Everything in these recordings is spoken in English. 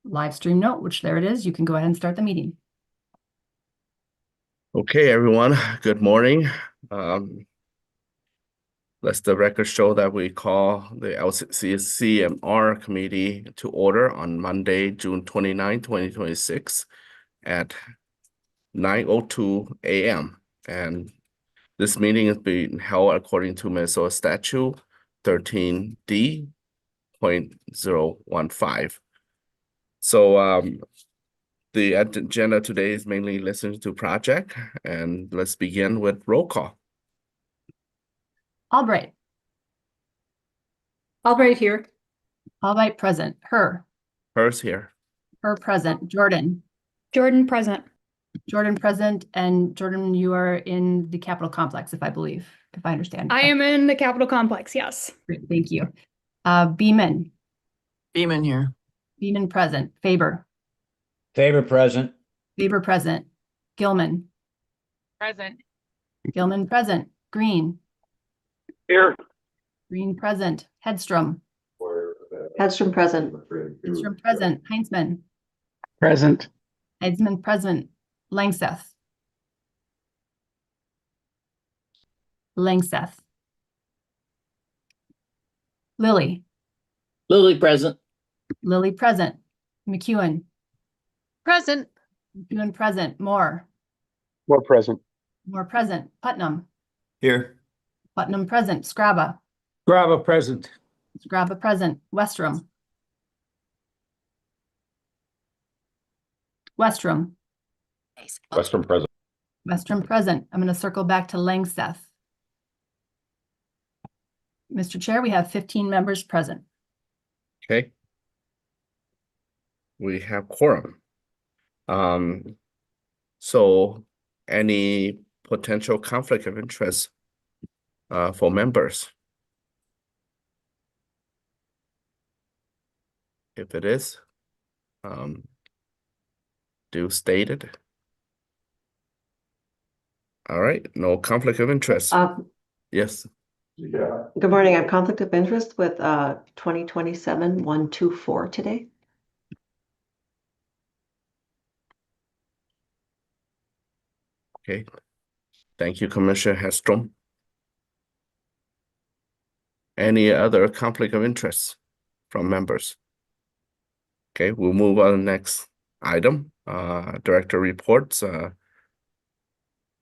live stream note, which there it is. You can go ahead and start the meeting. Okay, everyone, good morning. Let the record show that we call the LCCMR committee to order on Monday, June 29, 2026 at 9:02 a.m. And this meeting is being held according to Minnesota Statute 13D.015. So the agenda today is mainly listening to project, and let's begin with roll call. Albright. Albright here. Albright present. Hers here. Her present. Jordan. Jordan present. Jordan present. And Jordan, you are in the Capitol Complex, if I understand. I am in the Capitol Complex, yes. Great, thank you. Beeman. Beeman here. Beeman present. Faber. Faber present. Faber present. Gilman. Present. Gilman present. Green. Here. Green present. Hedstrom. Hedstrom present. Hedstrom present. Heinzman. Present. Heinzman present. Langseth. Langseth. Lily. Lily present. Lily present. McEwen. Present. McEwen present. Moore. More present. Moore present. Putnam. Here. Putnam present. Scraba. Grava present. Scraba present. Westrom. Westrom. Western present. Westrom present. I'm going to circle back to Langseth. Mr. Chair, we have 15 members present. Okay. We have quorum. So any potential conflict of interest for members? If it is, do state it. All right, no conflict of interest. Yes. Good morning. I have conflict of interest with 2027-124 today. Okay. Thank you, Commissioner Hedstrom. Any other conflict of interest from members? Okay, we'll move on to the next item. Director reports.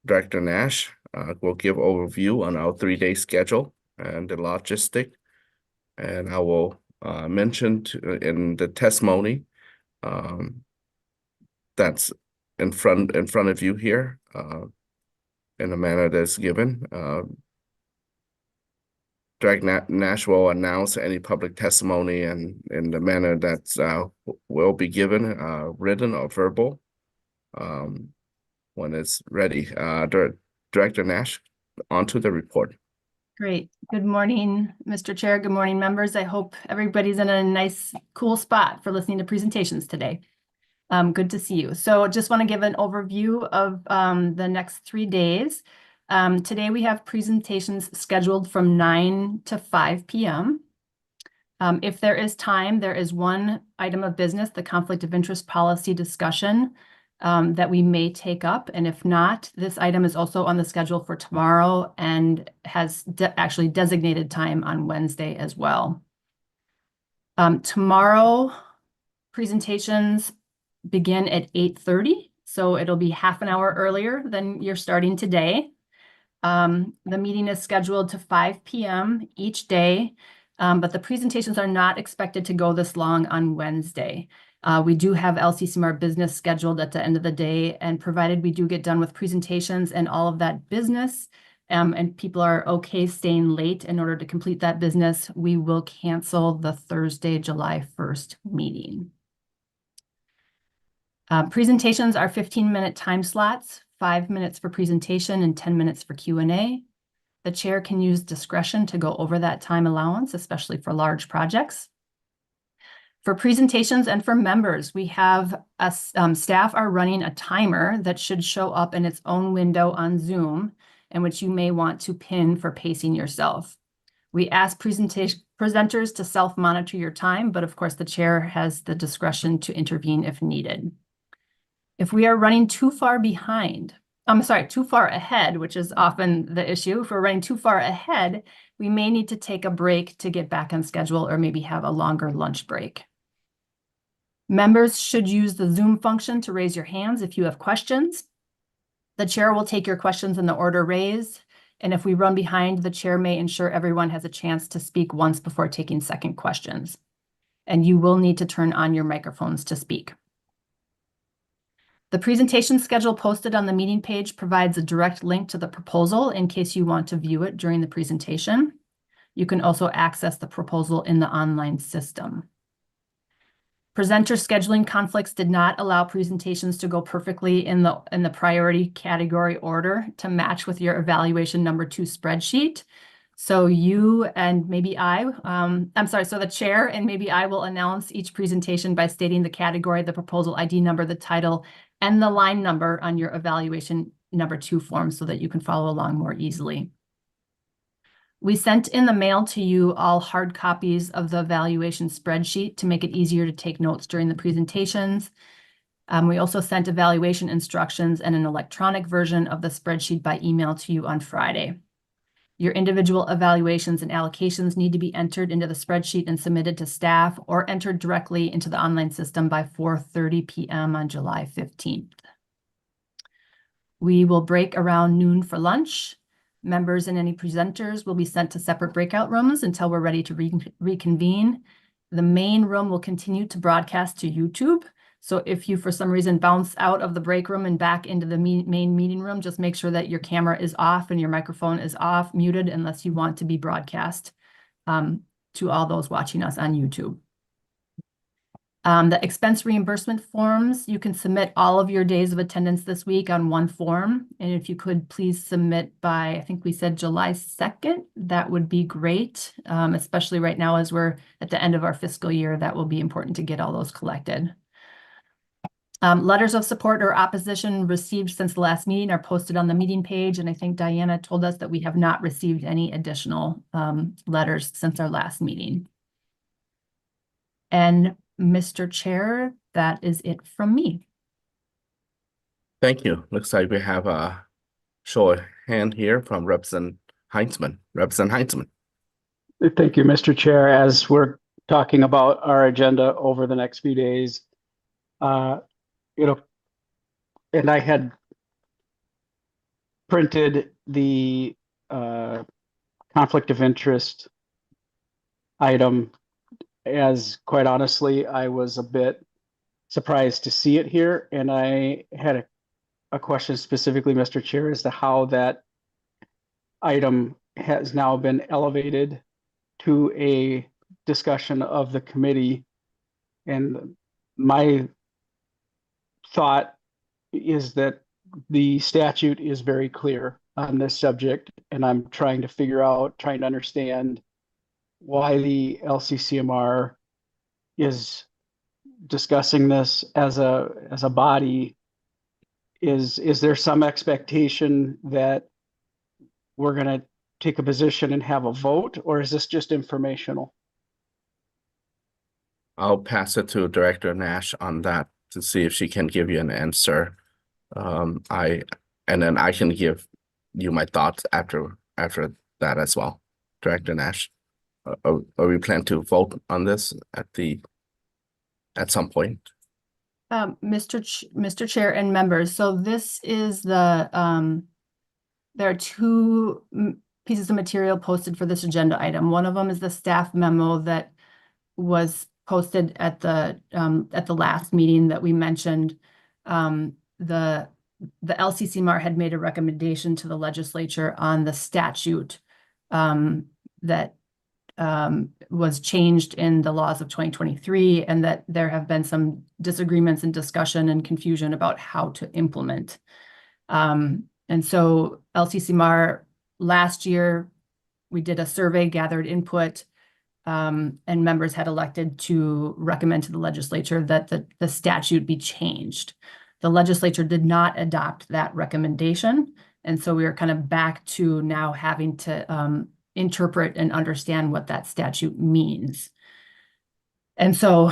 Director Nash will give overview on our 3-day schedule and the logistic. And I will mention in the testimony that's in front of you here in the manner that's given. Director Nash will announce any public testimony and in the manner that will be given, written or verbal, when it's ready. Director Nash, on to the report. Great. Good morning, Mr. Chair. Good morning, members. I hope everybody's in a nice, cool spot for listening to presentations today. Good to see you. So just want to give an overview of the next 3 days. Today we have presentations scheduled from 9 to 5 p.m. If there is time, there is one item of business, the conflict of interest policy discussion, that we may take up. And if not, this item is also on the schedule for tomorrow and has actually designated time on Wednesday as well. Tomorrow, presentations begin at 8:30, so it'll be half an hour earlier than you're starting today. The meeting is scheduled to 5 p.m. each day, but the presentations are not expected to go this long on Wednesday. We do have LCCMR business scheduled at the end of the day, and provided we do get done with presentations and all of that business, and people are okay staying late in order to complete that business, we will cancel the Thursday, July 1st meeting. Presentations are 15-minute time slots, 5 minutes for presentation and 10 minutes for Q&A. The chair can use discretion to go over that time allowance, especially for large projects. For presentations and for members, we have staff are running a timer that should show up in its own window on Zoom, and which you may want to pin for pacing yourself. We ask presenters to self-monitor your time, but of course the chair has the discretion to intervene if needed. If we are running too far ahead, which is often the issue, if we're running too far ahead, we may need to take a break to get back on schedule or maybe have a longer lunch break. Members should use the Zoom function to raise your hands if you have questions. The chair will take your questions in the order raised, and if we run behind, the chair may ensure everyone has a chance to speak once before taking second questions. And you will need to turn on your microphones to speak. The presentation schedule posted on the meeting page provides a direct link to the proposal in case you want to view it during the presentation. You can also access the proposal in the online system. Presenter scheduling conflicts did not allow presentations to go perfectly in the priority category order to match with your evaluation number 2 spreadsheet. So you and maybe so the chair and maybe I will announce each presentation by stating the category, the proposal ID number, the title, and the line number on your evaluation number 2 form so that you can follow along more easily. We sent in the mail to you all hard copies of the evaluation spreadsheet to make it easier to take notes during the presentations. We also sent evaluation instructions and an electronic version of the spreadsheet by email to you on Friday. Your individual evaluations and allocations need to be entered into the spreadsheet and submitted to staff or entered directly into the online system by 4:30 p.m. on July 15th. We will break around noon for lunch. Members and any presenters will be sent to separate breakout rooms until we're ready to reconvene. The main room will continue to broadcast to YouTube. So if you, for some reason, bounce out of the break room and back into the main meeting room, just make sure that your camera is off and your microphone is off, muted, unless you want to be broadcast to all those watching us on YouTube. The expense reimbursement forms, you can submit all of your days of attendance this week on one form. And if you could please submit by, I think we said July 2nd, that would be great. Especially right now as we're at the end of our fiscal year, that will be important to get all those collected. Letters of support or opposition received since the last meeting are posted on the meeting page. And I think Diana told us that we have not received any additional letters since our last meeting. And Mr. Chair, that is it from me. Thank you. Looks like we have a show of hand here from Representative Heinzman. Representative Heinzman. Thank you, Mr. Chair. As we're talking about our agenda over the next few days, and I had printed the conflict of interest item, as quite honestly, I was a bit surprised to see it here. And I had a question specifically, Mr. Chair, as to how that item has now been elevated to a discussion of the committee. And my thought is that the statute is very clear on this subject, and I'm trying to understand why the LCCMR is discussing this as a body. Is there some expectation that we're going to take a position and have a vote, or is this just informational? I'll pass it to Director Nash on that to see if she can give you an answer. And then I can give you my thoughts after that as well. Director Nash, are we plan to vote on this at some point? Mr. Chair and members, so this is there are two pieces of material posted for this agenda item. One of them is the staff memo that was posted at the last meeting that we mentioned. The LCCMR had made a recommendation to the legislature on the statute that was changed in the laws of 2023, and that there have been some disagreements and discussion and confusion about how to implement. And so LCCMR last year, we did a survey, gathered input, and members had elected to recommend to the legislature that the statute be changed. The legislature did not adopt that recommendation. And so we are kind of back to now having to interpret and understand what that statute means. And so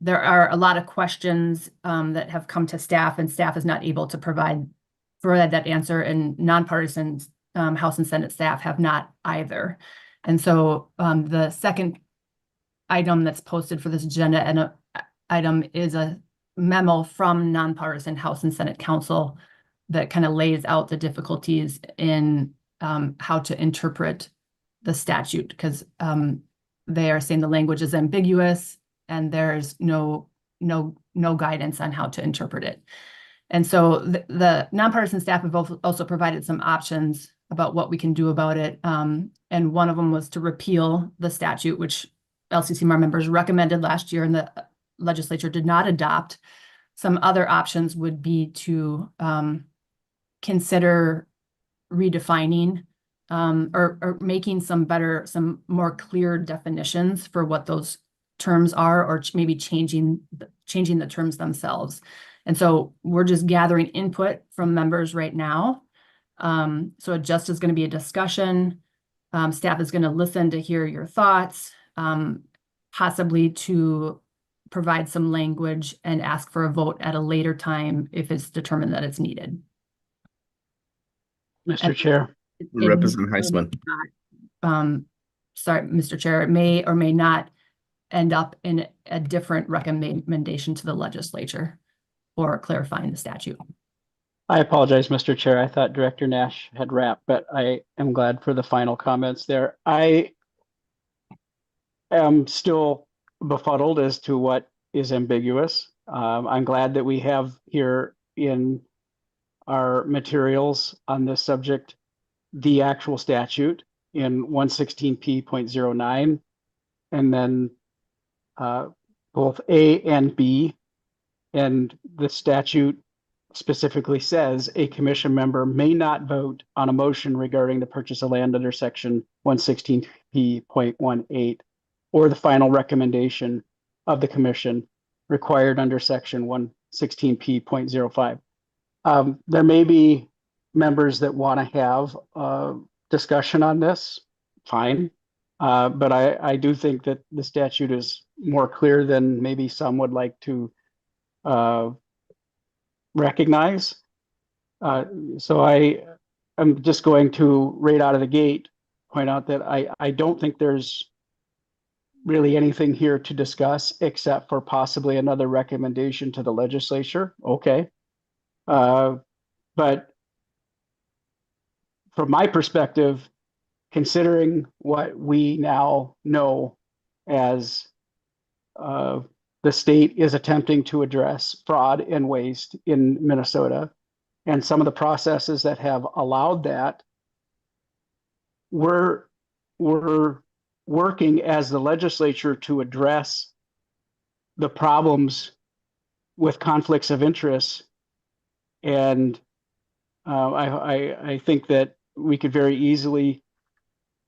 there are a lot of questions that have come to staff, and staff is not able to provide that answer, and nonpartisan House and Senate staff have not either. And so the second item that's posted for this agenda and item is a memo from nonpartisan House and Senate counsel that kind of lays out the difficulties in how to interpret the statute, because they are saying the language is ambiguous and there's no guidance on how to interpret it. And so the nonpartisan staff have also provided some options about what we can do about it. And one of them was to repeal the statute, which LCCMR members recommended last year and the legislature did not adopt. Some other options would be to consider redefining or making some more clear definitions for what those terms are, or maybe changing the terms themselves. And so we're just gathering input from members right now. So it just is going to be a discussion. Staff is going to listen to hear your thoughts, possibly to provide some language and ask for a vote at a later time if it's determined that it's needed. Mr. Chair. Representative Heisman. Sorry, Mr. Chair, it may or may not end up in a different recommendation to the legislature or clarifying the statute. I apologize, Mr. Chair. I thought Director Nash had wrapped, but I am glad for the final comments there. I am still befuddled as to what is ambiguous. I'm glad that we have here in our materials on this subject the actual statute in 116p.09, and then both A and B. And the statute specifically says a commission member may not vote on a motion regarding the purchase of land under section 116p.18 or the final recommendation of the commission required under section 116p.05. There may be members that want to have a discussion on this, fine. But I do think that the statute is more clear than maybe some would like to recognize. So I'm just going to, right out of the gate, point out that I don't think there's really anything here to discuss except for possibly another recommendation to the legislature. Okay. But from my perspective, considering what we now know as the state is attempting to address fraud and waste in Minnesota, and some of the processes that have allowed that, we're working as the legislature to address the problems with conflicts of interest. And I think that we could very easily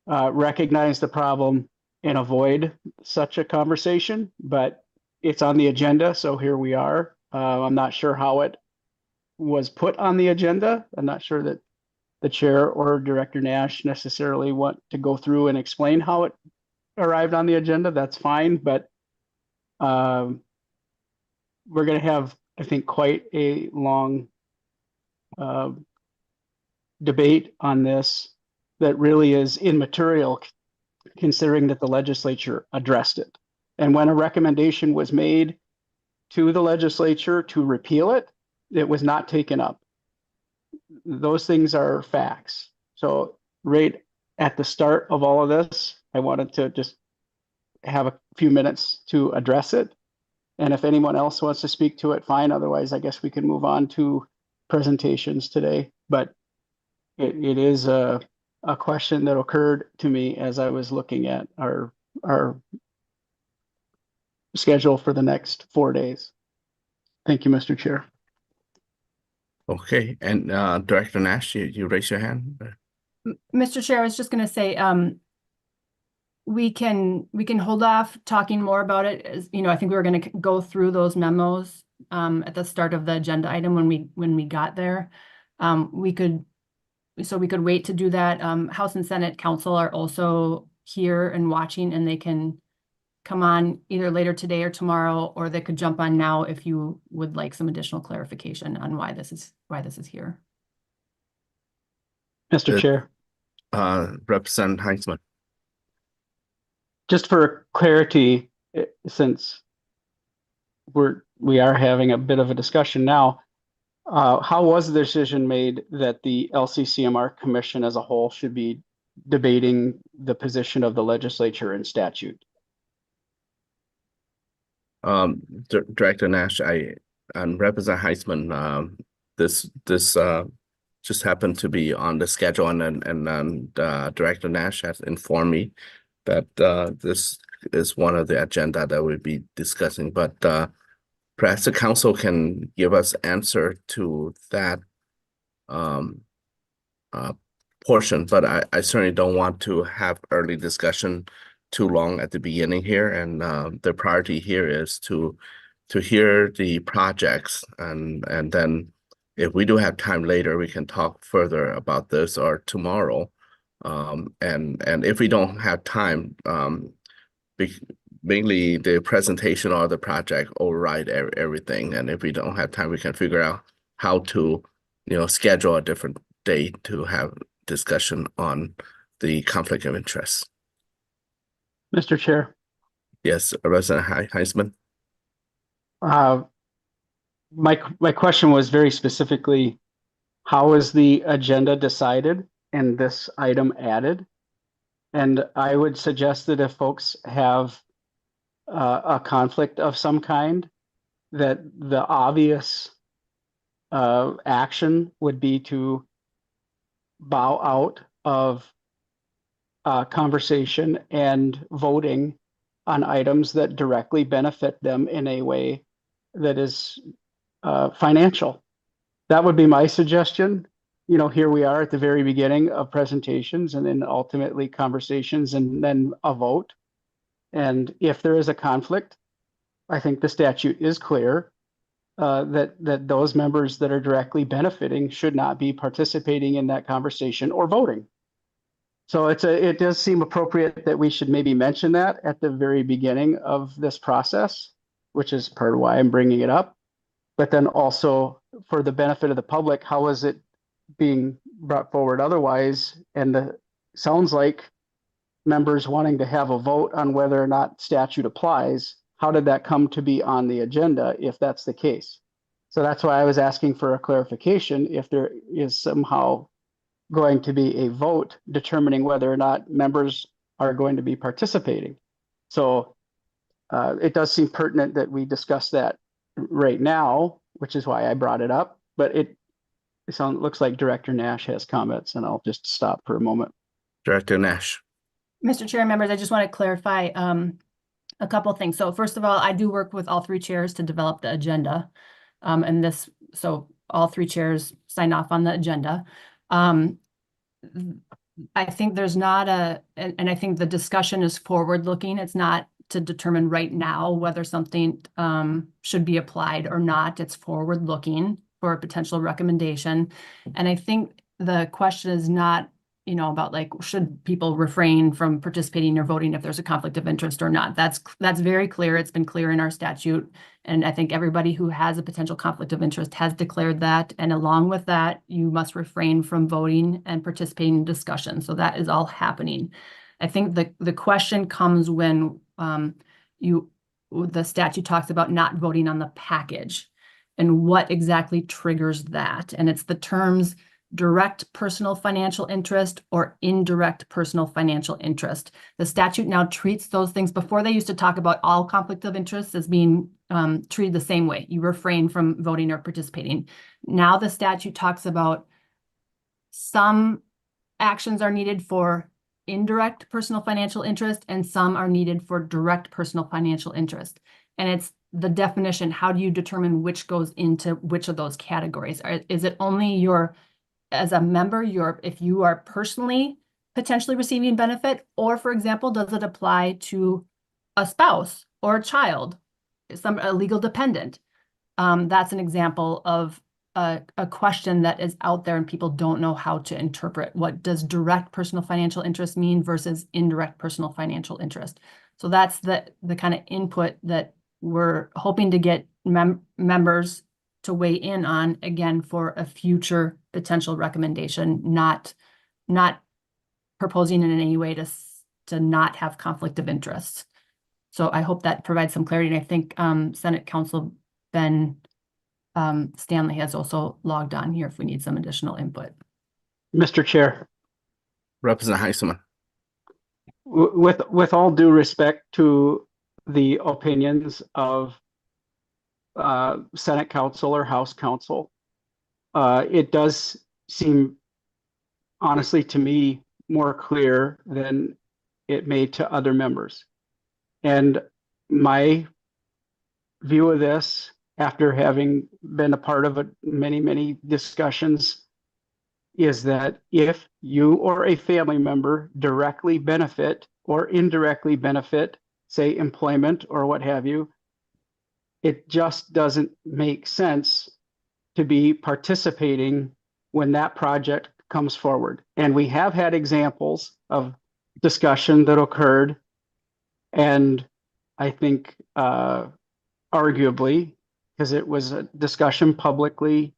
recognize the problem and avoid such a conversation, but it's on the agenda, so here we are. I'm not sure how it was put on the agenda. I'm not sure that the chair or Director Nash necessarily want to go through and explain how it arrived on the agenda. That's fine, but we're going to have, I think, quite a long debate on this that really is immaterial, considering that the legislature addressed it. And when a recommendation was made to the legislature to repeal it, it was not taken up. Those things are facts. So right at the start of all of this, I wanted to just have a few minutes to address it. And if anyone else wants to speak to it, fine. Otherwise, I guess we can move on to presentations today. But it is a question that occurred to me as I was looking at our schedule for the next 4 days. Thank you, Mr. Chair. Okay, and Director Nash, you raise your hand. Mr. Chair, I was just going to say, we can hold off talking more about it. As you know, I think we were going to go through those memos at the start of the agenda item when we got there. We could so we could wait to do that. House and Senate Council are also here and watching, and they can come on either later today or tomorrow, or they could jump on now if you would like some additional clarification on why this is here. Mr. Uh, Chair, Representative Heisman. just for clarity, since we are having a bit of a discussion now, how was the decision made that the LCCMR Commission as a whole should be debating the position of the legislature in statute? Director Nash, and Representative Heisman, this just happened to be on the schedule, and Director Nash has informed me that this is one of the agenda that we'll be discussing, but perhaps the council can give us answer to that portion, but I certainly don't want to have early discussion too long at the beginning here, and the priority here is to hear the projects, and then if we do have time later, we can talk further about this, or tomorrow. And if we don't have time, mainly the presentation or the project override everything, and if we don't have time, we can figure out how to, schedule a different date to have discussion on the conflict of interest. Mr. Chair, Yes, Representative Heisman. my question was very specifically, how is the agenda decided and this item added? And I would suggest that if folks have a conflict of some kind, that the obvious action would be to bow out of conversation and voting on items that directly benefit them in a way that is financial. That would be my suggestion. Here we are at the very beginning of presentations, and then ultimately conversations, and then a vote. And if there is a conflict, I think the statute is clear that those members that are directly benefiting should not be participating in that conversation or voting. So it does seem appropriate that we should maybe mention that at the very beginning of this process, which is part of why I'm bringing it up. But then also for the benefit of the public, how is it being brought forward otherwise? And sounds like members wanting to have a vote on whether or not statute applies. How did that come to be on the agenda if that's the case? So that's why I was asking for a clarification if there is somehow going to be a vote determining whether or not members are going to be participating. So it does seem pertinent that we discuss that right now, which is why I brought it up. But it looks like Director Nash has comments, and I'll just stop for a moment. Director Nash. Mr. Chair, members, I just want to clarify a couple things. So first of all, I do work with all three chairs to develop the agenda. So all three chairs sign off on the agenda. I think there's not and I think the discussion is forward-looking. It's not to determine right now whether something should be applied or not. It's forward-looking for a potential recommendation. And I think the question is not, about should people refrain from participating or voting if there's a conflict of interest or not. That's very clear. It's been clear in our statute. And I think everybody who has a potential conflict of interest has declared that. And along with that, you must refrain from voting and participating in discussion. So that is all happening. I think the question comes when the statute talks about not voting on the package and what exactly triggers that. And it's the terms direct personal financial interest or indirect personal financial interest. The statute now treats those things. Before, they used to talk about all conflict of interest as being treated the same way. You refrain from voting or participating. Now the statute talks about some actions are needed for indirect personal financial interest and some are needed for direct personal financial interest. And it's the definition. How do you determine which goes into which of those categories? Is it only as a member, if you are personally potentially receiving benefit, or for example, does it apply to a spouse or a child, a legal dependent? That's an example of a question that is out there and people don't know how to interpret. What does direct personal financial interest mean versus indirect personal financial interest? So that's the kind of input that we're hoping to get members to weigh in on, again, for a future potential recommendation, not proposing in any way to not have conflict of interest. So I hope that provides some clarity. And I think Senate Counsel Ben Stanley has also logged on here if we need some additional input. Mr. Chair, Representative Heisman. with all due respect to the opinions of Senate Counsel or House Counsel, it does seem, honestly, to me, more clear than it may to other members. And my view of this, after having been a part of many discussions, is that if you or a family member directly benefit or indirectly benefit, say employment or what have you, it just doesn't make sense to be participating when that project comes forward. And we have had examples of discussion that occurred, and I think arguably, because it was a discussion publicly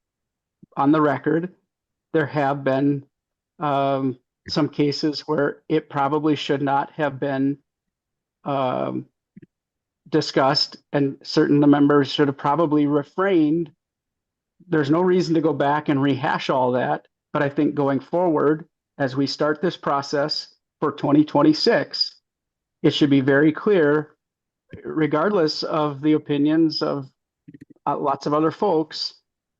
on the record, there have been some cases where it probably should not have been discussed, and certain members should have probably refrained. There's no reason to go back and rehash all that, but I think going forward, as we start this process for 2026, it should be very clear, regardless of the opinions of lots of other folks,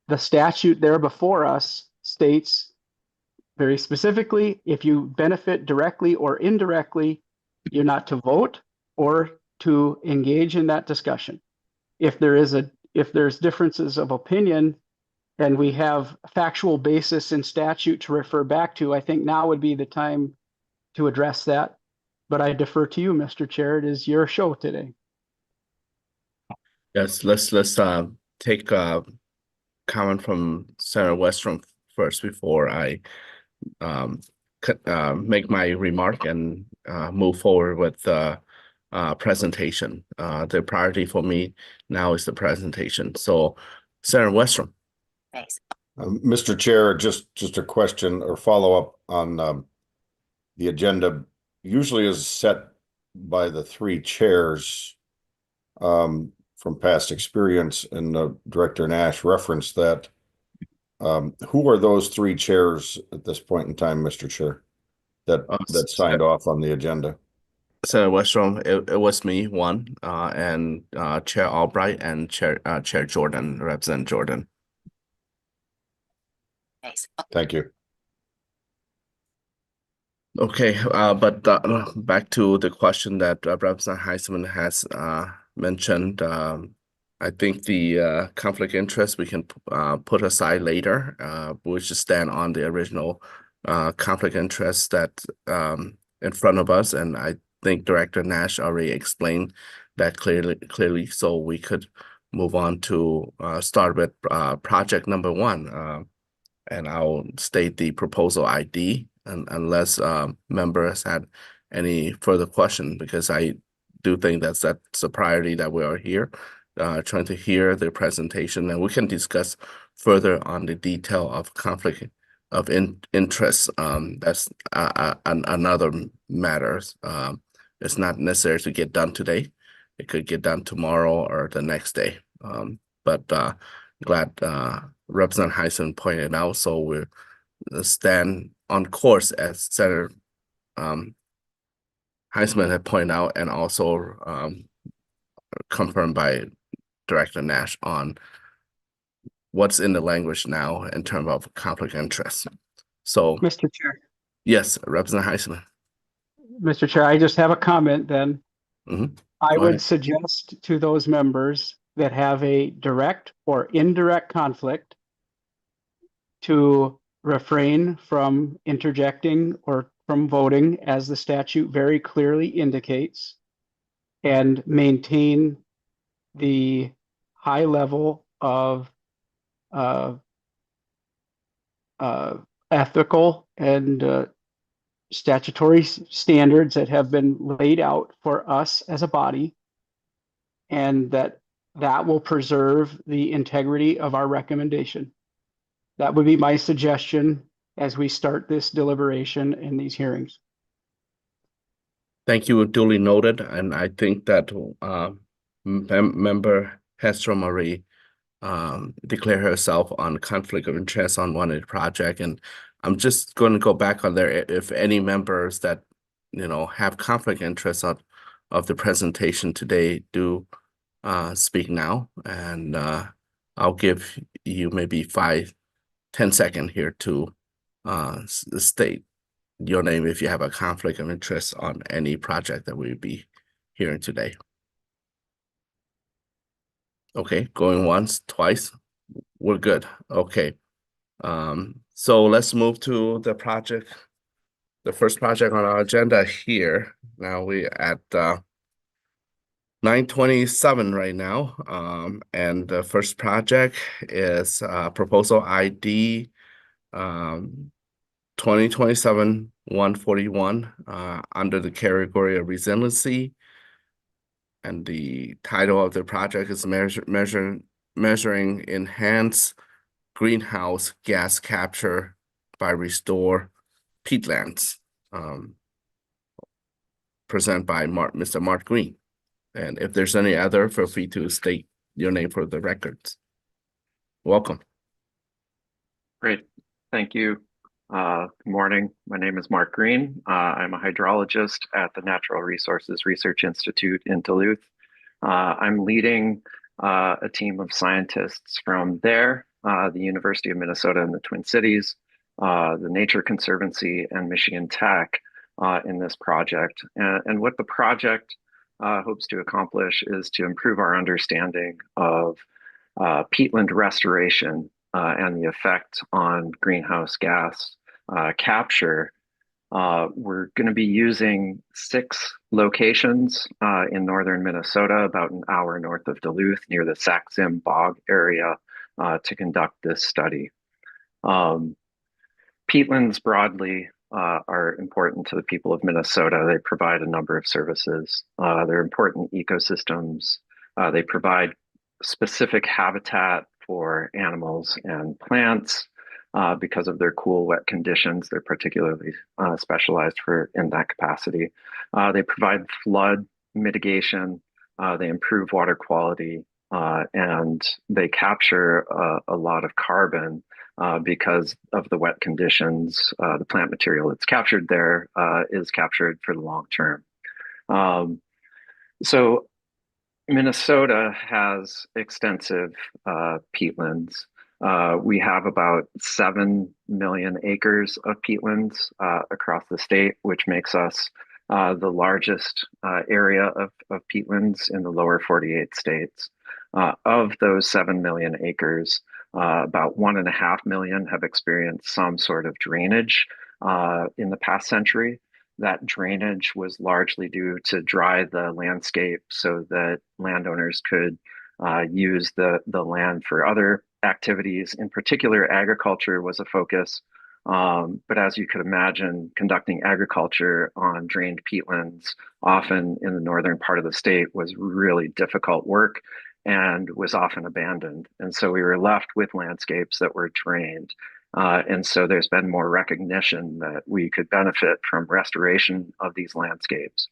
the statute there before us states very specifically, if you benefit directly or indirectly, you're not to vote or to engage in that discussion. If there's differences of opinion and we have factual basis in statute to refer back to, I think now would be the time to address that. But I defer to you, Mr. Chair. It is your show today. Yes, let's take a comment from Senator Westrom first before I make my remark and move forward with the presentation. The priority for me now is the presentation. So, Senator Westrom. Thanks. Mr. Chair, just a question or follow-up on the agenda. Usually is set by the three chairs from past experience, and Director Nash referenced that. Who are those three chairs at this point in time, Mr. Chair, that signed off on the agenda? Senator Westrom, it was me, one, and Chair Albright and Chair Jordan, Representative Jordan. Thanks. Thank you. Okay, but back to the question that Representative Heisman has mentioned. I think the conflict interest we can put aside later. We should stand on the original conflict interest that in front of us, and I think Director Nash already explained that clearly, so we could move on to start with project number one. And I'll state the proposal ID, and unless members had any further question, because I do think that's a priority that we are here, trying to hear the presentation, and we can discuss further on the detail of conflict of interest. That's another matter. It's not necessary to get done today. It could get done tomorrow or the next day. But glad Representative Heisman pointed out, so we'll stand on course as Senator Heisman had pointed out, and also confirmed by Director Nash on what's in the language now in terms of conflict of interest. So, Mr. Chair. yes, Representative Heisman. Mr. Chair, I just have a comment then. Mm-hmm. I Go would ahead. suggest to those members that have a direct or indirect conflict to refrain from interjecting or from voting, as the statute very clearly indicates, and maintain the high level of ethical and statutory standards that have been laid out for us as a body, and that will preserve the integrity of our recommendation. That would be my suggestion as we start this deliberation in these hearings. Thank you, duly noted, and I think that member Hester Marie declare herself on conflict of interest on one of the project, and I'm just going to go back on there if any members that have conflict interest of the presentation today do speak now, and I'll give you maybe 5-10 seconds here to state your name if you have a conflict of interest on any project that we'll be hearing today. Okay, going once, twice, we're good. Okay. So let's move to the project, the first project on our agenda here. Now we at 9:27 right now. And the first project is proposal ID 2027-141 under the category of resiliency. And the title of the project is measuring enhanced greenhouse gas capture by restore peatlands. Presented by Mr. Mark Green. And if there's any other, feel free to state your name for the records. Welcome. Great, thank you. Good morning. My name is Mark Green. I'm a hydrologist at the Natural Resources Research Institute in Duluth. I'm leading a team of scientists from there, the University of Minnesota in the Twin Cities, the Nature Conservancy, and Michigan Tech in this project. And what the project hopes to accomplish is to improve our understanding of peatland restoration and the effect on greenhouse gas capture. We're going to be using 6 locations in northern Minnesota, about an hour north of Duluth, near the Sax-Zim Bog area, to conduct this study. Peatlands broadly are important to the people of Minnesota. They provide a number of services. They're important ecosystems. They provide specific habitat for animals and plants. Because of their cool, wet conditions, they're particularly specialized in that capacity. They provide flood mitigation. They improve water quality, and they capture a lot of carbon because of the wet conditions. The plant material that's captured there is captured for the long term. So Minnesota has extensive peatlands. We have about 7 million acres of peatlands across the state, which makes us the largest area of peatlands in the lower 48 states. Of those 7 million acres, about 1.5 million have experienced some sort of drainage in the past century. That drainage was largely due to dry the landscape so that landowners could use the land for other activities. In particular, agriculture was a focus. But as you could imagine, conducting agriculture on drained peatlands, often in the northern part of the state, was really difficult work and was often abandoned. And so we were left with landscapes that were drained. And so there's been more recognition that we could benefit from restoration of these landscapes.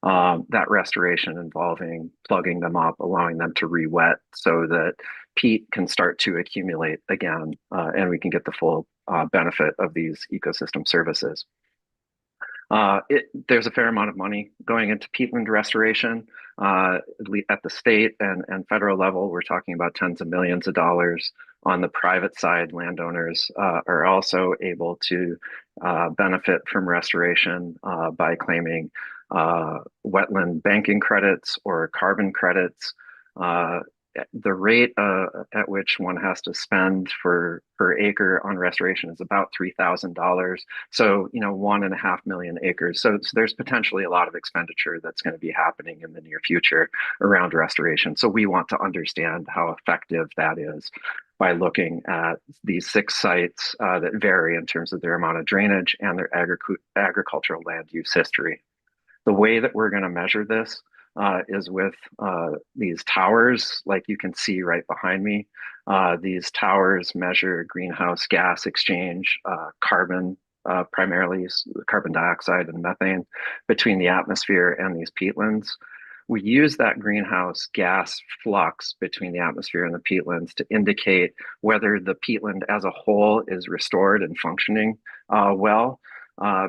That restoration involving plugging them up, allowing them to re-wet so that peat can start to accumulate again, and we can get the full benefit of these ecosystem services. There's a fair amount of money going into peatland restoration at the state and federal level. We're talking about tens of millions of dollars. On the private side, landowners are also able to benefit from restoration by claiming wetland banking credits or carbon credits. the rate at which one has to spend per acre on restoration is about $3,000. So, 1.5 million acres. So there's potentially a lot of expenditure that's going to be happening in the near future around restoration. So we want to understand how effective that is by looking at these 6 sites that vary in terms of their amount of drainage and their agricultural land use history. The way that we're going to measure this is with these towers, like you can see right behind me. These towers measure greenhouse gas exchange, carbon, primarily carbon dioxide and methane between the atmosphere and these peatlands. We use that greenhouse gas flux between the atmosphere and the peatlands to indicate whether the peatland as a whole is restored and functioning well.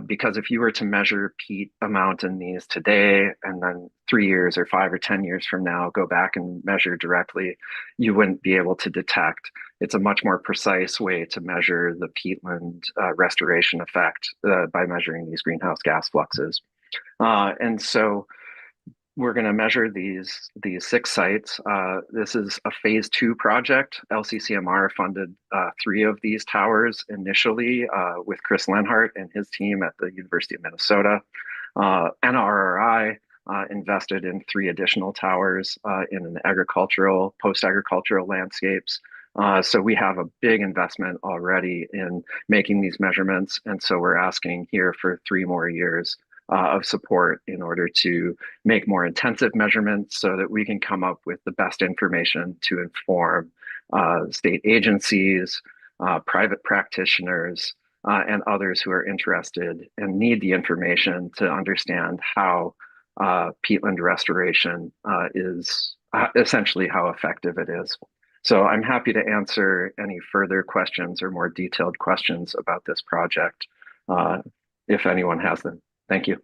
Because if you were to measure peat amount in these today, and then 3 years or 5 or 10 years from now, go back and measure directly, you wouldn't be able to detect. It's a much more precise way to measure the peatland restoration effect by measuring these greenhouse gas fluxes. And so we're going to measure these 6 sites. This is a phase 2 project. LCCMR funded 3 of these towers initially with Chris Lenhart and his team at the University of Minnesota. NRRI invested in 3 additional towers in an agricultural, post-agricultural landscapes. So we have a big investment already in making these measurements. And so we're asking here for 3 more years of support in order to make more intensive measurements so that we can come up with the best information to inform state agencies, private practitioners, and others who are interested and need the information to understand how peatland restoration is essentially how effective it is. So I'm happy to answer any further questions or more detailed questions about this project if anyone has them. Thank you.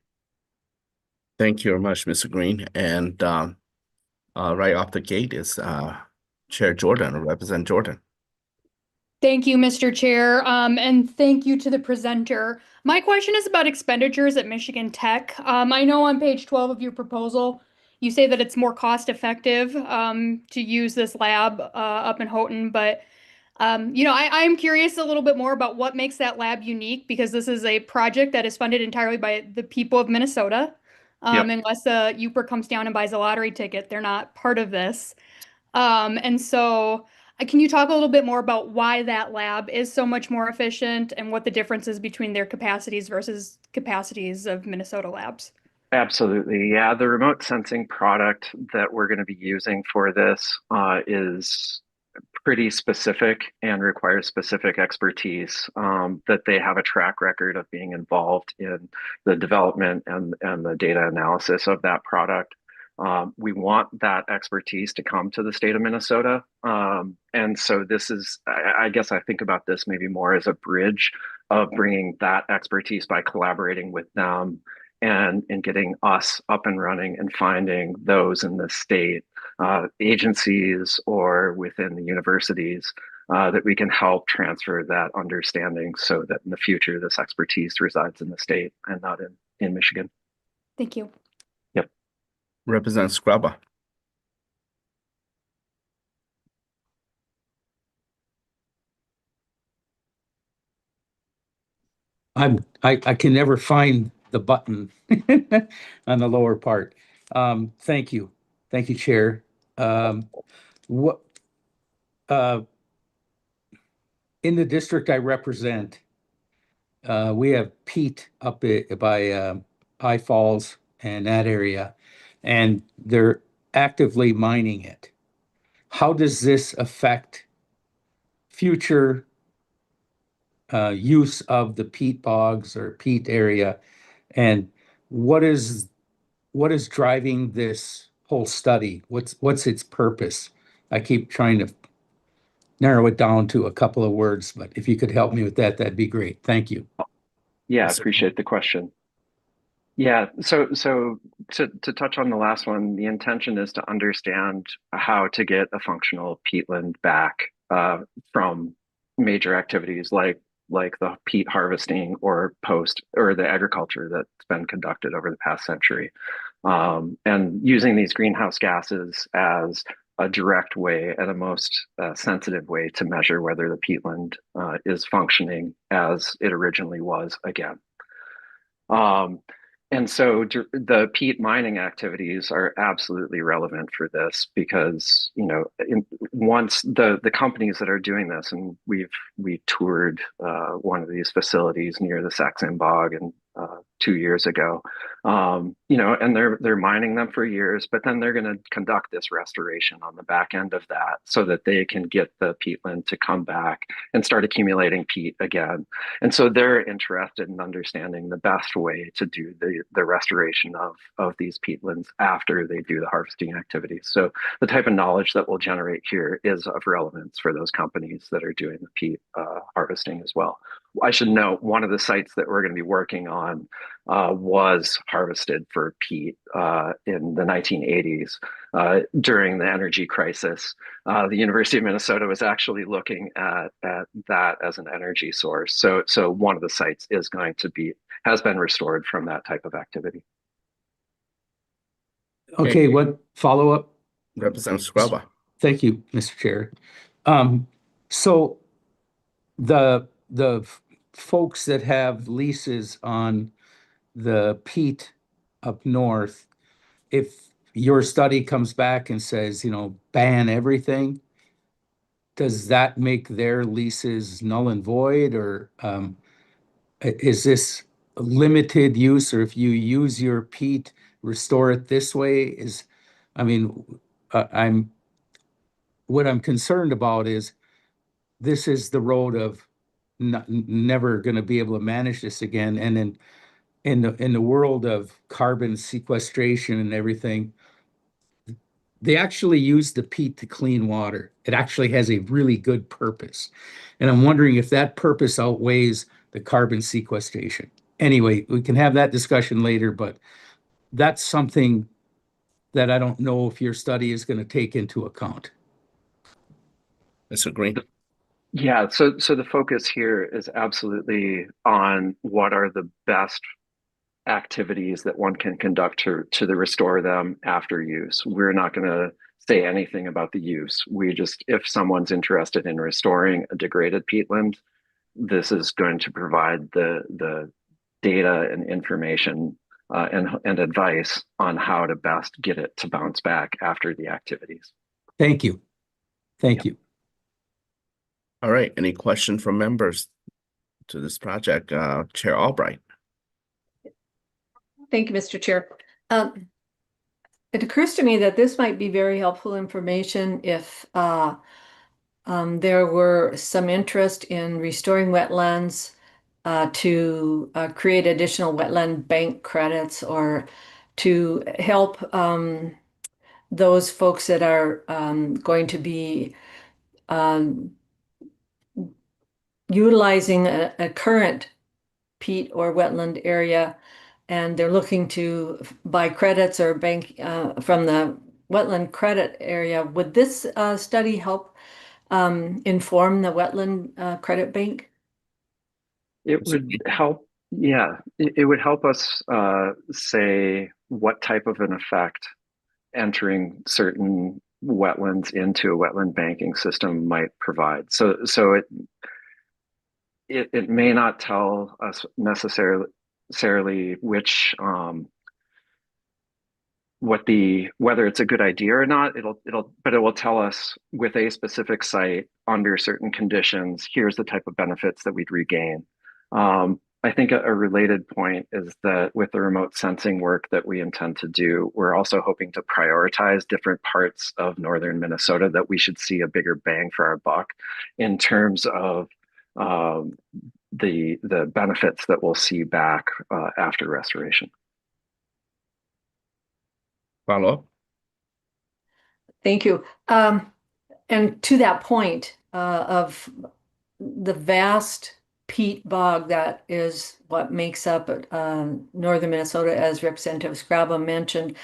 Thank you very much, Mr. Green. And right off the gate is Chair Jordan, Representative Jordan. Thank you, Mr. Chair, and thank you to the presenter. My question is about expenditures at Michigan Tech. I know on page 12 of your proposal, you say that it's more cost effective to use this lab up in Houghton, but I'm curious a little bit more about what makes that lab unique, because this is a project that is funded entirely by the people of Minnesota. Yep. Unless Uper comes down and buys a lottery ticket, they're not part of this. And so can you talk a little bit more about why that lab is so much more efficient and what the difference is between their capacities versus capacities of Minnesota labs? Absolutely. Yeah, the remote sensing product that we're going to be using for this is pretty specific and requires specific expertise that they have a track record of being involved in the development and the data analysis of that product. We want that expertise to come to the state of Minnesota. And so this is, I guess I think about this maybe more as a bridge of bringing that expertise by collaborating with them and getting us up and running and finding those in the state agencies or within the universities that we can help transfer that understanding so that in the future this expertise resides in the state and not in Michigan. Thank you. Yep. Representative Scrubba. I can never find the button on the lower part. Thank you. Thank you, Chair. What in the district I represent, we have peat up by High Falls and that area, and they're actively mining it. How does this affect future use of the peat bogs or peat area, and what is driving this whole study? What's its purpose? I keep trying to narrow it down to a couple of words, but if you could help me with that, that'd be great. Thank you. Yeah, appreciate the question. Yeah, so to touch on the last one, the intention is to understand how to get a functional peatland back from major activities like the peat harvesting or the agriculture that's been conducted over the past century. And using these greenhouse gases as a direct way and a most sensitive way to measure whether the peatland is functioning as it originally was again. And so the peat mining activities are absolutely relevant for this because, you know, once the companies that are doing this, and we toured one of these facilities near the Saxon Bog and 2 years ago, you know, and they're mining them for years, but then they're going to conduct this restoration on the back end of that so that they can get the peatland to come back and start accumulating peat again. And so they're interested in understanding the best way to do the restoration of these peatlands after they do the harvesting activities. So the type of knowledge that we'll generate here is of relevance for those companies that are doing the peat harvesting as well. I should note one of the sites that we're going to be working on was harvested for peat in the 1980s during the energy crisis. The University of Minnesota was actually looking at that as an energy source. So one of the sites has been restored from that type of activity. Okay, what follow-up? Representative Scraba. Thank you, Mr. Chair. So the folks that have leases on the peat up north, if your study comes back and says, you know, ban everything, does that make their leases null and void, or is this limited use, or if you use your peat, restore it this way? What I'm concerned about is this is the road of never going to be able to manage this again. And then in the world of carbon sequestration and everything, they actually use the peat to clean water. It actually has a really good purpose. And I'm wondering if that purpose outweighs the carbon sequestration. Anyway, we can have that discussion later, but that's something that I don't know if your study is going to take into account. Mr. Green. Yeah, so the focus here is absolutely on what are the best activities that one can conduct to restore them after use. We're not going to say anything about the use. If someone's interested in restoring a degraded peatland, this is going to provide the data and information and advice on how to best get it to bounce back after the activities. Thank you. Thank you. All right, any question from members to this project? Chair Albright. Thank you, Mr. Chair. It occurs to me that this might be very helpful information if there were some interest in restoring wetlands to create additional wetland bank credits, or to help those folks that are going to be utilizing a current peat or wetland area, and they're looking to buy credits or bank from the wetland credit area. Would this study help inform the wetland credit bank? It would help, yeah, it would help us say what type of an effect entering certain wetlands into a wetland banking system might provide. So it may not tell us necessarily which whether it's a good idea or not. But it will tell us with a specific site under certain conditions, here's the type of benefits that we'd regain. I think a related point is that with the remote sensing work that we intend to do, we're also hoping to prioritize different parts of northern Minnesota that we should see a bigger bang for our buck in terms of the benefits that we'll see back after restoration. Follow up. Thank you. And to that point of the vast peat bog that is what makes up northern Minnesota, as Representative Scraba mentioned,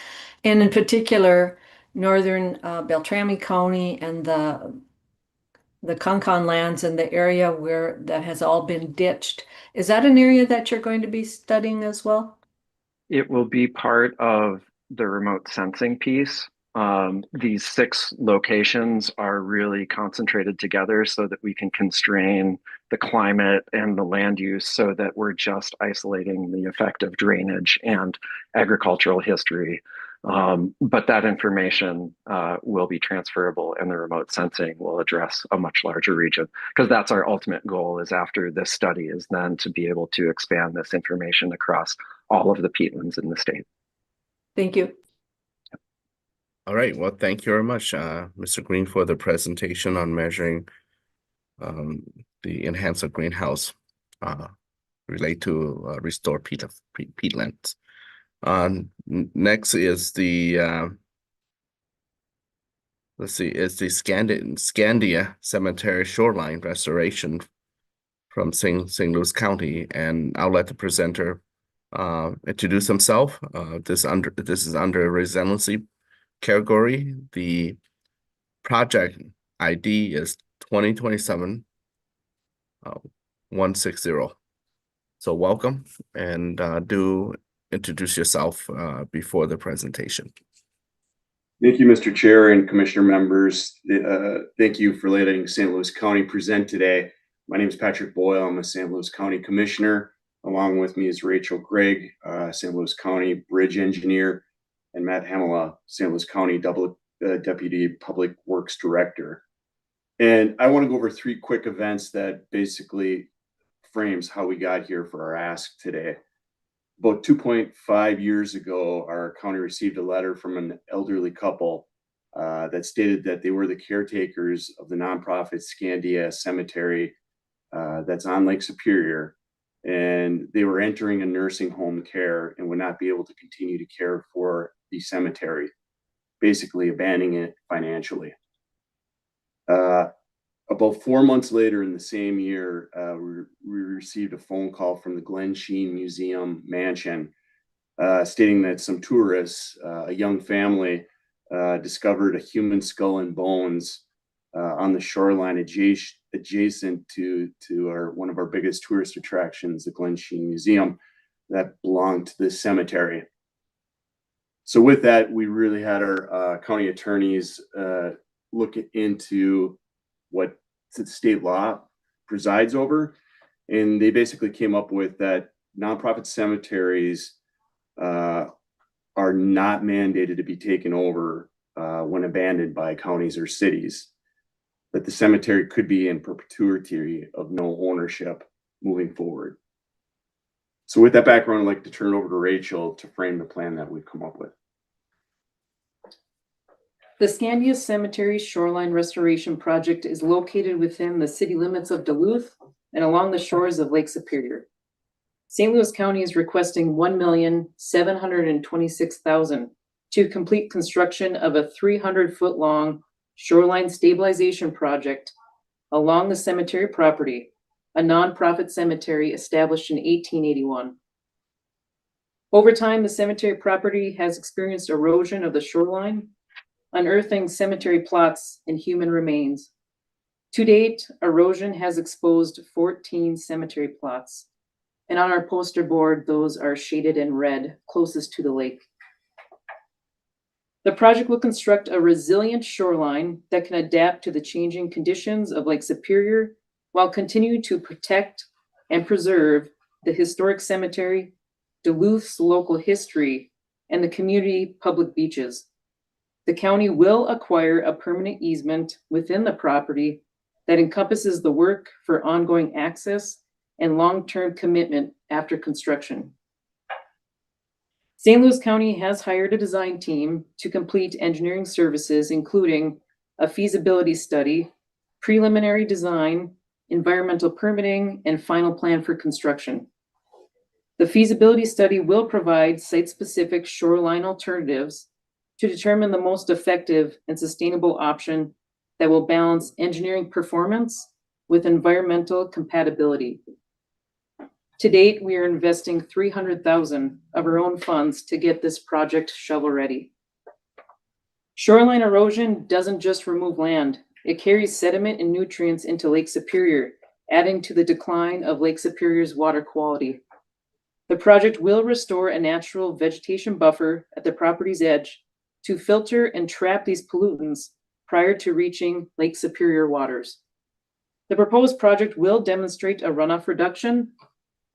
and in particular northern Beltrami County and the Concon lands and the area where that has all been ditched. Is that an area that you're going to be studying as well? It will be part of the remote sensing piece. These 6 locations are really concentrated together so that we can constrain the climate and the land use so that we're just isolating the effect of drainage and agricultural history. But that information will be transferable, and the remote sensing will address a much larger region, because that's our ultimate goal, is after this study is then to be able to expand this information across all of the peatlands in the state. Thank you. All right, well, thank you very much, Mr. Green, for the presentation on measuring the enhancer greenhouse relate to restore peatlands. Next is the let's see, is the Scandia Cemetery shoreline restoration from St. Louis County, and I'll let the presenter introduce himself. This is under resiliency category. The project ID is 2027 160. So welcome, and do introduce yourself before the presentation. Thank you, Mr. Chair and Commissioner members. Thank you for letting St. Louis County present today. My name is Patrick Boyle. I'm a St. Louis County Commissioner. Along with me is Rachel Gregg, St. Louis County Bridge Engineer, and Matt Hamela, St. Louis County Deputy Public Works Director. And I want to go over 3 quick events that basically frames how we got here for our ask today. About 2.5 years ago, our county received a letter from an elderly couple that stated that they were the caretakers of the nonprofit Scandia Cemetery that's on Lake Superior, and they were entering a nursing home care and would not be able to continue to care for the cemetery, basically abandoning it financially. About 4 months later in the same year, we received a phone call from the Glen Sheen Museum Mansion stating that some tourists, a young family, discovered a human skull and bones on the shoreline adjacent to one of our biggest tourist attractions, the Glen Sheen Museum, that belonged to this cemetery. So with that, we really had our county attorneys look into what state law presides over, and they basically came up with that nonprofit cemeteries are not mandated to be taken over when abandoned by counties or cities, that the cemetery could be in perpetuity of no ownership moving forward. So with that background, I'd like to turn it over to Rachel to frame the plan that we've come up with. The Scandia Cemetery Shoreline Restoration Project is located within the city limits of Duluth and along the shores of Lake Superior. St. Louis County is requesting $1,726,000 to complete construction of a 300-foot long shoreline stabilization project along the cemetery property, a nonprofit cemetery established in 1881. Over time, the cemetery property has experienced erosion of the shoreline, unearthing cemetery plots and human remains. To date, erosion has exposed 14 cemetery plots, and on our poster board, those are shaded in red closest to the lake. The project will construct a resilient shoreline that can adapt to the changing conditions of Lake Superior while continuing to protect and preserve the historic cemetery, Duluth's local history, and the community public beaches. The county will acquire a permanent easement within the property that encompasses the work for ongoing access and long-term commitment after construction. St. Louis County has hired a design team to complete engineering services, including a feasibility study, preliminary design, environmental permitting, and final plan for construction. The feasibility study will provide site-specific shoreline alternatives to determine the most effective and sustainable option that will balance engineering performance with environmental compatibility. To date, we are investing $300,000 of our own funds to get this project shovel-ready. Shoreline erosion doesn't just remove land, it carries sediment and nutrients into Lake Superior, adding to the decline of Lake Superior's water quality. The project will restore a natural vegetation buffer at the property's edge to filter and trap these pollutants prior to reaching Lake Superior waters. The proposed project will demonstrate a runoff reduction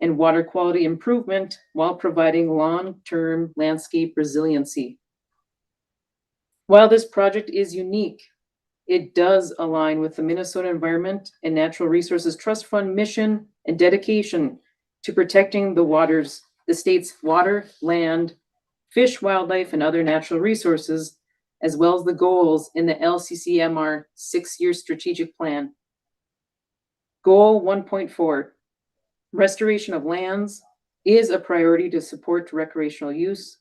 and water quality improvement while providing long-term landscape resiliency. While this project is unique, it does align with the Minnesota Environment and Natural Resources Trust Fund mission and dedication to protecting the state's water, land, fish, wildlife, and other natural resources, as well as the goals in the LCCMR 6-year strategic plan. Goal 1.4, restoration of lands is a priority to support recreational use.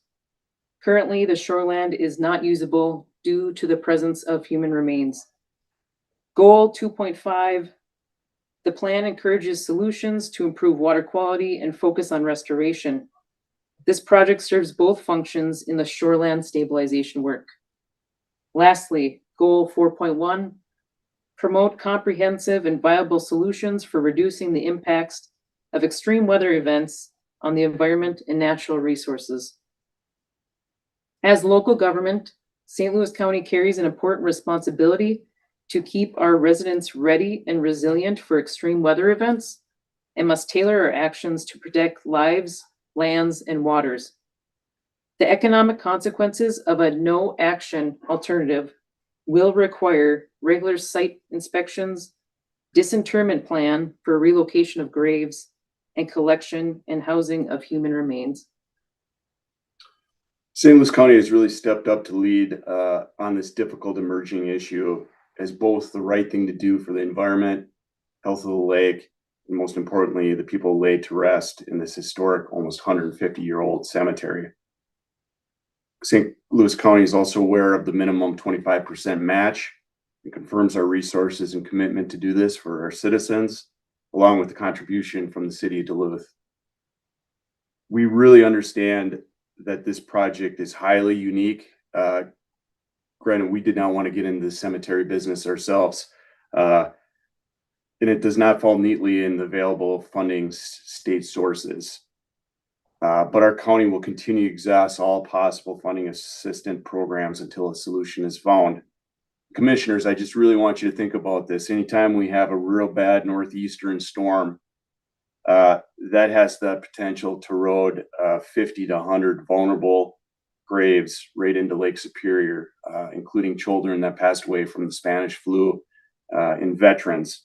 Currently, the shoreland is not usable due to the presence of human remains. Goal 2.5, the plan encourages solutions to improve water quality and focus on restoration. This project serves both functions in the shoreland stabilization work. Lastly, Goal 4.1, promote comprehensive and viable solutions for reducing the impacts of extreme weather events on the environment and natural resources. As local government, St. Louis County carries an important responsibility to keep our residents ready and resilient for extreme weather events and must tailor our actions to protect lives, lands, and waters. The economic consequences of a no-action alternative will require regular site inspections, disinterment plan for relocation of graves, and collection and housing of human remains. St. Louis County has really stepped up to lead on this difficult emerging issue as both the right thing to do for the environment, health of the lake, and most importantly, the people laid to rest in this historic, almost 150-year-old cemetery. St. Louis County is also aware of the minimum 25% match and confirms our resources and commitment to do this for our citizens, along with the contribution from the city of Duluth. We really understand that this project is highly unique. Granted, we did not want to get into the cemetery business ourselves, and it does not fall neatly in the available funding state sources. But our county will continue to exhaust all possible funding assistance programs until a solution is found. Commissioners, I just really want you to think about this. Anytime we have a real bad northeastern storm, that has the potential to erode 50 to 100 vulnerable graves right into Lake Superior, including children that passed away from the Spanish flu and veterans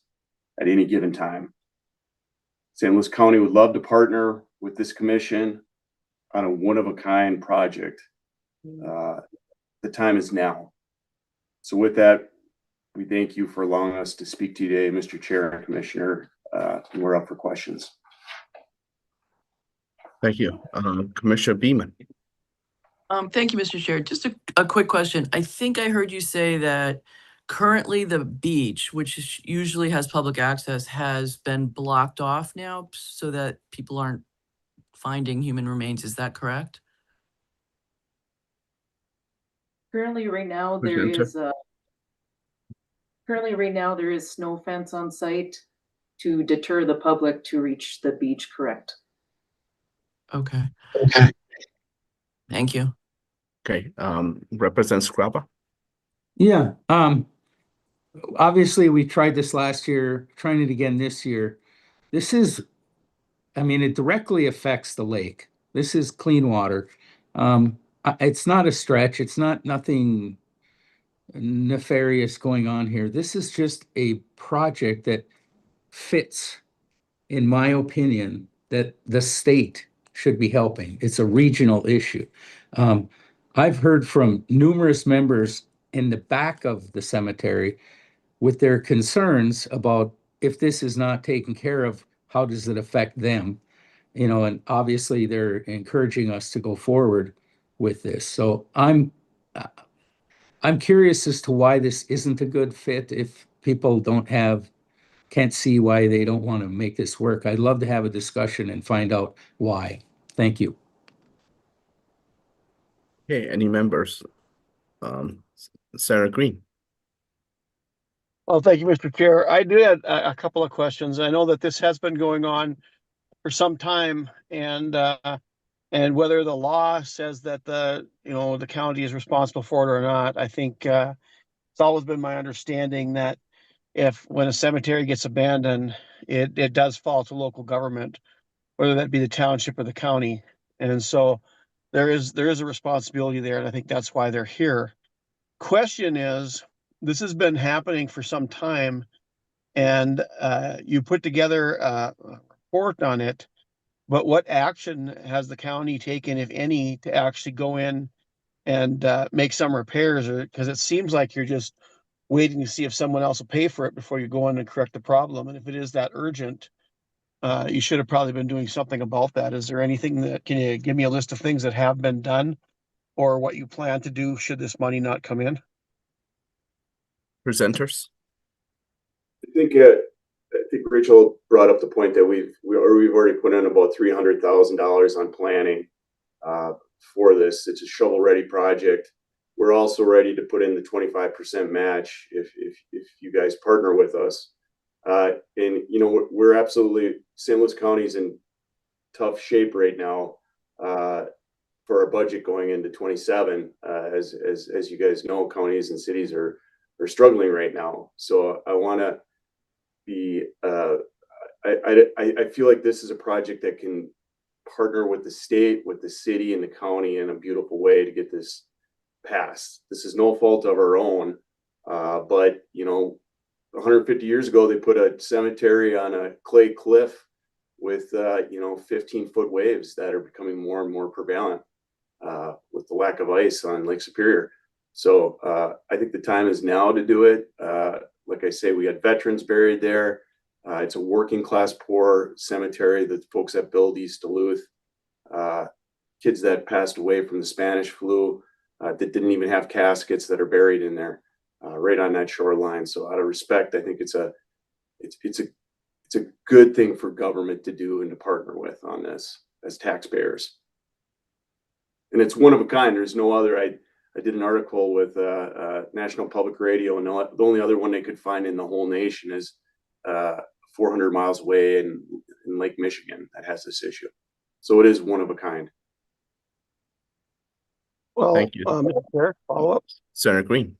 at any given time. St. Louis County would love to partner with this commission on a one-of-a-kind project. The time is now. So with that, we thank you for allowing us to speak to you today, Mr. Chair and Commissioner, and we're up for questions. Thank you. Commissioner Beaman. Thank you, Mr. Chair. Just a quick question. I think I heard you say that currently the beach, which usually has public access, has been blocked off now so that people aren't finding human remains. Is that correct? Currently, right now, there is snow fence on site to deter the public to reach the beach, correct? Okay. Thank you. Okay, Representative Scraba. Yeah, obviously we tried this last year, trying it again this year. This is, I mean, it directly affects the lake. This is clean water. It's not a stretch. It's nothing nefarious going on here. This is just a project that fits, in my opinion, that the state should be helping. It's a regional issue. I've heard from numerous members in the back of the cemetery with their concerns about if this is not taken care of, how does it affect them? You know, and obviously they're encouraging us to go forward with this. So I'm curious as to why this isn't a good fit if people can't see why they don't want to make this work. I'd love to have a discussion and find out why. Thank you. Okay, any members? Sarah Green. Well, thank you, Mr. Chair. I do have a couple of questions. I know that this has been going on for some time, and And whether the law says that the county is responsible for it or not, I think it's always been my understanding that when a cemetery gets abandoned, it does fall to local government, whether that be the township or the county. And so there is a responsibility there, and I think that's why they're here. Question is, this has been happening for some time, and you put together a report on it, but what action has the county taken, if any, to actually go in and make some repairs? Or because it seems like you're just waiting to see if someone else will pay for it before you go in and correct the problem. And if it is that urgent, you should have probably been doing something about that. Is there anything can you give me a list of things that have been done, or what you plan to do should this money not come in? Presenters. I think Rachel brought up the point that we've already put in about $300,000 on planning for this. It's a shovel-ready project. We're also ready to put in the 25% match if you guys partner with us. And we're absolutely, St. Louis County's in tough shape right now for our budget going into 27. As you guys know, counties and cities are struggling right now. So I want to be I feel like this is a project that can partner with the state, with the city and the county in a beautiful way to get this passed. This is no fault of our own, but 150 years ago they put a cemetery on a clay cliff with 15-foot waves that are becoming more and more prevalent with the lack of ice on Lake Superior. So I think the time is now to do it. Like I say, we had veterans buried there. It's a working class poor cemetery. The folks that built East Duluth, kids that passed away from the Spanish flu, that didn't even have caskets, that are buried in there, right on that shoreline. So out of respect, I think it's a good thing for government to do and to partner with on this as taxpayers. And it's one of a kind. There's no other. I did an article with National Public Radio, and the only other one they could find in the whole nation is 400 miles away in Lake Michigan that has this issue. So it is one of a kind. Well, Thank you. Mr. Chair, follow up. Senator Green.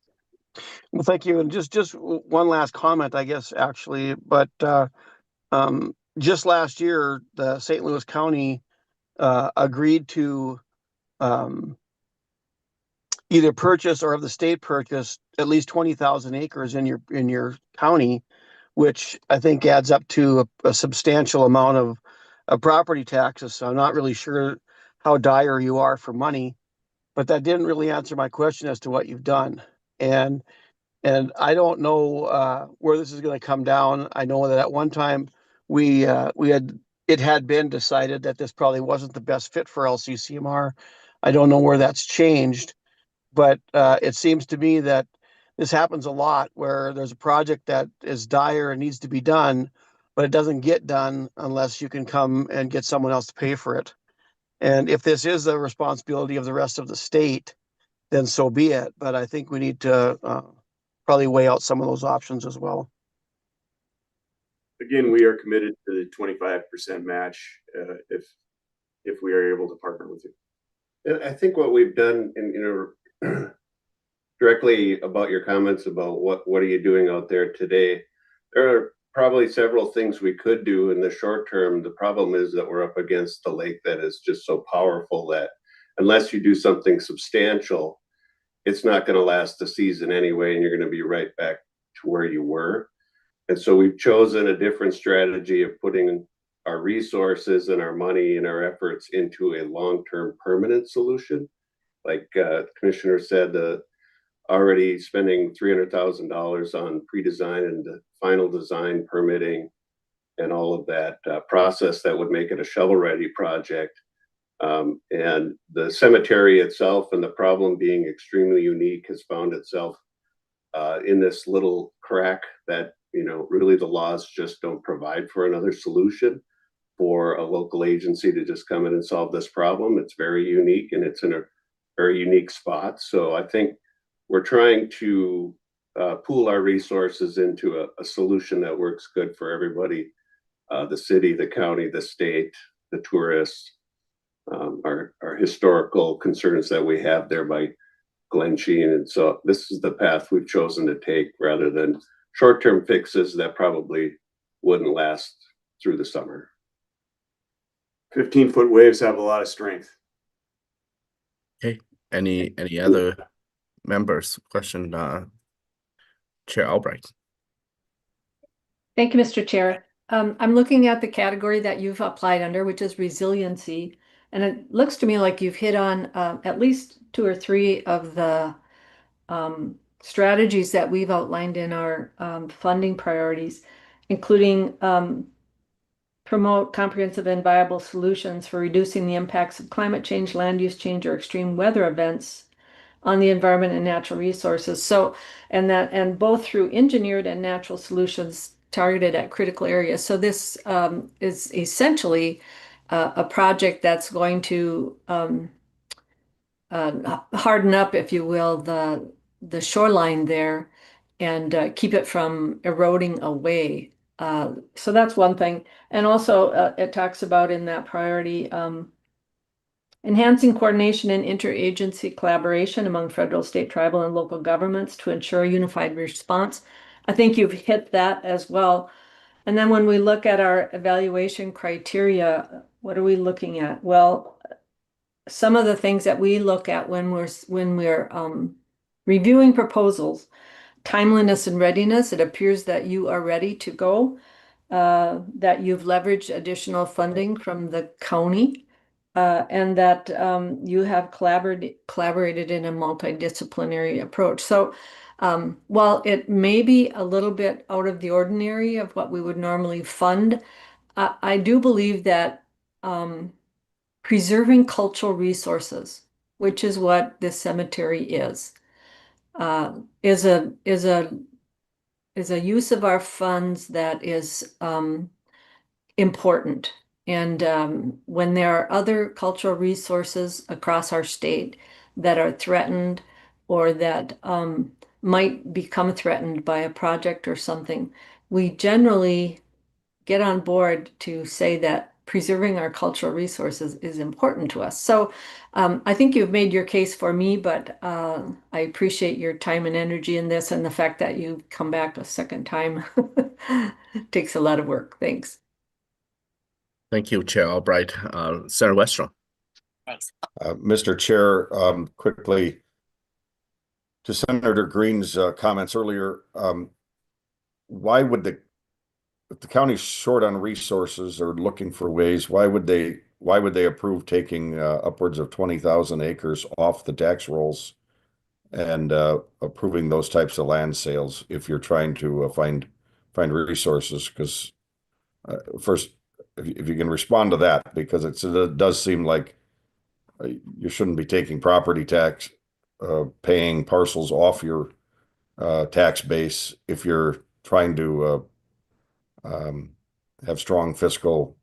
Well, thank you. And just one last comment, I guess, actually, but just last year, the St. Louis County agreed to either purchase or have the state purchase at least 20,000 acres in your county, which I think adds up to a substantial amount of property taxes. So I'm not really sure how dire you are for money, but that didn't really answer my question as to what you've done. And I don't know where this is going to come down. I know that at one time it had been decided that this probably wasn't the best fit for LCCMR. I don't know where that's changed, but it seems to me that this happens a lot where there's a project that is dire and needs to be done, but it doesn't get done unless you can come and get someone else to pay for it. And if this is the responsibility of the rest of the state, then so be it. But I think we need to probably weigh out some of those options as well. Again, we are committed to the 25% match if we are able to partner with you. I think what we've done, and directly about your comments about what are you doing out there today, there are probably several things we could do in the short term. The problem is that we're up against the lake that is just so powerful that unless you do something substantial, it's not going to last the season anyway, and you're going to be right back to where you were. And so we've chosen a different strategy of putting our resources and our money and our efforts into a long-term permanent solution. Like the commissioner said, already spending $300,000 on pre-design and the final design permitting and all of that process that would make it a shovel-ready project. And the cemetery itself, and the problem being extremely unique, has found itself in this little crack that, really the laws just don't provide for another solution for a local agency to just come in and solve this problem. It's very unique, and it's in a very unique spot. So I think we're trying to pool our resources into a solution that works good for everybody, the city, the county, the state, the tourists. our historical concerns that we have there by Glen Sheen. And so this is the path we've chosen to take rather than short-term fixes that probably wouldn't last through the summer. 15-foot waves have a lot of strength. Okay, any other members? Question, Chair Albright. Thank you, Mr. Chair. I'm looking at the category that you've applied under, which is resiliency. And it looks to me like you've hit on at least 2 or 3 of the strategies that we've outlined in our funding priorities, including promote comprehensive and viable solutions for reducing the impacts of climate change, land use change, or extreme weather events on the environment and natural resources. So, and both through engineered and natural solutions targeted at critical areas. So this is essentially a project that's going to harden up, if you will, the shoreline there and keep it from eroding away. So that's one thing. And also it talks about in that priority, enhancing coordination and interagency collaboration among federal, state, tribal, and local governments to ensure a unified response. I think you've hit that as well. And then when we look at our evaluation criteria, what are we looking at? Well, some of the things that we look at when we're reviewing proposals, timeliness and readiness. It appears that you are ready to go, that you've leveraged additional funding from the county, and that you have collaborated in a multidisciplinary approach. So while it may be a little bit out of the ordinary of what we would normally fund, I do believe that preserving cultural resources, which is what this cemetery is a use of our funds that is important. And when there are other cultural resources across our state that are threatened or that might become threatened by a project or something, we generally get on board to say that preserving our cultural resources is important to us. So I think you've made your case for me, but I appreciate your time and energy in this, and the fact that you come back a second time takes a lot of work. Thanks. Thank you, Chair Albright. Senator Westrom. Thanks. Mr. Chair, quickly to Senator Green's comments earlier, why would if the county's short on resources or looking for ways, why would they approve taking upwards of 20,000 acres off the tax rolls and approving those types of land sales if you're trying to find resources? Because first, if you can respond to that, because it does seem like you shouldn't be taking property tax paying parcels off your tax base if you're trying to have strong fiscal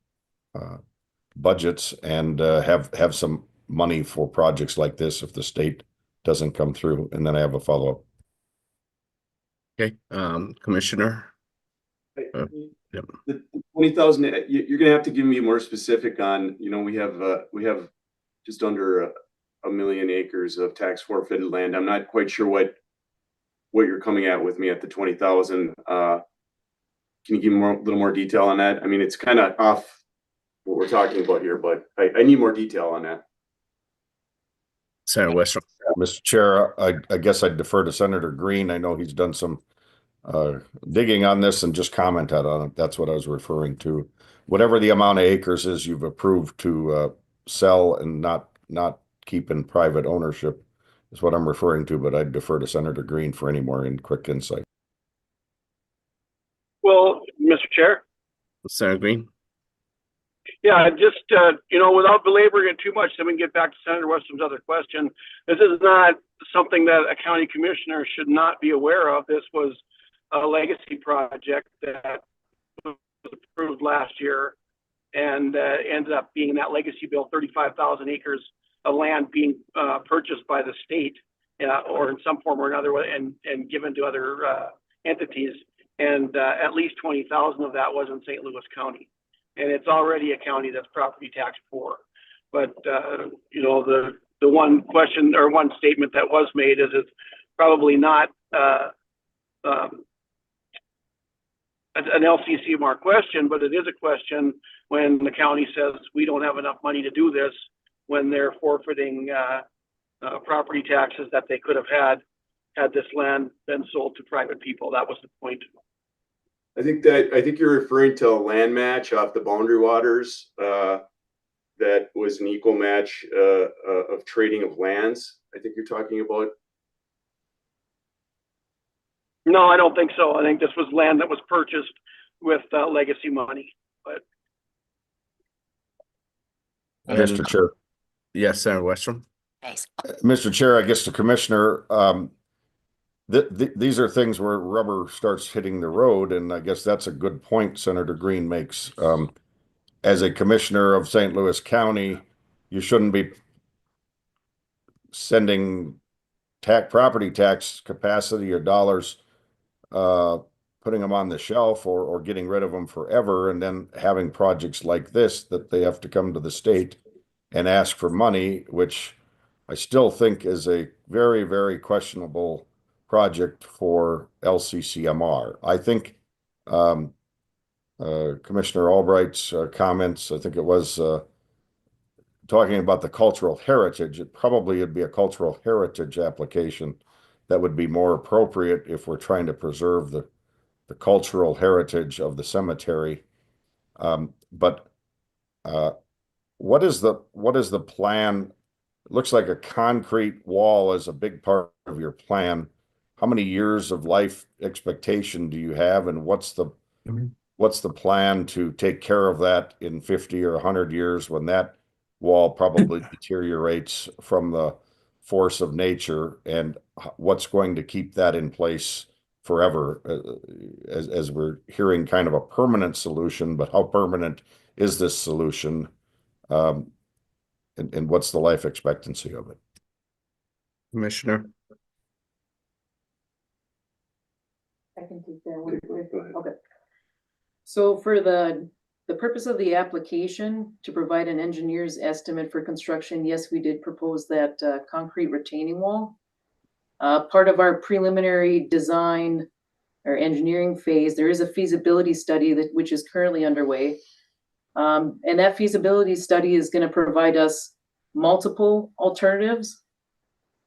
budgets and have some money for projects like this if the state doesn't come through. And then I have a follow-up. Okay, Commissioner. The 20,000, you're going to have to give me more specific on, we have just under a million acres of tax forfeited land. I'm not quite sure what you're coming at with me at the 20,000. Can you give me a little more detail on that? I mean, it's kind of off what we're talking about here, but I need more detail on that. Senator Westrom. Mr. Chair, I guess I'd defer to Senator Green. I know he's done some digging on this and just commented on it. That's what I was referring to. Whatever the amount of acres is you've approved to sell and not keep in private ownership is what I'm referring to, but I'd defer to Senator Green for any more quick insight. Well, Mr. Chair. Senator Green. Yeah, just, without belaboring it too much, then we can get back to Senator Westrom's other question. This is not something that a county commissioner should not be aware of. This was a legacy project that was approved last year and ended up being in that legacy bill, 35,000 acres of land being purchased by the state or in some form or another and given to other entities. And at least 20,000 of that was in St. Louis County. And it's already a county that's property tax poor. But, you know, the one question or one statement that was made is it's probably not an LCCMR question, but it is a question when the county says we don't have enough money to do this, when they're forfeiting property taxes that they could have had this land been sold to private people. That was the point. I think you're referring to a land match off the Boundary Waters that was an equal match of trading of lands. I think you're talking about. No, I don't think so. I think this was land that was purchased with legacy money. But Mr. Chair. Yes, Senator Westrom. Mr. Chair, I guess the commissioner, these are things where rubber starts hitting the road, and I guess that's a good point Senator Green makes. As a commissioner of St. Louis County, you shouldn't be sending property tax capacity or dollars, putting them on the shelf or getting rid of them forever, and then having projects like this that they have to come to the state and ask for money, which I still think is a very, very questionable project for LCCMR. I think Commissioner Albright's comments, I think it was talking about the cultural heritage, it probably would be a cultural heritage application that would be more appropriate if we're trying to preserve the cultural heritage of the cemetery. But what is the plan? It looks like a concrete wall is a big part of your plan. How many years of life expectation do you have, and what's the plan to take care of that in 50 or 100 years when that wall probably deteriorates from the force of nature, and what's going to keep that in place forever, as we're hearing kind of a permanent solution, but how permanent is this solution, and what's the life expectancy of it? Commissioner. I can take that one. Okay. So for the purpose of the application to provide an engineer's estimate for construction, yes, we did propose that concrete retaining wall. Part of our preliminary design or engineering phase, there is a feasibility study which is currently underway. And that feasibility study is going to provide us multiple alternatives.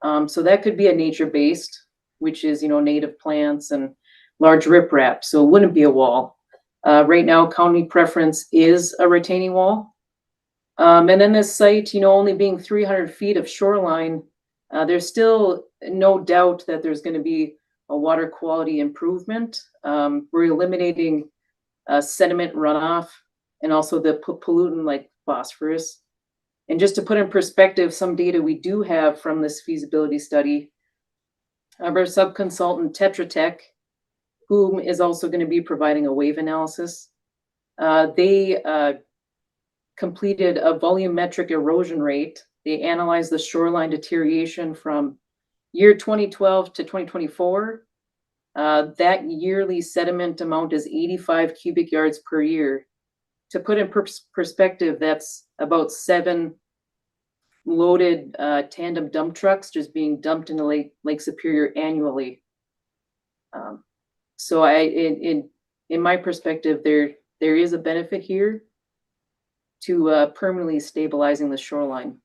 So that could be a nature-based, which is, native plants and large riprap. So it wouldn't be a wall. Right now, county preference is a retaining wall. And then this site, only being 300 feet of shoreline, there's still no doubt that there's going to be a water quality improvement. We're eliminating sediment runoff and also the pollutant like phosphorus. And just to put in perspective, some data we do have from this feasibility study, our subconsultant Tetra Tech, whom is also going to be providing a wave analysis, they completed a volumetric erosion rate. They analyzed the shoreline deterioration from year 2012 to 2024. That yearly sediment amount is 85 cubic yards per year. To put in perspective, that's about 7 loaded tandem dump trucks just being dumped into Lake Superior annually. So in my perspective, there is a benefit here to permanently stabilizing the shoreline.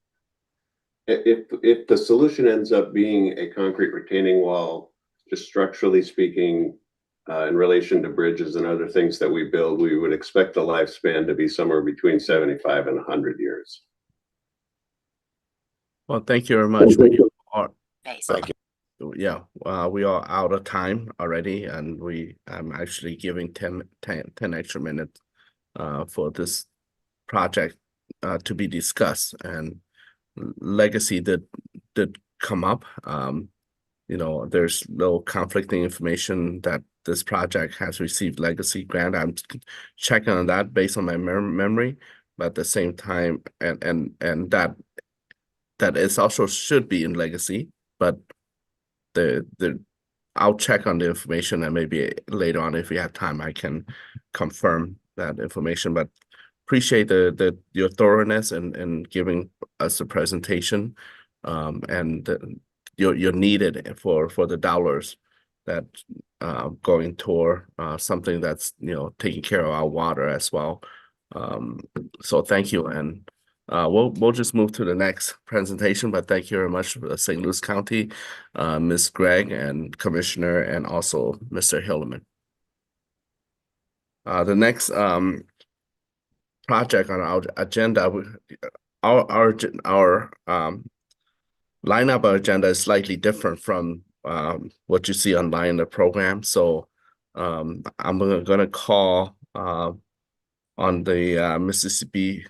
If the solution ends up being a concrete retaining wall, just structurally speaking, in relation to bridges and other things that we build, we would expect the lifespan to be somewhere between 75 and 100 years. Well, thank you very much. We are, Thank you. yeah, we are out of time already, and I'm actually giving 10 extra minutes for this project to be discussed. And legacy did come up. There's no conflicting information that this project has received legacy grant. I'm checking on that based on my memory, but at the same time, and that is also should be in legacy, but I'll check on the information, and maybe later on, if we have time, I can confirm that information. But appreciate your thoroughness and giving us a presentation, and you're needed for the dollars that going toward something that's taking care of our water as well. So thank you, and we'll just move to the next presentation. But thank you very much, St. Louis County, Ms. Gregg and Commissioner, and also Mr. Hilleman. The next project on our agenda, our lineup of agenda is slightly different from what you see online in the program. So I'm gonna call on the Mississippi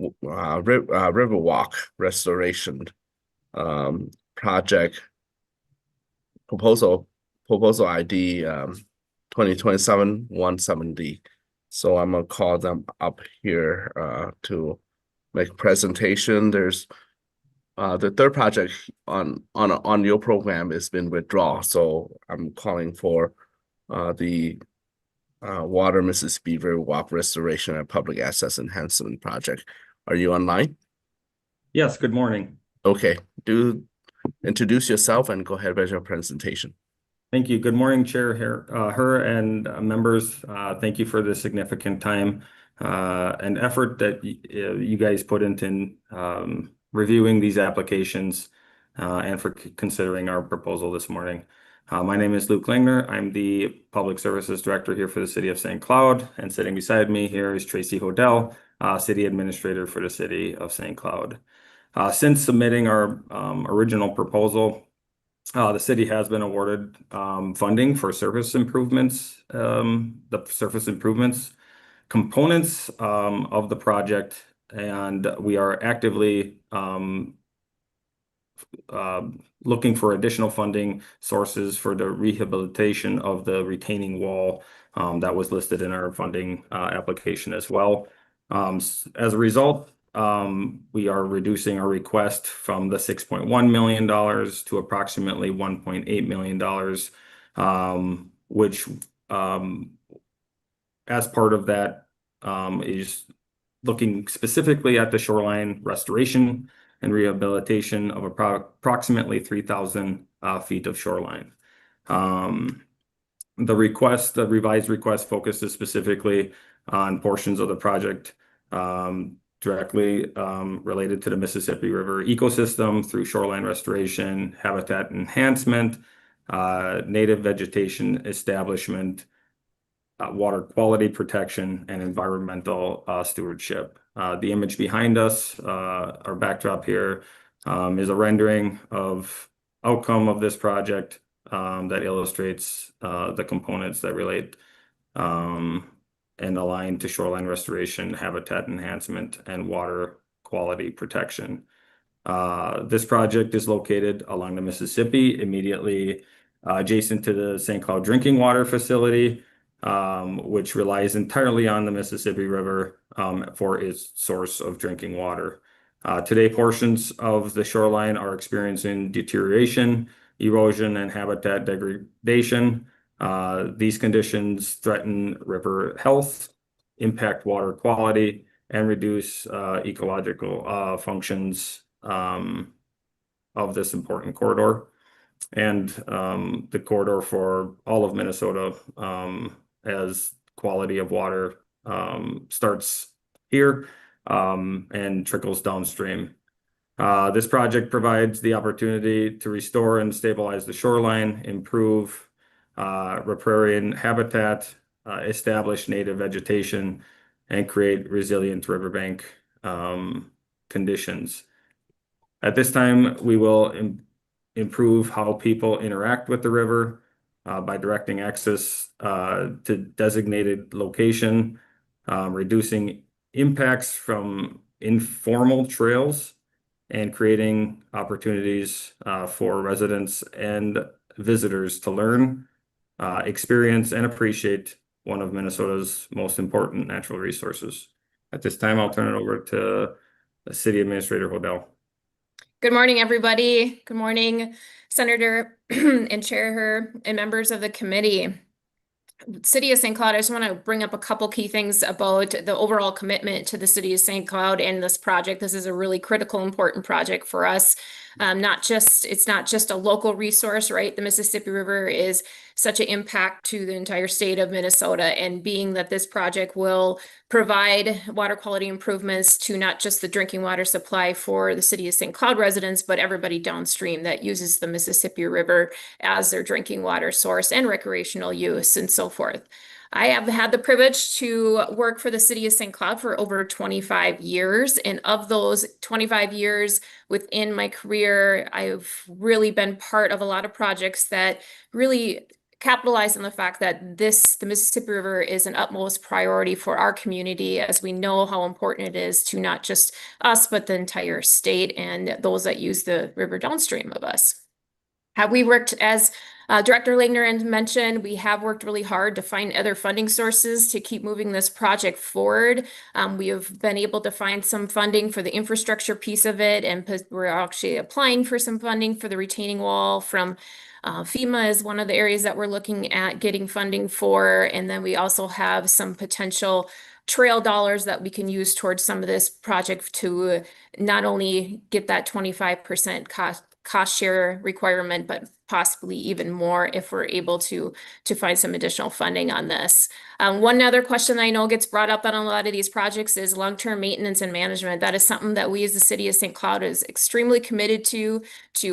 Riverwalk restoration project proposal ID 2027-170. So I'm gonna call them up here to make a presentation. There's the third project on your program has been withdrawn, so I'm calling for the Water Mississippi Riverwalk Restoration and Public Access Enhancement Project. Are you online? Yes, good morning. Okay, do introduce yourself and go ahead with your presentation. Thank you. Good morning, Chair Her and members. Thank you for the significant time and effort that you guys put into reviewing these applications and for considering our proposal this morning. My name is Luke Langner. I'm the Public Services Director here for the City of St. Cloud, and sitting beside me here is Tracy Hodel, City Administrator for the City of St. Cloud. Since submitting our original proposal, the city has been awarded funding for surface improvements, the surface improvements components of the project, and we are actively looking for additional funding sources for the rehabilitation of the retaining wall that was listed in our funding application as well. As a result, we are reducing our request from the $6.1 million to approximately $1.8 million, which as part of that is looking specifically at the shoreline restoration and rehabilitation of approximately 3,000 feet of shoreline. The revised request focuses specifically on portions of the project directly related to the Mississippi River ecosystem through shoreline restoration, habitat enhancement, native vegetation establishment, water quality protection, and environmental stewardship. The image behind us, our backdrop here, is a rendering of outcome of this project that illustrates the components that relate and align to shoreline restoration, habitat enhancement, and water quality protection. This project is located along the Mississippi, immediately adjacent to the St. Cloud drinking water facility, which relies entirely on the Mississippi River for its source of drinking water. Today, portions of the shoreline are experiencing deterioration, erosion, and habitat degradation. These conditions threaten river health, impact water quality, and reduce ecological functions of this important corridor. And the corridor for all of Minnesota, as quality of water starts here and trickles downstream. This project provides the opportunity to restore and stabilize the shoreline, improve riparian habitat, establish native vegetation, and create resilient riverbank conditions. At this time, we will improve how people interact with the river by directing access to designated location, reducing impacts from informal trails, and creating opportunities for residents and visitors to learn, experience, and appreciate one of Minnesota's most important natural resources. At this time, I'll turn it over to the City Administrator Hodel. Good morning, everybody. Good morning, Senator and Chair Her and members of the committee. City of St. Cloud, I just want to bring up a couple key things about the overall commitment to the City of St. Cloud and this project. This is a really critical, important project for us. It's not just a local resource, right? The Mississippi River is such an impact to the entire state of Minnesota, and being that this project will provide water quality improvements to not just the drinking water supply for the City of St. Cloud residents, but everybody downstream that uses the Mississippi River as their drinking water source and recreational use and so forth. I have had the privilege to work for the City of St. Cloud for over 25 years. And of those 25 years within my career, I've really been part of a lot of projects that really capitalize on the fact that the Mississippi River is an utmost priority for our community, as we know how important it is to not just us, but the entire state and those that use the river downstream of us. Have we worked, as Director Langner mentioned, we have worked really hard to find other funding sources to keep moving this project forward. We have been able to find some funding for the infrastructure piece of it, and we're actually applying for some funding for the retaining wall from FEMA is one of the areas that we're looking at getting funding for. And then we also have some potential trail dollars that we can use towards some of this project to not only get that 25% cost share requirement, but possibly even more if we're able to find some additional funding on this. One other question I know gets brought up on a lot of these projects is long-term maintenance and management. That is something that we as the City of St. Cloud is extremely committed to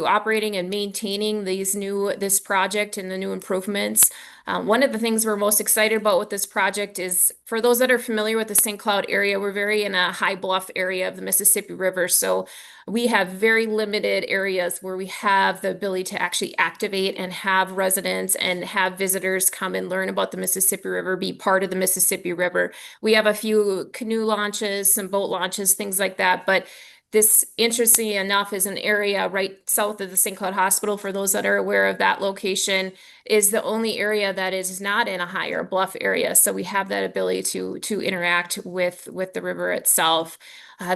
operating and maintaining this project and the new improvements. One of the things we're most excited about with this project is, for those that are familiar with the St. Cloud area, we're very in a high bluff area of the Mississippi River. So we have very limited areas where we have the ability to actually activate and have residents and have visitors come and learn about the Mississippi River, be part of the Mississippi River. We have a few canoe launches, some boat launches, things like that. But this, interestingly enough, is an area right south of the St. Cloud Hospital, for those that are aware of that location, is the only area that is not in a higher bluff area. So we have that ability to interact with the river itself.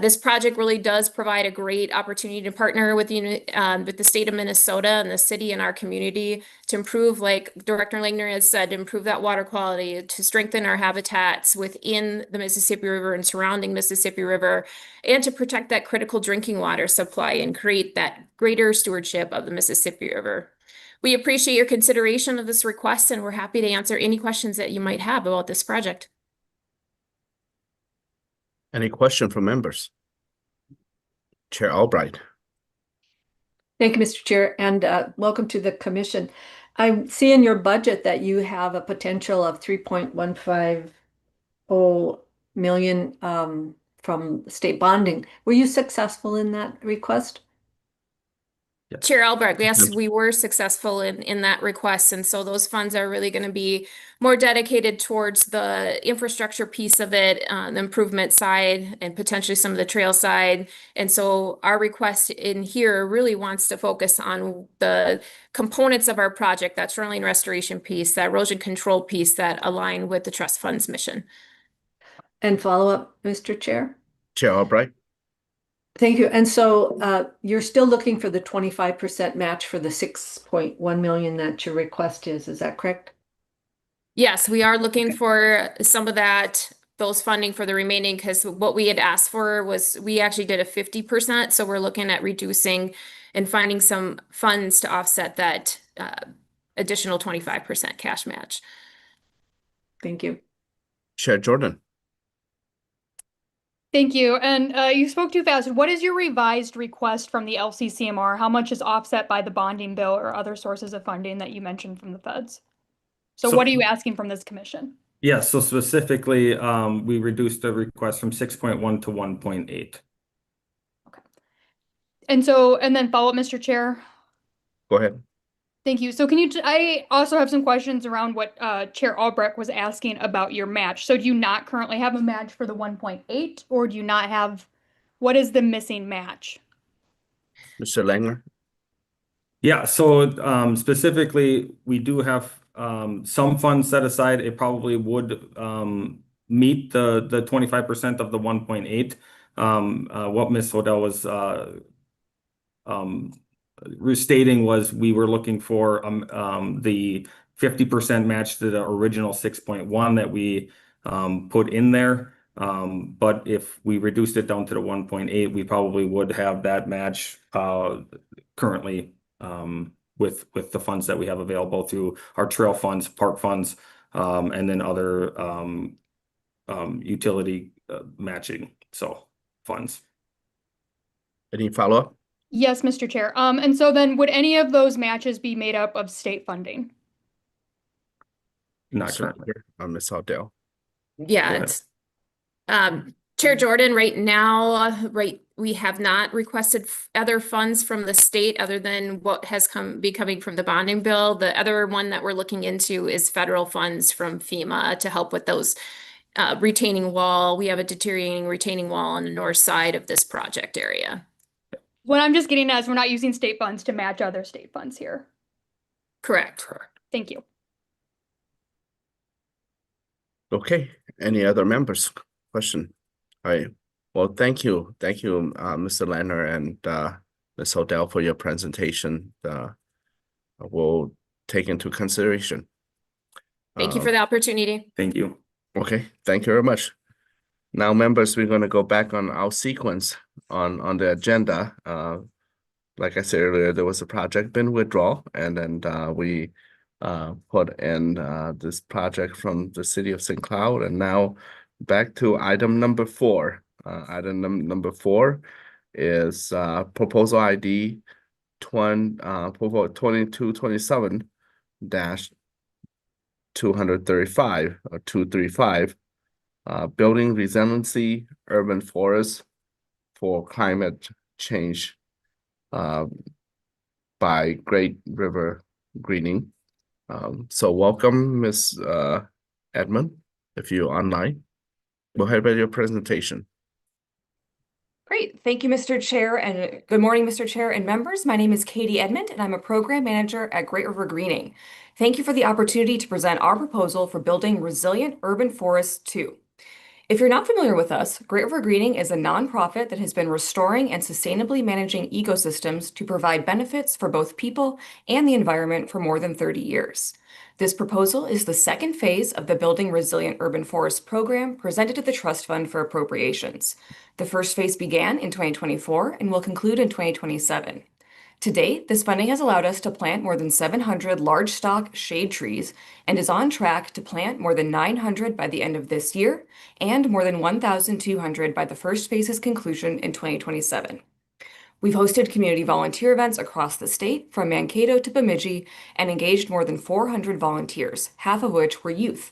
This project really does provide a great opportunity to partner with the state of Minnesota and the city and our community to improve, like Director Langner has said, to improve that water quality, to strengthen our habitats within the Mississippi River and surrounding Mississippi River, and to protect that critical drinking water supply and create that greater stewardship of the Mississippi River. We appreciate your consideration of this request, and we're happy to answer any questions that you might have about this project. Any question from members? Chair Albright. Thank you, Mr. Chair, and welcome to the commission. I see in your budget that you have a potential of 3.150 million from state bonding. Were you successful in that request? Yes. Chair Albrecht, yes, we were successful in that request. And so those funds are really going to be more dedicated towards the infrastructure piece of it, the improvement side, and potentially some of the trail side. And so our request in here really wants to focus on the components of our project, that shoreline restoration piece, that erosion control piece, that align with the trust fund's mission. And follow up, Mr. Chair? Chair Albright. Thank you. And so you're still looking for the 25% match for the 6.1 million that your request is that correct? Yes, we are looking for some of those funding for the remaining, because what we had asked for was, we actually did a 50%. So we're looking at reducing and finding some funds to offset that additional 25% cash match. Thank you. Chair Jordan. Thank you. And you spoke too fast. What is your revised request from the LCCMR? How much is offset by the bonding bill or other sources of funding that you mentioned from the feds? So what are you asking from this commission? Yeah, so specifically, we reduced the request from 6.1 to 1.8. Okay. And then follow up, Mr. Chair. Go ahead. Thank you. So I also have some questions around what Chair Albrecht was asking about your match. So do you not currently have a match for the 1.8, or do you not have, what is the missing match? Mr. Langner. Yeah, so specifically, we do have some funds set aside. It probably would meet the 25% of the 1.8. What Ms. Hodel was restating was, we were looking for the 50% match to the original 6.1 that we put in there. But if we reduced it down to the 1.8, we probably would have that match currently with the funds that we have available through our trail funds, park funds, and then other utility matching funds. Any follow-up? Yes, Mr. Chair. And so then would any of those matches be made up of state funding? Not currently. Ms. Odell. Yeah, it's Chair Jordan, right now, we have not requested other funds from the state other than what has be coming from the bonding bill. The other one that we're looking into is federal funds from FEMA to help with those retaining wall. We have a deteriorating retaining wall on the north side of this project area. What I'm just getting at is we're not using state funds to match other state funds here. Correct. Thank you. Okay, any other members? Question? All right. Well, thank you. Thank you, Mr. Lanner and Ms. Odell for your presentation. We'll take into consideration. Thank you for the opportunity. Thank you. Okay, thank you very much. Now, members, we're going to go back on our sequence on the agenda. Like I said earlier, there was a project bin withdrawal, and then we put in this project from the city of St. Cloud, and now back to item number 4. Item number 4 is proposal ID 2227 235 or 235, building resiliency urban forest for climate change by Great River Greening. So welcome, Ms. Edmond, if you're online. Go ahead with your presentation. Great. Thank you, Mr. Chair, and good morning, Mr. Chair and members. My name is Katie Edmond, and I'm a program manager at Great River Greening. Thank you for the opportunity to present our proposal for building resilient urban forests 2. If you're not familiar with us, Great River Greening is a nonprofit that has been restoring and sustainably managing ecosystems to provide benefits for both people and the environment for more than 30 years. This proposal is the second phase of the Building Resilient Urban Forest program presented to the Trust Fund for Appropriations. The first phase began in 2024 and will conclude in 2027. To date, this funding has allowed us to plant more than 700 large stock shade trees and is on track to plant more than 900 by the end of this year and more than 1,200 by the first phase's conclusion in 2027. We've hosted community volunteer events across the state, from Mankato to Bemidji, and engaged more than 400 volunteers, half of which were youth.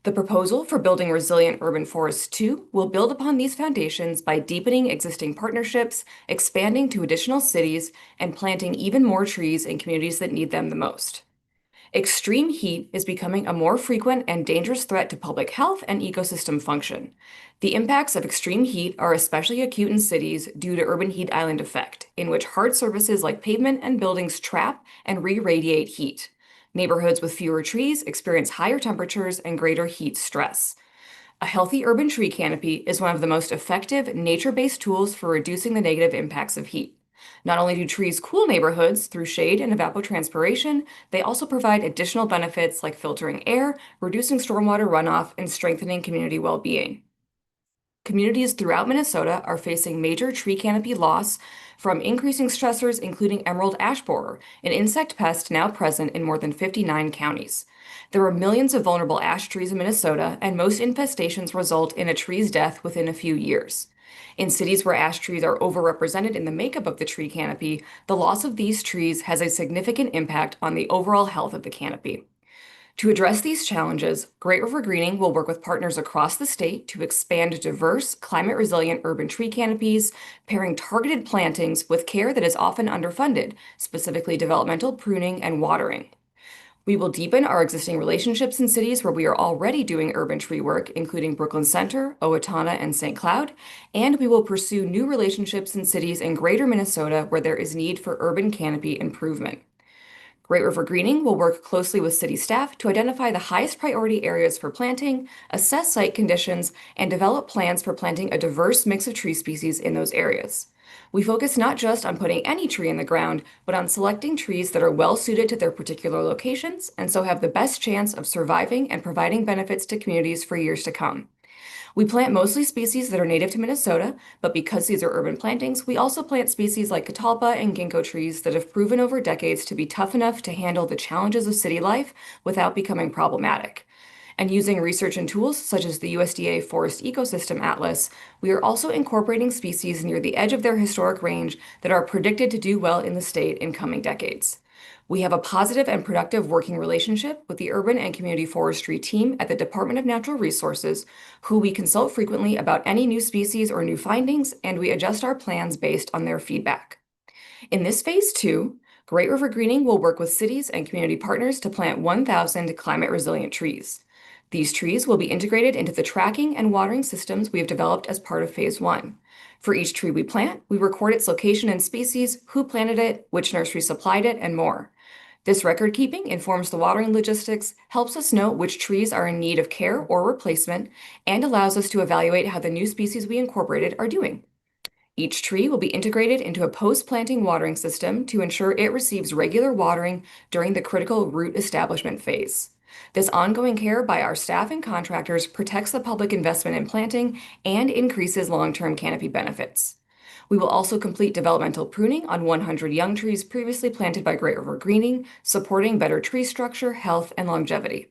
The proposal for Building Resilient Urban Forests 2 will build upon these foundations by deepening existing partnerships, expanding to additional cities, and planting even more trees in communities that need them the most. Extreme heat is becoming a more frequent and dangerous threat to public health and ecosystem function. The impacts of extreme heat are especially acute in cities due to urban heat island effect, in which hard surfaces like pavement and buildings trap and re-radiate heat. Neighborhoods with fewer trees experience higher temperatures and greater heat stress. A healthy urban tree canopy is one of the most effective nature-based tools for reducing the negative impacts of heat. Not only do trees cool neighborhoods through shade and evapotranspiration, they also provide additional benefits like filtering air, reducing stormwater runoff, and strengthening community well-being. Communities throughout Minnesota are facing major tree canopy loss from increasing stressors, including emerald ash borer, an insect pest now present in more than 59 counties. There are millions of vulnerable ash trees in Minnesota, and most infestations result in a tree's death within a few years. In cities where ash trees are overrepresented in the makeup of the tree canopy, the loss of these trees has a significant impact on the overall health of the canopy. To address these challenges, Great River Greening will work with partners across the state to expand diverse, climate-resilient urban tree canopies, pairing targeted plantings with care that is often underfunded, specifically developmental pruning and watering. We will deepen our existing relationships in cities where we are already doing urban tree work, including Brooklyn Center, Owatonna, and St. Cloud, and we will pursue new relationships in cities in greater Minnesota where there is need for urban canopy improvement. Great River Greening will work closely with city staff to identify the highest priority areas for planting, assess site conditions, and develop plans for planting a diverse mix of tree species in those areas. We focus not just on putting any tree in the ground, but on selecting trees that are well suited to their particular locations and so have the best chance of surviving and providing benefits to communities for years to come. We plant mostly species that are native to Minnesota, but because these are urban plantings, we also plant species like catalpa and ginkgo trees that have proven over decades to be tough enough to handle the challenges of city life without becoming problematic. And using research and tools such as the USDA Forest Ecosystem Atlas, we are also incorporating species near the edge of their historic range that are predicted to do well in the state in coming decades. We have a positive and productive working relationship with the urban and community forestry team at the Department of Natural Resources, who we consult frequently about any new species or new findings, and we adjust our plans based on their feedback. In this phase 2, Great River Greening will work with cities and community partners to plant 1,000 climate-resilient trees. These trees will be integrated into the tracking and watering systems we have developed as part of phase 1. For each tree we plant, we record its location and species, who planted it, which nursery supplied it, and more. This record keeping informs the watering logistics, helps us know which trees are in need of care or replacement, and allows us to evaluate how the new species we incorporated are doing. Each tree will be integrated into a post-planting watering system to ensure it receives regular watering during the critical root establishment phase. This ongoing care by our staff and contractors protects the public investment in planting and increases long-term canopy benefits. We will also complete developmental pruning on 100 young trees previously planted by Great River Greening, supporting better tree structure, health, and longevity.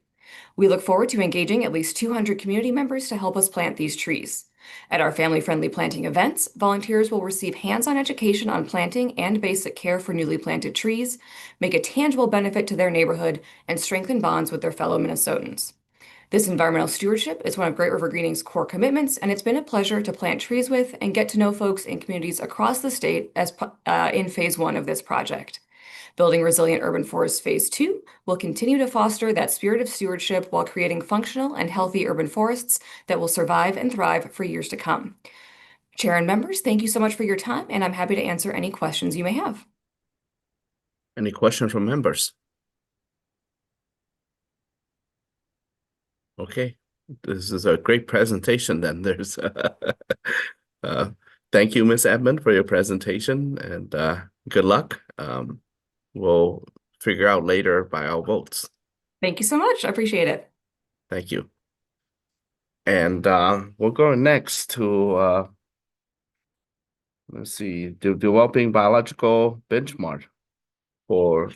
We look forward to engaging at least 200 community members to help us plant these trees. At our family-friendly planting events, volunteers will receive hands-on education on planting and basic care for newly planted trees, make a tangible benefit to their neighborhood, and strengthen bonds with their fellow Minnesotans. This environmental stewardship is one of Great River Greening's core commitments, and it's been a pleasure to plant trees with and get to know folks in communities across the state as in phase 1 of this project. Building Resilient Urban Forests Phase 2 will continue to foster that spirit of stewardship while creating functional and healthy urban forests that will survive and thrive for years to come. Chair and members, thank you so much for your time, and I'm happy to answer any questions you may have. Any questions from members? Okay, this is a great presentation then. There's thank you, Ms. Edmond, for your presentation, and good luck. We'll figure out later by our votes. Thank you so much. I appreciate it. Thank you. And we'll go next to let's see, developing biological benchmark for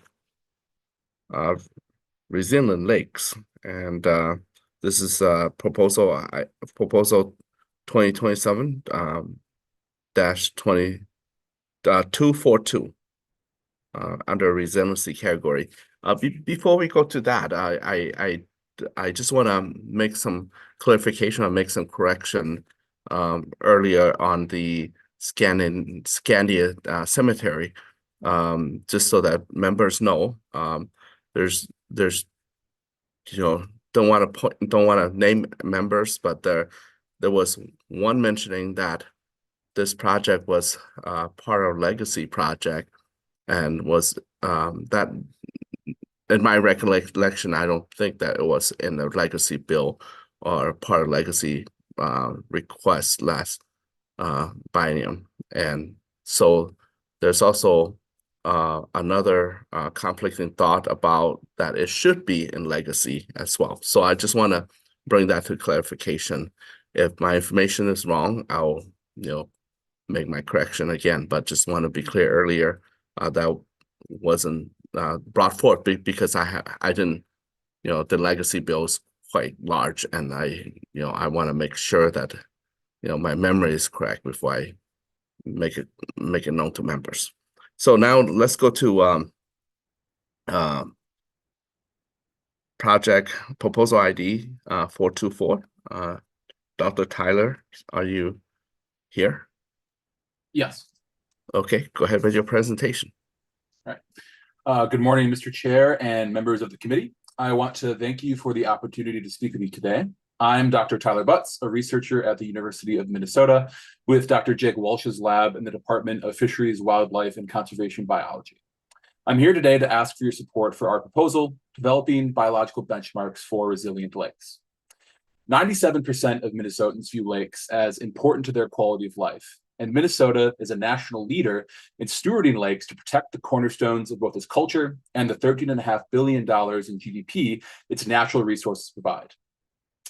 resilient lakes. And this is proposal 2027 -242 under resiliency category. Before we go to that, I just want to make some clarification or make some correction earlier on the Scandia Cemetery, just so that members know. There's don't want to name members, but there was one mentioning that this project was part of legacy project, and was that, in my recollection, I don't think that it was in the legacy bill or part of legacy request last biennium. And so there's also another conflicting thought about that it should be in legacy as well. So I just want to bring that to clarification. If my information is wrong, I'll make my correction again, but just want to be clear earlier that wasn't brought forth because I didn't, the legacy bill is quite large, and I want to make sure that my memory is correct before I make it known to members. So now let's go to project proposal ID 424. Dr. Tyler, are you here? Yes. Okay, go ahead with your presentation. All right. Good morning, Mr. Chair and members of the committee. I want to thank you for the opportunity to speak with you today. I'm Dr. Tyler Butts, a researcher at the University of Minnesota with Dr. Jake Walsh's lab in the Department of Fisheries, Wildlife, and Conservation Biology. I'm here today to ask for your support for our proposal, developing biological benchmarks for resilient lakes. 97% of Minnesotans view lakes as important to their quality of life, and Minnesota is a national leader in stewarding lakes to protect the cornerstones of both its culture and the $13.5 billion in GDP its natural resources provide.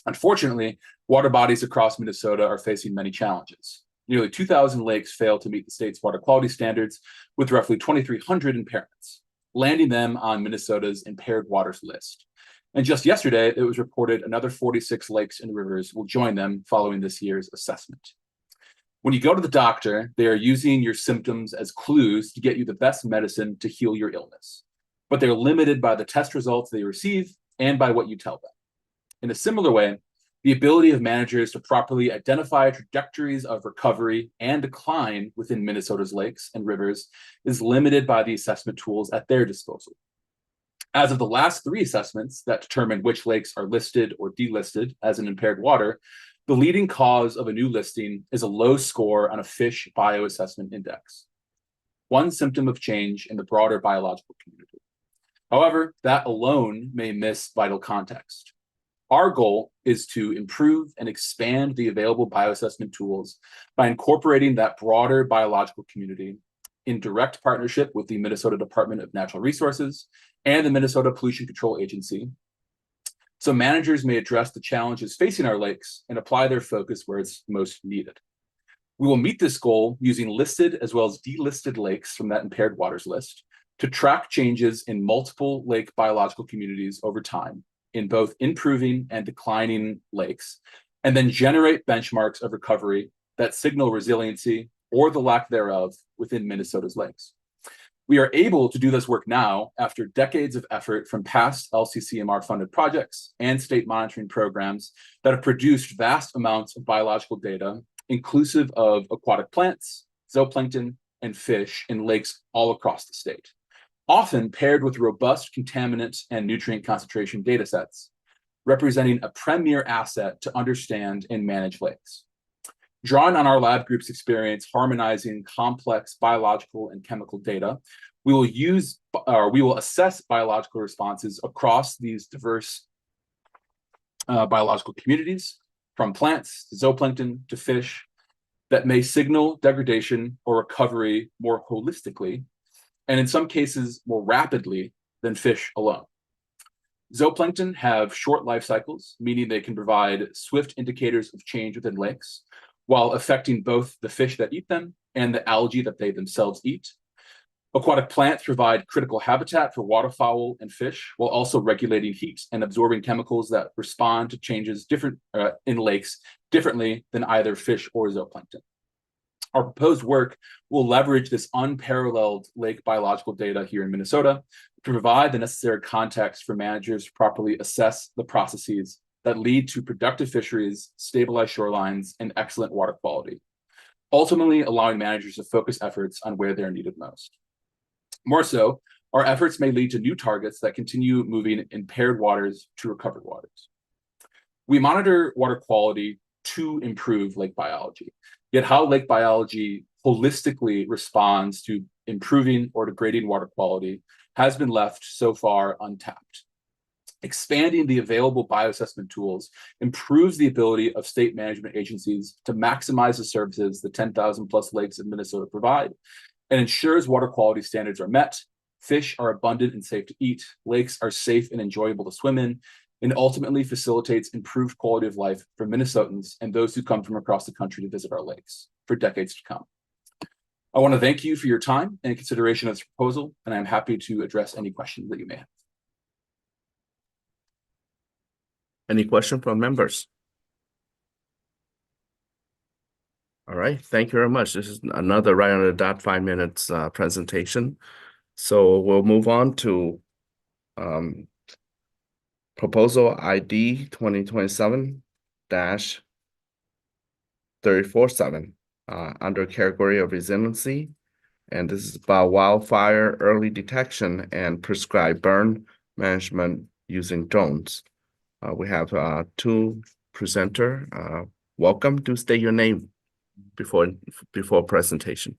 Unfortunately, water bodies across Minnesota are facing many challenges. Nearly 2,000 lakes fail to meet the state's water quality standards, with roughly 2,300 impairments, landing them on Minnesota's impaired waters list. And just yesterday, it was reported another 46 lakes and rivers will join them following this year's assessment. When you go to the doctor, they are using your symptoms as clues to get you the best medicine to heal your illness, but they're limited by the test results they receive and by what you tell them. In a similar way, the ability of managers to properly identify trajectories of recovery and decline within Minnesota's lakes and rivers is limited by the assessment tools at their disposal. As of the last 3 assessments that determine which lakes are listed or delisted as an impaired water, the leading cause of a new listing is a low score on a fish bioassessment index, one symptom of change in the broader biological community. However, that alone may miss vital context. Our goal is to improve and expand the available bioassessment tools by incorporating that broader biological community in direct partnership with the Minnesota Department of Natural Resources and the Minnesota Pollution Control Agency, so managers may address the challenges facing our lakes and apply their focus where it's most needed. We will meet this goal using listed as well as delisted lakes from that impaired waters list to track changes in multiple lake biological communities over time in both improving and declining lakes, and then generate benchmarks of recovery that signal resiliency or the lack thereof within Minnesota's lakes. We are able to do this work now after decades of effort from past LCCMR funded projects and state monitoring programs that have produced vast amounts of biological data, inclusive of aquatic plants, zooplankton, and fish in lakes all across the state, often paired with robust contaminant and nutrient concentration data sets, representing a premier asset to understand and manage lakes. Drawing on our lab group's experience harmonizing complex biological and chemical data, we will assess biological responses across these diverse biological communities, from plants to zooplankton to fish, that may signal degradation or recovery more holistically, and in some cases more rapidly than fish alone. Zooplankton have short life cycles, meaning they can provide swift indicators of change within lakes, while affecting both the fish that eat them and the algae that they themselves eat. Aquatic plants provide critical habitat for waterfowl and fish, while also regulating heat and absorbing chemicals that respond to changes in lakes differently than either fish or zooplankton. Our proposed work will leverage this unparalleled lake biological data here in Minnesota to provide the necessary context for managers to properly assess the processes that lead to productive fisheries, stabilized shorelines, and excellent water quality, ultimately allowing managers to focus efforts on where they're needed most. More so, our efforts may lead to new targets that continue moving impaired waters to recovered waters. We monitor water quality to improve lake biology, yet how lake biology holistically responds to improving or degrading water quality has been left so far untapped. Expanding the available bioassessment tools improves the ability of state management agencies to maximize the services the 10,000 plus lakes in Minnesota provide, and ensures water quality standards are met, fish are abundant and safe to eat, lakes are safe and enjoyable to swim in, and ultimately facilitates improved quality of life for Minnesotans and those who come from across the country to visit our lakes for decades to come. I want to thank you for your time and consideration of this proposal, and I'm happy to address any questions that you may have. Any question from members? All right, thank you very much. This is another right on the dot 5 minutes presentation. So we'll move on to proposal ID 2027-347 under category of resiliency. And this is about wildfire early detection and prescribed burn management using drones. We have 2 presenters. Welcome. Do state your name before presentation.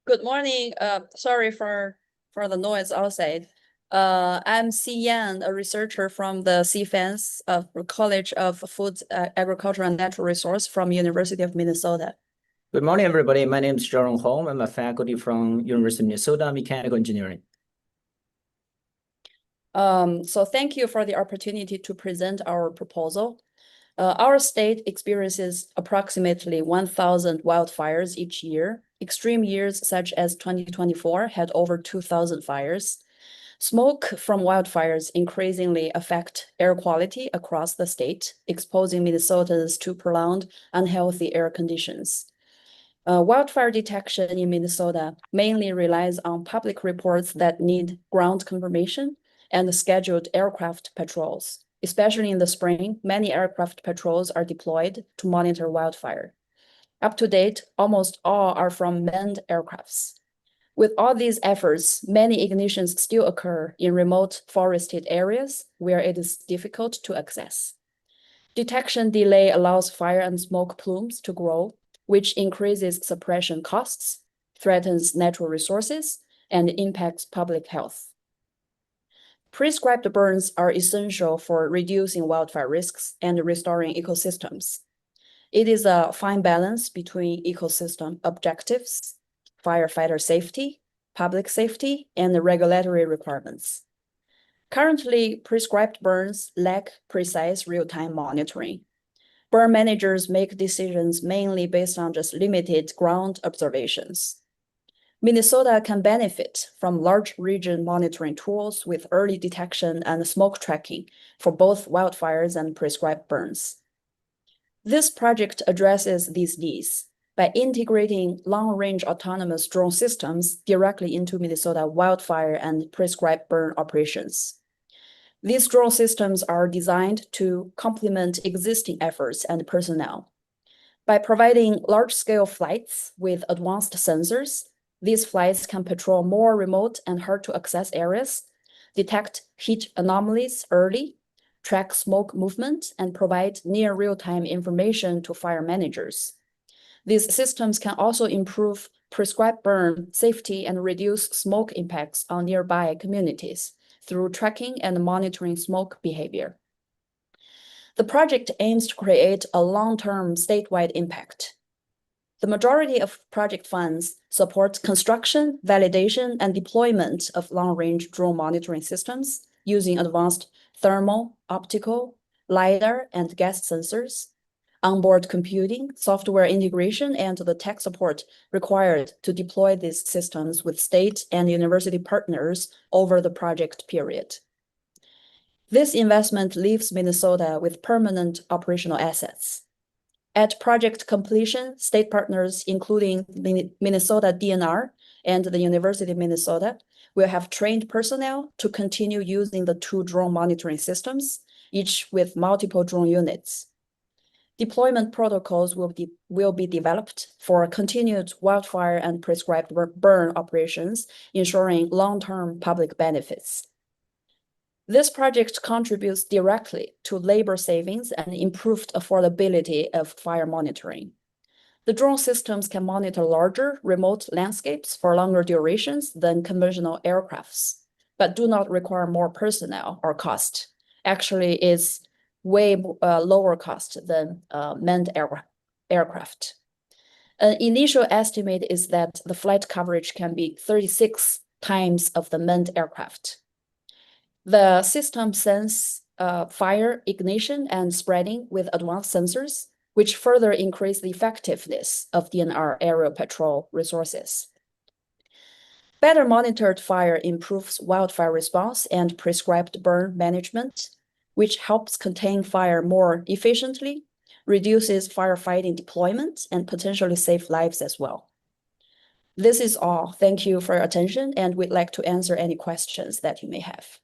Good morning. Sorry for for the noise outside. I'm Si Yan, a researcher from the CFANS of College of Food, Agriculture and Natural Resource from University of Minnesota. Good morning, everybody. My name is Jerome Hong. I'm a faculty from University of Minnesota, Mechanical Engineering. So thank you for the opportunity to present our proposal. Our state experiences approximately 1,000 wildfires each year. Extreme years such as 2024 had over 2,000 fires. Smoke from wildfires increasingly affect air quality across the state, exposing Minnesotans to prolonged unhealthy air conditions. Wildfire detection in Minnesota mainly relies on public reports that need ground confirmation and scheduled aircraft patrols. Especially in the spring, many aircraft patrols are deployed to monitor wildfire. Up to date, almost all are from manned aircrafts. With all these efforts, many ignitions still occur in remote forested areas where it is difficult to access. Detection delay allows fire and smoke plumes to grow, which increases suppression costs, threatens natural resources, and impacts public health. Prescribed burns are essential for reducing wildfire risks and restoring ecosystems. It is a fine balance between ecosystem objectives, firefighter safety, public safety, and the regulatory requirements. Currently, prescribed burns lack precise real-time monitoring. Burn managers make decisions mainly based on just limited ground observations. Minnesota can benefit from large region monitoring tools with early detection and smoke tracking for both wildfires and prescribed burns. This project addresses these needs by integrating long-range autonomous drone systems directly into Minnesota wildfire and prescribed burn operations. These drone systems are designed to complement existing efforts and personnel. By providing large-scale flights with advanced sensors, these flights can patrol more remote and hard-to-access areas, detect heat anomalies early, track smoke movement, and provide near real-time information to fire managers. These systems can also improve prescribed burn safety and reduce smoke impacts on nearby communities through tracking and monitoring smoke behavior. The project aims to create a long-term statewide impact. The majority of project funds support construction, validation, and deployment of long-range drone monitoring systems using advanced thermal, optical, LiDAR, and gas sensors, onboard computing, software integration, and the tech support required to deploy these systems with state and university partners over the project period. This investment leaves Minnesota with permanent operational assets. At project completion, state partners, including Minnesota DNR and the University of Minnesota, will have trained personnel to continue using the two drone monitoring systems, each with multiple drone units. Deployment protocols will be developed for continued wildfire and prescribed burn operations, ensuring long-term public benefits. This project contributes directly to labor savings and improved affordability of fire monitoring. The drone systems can monitor larger remote landscapes for longer durations than conventional aircrafts, but do not require more personnel or cost. Actually, it's way lower cost than manned aircraft. An initial estimate is that the flight coverage can be 36 times of the manned aircraft. The system sense fire, ignition, and spreading with advanced sensors, which further increase the effectiveness of DNR aerial patrol resources. Better monitored fire improves wildfire response and prescribed burn management, which helps contain fire more efficiently, reduces firefighting deployment, and potentially save lives as well. This is all. Thank you for your attention, and we'd like to answer any questions that you may have.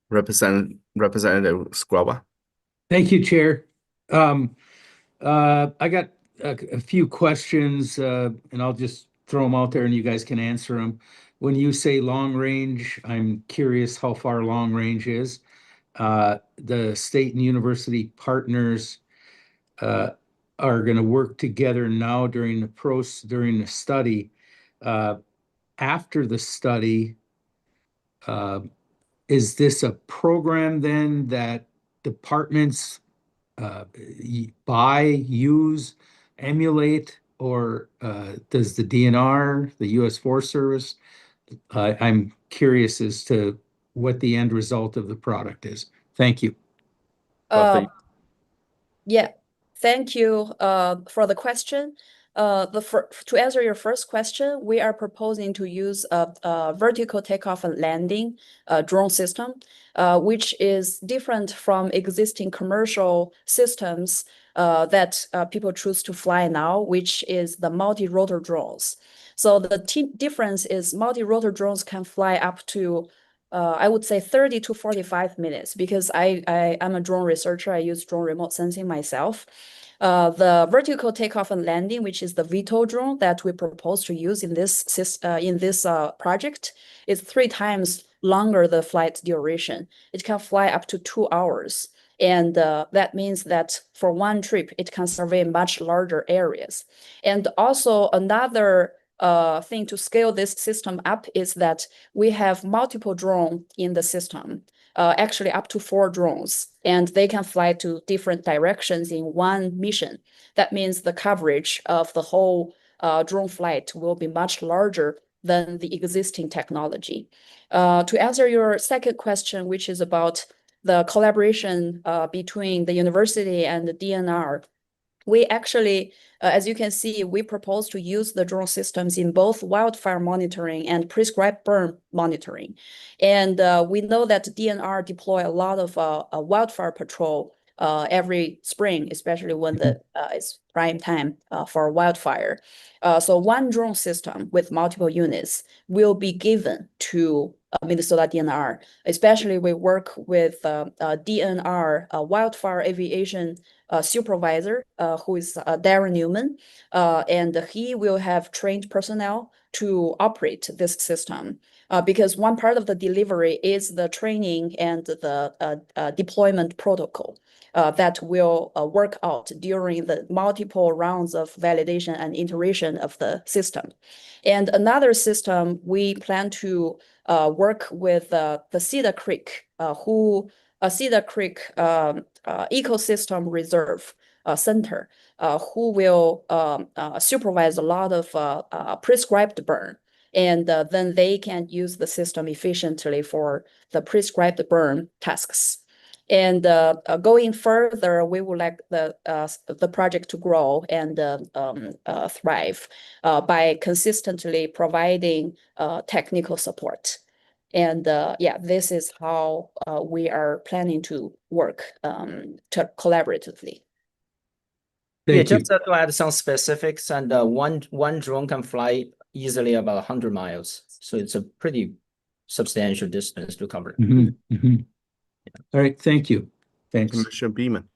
Representative Squaba. Thank you, Chair. I got a few questions, and I'll just throw them out there and you guys can answer them. When you say long range, I'm curious how far long range is. The state and university partners are going to work together now during the study. after the study, is this a program then that departments buy, use, emulate, or does the DNR, the U.S. Forest Service? I'm curious as to what the end result of the product is. Thank you. Yeah, thank you for the question. To answer your first question, we are proposing to use a vertical takeoff and landing drone system, which is different from existing commercial systems that people choose to fly now, which is the multi-rotor drones. So the difference is multi-rotor drones can fly up to I would say 30 to 45 minutes because I'm a drone researcher. I use drone remote sensing myself. The vertical takeoff and landing, which is the VTOL drone that we propose to use in this project, is 3 times longer the flight duration. It can fly up to 2 hours. And that means that for one trip, it can survey much larger areas. And also another thing to scale this system up is that we have multiple drones in the system, actually up to 4 drones, and they can fly to different directions in one mission. That means the coverage of the whole drone flight will be much larger than the existing technology. To answer your second question, which is about the collaboration between the university and the DNR, we actually, as you can see, we propose to use the drone systems in both wildfire monitoring and prescribed burn monitoring. And we know that DNR deploy a lot of wildfire patrol every spring, especially when it's prime time for wildfire. So one drone system with multiple units will be given to Minnesota DNR. Especially we work with DNR wildfire aviation supervisor, who is Darren Newman, and he will have trained personnel to operate this system. Because one part of the delivery is the training and the deployment protocol that will work out during the multiple rounds of validation and iteration of the system. And another system we plan to work with the Cedar Creek, Cedar Creek Ecosystem Reserve Center, who will supervise a lot of prescribed burn. And then they can use the system efficiently for the prescribed burn tasks. And going further, we would like the project to grow and thrive by consistently providing technical support. And yeah, this is how we are planning to work collaboratively. Yeah, just to add some specifics, and one drone can fly easily about 100 miles. So it's a pretty substantial distance to cover. All right, thank you. Thanks. Commissioner Beaman.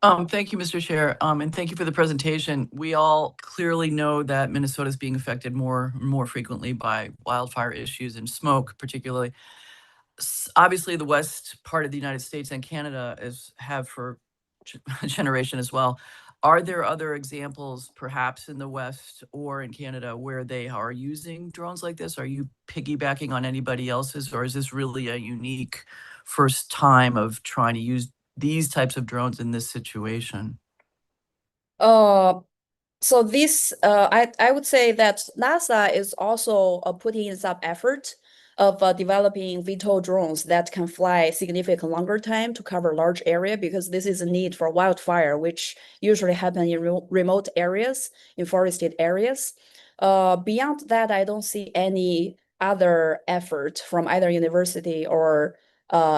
Thank you, Mr. Chair, and thank you for the presentation. We all clearly know that Minnesota is being affected more frequently by wildfire issues and smoke, particularly. Obviously, the west part of the United States and Canada have for a generation as well. Are there other examples, perhaps in the West or in Canada, where they are using drones like this? Are you piggybacking on anybody else's, or is this really a unique first time of trying to use these types of drones in this situation? So this, I would say that NASA is also putting in some effort of developing VTOL drones that can fly significant longer time to cover large area, because this is a need for wildfire, which usually happen in remote areas, in forested areas. Beyond that, I don't see any other effort from either university or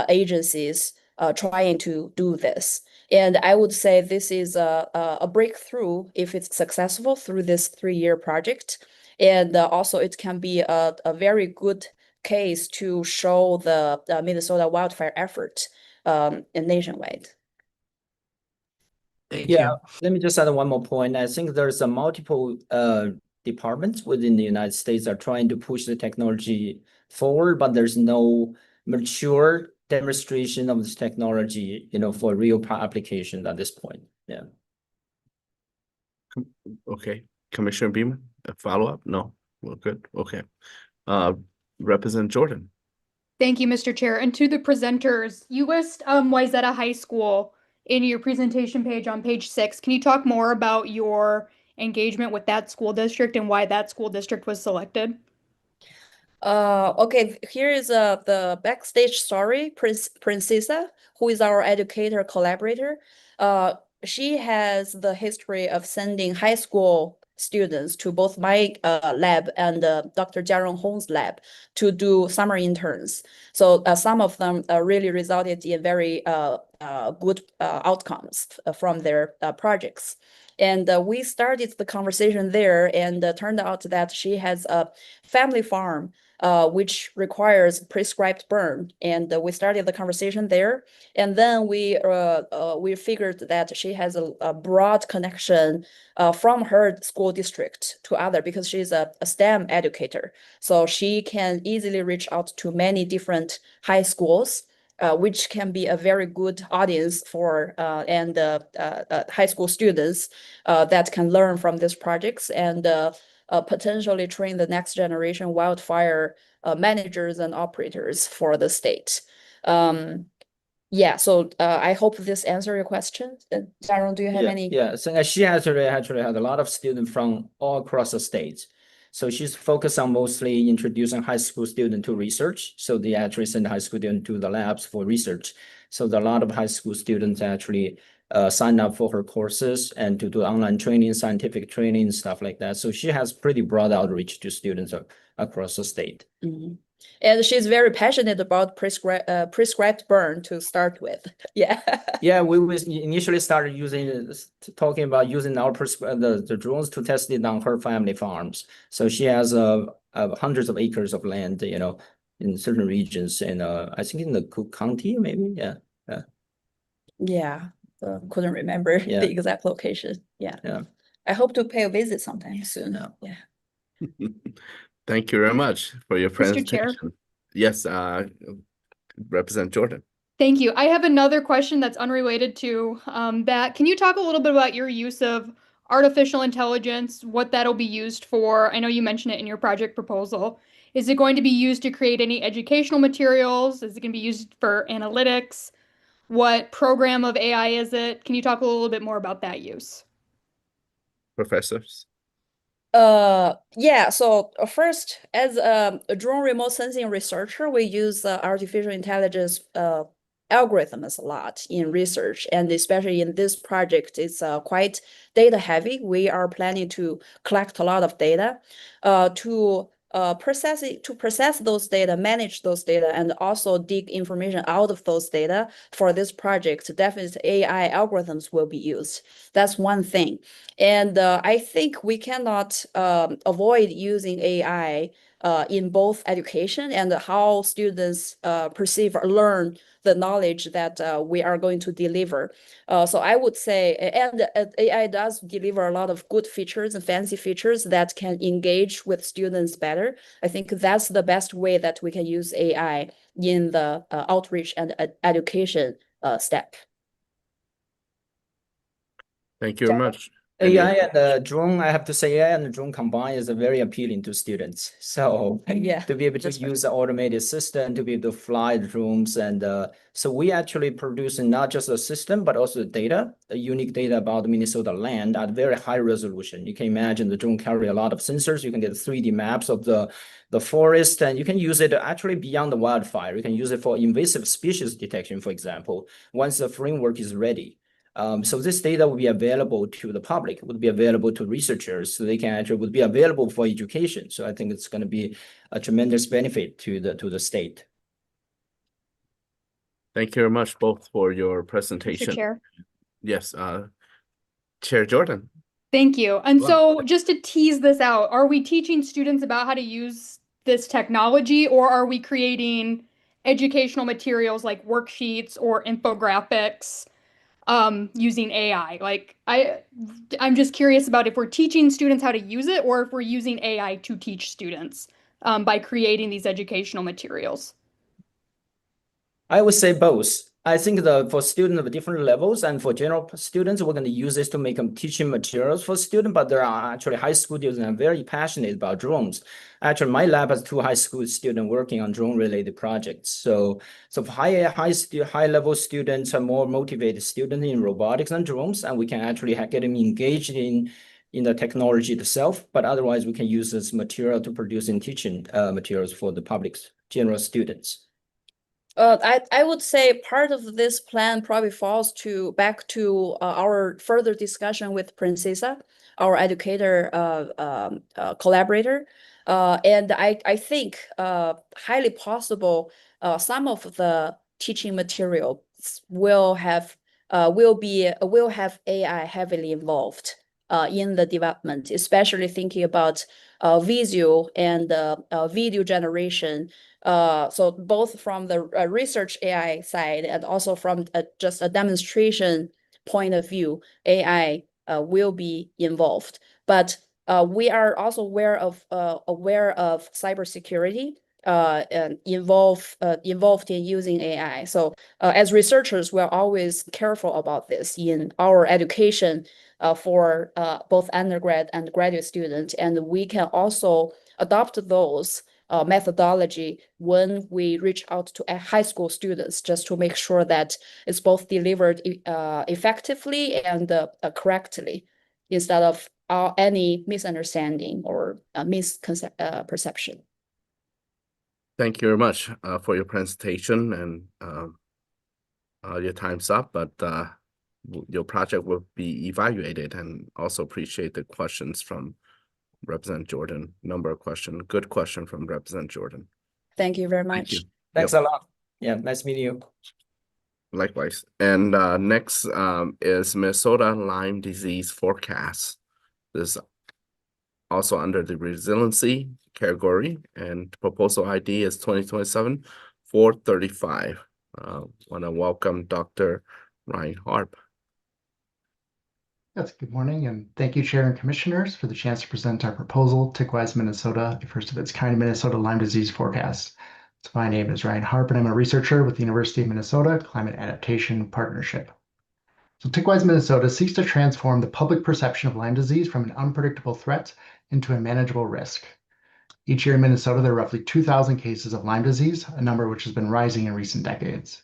agencies trying to do this. And I would say this is a breakthrough if it's successful through this 3-year project. And also it can be a very good case to show the Minnesota wildfire effort nationwide. Thank you. you. Let me just add one more point. I think there's a multiple departments within the United States are trying to push the technology forward, but there's no mature demonstration of this technology, for real application at this point. Yeah. Okay, Commissioner Beaman, a follow-up? No. Well, good. Okay. Representative Jordan. Thank you, Mr. Chair. And to the presenters, you list Wayzata High School in your presentation page on page 6. Can you talk more about your engagement with that school district and why that school district was selected? Okay, here is the backstage story. Princesa, who is our educator collaborator, she has the history of sending high school students to both my lab and Dr. Jiarong Hong's lab to do summer interns. So some of them really resulted in very good outcomes from their projects. And we started the conversation there, and turned out that she has a family farm which requires prescribed burn. And we started the conversation there. And then we figured that she has a broad connection from her school district to other, because she's a STEM educator. So she can easily reach out to many different high schools, which can be a very good audience for high school students that can learn from these projects and potentially train the next generation wildfire managers and operators for the state. Yeah, so I hope this answers your question. Sharon, do you have any? Yeah, so she actually had a lot of students from all across the state. So she's focused on mostly introducing high school students to research. So they actually send high school students to the labs for research. So a lot of high school students actually sign up for her courses and to do online training, scientific training, stuff like that. So she has pretty broad outreach to students across the state. Mm-hmm. And she's very passionate about prescribed burn to start with. Yeah. Yeah, we initially started talking about using our the drones to test it on her family farms. So she has hundreds of acres of land, in certain regions, and I think in the Cook County, maybe. Yeah. Yeah. Couldn't remember the exact location. Yeah. I hope to pay a visit sometime soon. Yeah. Thank you very much for your presentation. Mr. Chair. Yes, Representative Jordan. Thank you. I have another question that's unrelated to that. Can you talk a little bit about your use of artificial intelligence, what that'll be used for? I know you mentioned it in your project proposal. Is it going to be used to create any educational materials? Is it going to be used for analytics? What program of AI is it? Can you talk a little bit more about that use? Professors. Yeah, so first, as a drone remote sensing researcher, we use artificial intelligence algorithms a lot in research, and especially in this project, it's quite data heavy. We are planning to collect a lot of data to process those data, manage those data, and also dig information out of those data. For this project, definitely AI algorithms will be used. That's one thing. And I think we cannot avoid using AI in both education and how students perceive or learn the knowledge that we are going to deliver. So I would say, and AI does deliver a lot of good features and fancy features that can engage with students better. I think that's the best way that we can use AI in the outreach and education step. Thank you very much. AI and the drone, I have to say, AI and the drone combined is very appealing to students. So to be able to use the automated system, to be able to fly the drones, and so we actually producing not just a system, but also data, unique data about Minnesota land at very high resolution. You can imagine the drone carry a lot of sensors. You can get 3D maps of the forest, and you can use it actually beyond the wildfire. You can use it for invasive species detection, for example, once the framework is ready. So this data will be available to the public, would be available to researchers, so they can actually would be available for education. So I think it's going to be a tremendous benefit to the state. Thank you very much both for your presentation. Mr. Chair. Yes, Chair Jordan. Thank you. And so just to tease this out, are we teaching students about how to use this technology, or are we creating educational materials like worksheets or infographics using AI? Like I'm just curious about if we're teaching students how to use it, or if we're using AI to teach students by creating these educational materials. I would say both. I think for students of different levels and for general students, we're going to use this to make them teaching materials for students, but there are actually high school students that are very passionate about drones. Actually, my lab has 2 high school students working on drone related projects. So for high level students are more motivated students in robotics and drones, and we can actually get them engaged in the technology itself, but otherwise we can use this material to produce in teaching materials for the public general students. I would say part of this plan probably falls back to our further discussion with Princesa, our educator collaborator. And I think highly possible some of the teaching materials will have AI heavily involved in the development, especially thinking about visual and video generation. So both from the research AI side and also from just a demonstration point of view, AI will be involved. But we are also aware of cybersecurity and involved in using AI. So as researchers, we're always careful about this in our education for both undergrad and graduate students, and we can also adopt those methodology when we reach out to high school students, just to make sure that it's both delivered effectively and correctly, instead of any misunderstanding or misperception. Thank you very much for your presentation, and your time's up, but your project will be evaluated, and also appreciate the questions from Representative Jordan. Number of questions. Good question from Representative Jordan. Thank you very Thank much. you. Thanks a lot. Yeah, nice meeting you. Likewise. And next is Minnesota Lyme disease forecast. This is also under the resiliency category, and proposal ID is 2027-435. Want to welcome Dr. Ryan Harp. Yes, good morning, and thank you, Chair and Commissioners, for the chance to present our proposal, Tickwise Minnesota, the first of its kind Minnesota Lyme disease forecast. So my name is Ryan Harp, and I'm a researcher with the University of Minnesota Climate Adaptation Partnership. So Tickwise Minnesota seeks to transform the public perception of Lyme disease from an unpredictable threat into a manageable risk. Each year in Minnesota, there are roughly 2,000 cases of Lyme disease, a number which has been rising in recent decades.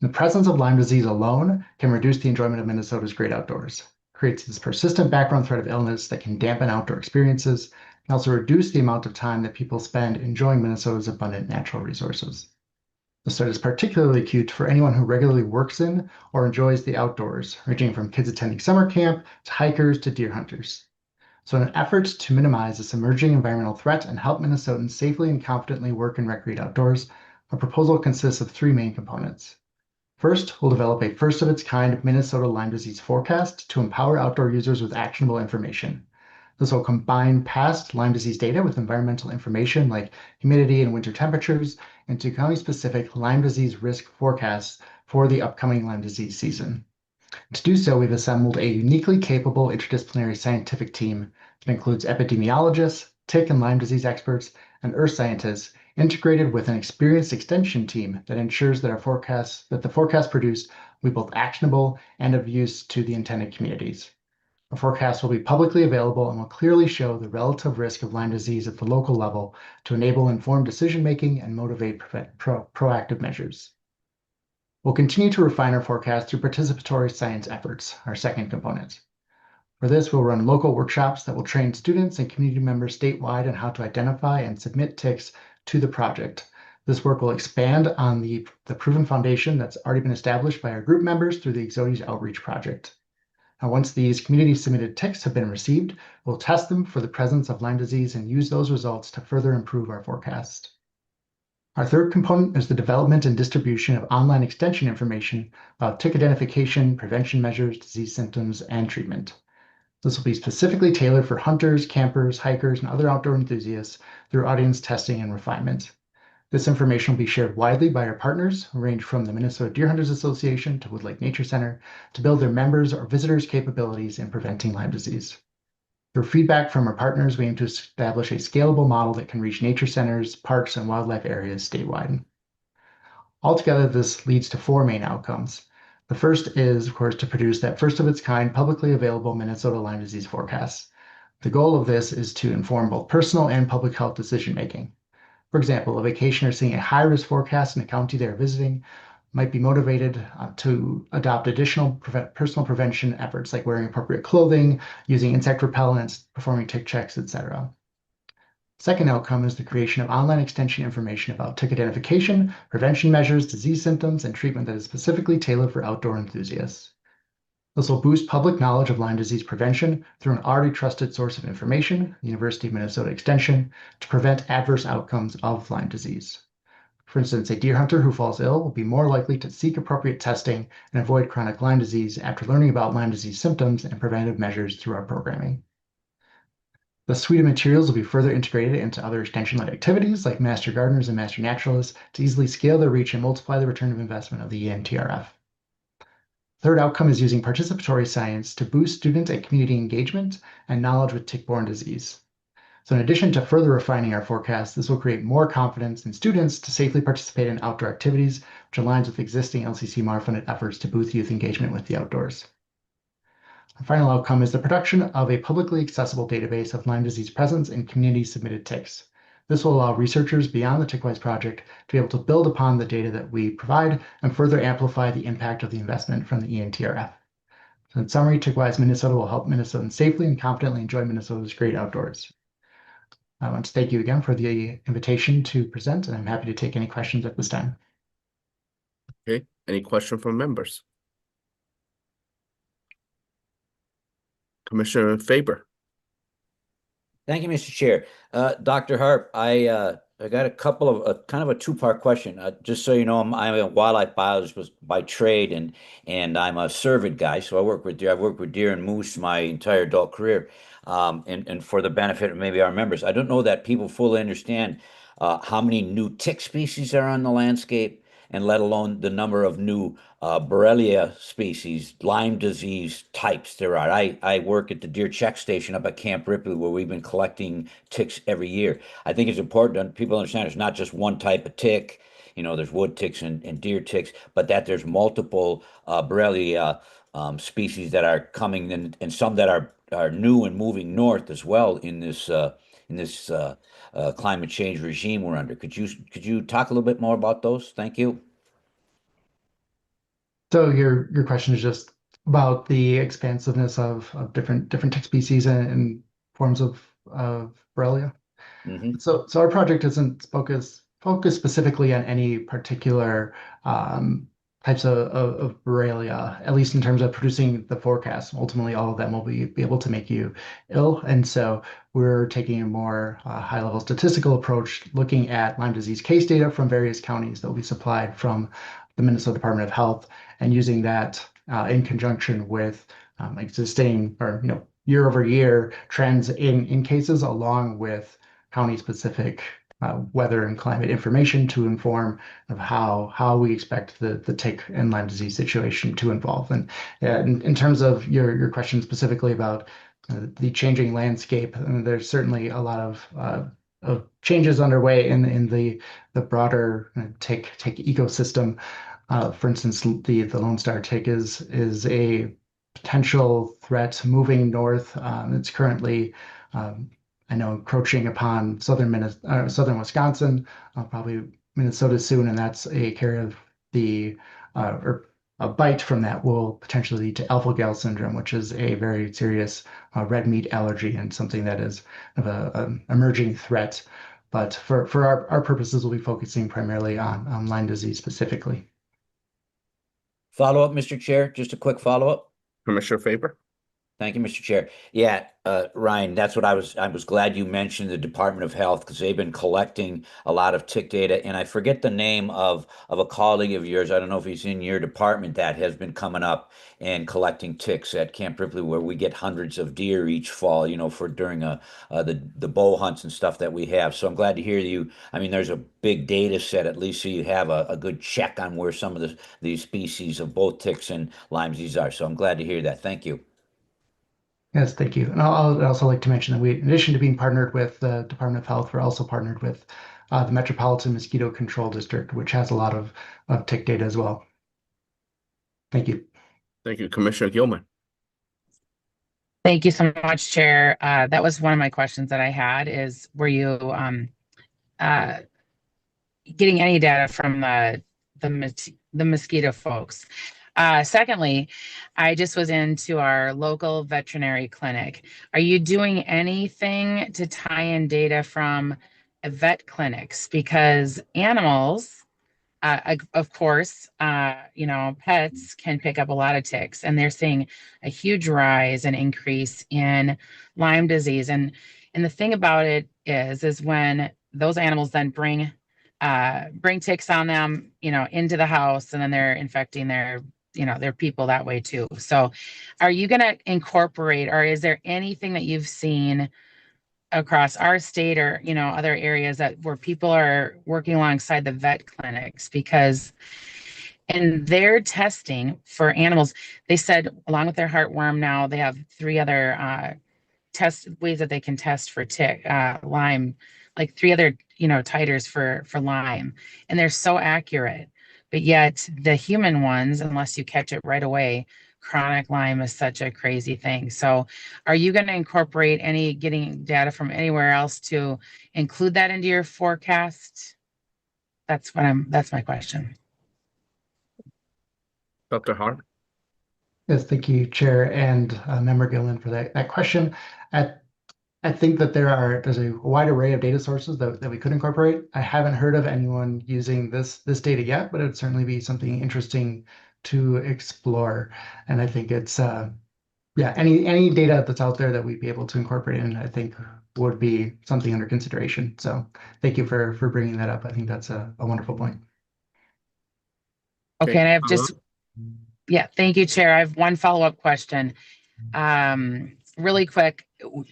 The presence of Lyme disease alone can reduce the enjoyment of Minnesota's great outdoors. Creates this persistent background threat of illness that can dampen outdoor experiences and also reduce the amount of time that people spend enjoying Minnesota's abundant natural resources. The study is particularly acute for anyone who regularly works in or enjoys the outdoors, ranging from kids attending summer camp to hikers to deer hunters. So in an effort to minimize this emerging environmental threat and help Minnesotans safely and confidently work and recreate outdoors, our proposal consists of 3 main components. First, we'll develop a first-of-its-kind Minnesota Lyme disease forecast to empower outdoor users with actionable information. This will combine past Lyme disease data with environmental information like humidity and winter temperatures into county-specific Lyme disease risk forecasts for the upcoming Lyme disease season. To do so, we've assembled a uniquely capable interdisciplinary scientific team that includes epidemiologists, tick and Lyme disease experts, and earth scientists, integrated with an experienced extension team that ensures that the forecast produced will be both actionable and of use to the intended communities. The forecast will be publicly available and will clearly show the relative risk of Lyme disease at the local level to enable informed decision-making and motivate proactive measures. We'll continue to refine our forecast through participatory science efforts, our second component. For this, we'll run local workshops that will train students and community members statewide on how to identify and submit ticks to the project. This work will expand on the proven foundation that's already been established by our group members through the Exodes Outreach Project. Now, once these community-submitted ticks have been received, we'll test them for the presence of Lyme disease and use those results to further improve our forecast. Our third component is the development and distribution of online extension information about tick identification, prevention measures, disease symptoms, and treatment. This will be specifically tailored for hunters, campers, hikers, and other outdoor enthusiasts through audience testing and refinement. This information will be shared widely by our partners, who range from the Minnesota Deer Hunters Association to Woodlake Nature Center, to build their members' or visitors' capabilities in preventing Lyme disease. Through feedback from our partners, we aim to establish a scalable model that can reach nature centers, parks, and wildlife areas statewide. Altogether, this leads to 4 main outcomes. The first is, of course, to produce that first of its kind publicly available Minnesota Lyme disease forecast. The goal of this is to inform both personal and public health decision making. For example, a vacationer seeing a high-risk forecast in a county they're visiting might be motivated to adopt additional personal prevention efforts like wearing appropriate clothing, using insect repellents, performing tick checks, etc. Second outcome is the creation of online extension information about tick identification, prevention measures, disease symptoms, and treatment that is specifically tailored for outdoor enthusiasts. This will boost public knowledge of Lyme disease prevention through an already trusted source of information, the University of Minnesota Extension, to prevent adverse outcomes of Lyme disease. For instance, a deer hunter who falls ill will be more likely to seek appropriate testing and avoid chronic Lyme disease after learning about Lyme disease symptoms and preventive measures through our programming. The suite of materials will be further integrated into other extension-led activities like Master Gardeners and Master Naturalists to easily scale their reach and multiply the return of investment of the ENTRF. Third outcome is using participatory science to boost student and community engagement and knowledge with tick-borne disease. So in addition to further refining our forecast, this will create more confidence in students to safely participate in outdoor activities, which aligns with existing LCCMR funded efforts to boost youth engagement with the outdoors. The final outcome is the production of a publicly accessible database of Lyme disease presence in community-submitted ticks. This will allow researchers beyond the TickWise project to be able to build upon the data that we provide and further amplify the impact of the investment from the ENTRF. So in summary, TickWise Minnesota will help Minnesotans safely and confidently enjoy Minnesota's great outdoors. I want to thank you again for the invitation to present, and I'm happy to take any questions at this time. Okay, any question from members? Commissioner Faber. Thank you, Mr. Chair. Dr. Harp, I got a couple of kind of a two-part question. Just so you know, I'm a wildlife biologist by trade, and I'm a cervid guy. So I work with deer. I've worked with deer and moose my entire adult career. And for the benefit of maybe our members, I don't know that people fully understand how many new tick species are on the landscape, and let alone the number of new Borrelia species, Lyme disease types there are. I work at the deer check station up at Camp Ripley, where we've been collecting ticks every year. I think it's important that people understand it's not just one type of tick. You know, there's wood ticks and deer ticks, but that there's multiple Borrelia species that are coming, and some that are new and moving north as well in this climate change regime we're under. Could you talk a little bit more about those? Thank you. So your question is just about the expansiveness of different tick species and forms of Borrelia. Mm-hmm. So our project isn't focused specifically on any particular types of Borrelia, at least in terms of producing the forecast. Ultimately, all of them will be able to make you ill. And so we're taking a more high-level statistical approach, looking at Lyme disease case data from various counties that will be supplied from the Minnesota Department of Health, and using that in conjunction with existing or year over year trends in cases, along with county-specific weather and climate information to inform of how we expect the tick and Lyme disease situation to evolve. And in terms of your question specifically about the changing landscape, there's certainly a lot of changes underway in the broader tick ecosystem. For instance, the Lone Star tick is a potential threat moving north. It's currently I know encroaching upon southern Wisconsin, probably Minnesota soon, and that's a carrier of the or a bite from that will potentially lead to alpha-gal syndrome, which is a very serious red meat allergy and something that is of an emerging threat. But for our purposes, we'll be focusing primarily on Lyme disease specifically. Follow up, Mr. Chair. Just a quick follow up. Commissioner Faber. Thank you, Mr. Chair. Yeah, Ryan, that's what I was glad you mentioned the Department of Health, because they've been collecting a lot of tick data. And I forget the name of a colleague of yours. I don't know if he's in your department that has been coming up and collecting ticks at Camp Ripley, where we get hundreds of deer each fall, for during the bow hunts and stuff that we have. So I'm glad to hear you. I mean, there's a big data set, at least, so you have a good check on where some of these species of both ticks and Lyme disease are. So I'm glad to hear that. Thank you. Yes, thank you. And I'd also like to mention that we, in addition to being partnered with the Department of Health, we're also partnered with the Metropolitan Mosquito Control District, which has a lot of tick data as well. Thank you. Thank you, Commissioner Gilman. Thank you so much, Chair. That was one of my questions that I had is, were you getting any data from the mosquito folks? Secondly, I just was into our local veterinary clinic. Are you doing anything to tie in data from vet clinics? Because animals, of course, pets can pick up a lot of ticks, and they're seeing a huge rise and increase in Lyme disease. And the thing about it is when those animals then bring ticks on them, into the house, and then they're infecting their people that way too. So, are you going to incorporate, or is there anything that you've seen across our state or other areas where people are working alongside the vet clinics? Because in their testing for animals, they said along with their heartworm, now they have 3 other test ways that they can test for Lyme, like 3 other titers for Lyme, and they're so accurate. But yet the human ones, unless you catch it right away, chronic Lyme is such a crazy thing. So are you going to incorporate getting data from anywhere else to include that into your forecast? That's my question. Dr. Hart. Yes, thank you, Chair and Member Gillen, for that question. I think that there's a wide array of data sources that we could incorporate. I haven't heard of anyone using this data yet, but it would certainly be something interesting to explore. And I think it's any data that's out there that we'd be able to incorporate in, I think would be something under consideration. So thank you for bringing that up. I think that's a wonderful point. Okay, and I have thank you, Chair. I have one follow-up question. Really quick.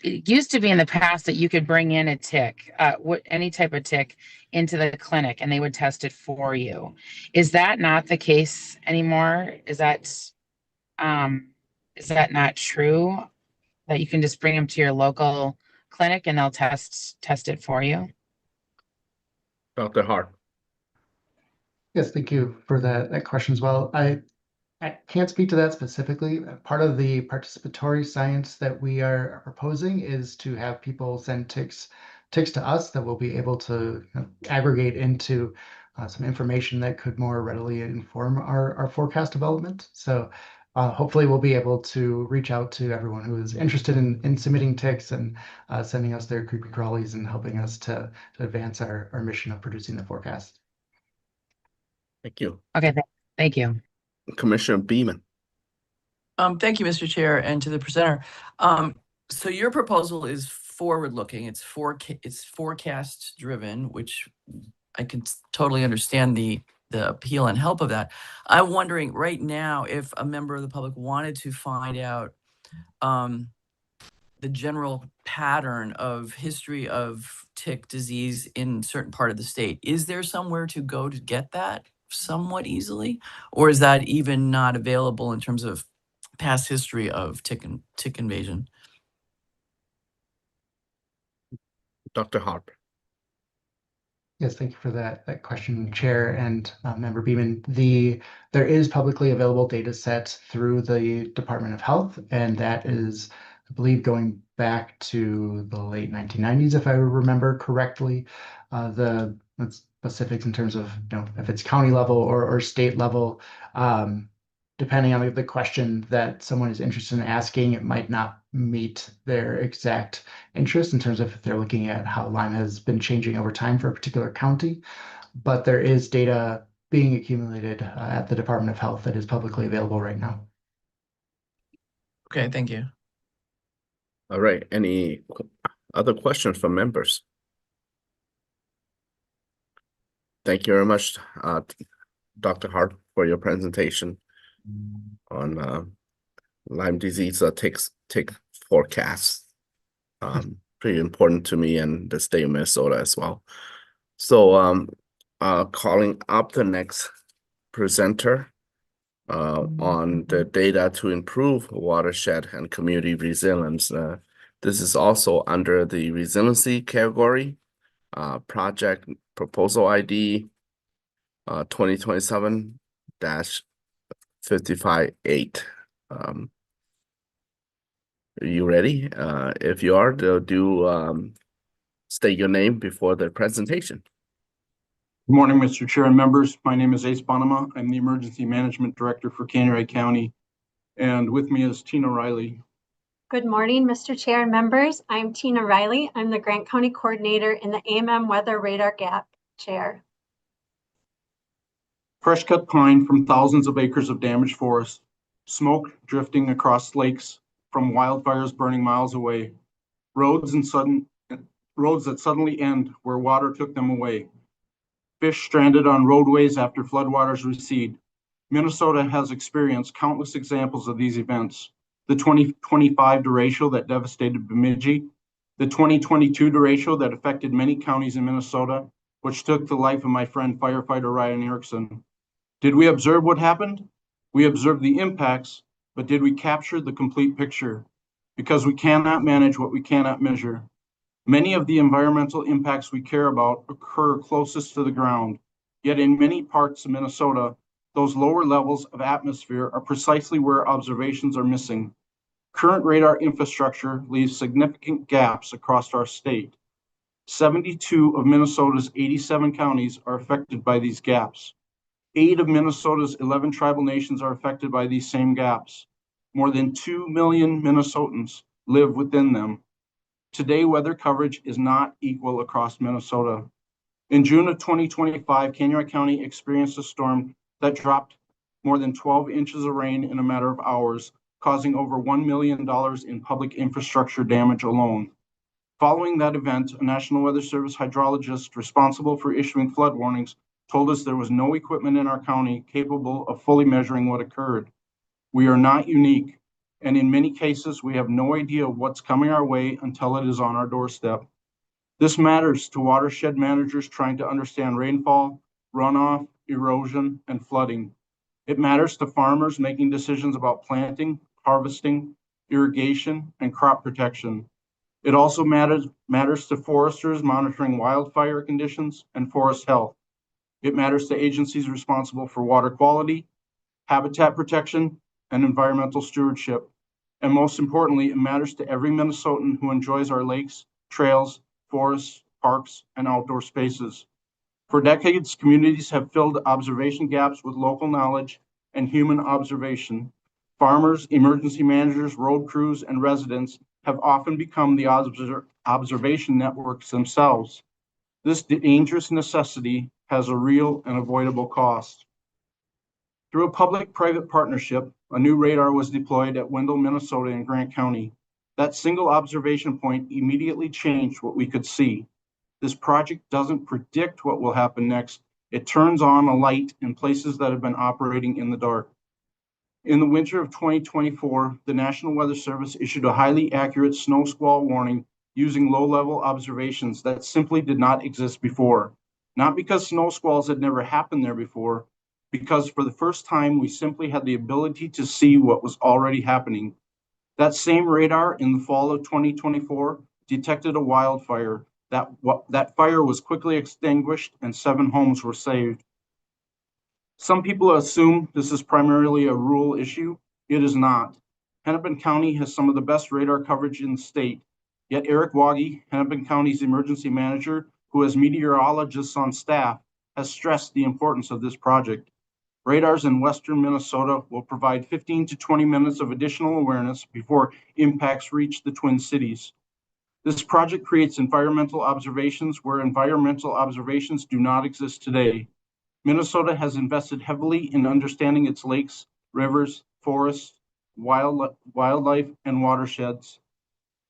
It used to be in the past that you could bring in a tick, any type of tick, into the clinic, and they would test it for you. Is that not the case anymore? Is that not true? That you can just bring them to your local clinic and they'll test it for you? Dr. Hart. Yes, thank you for that question as well. I can't speak to that specifically. Part of the participatory science that we are proposing is to have people send ticks to us that we'll be able to aggregate into some information that could more readily inform our forecast development. So hopefully we'll be able to reach out to everyone who is interested in submitting ticks and sending us their creepy crawlies and helping us to advance our mission of producing the forecast. Thank you. Okay, thank you. Commissioner Beaman. Thank you, Mr. Chair, and to the presenter. So your proposal is forward-looking. It's forecast-driven, which I can totally understand the appeal and help of that. I'm wondering right now if a member of the public wanted to find out the general pattern of history of tick disease in certain part of the state. Is there somewhere to go to get that somewhat easily, or is that even not available in terms of past history of tick invasion? Dr. Hart. Yes, thank you for that question, Chair and Member Beaman. There is publicly available data sets through the Department of Health, and that is, I believe, going back to the late 1990s, if I remember correctly. The specifics in terms of if it's county level or state level, depending on the question that someone is interested in asking, it might not meet their exact interest in terms of if they're looking at how Lyme has been changing over time for a particular county. But there is data being accumulated at the Department of Health that is publicly available right now. Okay, thank you. All right. Any other questions from members? Thank you very much, Dr. Hart, for your presentation on Lyme disease tick forecast. Pretty important to me and the state of Minnesota as well. So calling up the next presenter on the data to improve watershed and community resilience. This is also under the resiliency category. project proposal ID 2027-558. Are you ready? If you are, state your name before the presentation. Good morning, Mr. Chair and members. My name is Ace Bonema. I'm the Emergency Management Director for Canyon County, and with me is Tina Riley. Good morning, Mr. Chair and members. I'm Tina Riley. I'm the Grant County Coordinator in the AMM Weather Radar Gap Chair. Fresh cut pine from thousands of acres of damaged forest, smoke drifting across lakes from wildfires burning miles away, roads that suddenly end where water took them away, fish stranded on roadways after floodwaters recede. Minnesota has experienced countless examples of these events. The 2025 derecho that devastated Bemidji, the 2022 derecho that affected many counties in Minnesota, which took the life of my friend firefighter Ryan Erickson. Did we observe what happened? We observed the impacts, but did we capture the complete picture? Because we cannot manage what we cannot measure. Many of the environmental impacts we care about occur closest to the ground, yet in many parts of Minnesota, those lower levels of atmosphere are precisely where observations are missing. Current radar infrastructure leaves significant gaps across our state. 72 of Minnesota's 87 counties are affected by these gaps. 8 of Minnesota's 11 tribal nations are affected by these same gaps. More than 2 million Minnesotans live within them. Today, weather coverage is not equal across Minnesota. In June of 2025, Canyon County experienced a storm that dropped more than 12 inches of rain in a matter of hours, causing over $1 million in public infrastructure damage alone. Following that event, a National Weather Service hydrologist responsible for issuing flood warnings told us there was no equipment in our county capable of fully measuring what occurred. We are not unique, and in many cases, we have no idea what's coming our way until it is on our doorstep. This matters to watershed managers trying to understand rainfall, runoff, erosion, and flooding. It matters to farmers making decisions about planting, harvesting, irrigation, and crop protection. It also matters to foresters monitoring wildfire conditions and forest health. It matters to agencies responsible for water quality, habitat protection, and environmental stewardship. And most importantly, it matters to every Minnesotan who enjoys our lakes, trails, forests, parks, and outdoor spaces. For decades, communities have filled observation gaps with local knowledge and human observation. Farmers, emergency managers, road crews, and residents have often become the observation networks themselves. This dangerous necessity has a real and avoidable cost. Through a public-private partnership, a new radar was deployed at Wendell, Minnesota and Grant County. That single observation point immediately changed what we could see. This project doesn't predict what will happen next. It turns on a light in places that have been operating in the dark. In the winter of 2024, the National Weather Service issued a highly accurate snow squall warning using low-level observations that simply did not exist before. Not because snow squalls had never happened there before, because for the first time, we simply had the ability to see what was already happening. That same radar in the fall of 2024 detected a wildfire. That fire was quickly extinguished and 7 homes were saved. Some people assume this is primarily a rural issue. It is not. Hennepin County has some of the best radar coverage in the state. Yet Eric Waggy, Hennepin County's emergency manager, who has meteorologists on staff, has stressed the importance of this project. Radars in western Minnesota will provide 15 to 20 minutes of additional awareness before impacts reach the Twin Cities. This project creates environmental observations where environmental observations do not exist today. Minnesota has invested heavily in understanding its lakes, rivers, forests, wildlife, and watersheds.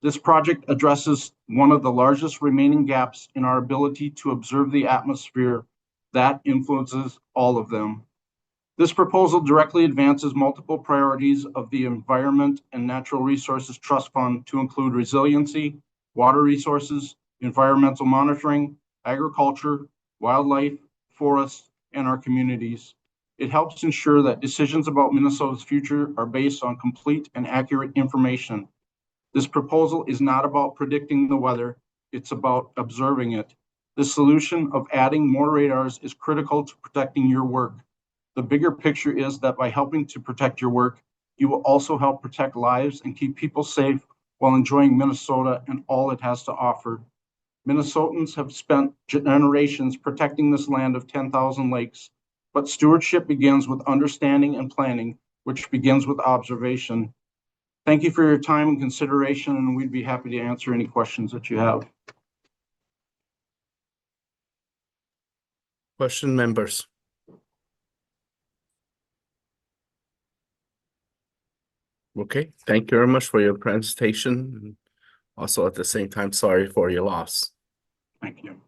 This project addresses one of the largest remaining gaps in our ability to observe the atmosphere that influences all of them. This proposal directly advances multiple priorities of the Environment and Natural Resources Trust Fund to include resiliency, water resources, environmental monitoring, agriculture, wildlife, forests, and our communities. It helps ensure that decisions about Minnesota's future are based on complete and accurate information. This proposal is not about predicting the weather, it's about observing it. The solution of adding more radars is critical to protecting your work. The bigger picture is that by helping to protect your work, you will also help protect lives and keep people safe while enjoying Minnesota and all it has to offer. Minnesotans have spent generations protecting this land of 10,000 lakes, but stewardship begins with understanding and planning, which begins with observation. Thank you for your time and consideration, and we'd be happy to answer any questions that you have. Question, members? Okay, thank you very much for your presentation. Also, at the same time, sorry for your loss. Thank you.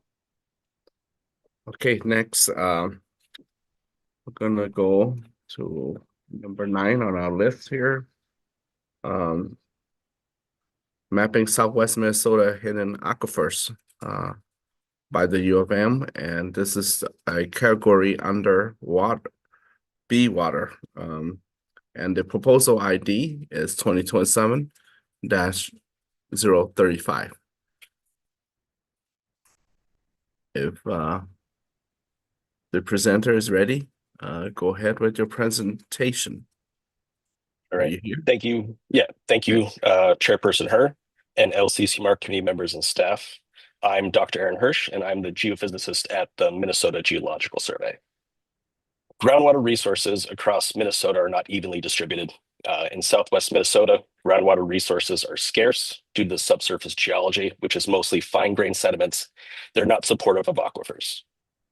Okay, next, we're gonna go to number 9 on our list here. Mapping Southwest Minnesota hidden aquifers by the U of M, and this is a category under water, B water. And the proposal ID is 2027-035. If the presenter is ready, go ahead with your presentation. All right, thank you. Yeah, thank you, Chairperson Herr and LCCMR committee members and staff. I'm Dr. Aaron Hirsch, and I'm the geophysicist at the Minnesota Geological Survey. Groundwater resources across Minnesota are not evenly distributed. In Southwest Minnesota, groundwater resources are scarce due to the subsurface geology, which is mostly fine-grained sediments. They're not supportive of aquifers.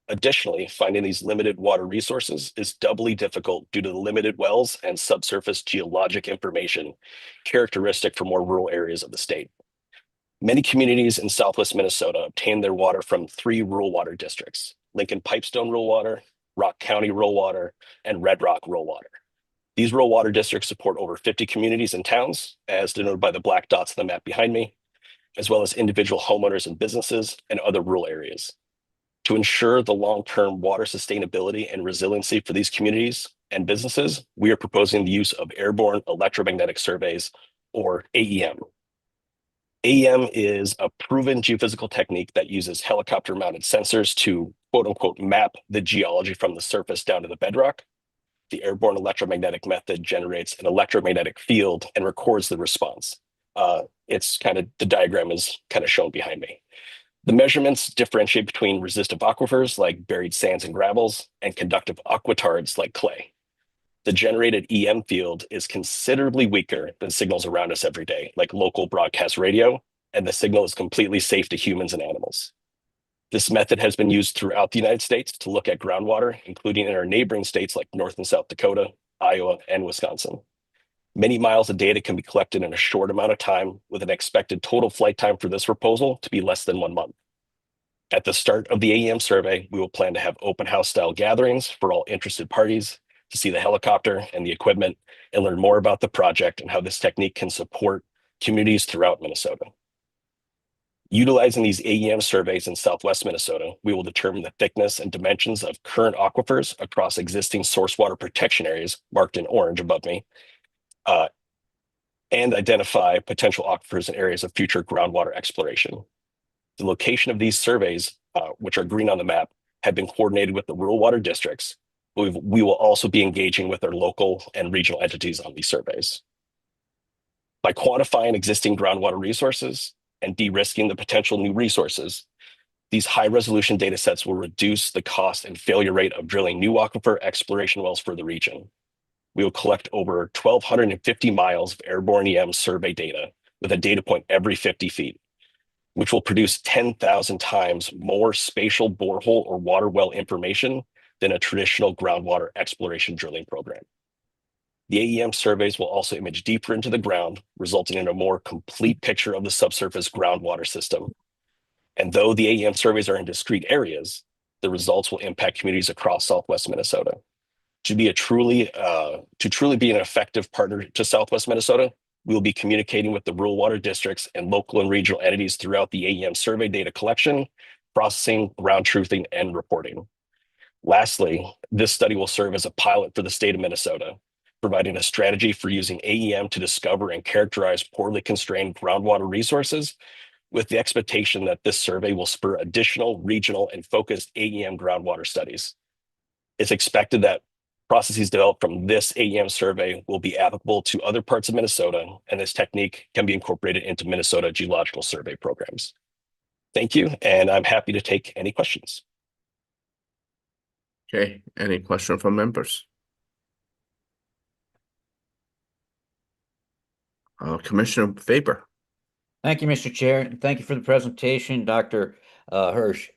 Additionally, finding these limited water resources is doubly difficult due to the limited wells and subsurface geologic information characteristic for more rural areas of the state. Many communities in Southwest Minnesota obtain their water from 3 rural water districts: Lincoln Pipestone Rural Water, Rock County Rural Water, and Red Rock Rural Water. These rural water districts support over 50 communities and towns, as denoted by the black dots on the map behind me, as well as individual homeowners and businesses and other rural areas. To ensure the long-term water sustainability and resiliency for these communities and businesses, we are proposing the use of airborne electromagnetic surveys, or AEM. AEM is a proven geophysical technique that uses helicopter-mounted sensors to quote-unquote map the geology from the surface down to the bedrock. The airborne electromagnetic method generates an electromagnetic field and records the response. The diagram is kind of shown behind me. The measurements differentiate between resistive aquifers like buried sands and gravels and conductive aquitards like clay. The generated EM field is considerably weaker than signals around us every day, like local broadcast radio, and the signal is completely safe to humans and animals. This method has been used throughout the United States to look at groundwater, including in our neighboring states like North and South Dakota, Iowa, and Wisconsin. Many miles of data can be collected in a short amount of time, with an expected total flight time for this proposal to be less than 1 month. At the start of the AEM survey, we will plan to have open house style gatherings for all interested parties to see the helicopter and the equipment and learn more about the project and how this technique can support communities throughout Minnesota. Utilizing these AEM surveys in Southwest Minnesota, we will determine the thickness and dimensions of current aquifers across existing source water protection areas marked in orange above me, and identify potential aquifers in areas of future groundwater exploration. The location of these surveys, which are green on the map, have been coordinated with the rural water districts. We will also be engaging with our local and regional entities on these surveys. By quantifying existing groundwater resources and de-risking the potential new resources, these high-resolution data sets will reduce the cost and failure rate of drilling new aquifer exploration wells for the region. We will collect over 1,250 miles of airborne EM survey data with a data point every 50 feet, which will produce 10,000 times more spatial borehole or water well information than a traditional groundwater exploration drilling program. The AEM surveys will also image deeper into the ground, resulting in a more complete picture of the subsurface groundwater system. And though the AEM surveys are in discrete areas, the results will impact communities across Southwest Minnesota. To truly be an effective partner to Southwest Minnesota, we will be communicating with the rural water districts and local and regional entities throughout the AEM survey data collection, processing, ground truthing, and reporting. Lastly, this study will serve as a pilot for the state of Minnesota, providing a strategy for using AEM to discover and characterize poorly constrained groundwater resources with the expectation that this survey will spur additional regional and focused AEM groundwater studies. It's expected that processes developed from this AEM survey will be applicable to other parts of Minnesota, and this technique can be incorporated into Minnesota geological survey programs. Thank you, and I'm happy to take any questions. Okay, any question from members? Commissioner Faber. Thank you, Mr. Chair, and thank you for the presentation, Dr. Hirsch.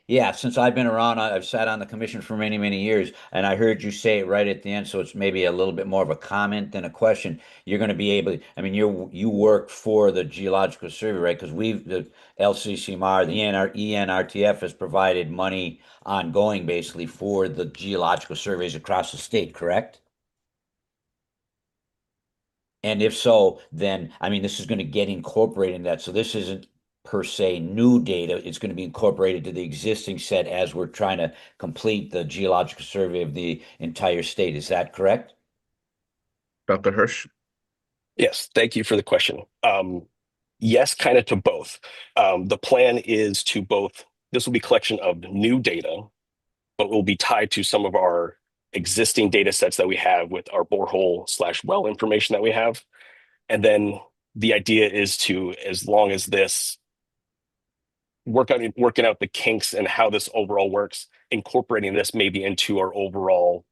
Yeah, since I've been around, I've sat on the commission for many, many years, and I heard you say it right at the end, so it's maybe a little bit more of a comment than a question. You're going to be able, I mean, you work for the Geological Survey, right? Because the LCCMR, the ENRTF has provided money ongoing, basically, for the geological surveys across the state, correct? And if so, then, I mean, this is going to get incorporated in that. So this isn't per se new data. It's going to be incorporated to the existing set as we're trying to complete the geological survey of the entire state. Is that correct? Dr. Hirsch? Yes, thank you for the question. Yes, kind of to both. The plan is to both, this will be collection of new data, but will be tied to some of our existing data sets that we have with our borehole/well information that we have. And then the idea is to, as long as this working out the kinks and how this overall works, incorporating this maybe into our overall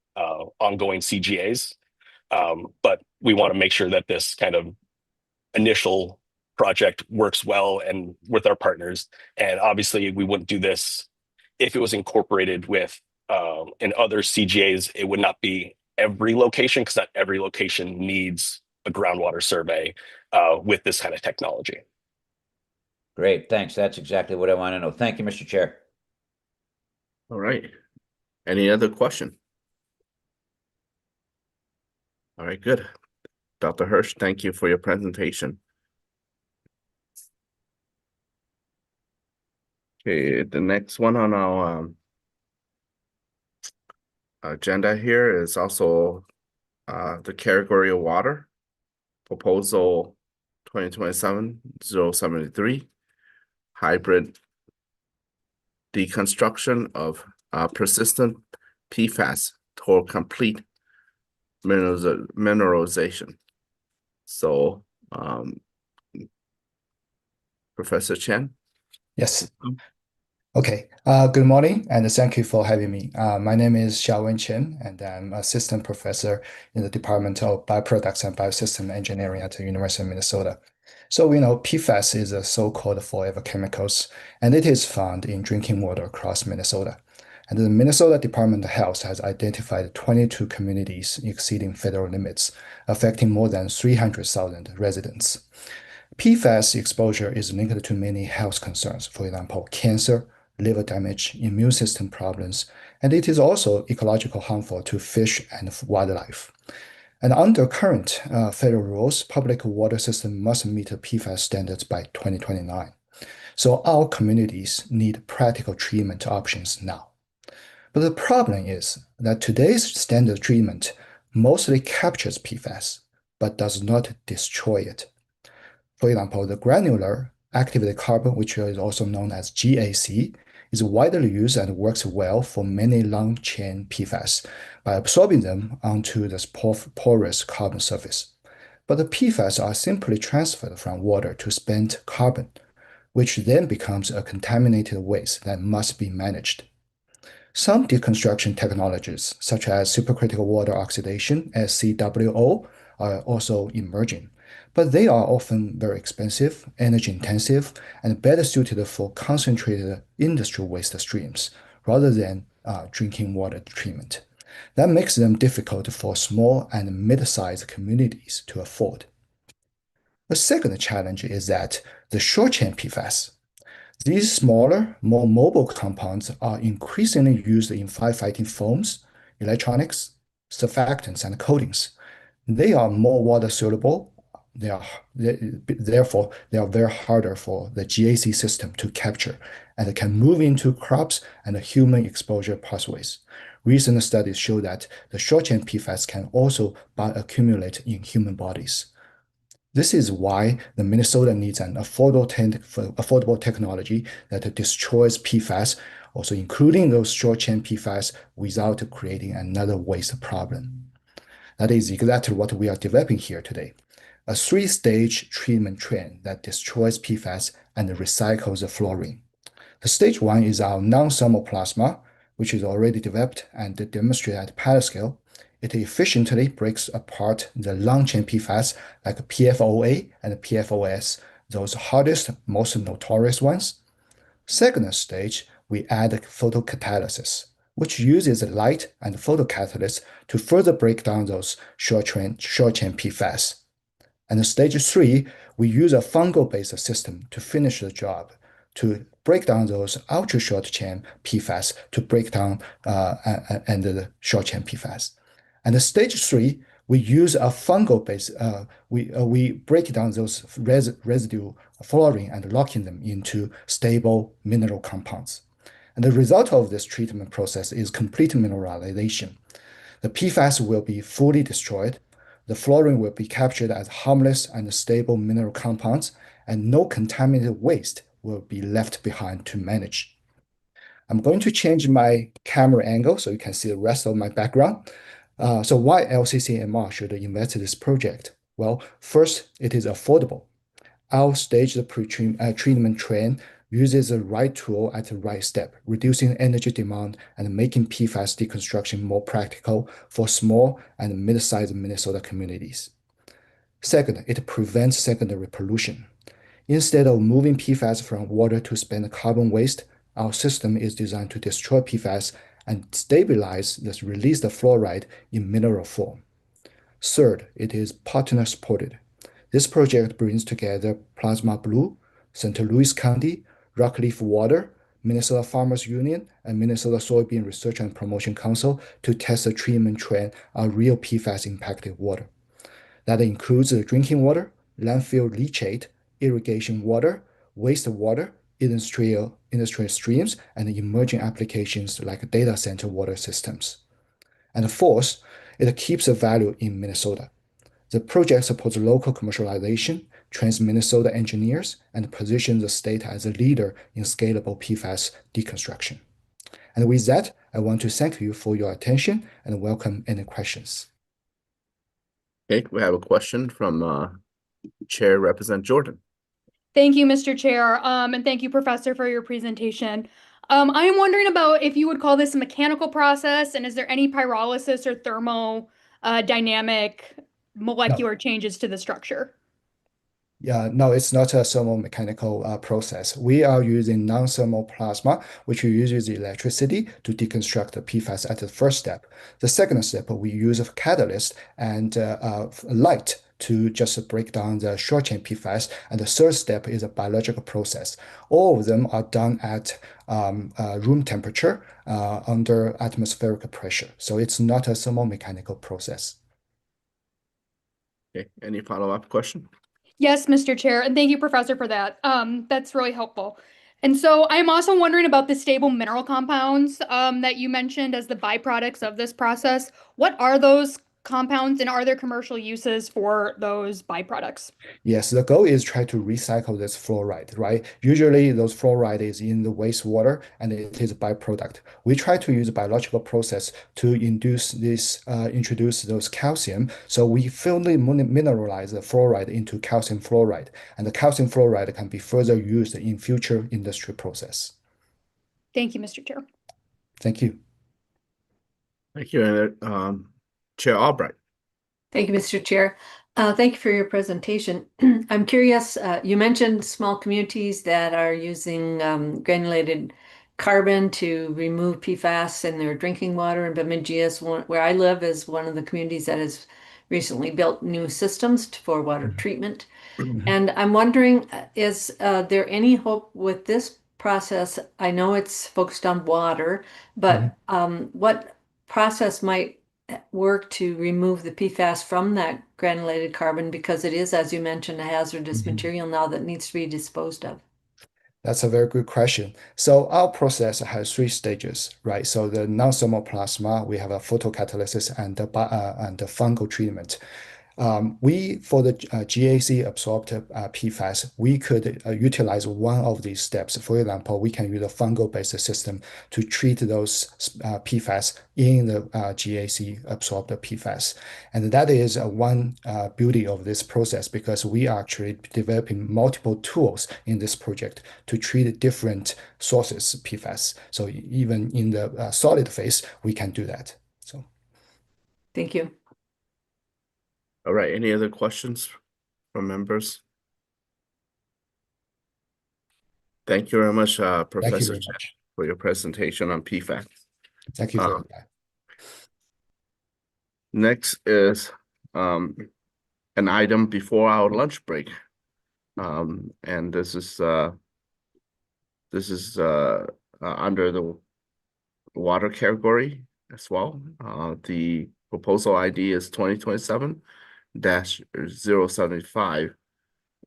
ongoing CGAs. But we want to make sure that this kind of initial project works well and with our partners. And obviously we wouldn't do this if it was incorporated with in other CGAs. It would not be every location, because not every location needs a groundwater survey with this kind of technology. Great, thanks. That's exactly what I want to know. Thank you, Mr. Chair. All right. Any other question? All right, good. Dr. Hirsch, thank you for your presentation. Okay, the next one on our agenda here is also the category of water, proposal 2027-073, hybrid deconstruction of persistent PFAS toward complete mineralization. So, Professor Chen? Yes. Okay. Good morning, and thank you for having me. My name is Xiaowen Chen, and I'm assistant professor in the Department of Bioproducts and Biosystem Engineering at the University of Minnesota. So we know PFAS is a so-called forever chemicals, and it is found in drinking water across Minnesota. And the Minnesota Department of Health has identified 22 communities exceeding federal limits, affecting more than 300,000 residents. PFAS exposure is linked to many health concerns, for example, cancer, liver damage, immune system problems, and it is also ecological harmful to fish and wildlife. And under current federal rules, public water system must meet the PFAS standards by 2029. So our communities need practical treatment options now. But the problem is that today's standard treatment mostly captures PFAS, but does not destroy it. For example, the granular activated carbon, which is also known as GAC, is widely used and works well for many long-chain PFAS by absorbing them onto this porous carbon surface. But the PFAS are simply transferred from water to spent carbon, which then becomes a contaminated waste that must be managed. Some deconstruction technologies, such as supercritical water oxidation, SCWO, are also emerging, but they are often very expensive, energy intensive, and better suited for concentrated industrial waste streams rather than drinking water treatment. That makes them difficult for small and mid-sized communities to afford. The second challenge is that the short-chain PFAS. These smaller, more mobile compounds are increasingly used in firefighting foams, electronics, surfactants, and coatings. They are more water soluble. Therefore, they are very harder for the GAC system to capture and can move into crops and human exposure pathways. Recent studies show that the short-chain PFAS can also bioaccumulate in human bodies. This is why the Minnesota needs an affordable technology that destroys PFAS, also including those short-chain PFAS, without creating another waste problem. That is exactly what we are developing here today. A three-stage treatment train that destroys PFAS and recycles the fluorine. The stage one is our non-thermal plasma, which is already developed and demonstrated at pilot scale. It efficiently breaks apart the long-chain PFAS like PFOA and PFOS, those hardest, most notorious ones. Second stage, we add photocatalysis, which uses light and photocatalysts to further break down those short-chain PFAS. And stage three, we use a fungal-based system to finish the job, to break down those ultra-short chain PFAS, to break down and the short chain PFAS. And stage three, we use a fungal-based, we break down those residue fluorine and locking them into stable mineral compounds. And the result of this treatment process is complete mineralization. The PFAS will be fully destroyed. The fluorine will be captured as harmless and stable mineral compounds, and no contaminated waste will be left behind to manage. I'm going to change my camera angle so you can see the rest of my background. So why LCCMR should invest in this project? Well, first, it is affordable. Our staged treatment train uses the right tool at the right step, reducing energy demand and making PFAS deconstruction more practical for small and mid-sized Minnesota communities. Second, it prevents secondary pollution. Instead of moving PFAS from water to spent carbon waste, our system is designed to destroy PFAS and stabilize this released fluoride in mineral form. Third, it is partner supported. This project brings together Plasma Blue, St. Louis County, Rockleaf Water, Minnesota Farmers Union, and Minnesota Soybean Research and Promotion Council to test the treatment train on real PFAS impacted water. That includes the drinking water, landfill leachate, irrigation water, wastewater, industrial streams, and emerging applications like data center water systems. And fourth, it keeps the value in Minnesota. The project supports local commercialization, trains Minnesota engineers, and positions the state as a leader in scalable PFAS deconstruction. And with that, I want to thank you for your attention and welcome any questions. Okay, we have a question from Chair Representative Jordan. Thank you, Mr. Chair, and thank you, Professor, for your presentation. I am wondering about if you would call this a mechanical process, and is there any pyrolysis or thermodynamic molecular changes to the structure? Yeah, no, it's not a thermomechanical process. We are using non-thermal plasma, which uses electricity to deconstruct the PFAS at the first step. The second step, we use a catalyst and light to just break down the short-chain PFAS. And the third step is a biological process. All of them are done at room temperature under atmospheric pressure. So it's not a thermomechanical process. Okay, any follow-up question? Yes, Mr. Chair, and thank you, Professor, for that. That's really helpful. And so I'm also wondering about the stable mineral compounds that you mentioned as the byproducts of this process. What are those compounds, and are there commercial uses for those byproducts? Yes, the goal is try to recycle this fluoride, right? Usually those fluoride is in the wastewater and it is a byproduct. We try to use a biological process to introduce those calcium. So we fully mineralize the fluoride into calcium fluoride, and the calcium fluoride can be further used in future industry process. Thank you, Mr. Chair. Thank you. Thank you, and Chair Albright. Thank you, Mr. Chair. Thank you for your presentation. I'm curious, you mentioned small communities that are using granulated carbon to remove PFAS in their drinking water, and Bemidji, where I live, is one of the communities that has recently built new systems for water treatment. And I'm wondering, is there any hope with this process? I know it's focused on water, but what process might work to remove the PFAS from that granulated carbon, because it is, as you mentioned, a hazardous material now that needs to be disposed of? That's a very good question. So our process has three stages, right? So the non-thermal plasma, we have a photocatalysis and the fungal treatment. For the GAC absorbed PFAS, we could utilize one of these steps. For example, we can use a fungal-based system to treat those PFAS in the GAC absorbed PFAS. And that is one beauty of this process, because we are actually developing multiple tools in this project to treat different sources PFAS. So even in the solid phase, we can do that. So, Thank you. All right, any other questions from members? Thank you very much, Professor Chen, for your presentation on PFAS. Thank you for that. Next is an item before our lunch break. And this is under the water category as well. The proposal ID is 2027-075,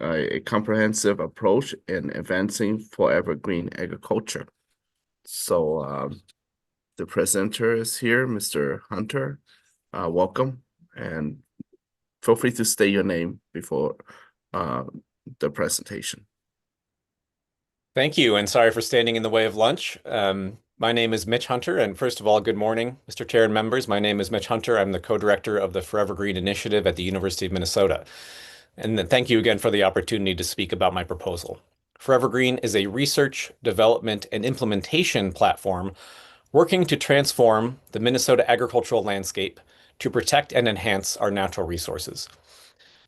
a comprehensive approach in advancing forever green agriculture. So the presenter is here, Mr. Hunter. Welcome, and feel free to state your name before the presentation. Thank you, and sorry for standing in the way of lunch. My name is Mitch Hunter, and first of all, good morning, Mr. Chair and members. My name is Mitch Hunter. I'm the co-director of the Forever Green Initiative at the University of Minnesota. And then thank you again for the opportunity to speak about my proposal. Forever Green is a research, development, and implementation platform working to transform the Minnesota agricultural landscape to protect and enhance our natural resources.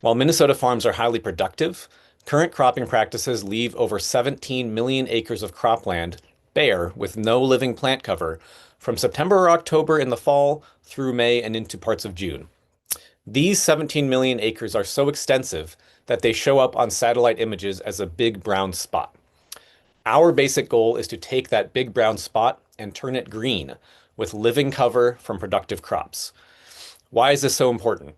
While Minnesota farms are highly productive, current cropping practices leave over 17 million acres of cropland bare with no living plant cover from September or October in the fall through May and into parts of June. These 17 million acres are so extensive that they show up on satellite images as a big brown spot. Our basic goal is to take that big brown spot and turn it green with living cover from productive crops. Why is this so important?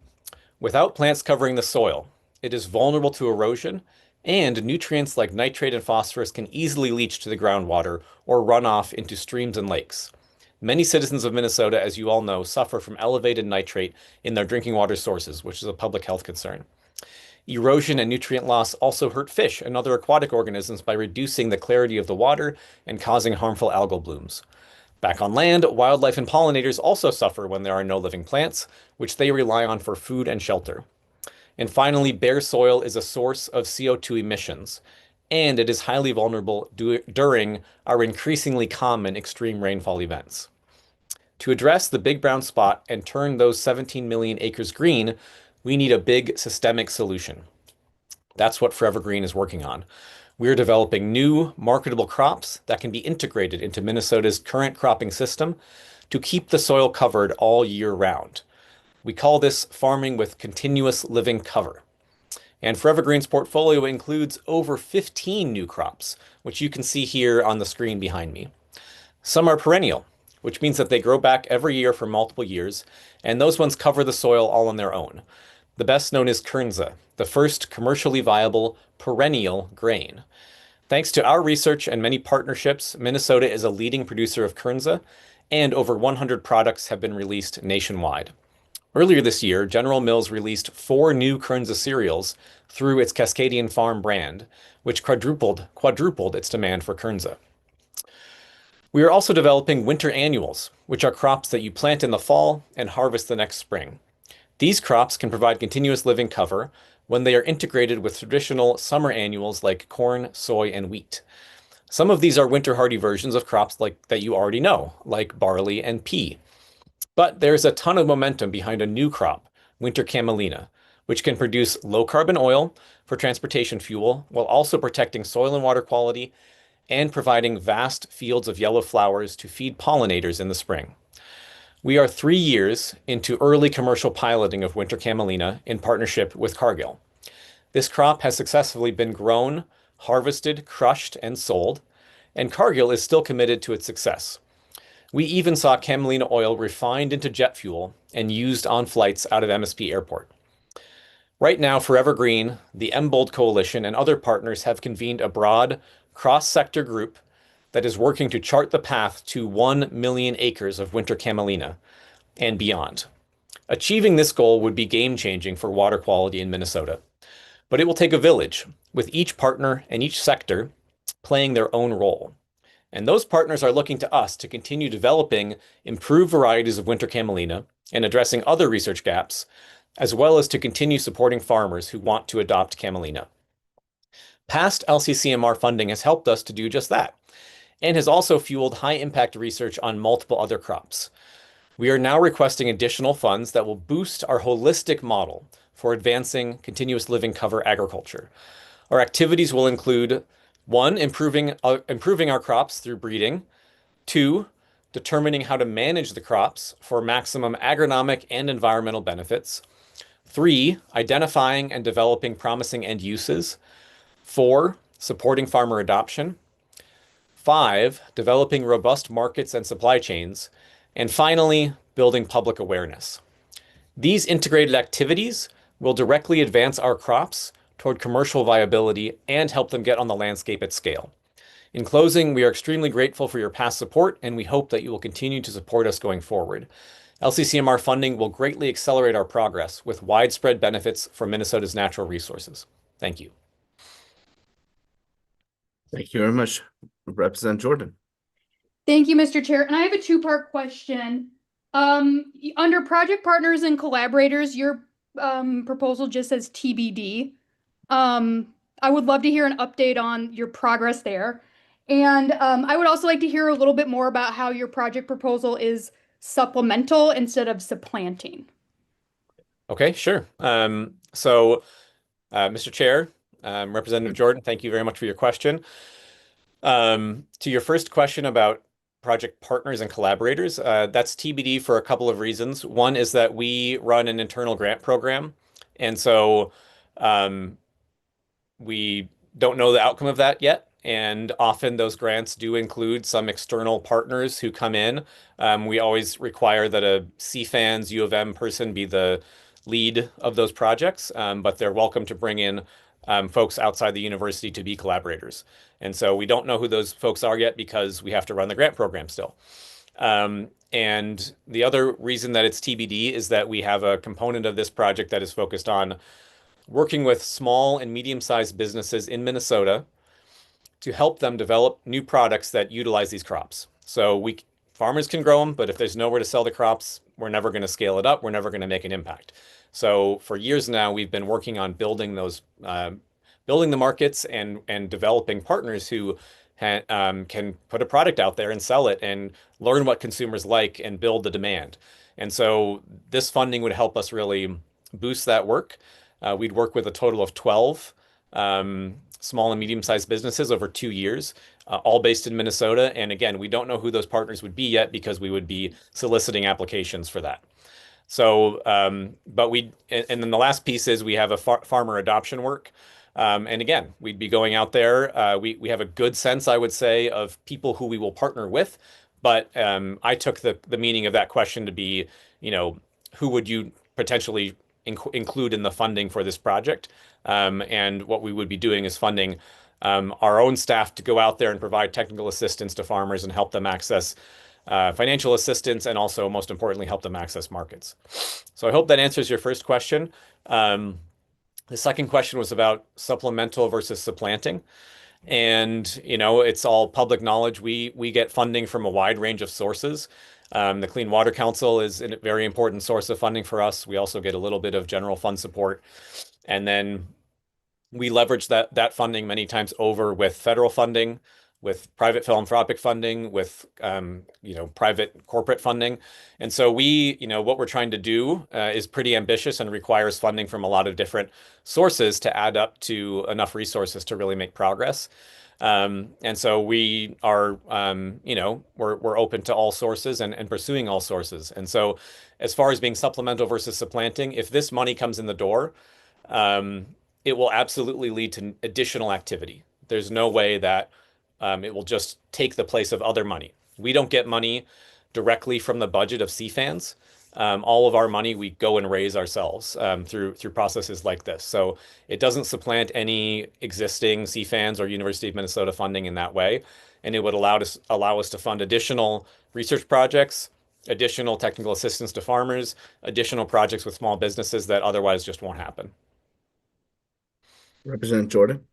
Without plants covering the soil, it is vulnerable to erosion, and nutrients like nitrate and phosphorus can easily leach to the groundwater or run off into streams and lakes. Many citizens of Minnesota, as you all know, suffer from elevated nitrate in their drinking water sources, which is a public health concern. Erosion and nutrient loss also hurt fish and other aquatic organisms by reducing the clarity of the water and causing harmful algal blooms. Back on land, wildlife and pollinators also suffer when there are no living plants, which they rely on for food and shelter. And finally, bare soil is a source of CO2 emissions, and it is highly vulnerable during our increasingly common extreme rainfall events. To address the big brown spot and turn those 17 million acres green, we need a big systemic solution. That's what Forever Green is working on. We're developing new marketable crops that can be integrated into Minnesota's current cropping system to keep the soil covered all year round. We call this farming with continuous living cover. And Forever Green's portfolio includes over 15 new crops, which you can see here on the screen behind me. Some are perennial, which means that they grow back every year for multiple years, and those ones cover the soil all on their own. The best known is Kernza, the first commercially viable perennial grain. Thanks to our research and many partnerships, Minnesota is a leading producer of Kernza, and over 100 products have been released nationwide. Earlier this year, General Mills released 4 new Kernza cereals through its Cascadian Farm brand, which quadrupled its demand for Kernza. We are also developing winter annuals, which are crops that you plant in the fall and harvest the next spring. These crops can provide continuous living cover when they are integrated with traditional summer annuals like corn, soy, and wheat. Some of these are winter hardy versions of crops that you already know, like barley and pea. But there's a ton of momentum behind a new crop, winter camelina, which can produce low carbon oil for transportation fuel while also protecting soil and water quality and providing vast fields of yellow flowers to feed pollinators in the spring. We are 3 years into early commercial piloting of winter camelina in partnership with Cargill. This crop has successfully been grown, harvested, crushed, and sold, and Cargill is still committed to its success. We even saw camelina oil refined into jet fuel and used on flights out of MSP Airport. Right now, Forever Green, the MBOLD Coalition, and other partners have convened a broad, cross-sector group that is working to chart the path to 1 million acres of winter camelina and beyond. Achieving this goal would be game-changing for water quality in Minnesota, but it will take a village, with each partner and each sector playing their own role. And those partners are looking to us to continue developing improved varieties of winter camelina and addressing other research gaps, as well as to continue supporting farmers who want to adopt camelina. Past LCCMR funding has helped us to do just that, and has also fueled high-impact research on multiple other crops. We are now requesting additional funds that will boost our holistic model for advancing continuous living cover agriculture. Our activities will include 1, improving our crops through breeding, 2, determining how to manage the crops for maximum agronomic and environmental benefits, 3, identifying and developing promising end uses, 4, supporting farmer adoption, 5, developing robust markets and supply chains, and finally, building public awareness. These integrated activities will directly advance our crops toward commercial viability and help them get on the landscape at scale. In closing, we are extremely grateful for your past support, and we hope that you will continue to support us going forward. LCCMR funding will greatly accelerate our progress with widespread benefits for Minnesota's natural resources. Thank you. Thank you very much, Representative Jordan. Thank you, Mr. Chair. And I have a two-part question. Under project partners and collaborators, your proposal just says TBD. I would love to hear an update on your progress there. And I would also like to hear a little bit more about how your project proposal is supplemental instead of supplanting. Okay, sure. Mr. Chair, Representative Jordan, thank you very much for your question. To your first question about project partners and collaborators, that's TBD for a couple of reasons. One is that we run an internal grant program, and so we don't know the outcome of that yet. And often those grants do include some external partners who come in. We always require that a CFANS U of M person be the lead of those projects, but they're welcome to bring in folks outside the university to be collaborators. And so we don't know who those folks are yet because we have to run the grant program still. And the other reason that it's TBD is that we have a component of this project that is focused on working with small and medium-sized businesses in Minnesota to help them develop new products that utilize these crops. So farmers can grow them, but if there's nowhere to sell the crops, we're never going to scale it up. We're never going to make an impact. So for years now, we've been working on building the markets and developing partners who can put a product out there and sell it and learn what consumers like and build the demand. And so this funding would help us really boost that work. We'd work with a total of 12 small and medium-sized businesses over 2 years, all based in Minnesota. And again, we don't know who those partners would be yet because we would be soliciting applications for that. So, and then the last piece is we have a farmer adoption work. And again, we'd be going out there. We have a good sense, I would say, of people who we will partner with. But I took the meaning of that question to be, who would you potentially include in the funding for this project? And what we would be doing is funding our own staff to go out there and provide technical assistance to farmers and help them access financial assistance, and also, most importantly, help them access markets. So I hope that answers your first question. The second question was about supplemental versus supplanting. And, it's all public knowledge. We get funding from a wide range of sources. The Clean Water Council is a very important source of funding for us. We also get a little bit of general fund support. And then we leverage that funding many times over with federal funding, with private philanthropic funding, with private corporate funding. And so what we're trying to do is pretty ambitious and requires funding from a lot of different sources to add up to enough resources to really make progress. And so we are, we're open to all sources and pursuing all sources. And so as far as being supplemental versus supplanting, if this money comes in the door, it will absolutely lead to additional activity. There's no way that it will just take the place of other money. We don't get money directly from the budget of CFANS. All of our money we go and raise ourselves through processes like this. So it doesn't supplant any existing CFANS or University of Minnesota funding in that way. And it would allow us to fund additional research projects additional technical assistance to farmers, additional projects with small businesses that otherwise just won't happen. Representative Jordan.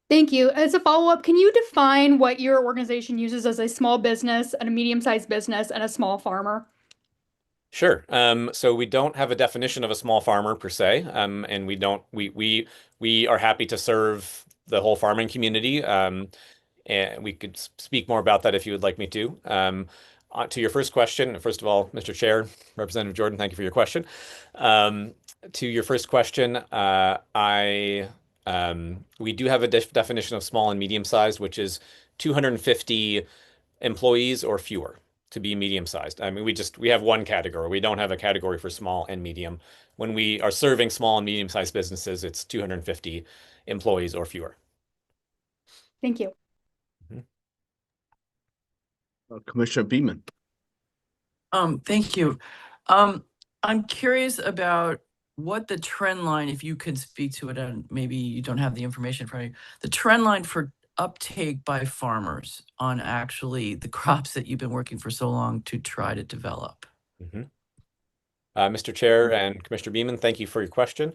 Thank you. As a follow-up, can you define what your organization uses as a small business, and a medium-sized business, and a small farmer? Sure. So we don't have a definition of a small farmer per se, and we are happy to serve the whole farming community. And we could speak more about that if you would like me to. To your first question, first of all, Mr. Chair, Representative Jordan, thank you for your question. To your first question, we do have a definition of small and medium sized, which is 250 employees or fewer to be medium sized. I mean, we have one category. We don't have a category for small and medium. When we are serving small and medium sized businesses, it's 250 employees or fewer. Thank you. Commissioner Beaman. Thank you. I'm curious about what the trend line, if you could speak to it, and maybe you don't have the information for you, the trend line for uptake by farmers on actually the crops that you've been working for so long to try to develop. Mr. Chair and Commissioner Beaman, thank you for your question.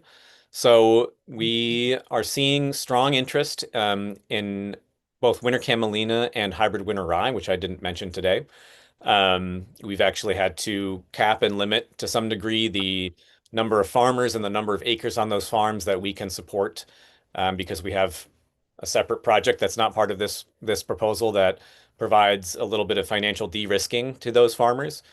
So we are seeing strong interest in both winter camelina and hybrid winter rye, which I didn't mention today. We've actually had to cap and limit to some degree the number of farmers and the number of acres on those farms that we can support because we have a separate project that's not part of this proposal that provides a little bit of financial de-risking to those farmers.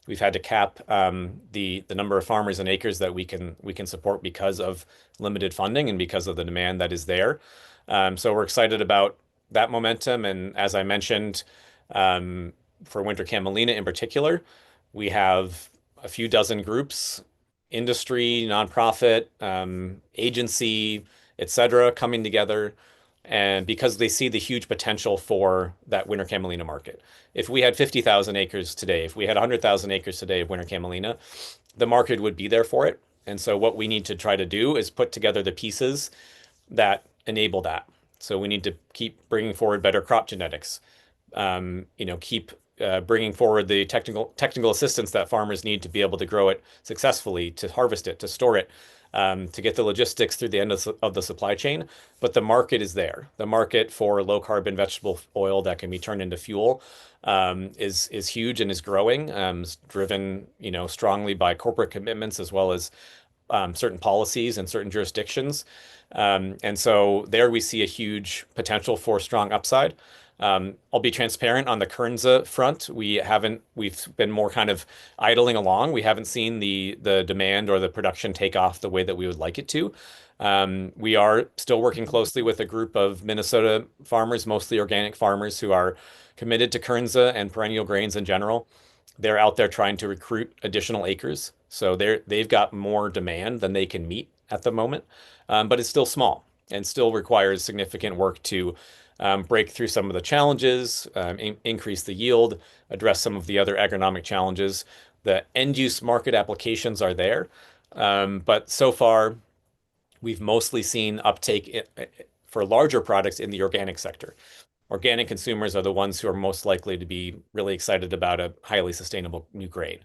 We've had to cap the number of farmers and acres that we can support because of limited funding and because of the demand that is there. So we're excited about that momentum. And as I mentioned, for winter camelina in particular, we have a few dozen groups, industry, nonprofit, agency, etc., coming together, and because they see the huge potential for that winter camelina market. If we had 50,000 acres today, if we had 100,000 acres today of winter camelina, the market would be there for it. And so what we need to try to do is put together the pieces that enable that. So we need to keep bringing forward better crop genetics, keep bringing forward the technical assistance that farmers need to be able to grow it successfully, to harvest it, to store it, to get the logistics through the end of the supply chain. But the market is there. The market for low carbon vegetable oil that can be turned into fuel is huge and is growing, driven strongly by corporate commitments as well as certain policies in certain jurisdictions. And so there we see a huge potential for strong upside. I'll be transparent on the Kernza front. We've been more kind of idling along. We haven't seen the demand or the production take off the way that we would like it to. We are still working closely with a group of Minnesota farmers, mostly organic farmers, who are committed to Kernza and perennial grains in general. They're out there trying to recruit additional acres. So they've got more demand than they can meet at the moment. But it's still small and still requires significant work to break through some of the challenges, increase the yield, address some of the other agronomic challenges. The end-use market applications are there, but so far we've mostly seen uptake for larger products in the organic sector. Organic consumers are the ones who are most likely to be really excited about a highly sustainable new grain.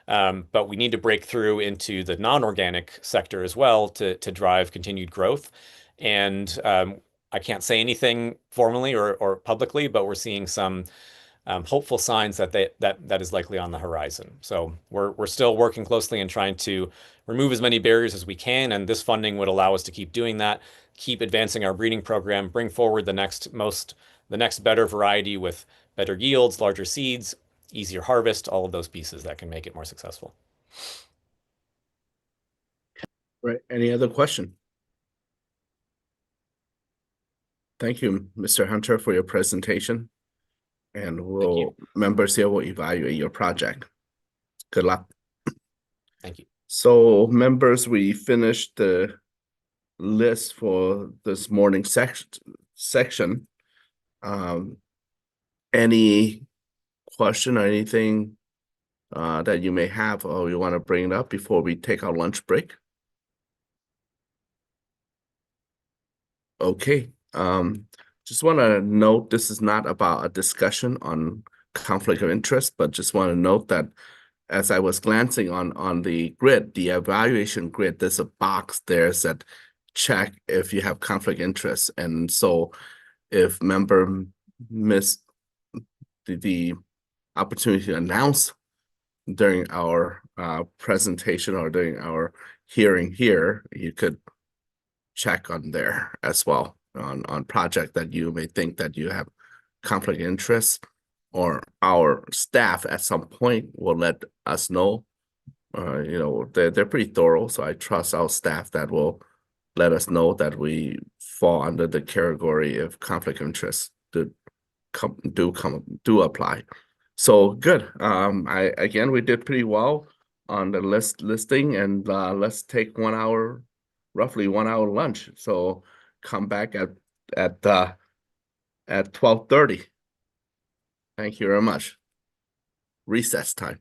But we need to break through into the non-organic sector as well to drive continued growth. And I can't say anything formally or publicly, but we're seeing some hopeful signs that is likely on the horizon. So we're still working closely and trying to remove as many barriers as we can, and this funding would allow us to keep doing that, keep advancing our breeding program, bring forward the next better variety with better yields, larger seeds, easier harvest, all of those pieces that can make it more successful. Right. Any other question? Thank you, Mr. Hunter, for your presentation. And members here will evaluate your project. Good luck. Thank you. So members, we finished the list for this morning section. Any question or anything that you may have or you want to bring it up before we take our lunch break? Okay. Just want to note this is not about a discussion on conflict of interest, but just want to note that as I was glancing on the grid, the evaluation grid, there's a box there that check if you have conflict interest. And so if member miss the opportunity to announce during our presentation or during our hearing here, you could check on there as well on project that you may think that you have conflict interest, or our staff at some point will let us know. You know, they're pretty thorough, so I trust our staff that will let us know that we fall under the category of conflict interest to do apply. So good. We did pretty well on the listing, and let's take roughly 1 hour lunch. So come back at 12:30. Thank you very much. Recess time.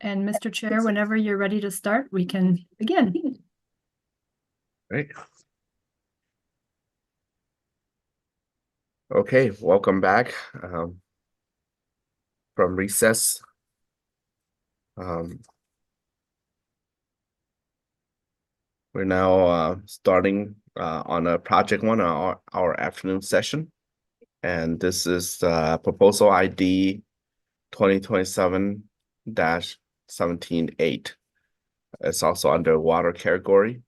And Mr. Chair, whenever you're ready to start, we can begin. Great. Okay, welcome back from recess. We're now starting on a project one, our afternoon session. And this is proposal ID 2027-178. It's also under water category.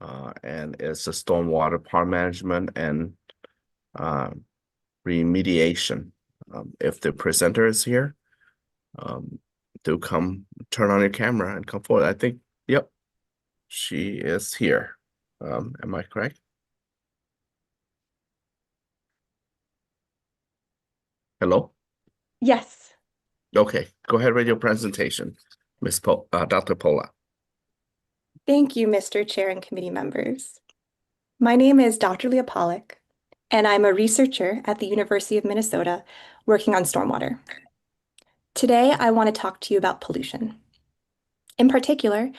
And it's a stormwater pond management and remediation. If the presenter is here, do come turn on your camera and come forward. I think, yep, she is here. Am I correct? Hello? Yes. Okay, go ahead with your presentation, Dr. Pola. Thank you, Mr. Chair and committee members. My name is Dr. Leah Pollack, and I'm a researcher at the University of Minnesota working on stormwater. Today, I want to talk to you about pollution. In particular,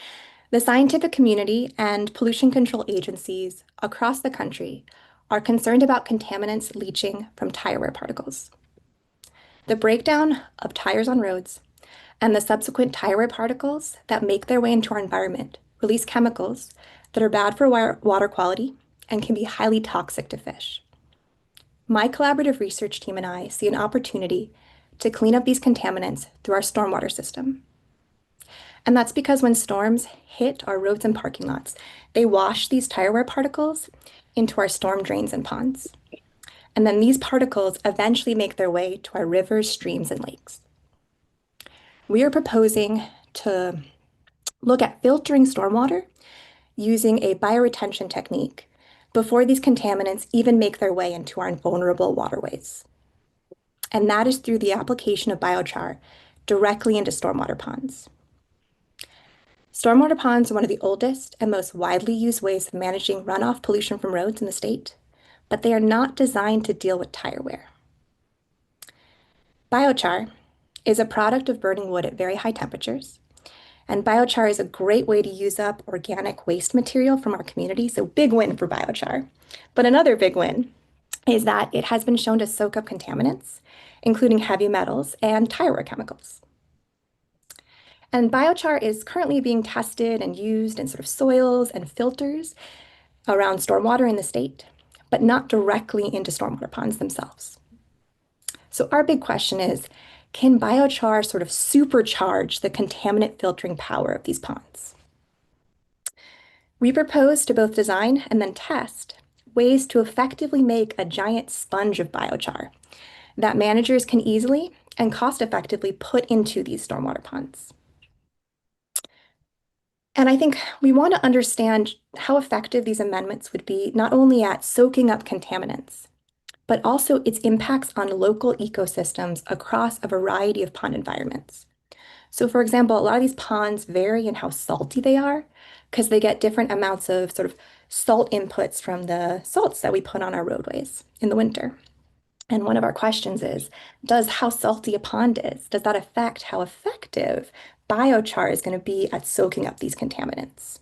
the scientific community and pollution control agencies across the country are concerned about contaminants leaching from tire wear particles. The breakdown of tires on roads and the subsequent tire wear particles that make their way into our environment release chemicals that are bad for water quality and can be highly toxic to fish. My collaborative research team and I see an opportunity to clean up these contaminants through our stormwater system. And that's because when storms hit our roads and parking lots, they wash these tire wear particles into our storm drains and ponds. And then these particles eventually make their way to our rivers, streams, and lakes. We are proposing to look at filtering stormwater using a bioretention technique before these contaminants even make their way into our vulnerable waterways. And that is through the application of biochar directly into stormwater ponds. Stormwater ponds are one of the oldest and most widely used ways of managing runoff pollution from roads in the state, but they are not designed to deal with tire wear. Biochar is a product of burning wood at very high temperatures, and biochar is a great way to use up organic waste material from our community, so big win for biochar. But another big win is that it has been shown to soak up contaminants, including heavy metals and tire wear chemicals. And biochar is currently being tested and used in sort of soils and filters around stormwater in the state, but not directly into stormwater ponds themselves. So our big question is, can biochar sort of supercharge the contaminant filtering power of these ponds? We propose to both design and then test ways to effectively make a giant sponge of biochar that managers can easily and cost-effectively put into these stormwater ponds. And I think we want to understand how effective these amendments would be, not only at soaking up contaminants, but also its impacts on local ecosystems across a variety of pond environments. So for example, a lot of these ponds vary in how salty they are because they get different amounts of sort of salt inputs from the salts that we put on our roadways in the winter. And one of our questions is, does how salty a pond is, does that affect how effective biochar is going to be at soaking up these contaminants?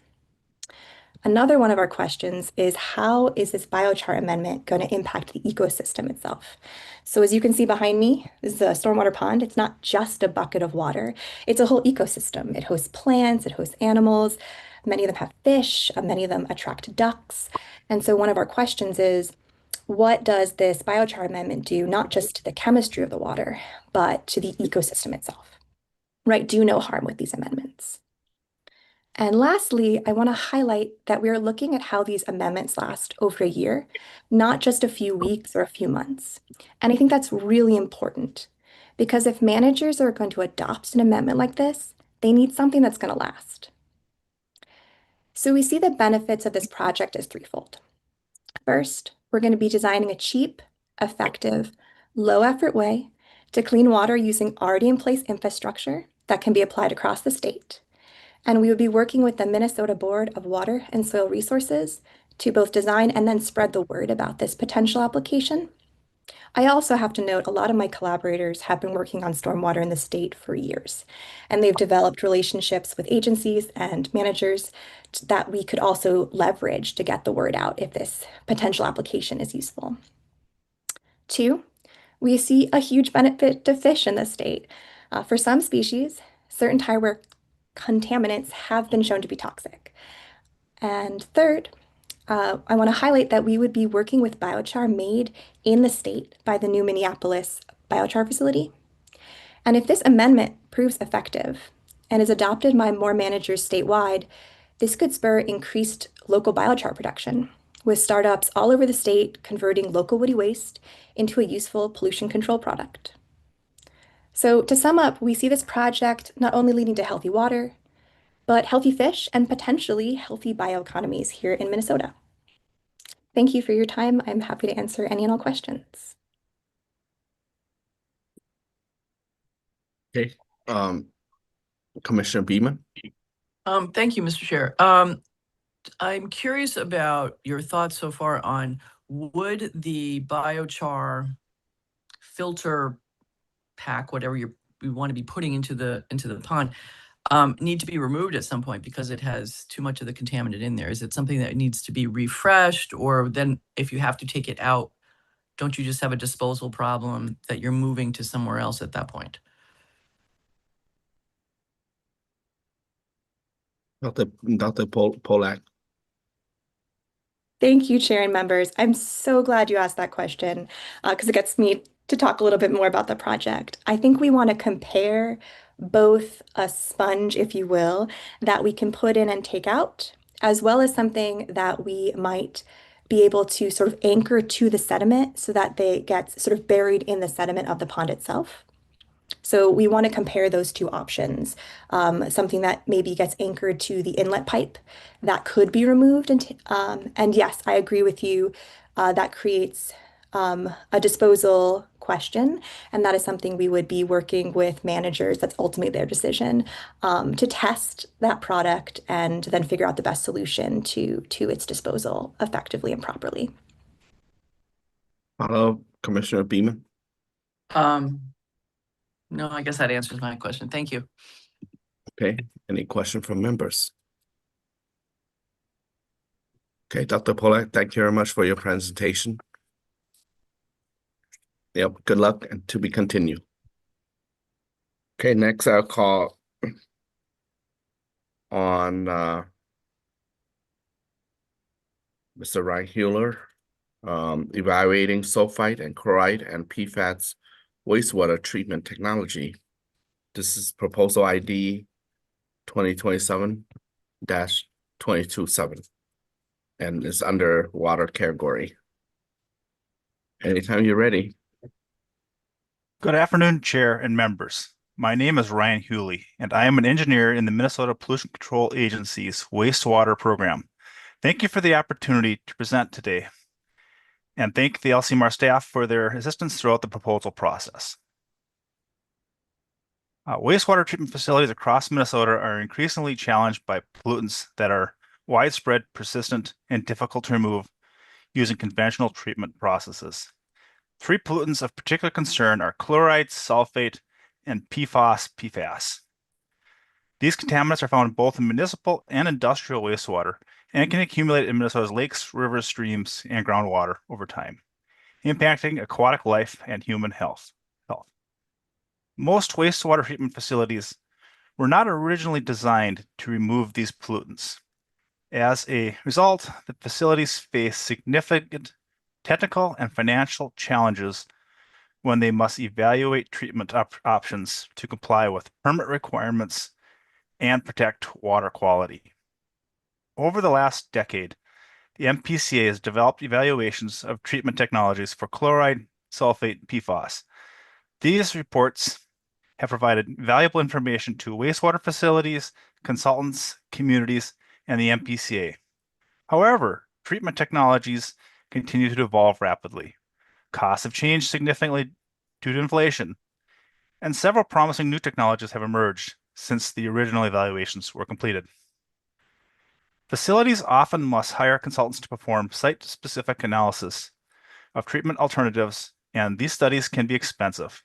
Another one of our questions is, how is this biochar amendment going to impact the ecosystem itself? So as you can see behind me, this is a stormwater pond. It's not just a bucket of water. It's a whole ecosystem. It hosts plants, it hosts animals. Many of them have fish, many of them attract ducks. And so one of our questions is, what does this biochar amendment do, not just to the chemistry of the water, but to the ecosystem itself? Right? Do no harm with these amendments. And lastly, I want to highlight that we are looking at how these amendments last over a year, not just a few weeks or a few months. And I think that's really important because if managers are going to adopt an amendment like this, they need something that's going to last. So we see the benefits of this project as threefold. First, we're going to be designing a cheap, effective, low-effort way to clean water using already in place infrastructure that can be applied across the state. And we would be working with the Minnesota Board of Water and Soil Resources to both design and then spread the word about this potential application. I also have to note a lot of my collaborators have been working on stormwater in the state for years, and they've developed relationships with agencies and managers that we could also leverage to get the word out if this potential application is useful. Two, we see a huge benefit to fish in the state. For some species, certain tire contaminants have been shown to be toxic. And third, I want to highlight that we would be working with biochar made in the state by the new Minneapolis biochar facility. And if this amendment proves effective and is adopted by more managers statewide, this could spur increased local biochar production, with startups all over the state converting local woody waste into a useful pollution control product. So to sum up, we see this project not only leading to healthy water, but healthy fish and potentially healthy bioeconomies here in Minnesota. Thank you for your time. I'm happy to answer any and all questions. Okay, Commissioner Beaman. Thank you, Mr. Chair. I'm curious about your thoughts so far on would the biochar filter pack, whatever you want to be putting into the pond, need to be removed at some point because it has too much of the contaminant in there? Is it something that needs to be refreshed, or then if you have to take it out, don't you just have a disposal problem that you're moving to somewhere else at that point? Dr. Polak. Thank you, Chair and members. I'm so glad you asked that question because it gets me to talk a little bit more about the project. I think we want to compare both a sponge, if you will, that we can put in and take out, as well as something that we might be able to sort of anchor to the sediment so that they get sort of buried in the sediment of the pond itself. So we want to compare those two options. Something that maybe gets anchored to the inlet pipe that could be removed. And yes, I agree with you. That creates a disposal question. And that is something we would be working with managers. That's ultimately their decision to test that product and then figure out the best solution to its disposal effectively and properly. Hello, Commissioner Beaman. No, I guess that answers my question. Thank you. Okay, any question from members? Okay, Dr. Polak, thank you very much for your presentation. Yep, good luck and to be continued. Okay, next I'll call on Mr. Ryan Hewler, evaluating sulfite and chloride and PFAS wastewater treatment technology. This is proposal ID 2027-227 and is under water category. Anytime you're ready. Good afternoon, Chair and members. My name is Ryan Hewley, and I am an engineer in the Minnesota Pollution Control Agency's wastewater program. Thank you for the opportunity to present today, and thank the LCCMR staff for their assistance throughout the proposal process. Wastewater treatment facilities across Minnesota are increasingly challenged by pollutants that are widespread, persistent, and difficult to remove using conventional treatment processes. 3 pollutants of particular concern are chloride, sulfate, and PFAS. These contaminants are found both in municipal and industrial wastewater and can accumulate in Minnesota's lakes, rivers, streams, and groundwater over time, impacting aquatic life and human health. Most wastewater treatment facilities were not originally designed to remove these pollutants. As a result, the facilities face significant technical and financial challenges when they must evaluate treatment options to comply with permit requirements and protect water quality. Over the last decade, the MPCA has developed evaluations of treatment technologies for chloride, sulfate, and PFAS. These reports have provided valuable information to wastewater facilities, consultants, communities, and the MPCA. However, treatment technologies continue to evolve rapidly. Costs have changed significantly due to inflation, and several promising new technologies have emerged since the original evaluations were completed. Facilities often must hire consultants to perform site-specific analysis of treatment alternatives and these studies can be expensive,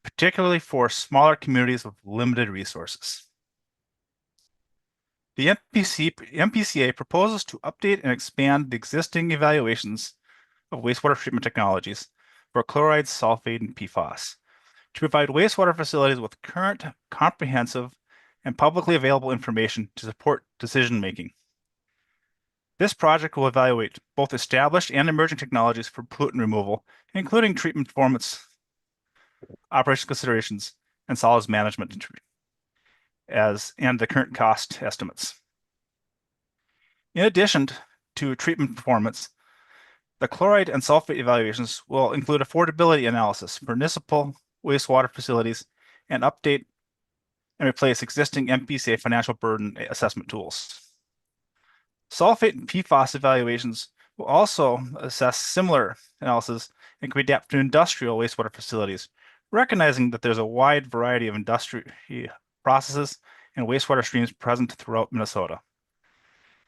particularly for smaller communities with limited resources. The MPCA proposes to update and expand the existing evaluations of wastewater treatment technologies for chloride, sulfate, and PFAS to provide wastewater facilities with current, comprehensive, and publicly available information to support decision-making. This project will evaluate both established and emerging technologies for pollutant removal, including treatment performance, operational considerations, and solids management, and the current cost estimates. In addition to treatment performance, the chloride and sulfate evaluations will include affordability analysis for municipal wastewater facilities and update and replace existing MPCA financial burden assessment tools. Sulfate and PFAS evaluations will also assess similar analysis and can be adapted to industrial wastewater facilities, recognizing that there's a wide variety of industry processes and wastewater streams present throughout Minnesota.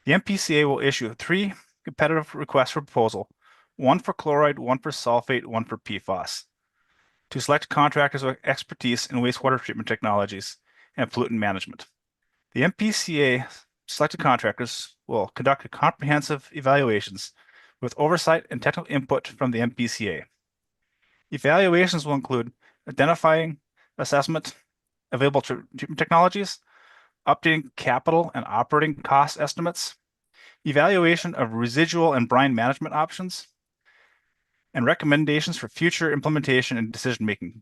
The MPCA will issue 3 competitive requests for proposal, 1 for chloride, 1 for sulfate, 1 for PFAS, to select contractors with expertise in wastewater treatment technologies and pollutant management. The MPCA selected contractors will conduct comprehensive evaluations with oversight and technical input from the MPCA. Evaluations will include identifying assessment available treatment technologies, updating capital and operating cost estimates, evaluation of residual and brine management options, and recommendations for future implementation and decision-making.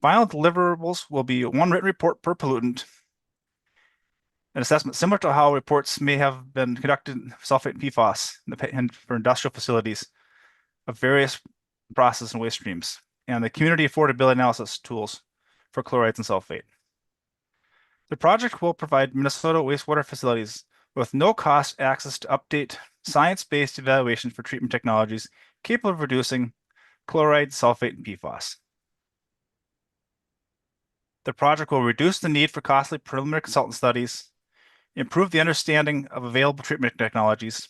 Final deliverables will be 1 written report per pollutant, an assessment similar to how reports may have been conducted in sulfate and PFAS and for industrial facilities of various process and waste streams, and the community affordability analysis tools for chlorides and sulfate. The project will provide Minnesota wastewater facilities with no-cost access to update science-based evaluation for treatment technologies capable of reducing chloride, sulfate, and PFAS. The project will reduce the need for costly preliminary consultant studies, improve the understanding of available treatment technologies,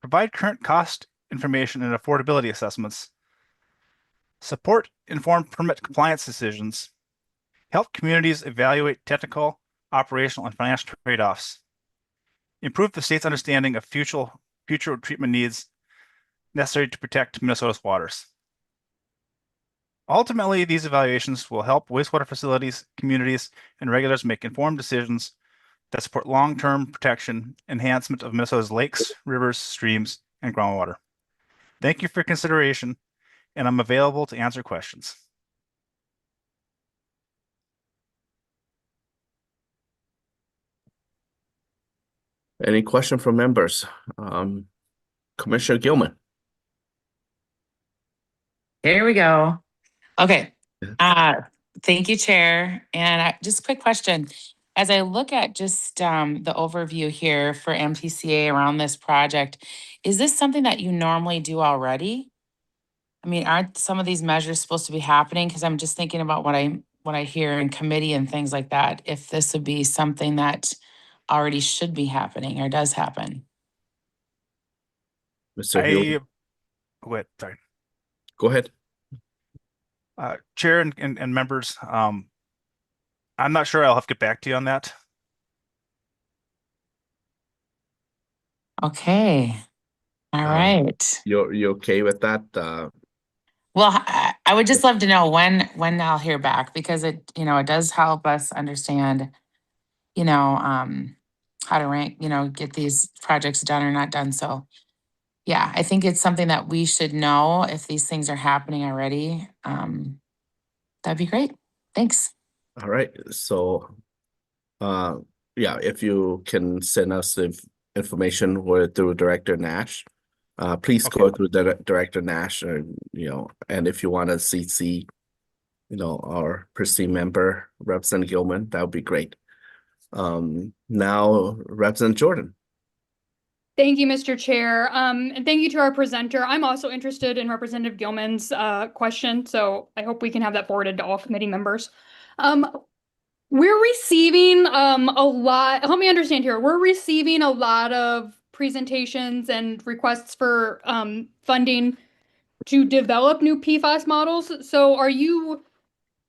provide current cost information and affordability assessments, support informed permit compliance decisions, help communities evaluate technical, operational, and financial trade-offs, improve the state's understanding of future treatment needs necessary to protect Minnesota's waters. Ultimately, these evaluations will help wastewater facilities, communities, and regulators make informed decisions that support long-term protection, enhancement of Minnesota's lakes, rivers, streams, and groundwater. Thank you for your consideration, and I'm available to answer questions. Any question from members? Commissioner Gilman. Here we go. Okay. Thank you, Chair. And just a quick question. As I look at just the overview here for MPCA around this project, is this something that you normally do already? I mean, aren't some of these measures supposed to be happening? Because I'm just thinking about what I hear in committee and things like that, if this would be something that already should be happening or does happen. Mr. Hill. Wait, sorry. Go ahead. Chair and members, I'm not sure. I'll have to get back to you on that. Okay. All right. You okay with that? Well, I would just love to know when I'll hear back, because it does help us understand, how to rank, get these projects done or not done. So yeah, I think it's something that we should know if these things are happening already. That'd be great. Thanks. All right. So, yeah, if you can send us the information through Director Nash, please go through Director Nash, and if you want to CC, our pristine member, Representative Gilman, that would be great. Now, Representative Jordan. Thank you, Mr. Chair. And thank you to our presenter. I'm also interested in Representative Gilman's question, so I hope we can have that forwarded to all committee members. We're receiving a lot, help me understand here, we're receiving a lot of presentations and requests for funding to develop new PFAS models. So are you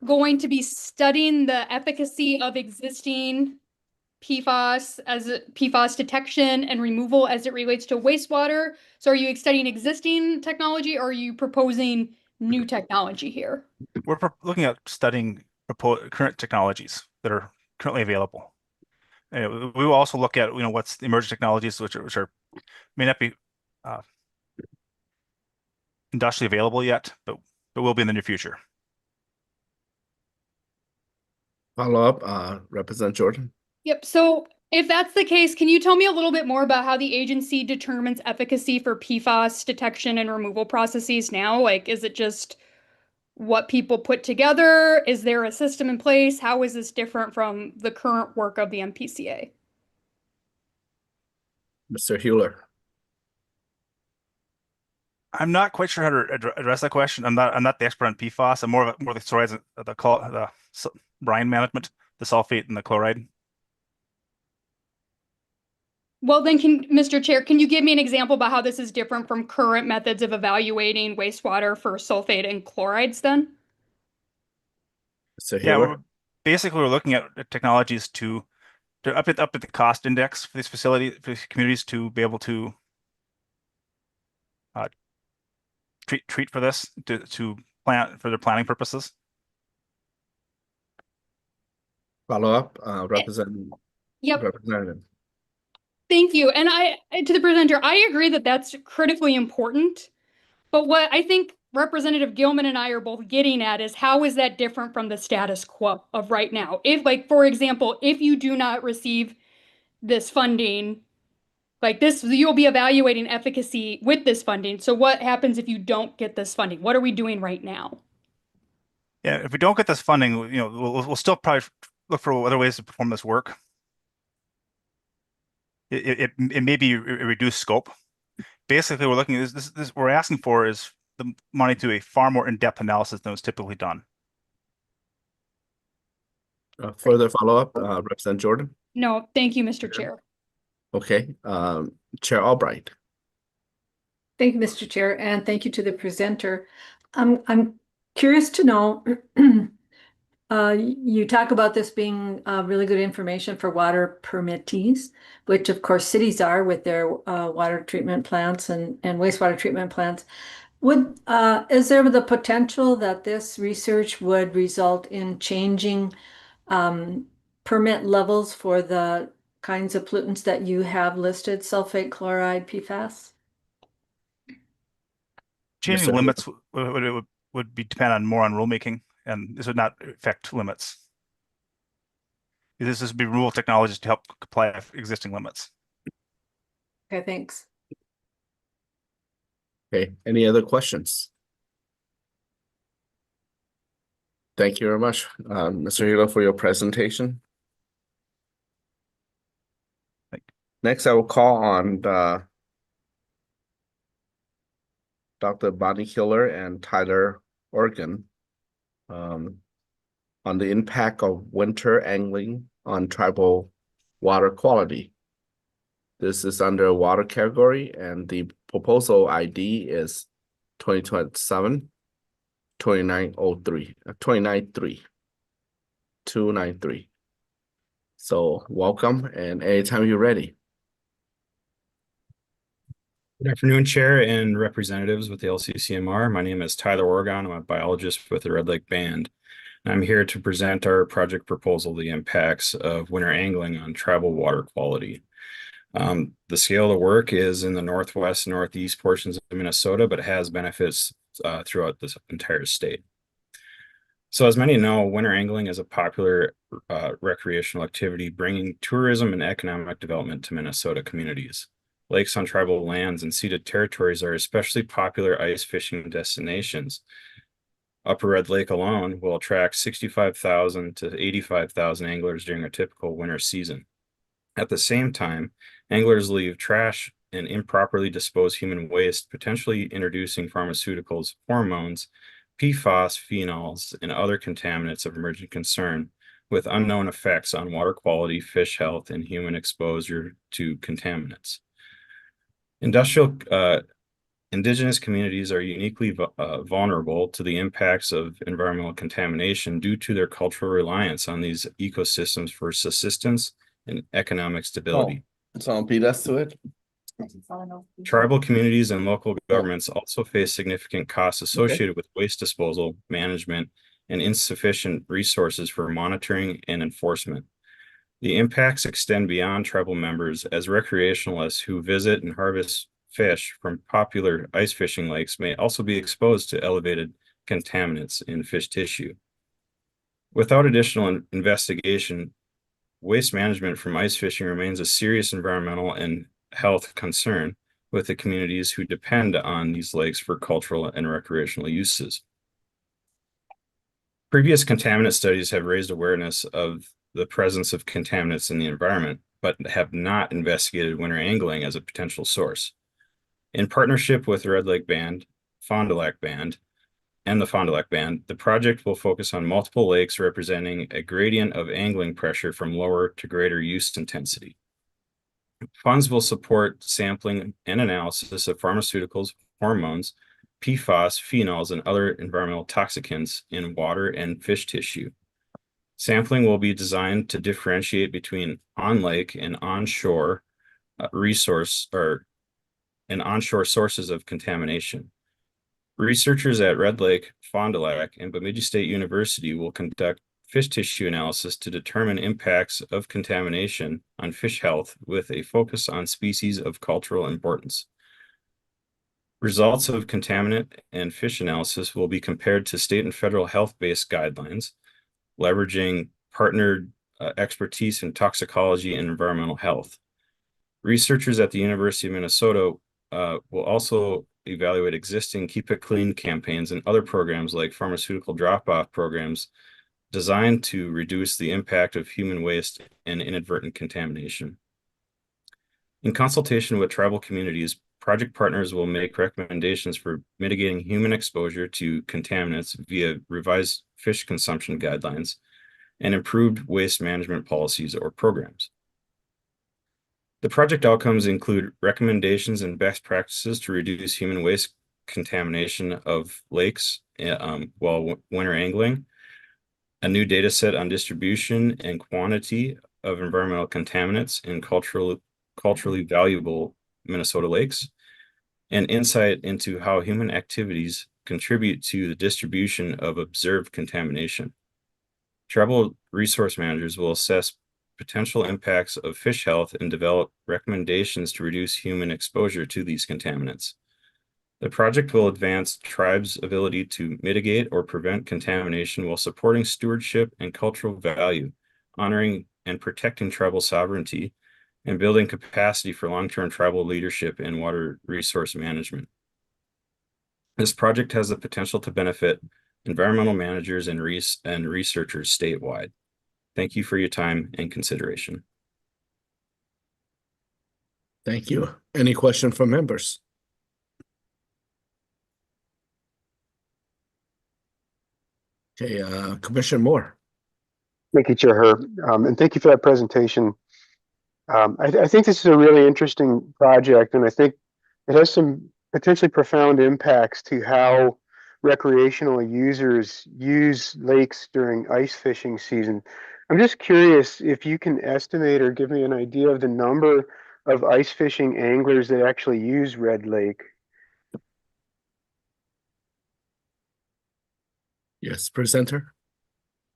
going to be studying the efficacy of existing PFAS detection and removal as it relates to wastewater? So are you studying existing technology, or are you proposing new technology here? We're looking at studying current technologies that are currently available. We will also look at what's the emerging technologies which are may not be industrially available yet, but will be in the near future. Follow up, Representative Jordan. Yep. So if that's the case, can you tell me a little bit more about how the agency determines efficacy for PFAS detection and removal processes now? Like, is it just what people put together? Is there a system in place? How is this different from the current work of the MPCA? Mr. Hewler. I'm not quite sure how to address that question. I'm not the expert on PFAS. I'm more the stories of the brine management, the sulfate and the chloride. Well, then, Mr. Chair, can you give me an example about how this is different from current methods of evaluating wastewater for sulfate and chlorides then? So yeah, we're looking at technologies to up at the cost index for these facilities, for these communities, to be able to treat for this, to plan for their planning purposes. Follow up, Representative. Yep. Representative. Thank you. And to the presenter, I agree that that's critically important. But what I think Representative Gilman and I are both getting at is, how is that different from the status quo of right now? If, like, for example, if you do not receive this funding, like this, you'll be evaluating efficacy with this funding. So what happens if you don't get this funding? What are we doing right now? Yeah, if we don't get this funding, we'll still probably look for other ways to perform this work. It may be a reduced scope. Basically, we're looking at this we're asking for is the money to a far more in-depth analysis than was typically done. Further follow-up, Representative Jordan. No, thank you, Mr. Chair. Okay, Chair Albright. Thank you, Mr. Chair, and thank you to the presenter. I'm curious to know, you talk about this being really good information for water permittees, which of course cities are with their water treatment plants and wastewater treatment plants. Is there the potential that this research would result in changing permit levels for the kinds of pollutants that you have listed, sulfate, chloride, PFAS? Changing limits would be depend more on rulemaking, and this would not affect limits. This would be rule technologies to help comply with existing limits. Okay, thanks. Okay, any other questions? Thank you very much, Mr. Hewler, for your presentation. Next, I will call on Dr. Bonnie Hiller and Tyler Organ on the impact of winter angling on tribal water quality. This is under water category, and the proposal ID is 2027 2903 293. So welcome, and anytime you're ready. Good afternoon, Chair and representatives with the LCCMR. My name is Tyler Oregon. I'm a biologist with the Red Lake Band. I'm here to present our project proposal, the impacts of winter angling on tribal water quality. The scale of the work is in the northwest and northeast portions of Minnesota, but it has benefits throughout this entire state. So as many know, winter angling is a popular recreational activity, bringing tourism and economic development to Minnesota communities. Lakes on tribal lands and ceded territories are especially popular ice fishing destinations. Upper Red Lake alone will attract 65,000 to 85,000 anglers during a typical winter season. At the same time, anglers leave trash and improperly dispose human waste, potentially introducing pharmaceuticals, hormones, PFAS, phenols, and other contaminants of emerging concern, with unknown effects on water quality, fish health, and human exposure to contaminants. Industrial Indigenous communities are uniquely vulnerable to the impacts of environmental contamination due to their cultural reliance on these ecosystems for subsistence and economic stability. So beat us to it. Tribal communities and local governments also face significant costs associated with waste disposal, management, and insufficient resources for monitoring and enforcement. The impacts extend beyond tribal members, as recreationalists who visit and harvest fish from popular ice fishing lakes may also be exposed to elevated contaminants in fish tissue. Without additional investigation, waste management from ice fishing remains a serious environmental and health concern with the communities who depend on these lakes for cultural and recreational uses. Previous contaminant studies have raised awareness of the presence of contaminants in the environment, but have not investigated winter angling as a potential source. In partnership with the Red Lake Band, Fond du Lac Band, and the Fond du Lac Band, the project will focus on multiple lakes representing a gradient of angling pressure from lower to greater use intensity. Funds will support sampling and analysis of pharmaceuticals, hormones, PFAS, phenols, and other environmental toxicants in water and fish tissue. Sampling will be designed to differentiate between on-lake and onshore onshore sources of contamination. Researchers at Red Lake, Fond du Lac, and Bemidji State University will conduct fish tissue analysis to determine impacts of contamination on fish health with a focus on species of cultural importance. Results of contaminant and fish analysis will be compared to state and federal health-based guidelines, leveraging partnered expertise in toxicology and environmental health. Researchers at the University of Minnesota will also evaluate existing Keep It Clean campaigns and other programs like pharmaceutical drop-off programs designed to reduce the impact of human waste and inadvertent contamination. In consultation with tribal communities, project partners will make recommendations for mitigating human exposure to contaminants via revised fish consumption guidelines and improved waste management policies or programs. The project outcomes include recommendations and best practices to reduce human waste contamination of lakes while winter angling, a new data set on distribution and quantity of environmental contaminants in culturally valuable Minnesota lakes, and insight into how human activities contribute to the distribution of observed contamination. Tribal resource managers will assess potential impacts of fish health and develop recommendations to reduce human exposure to these contaminants. The project will advance tribes' ability to mitigate or prevent contamination while supporting stewardship and cultural value, honoring and protecting tribal sovereignty, and building capacity for long-term tribal leadership in water resource management. This project has the potential to benefit environmental managers and researchers statewide. Thank you for your time and consideration. Thank you. Any question from members? Okay, Commissioner Moore. Thank you, Chair Herb, and thank you for that presentation. I think this is a really interesting project, and I think it has some potentially profound impacts to how recreational users use lakes during ice fishing season. I'm just curious if you can estimate or give me an idea of the number of ice fishing anglers that actually use Red Lake. Yes, presenter.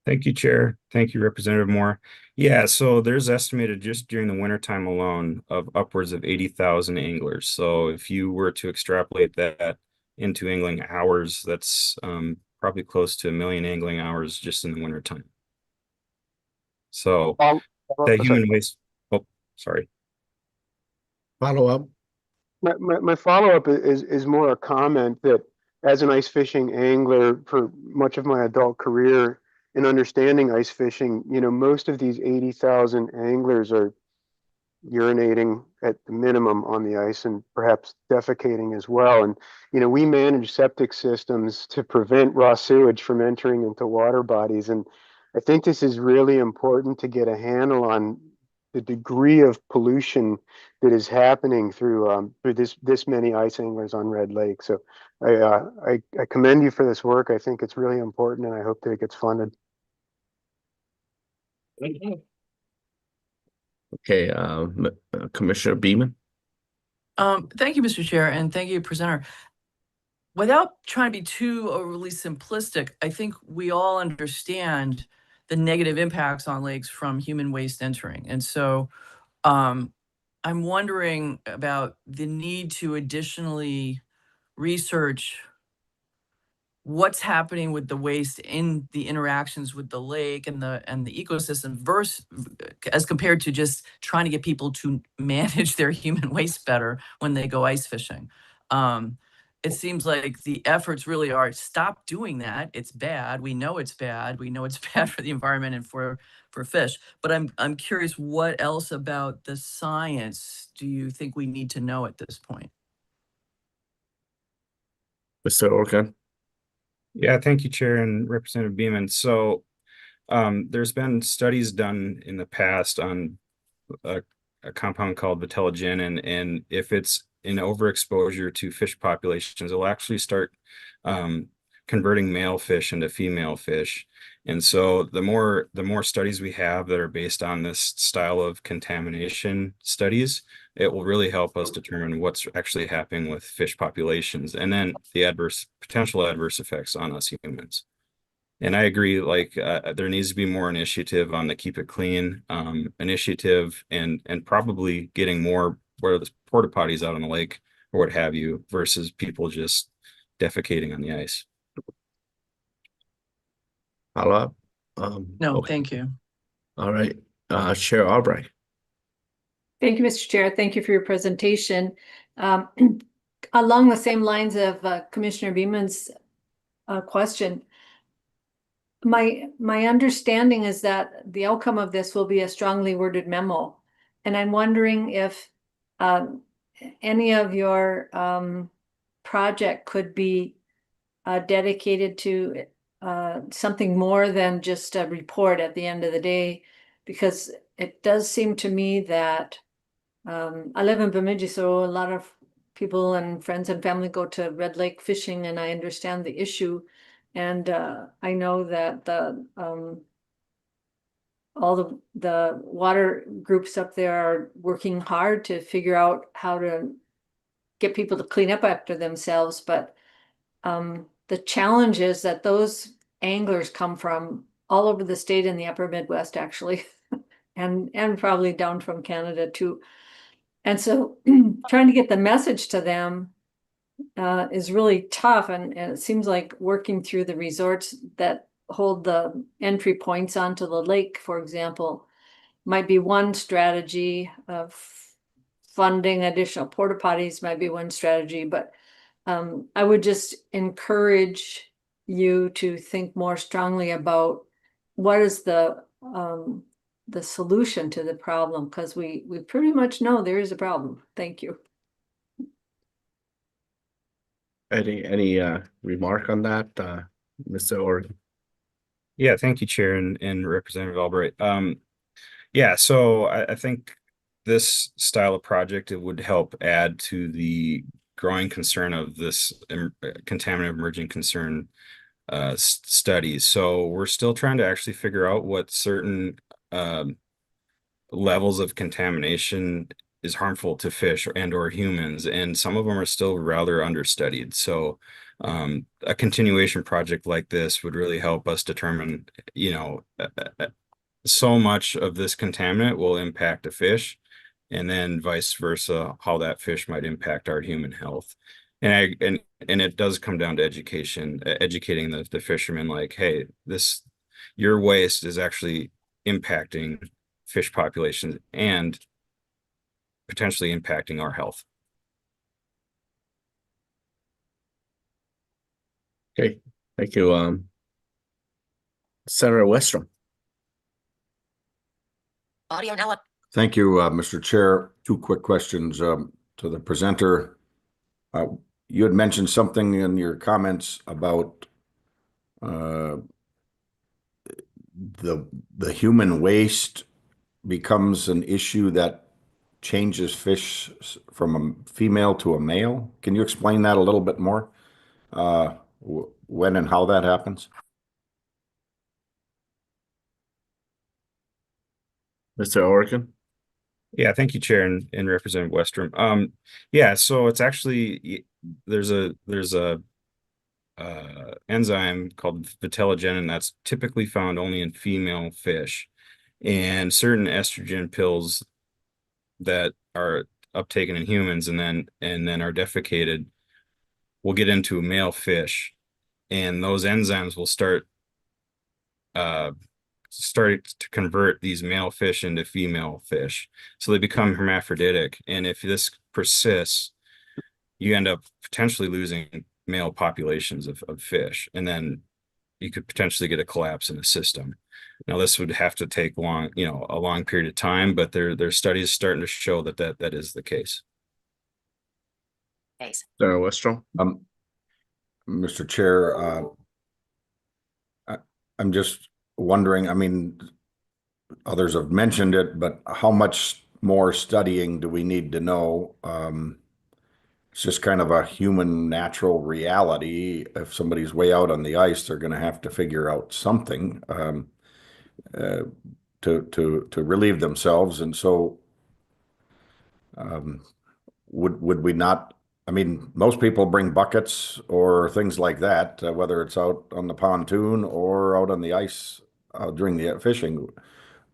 Thank you, Chair. Thank you, Representative Moore. Yeah, so there's estimated just during the wintertime alone of upwards of 80,000 anglers. So if you were to extrapolate that into angling hours, that's probably close to 1 million angling hours just in the wintertime. So that human waste, oh, sorry. Follow up. My follow-up is more a comment that as an ice fishing angler for much of my adult career in understanding ice fishing, most of these 80,000 anglers are urinating at the minimum on the ice and perhaps defecating as well. And, we manage septic systems to prevent raw sewage from entering into water bodies. And I think this is really important to get a handle on the degree of pollution that is happening through this many ice anglers on Red Lake. So I commend you for this work. I think it's really important, and I hope that it gets funded. Okay, Commissioner Beaman. Thank you, Mr. Chair, and thank you, presenter. Without trying to be too overly simplistic, I think we all understand the negative impacts on lakes from human waste entering. And so I'm wondering about the need to additionally research what's happening with the waste in the interactions with the lake and the ecosystem versus as compared to just trying to get people to manage their human waste better when they go ice fishing. It seems like the efforts really are stop doing that. It's bad. We know it's bad. We know it's bad for the environment and for fish. But I'm curious, what else about the science do you think we need to know at this point? Mr. Organ. Yeah, thank you, Chair and Representative Beaman. So there's been studies done in the past on a compound called vitellogenin, and if it's in overexposure to fish populations, it'll actually start converting male fish into female fish. And so the more studies we have that are based on this style of contamination studies, it will really help us determine what's actually happening with fish populations and then the potential adverse effects on us humans. And I agree, like there needs to be more initiative on the Keep It Clean initiative and probably getting more where the porta potties out on the lake or what have you versus people just defecating on the ice. Follow up? No, Okay. thank you. All right, Chair Albright. Thank you, Mr. Chair. Thank you for your presentation. Along the same lines of Commissioner Beaman's question, my understanding is that the outcome of this will be a strongly worded memo. And I'm wondering if any of your project could be dedicated to something more than just a report at the end of the day, because it does seem to me that I live in Bemidji, so a lot of people and friends and family go to Red Lake fishing, and I understand the issue. And I know that all the water groups up there are working hard to figure out how to get people to clean up after themselves. But the challenge is that those anglers come from all over the state in the upper Midwest, actually, and probably down from Canada too. And so trying to get the message to them is really tough. And it seems like working through the resorts that hold the entry points onto the lake, for example, might be one strategy. Of funding additional porta potties might be one strategy, but I would just encourage you to think more strongly about what is the solution to the problem, because we pretty much know there is a problem. Thank you. Any remark on that, Mr. Organ? Yeah, thank you, Chair and Representative Albright. Yeah, so I think this style of project, it would help add to the growing concern of this contaminant emerging concern studies. So we're still trying to actually figure out what certain levels of contamination is harmful to fish or humans, and some of them are still rather understudied. So a continuation project like this would really help us determine, so much of this contaminant will impact a fish, and then vice versa, how that fish might impact our human health. And it does come down to educating the fishermen, like, hey, your waste is actually impacting fish populations and potentially impacting our health. Okay, thank you, Senator Westrom. Thank you, Mr. Chair. Two quick questions to the presenter. You had mentioned something in your comments about the human waste becomes an issue that changes fish from a female to a male? Can you explain that a little bit more? When and how that happens? Mr. Oregon? Yeah, thank you, Chair and Representative Westrom. Yeah, so it's actually there's a enzyme called vitellogenin that's typically found only in female fish, and certain estrogen pills that are uptaken in humans and then are defecated will get into a male fish, and those enzymes will start to convert these male fish into female fish. So they become hermaphroditic. And if this persists, you end up potentially losing male populations of fish. And then you could potentially get a collapse in the system. Now, this would have to take a long period of time, but there's studies starting to show that is the case. Thanks. Westrom? Mr. Chair, I'm just wondering, I mean, others have mentioned it, but how much more studying do we need to know? It's just kind of a human natural reality. If somebody's way out on the ice, they're going to have to figure out something to relieve themselves. And so would we not? I mean, most people bring buckets or things like that, whether it's out on the pontoon or out on the ice during the fishing.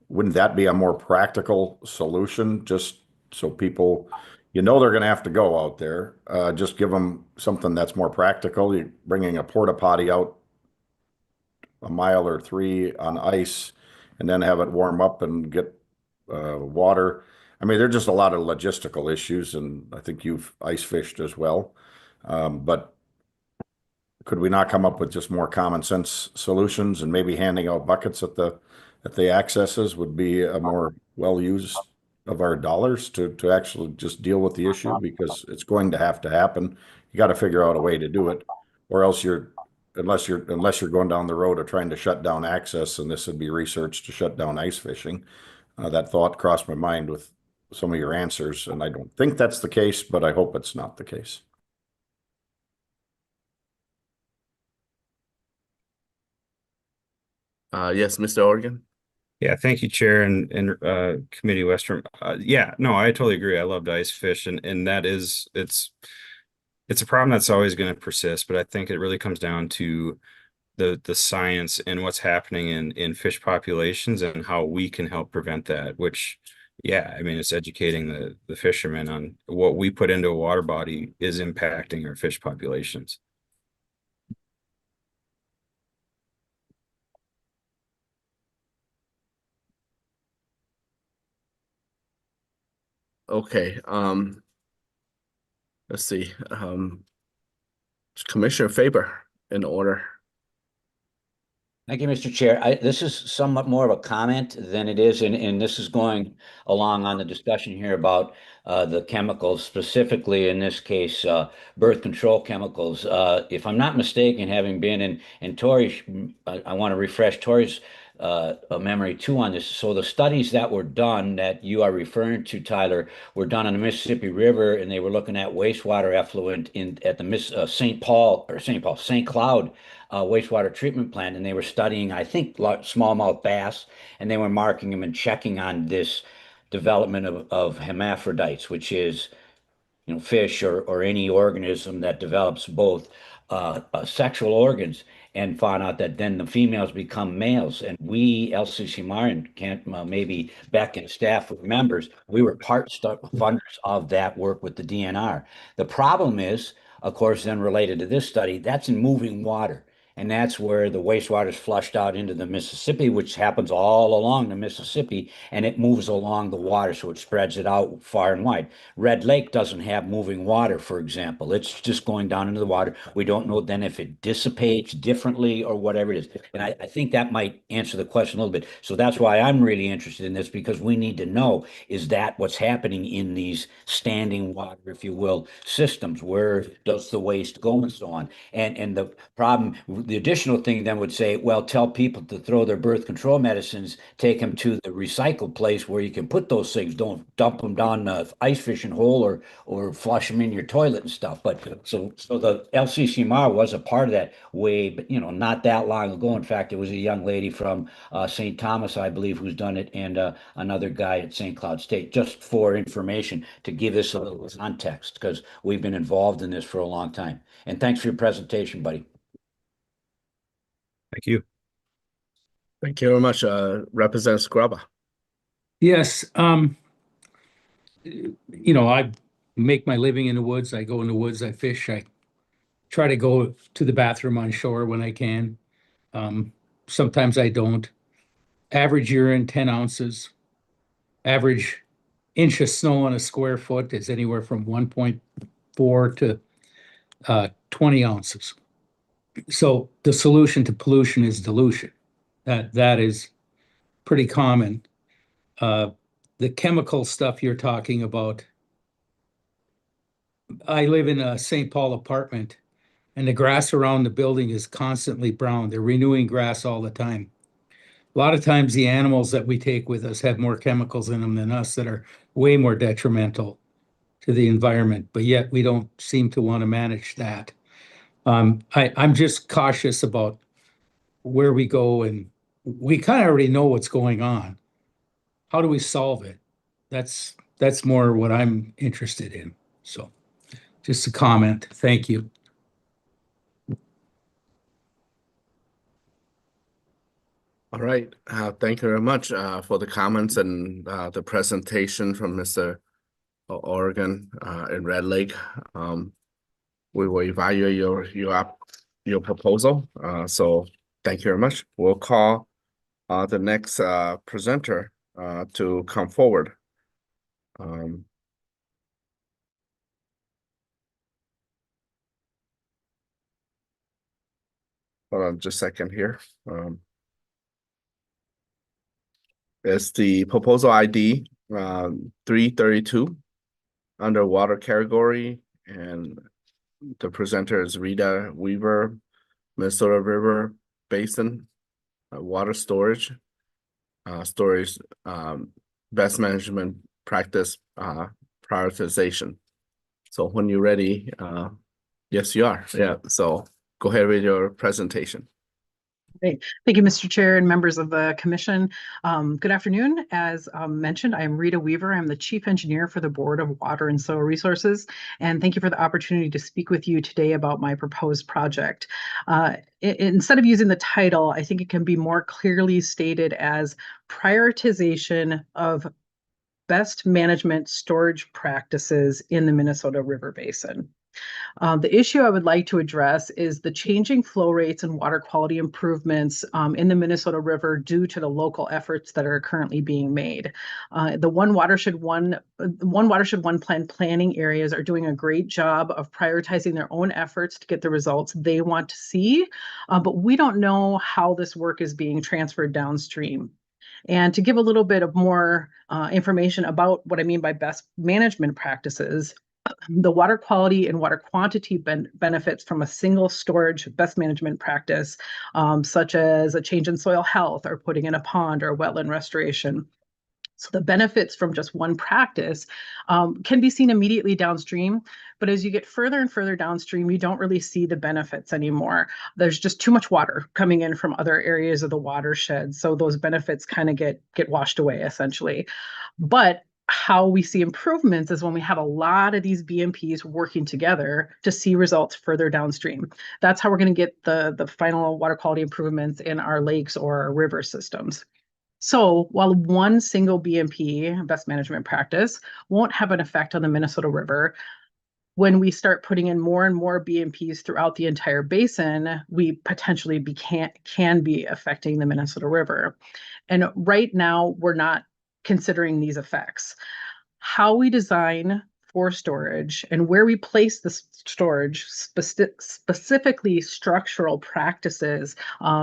Wouldn't that be a more practical solution? Just so people, they're going to have to go out there. Just give them something that's more practical. You're bringing a porta potty out a mile or 3 on ice and then have it warm up and get water. I mean, there are just a lot of logistical issues, and I think you've ice fished as well. But could we not come up with just more common sense solutions, and maybe handing out buckets at the accesses would be a more well used of our dollars to actually just deal with the issue, because it's going to have to happen. You got to figure out a way to do it, or else unless you're going down the road of trying to shut down access, and this would be research to shut down ice fishing. That thought crossed my mind with some of your answers, and I don't think that's the case, but I hope it's not the case. Yes, Mr. Oregon? Yeah, thank you, Chair and Committee Westrom. Yeah, no, I totally agree. I love to ice fish, and that is it's a problem that's always going to persist. But I think it really comes down to the science and what's happening in fish populations and how we can help prevent that. Which, yeah, I mean, it's educating the fishermen on what we put into a water body is impacting our fish populations. Okay, let's see. Commissioner Faber, in order. Thank you, Mr. Chair. This is somewhat more of a comment than it is, and this is going along on the discussion here about the chemicals, specifically in this case, birth control chemicals. If I'm not mistaken, having been in Tori's, I want to refresh Tori's memory too on this. So the studies that were done that you are referring to, Tyler, were done on the Mississippi River, and they were looking at wastewater effluent at the St. Cloud wastewater treatment plant, and they were studying, I think, smallmouth bass, and they were marking them and checking on this development of hermaphrodites, which is, fish or any organism that develops both sexual organs, and found out that then the females become males. And we, LCCMR, and can't maybe Beck and staff remembers, we were funders of that work with the DNR. The problem is, of course, then related to this study, that's in moving water. And that's where the wastewater is flushed out into the Mississippi, which happens all along the Mississippi, and it moves along the water, so it spreads it out far and wide. Red Lake doesn't have moving water, for example. It's just going down into the water. We don't know then if it dissipates differently or whatever it is. And I think that might answer the question a little bit. So that's why I'm really interested in this, because we need to know, is that what's happening in these standing water, if you will, systems? Where does the waste go and so on? And the problem, the additional thing then would say, well, tell people to throw their birth control medicines, take them to the recycle place where you can put those things. Don't dump them down the ice fishing hole or flush them in your toilet and stuff. But so the LCCMR was a part of that way, but not that long ago. In fact, it was a young lady from St. Thomas, I believe, who's done it, and another guy at St. Cloud State, just for information to give this a little context, because we've been involved in this for a long time. And thanks for your presentation, buddy. Thank you. Thank you very much, Representative Scrubba. Yes, I make my living in the woods. I go in the woods, I fish, I try to go to the bathroom on shore when I can. Sometimes I don't. Average urine, 10 ounces. Average inch of snow on a square foot is anywhere from 1.4 to 20 ounces. So the solution to pollution is dilution. That is pretty common. The chemical stuff you're talking about, I live in a St. Paul apartment, and the grass around the building is constantly brown. They're renewing grass all the time. A lot of times the animals that we take with us have more chemicals in them than us that are way more detrimental to the environment, but yet we don't seem to want to manage that. I'm just cautious about where we go, and we kind of already know what's going on. How do we solve it? That's more what I'm interested in. So just a comment. Thank you. All right. Thank you very much for the comments and the presentation from Mr. Oregon in Red Lake. We will evaluate your proposal. So thank you very much. We'll call the next presenter to come forward. Hold on just a second here. It's the proposal ID 332 underwater category, and the presenter is Rita Weaver, Minnesota River Basin water storage best management practice prioritization. So when you're ready, yes, you are. Yeah. So go ahead with your presentation. Great. Thank you, Mr. Chair and members of the commission. Good afternoon. As mentioned, I am Rita Weaver. I'm the Chief Engineer for the Board of Water and Soil Resources, and thank you for the opportunity to speak with you today about my proposed project. Instead of using the title, I think it can be more clearly stated as prioritization of best management storage practices in the Minnesota River Basin. The issue I would like to address is the changing flow rates and water quality improvements in the Minnesota River due to the local efforts that are currently being made. The One Watershed One Plan planning areas are doing a great job of prioritizing their own efforts to get the results they want to see, but we don't know how this work is being transferred downstream. And to give a little bit of more information about what I mean by best management practices, the water quality and water quantity benefits from a single storage best management practice, such as a change in soil health or putting in a pond or wetland restoration. So the benefits from just one practice can be seen immediately downstream, but as you get further and further downstream, you don't really see the benefits anymore. There's just too much water coming in from other areas of the watershed, so those benefits kind of get washed away essentially. But how we see improvements is when we have a lot of these BMPs working together to see results further downstream. That's how we're going to get the final water quality improvements in our lakes or our river systems. So while one single BMP, best management practice, won't have an effect on the Minnesota River, when we start putting in more and more BMPs throughout the entire basin, we potentially can be affecting the Minnesota River. And right now, we're not considering these effects. How we design for storage and where we place the storage, specifically structural practices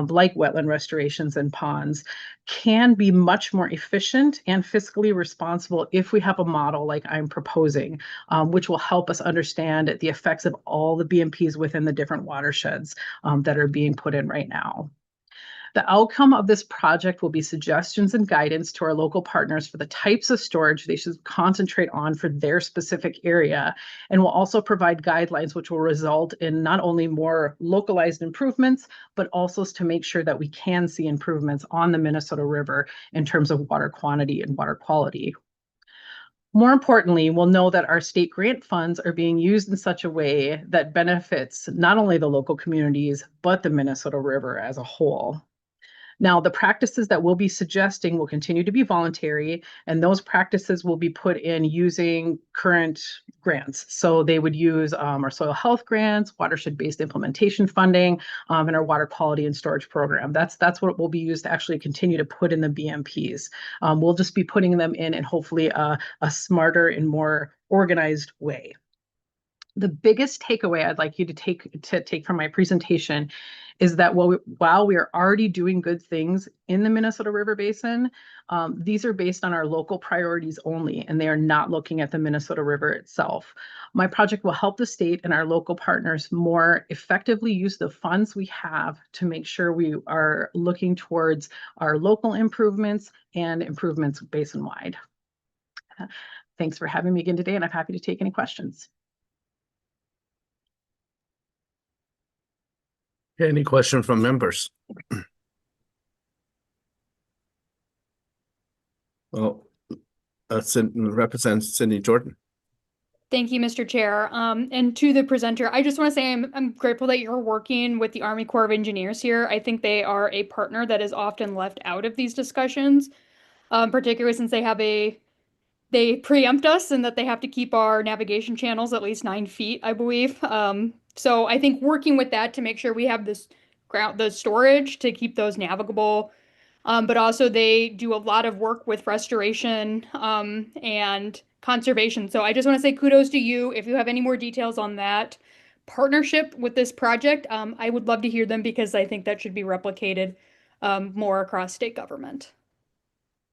like wetland restorations and ponds, can be much more efficient and fiscally responsible if we have a model like I'm proposing, which will help us understand the effects of all the BMPs within the different watersheds that are being put in right now. The outcome of this project will be suggestions and guidance to our local partners for the types of storage they should concentrate on for their specific area, and will also provide guidelines which will result in not only more localized improvements, but also to make sure that we can see improvements on the Minnesota River in terms of water quantity and water quality. More importantly, we'll know that our state grant funds are being used in such a way that benefits not only the local communities, but the Minnesota River as a whole. Now, the practices that we'll be suggesting will continue to be voluntary, and those practices will be put in using current grants. So they would use our soil health grants, watershed-based implementation funding, and our water quality and storage program. That's what will be used to actually continue to put in the BMPs. We'll just be putting them in hopefully a smarter and more organized way. The biggest takeaway I'd like you to take from my presentation is that while we are already doing good things in the Minnesota River Basin, these are based on our local priorities only, and they are not looking at the Minnesota River itself. My project will help the state and our local partners more effectively use the funds we have to make sure we are looking towards our local improvements and improvements basin-wide. Thanks for having me again today, and I'm happy to take any questions. Any question from members? Well, represents Cindy Jordan. Thank you, Mr. Chair. And to the presenter, I just want to say I'm grateful that you're working with the Army Corps of Engineers here. I think they are a partner that is often left out of these discussions, particularly since they preempt us and that they have to keep our navigation channels at least 9 feet, I believe. So I think working with that to make sure we have the storage to keep those navigable. But also they do a lot of work with restoration and conservation. So I just want to say kudos to you. If you have any more details on that partnership with this project, I would love to hear them because I think that should be replicated more across state government.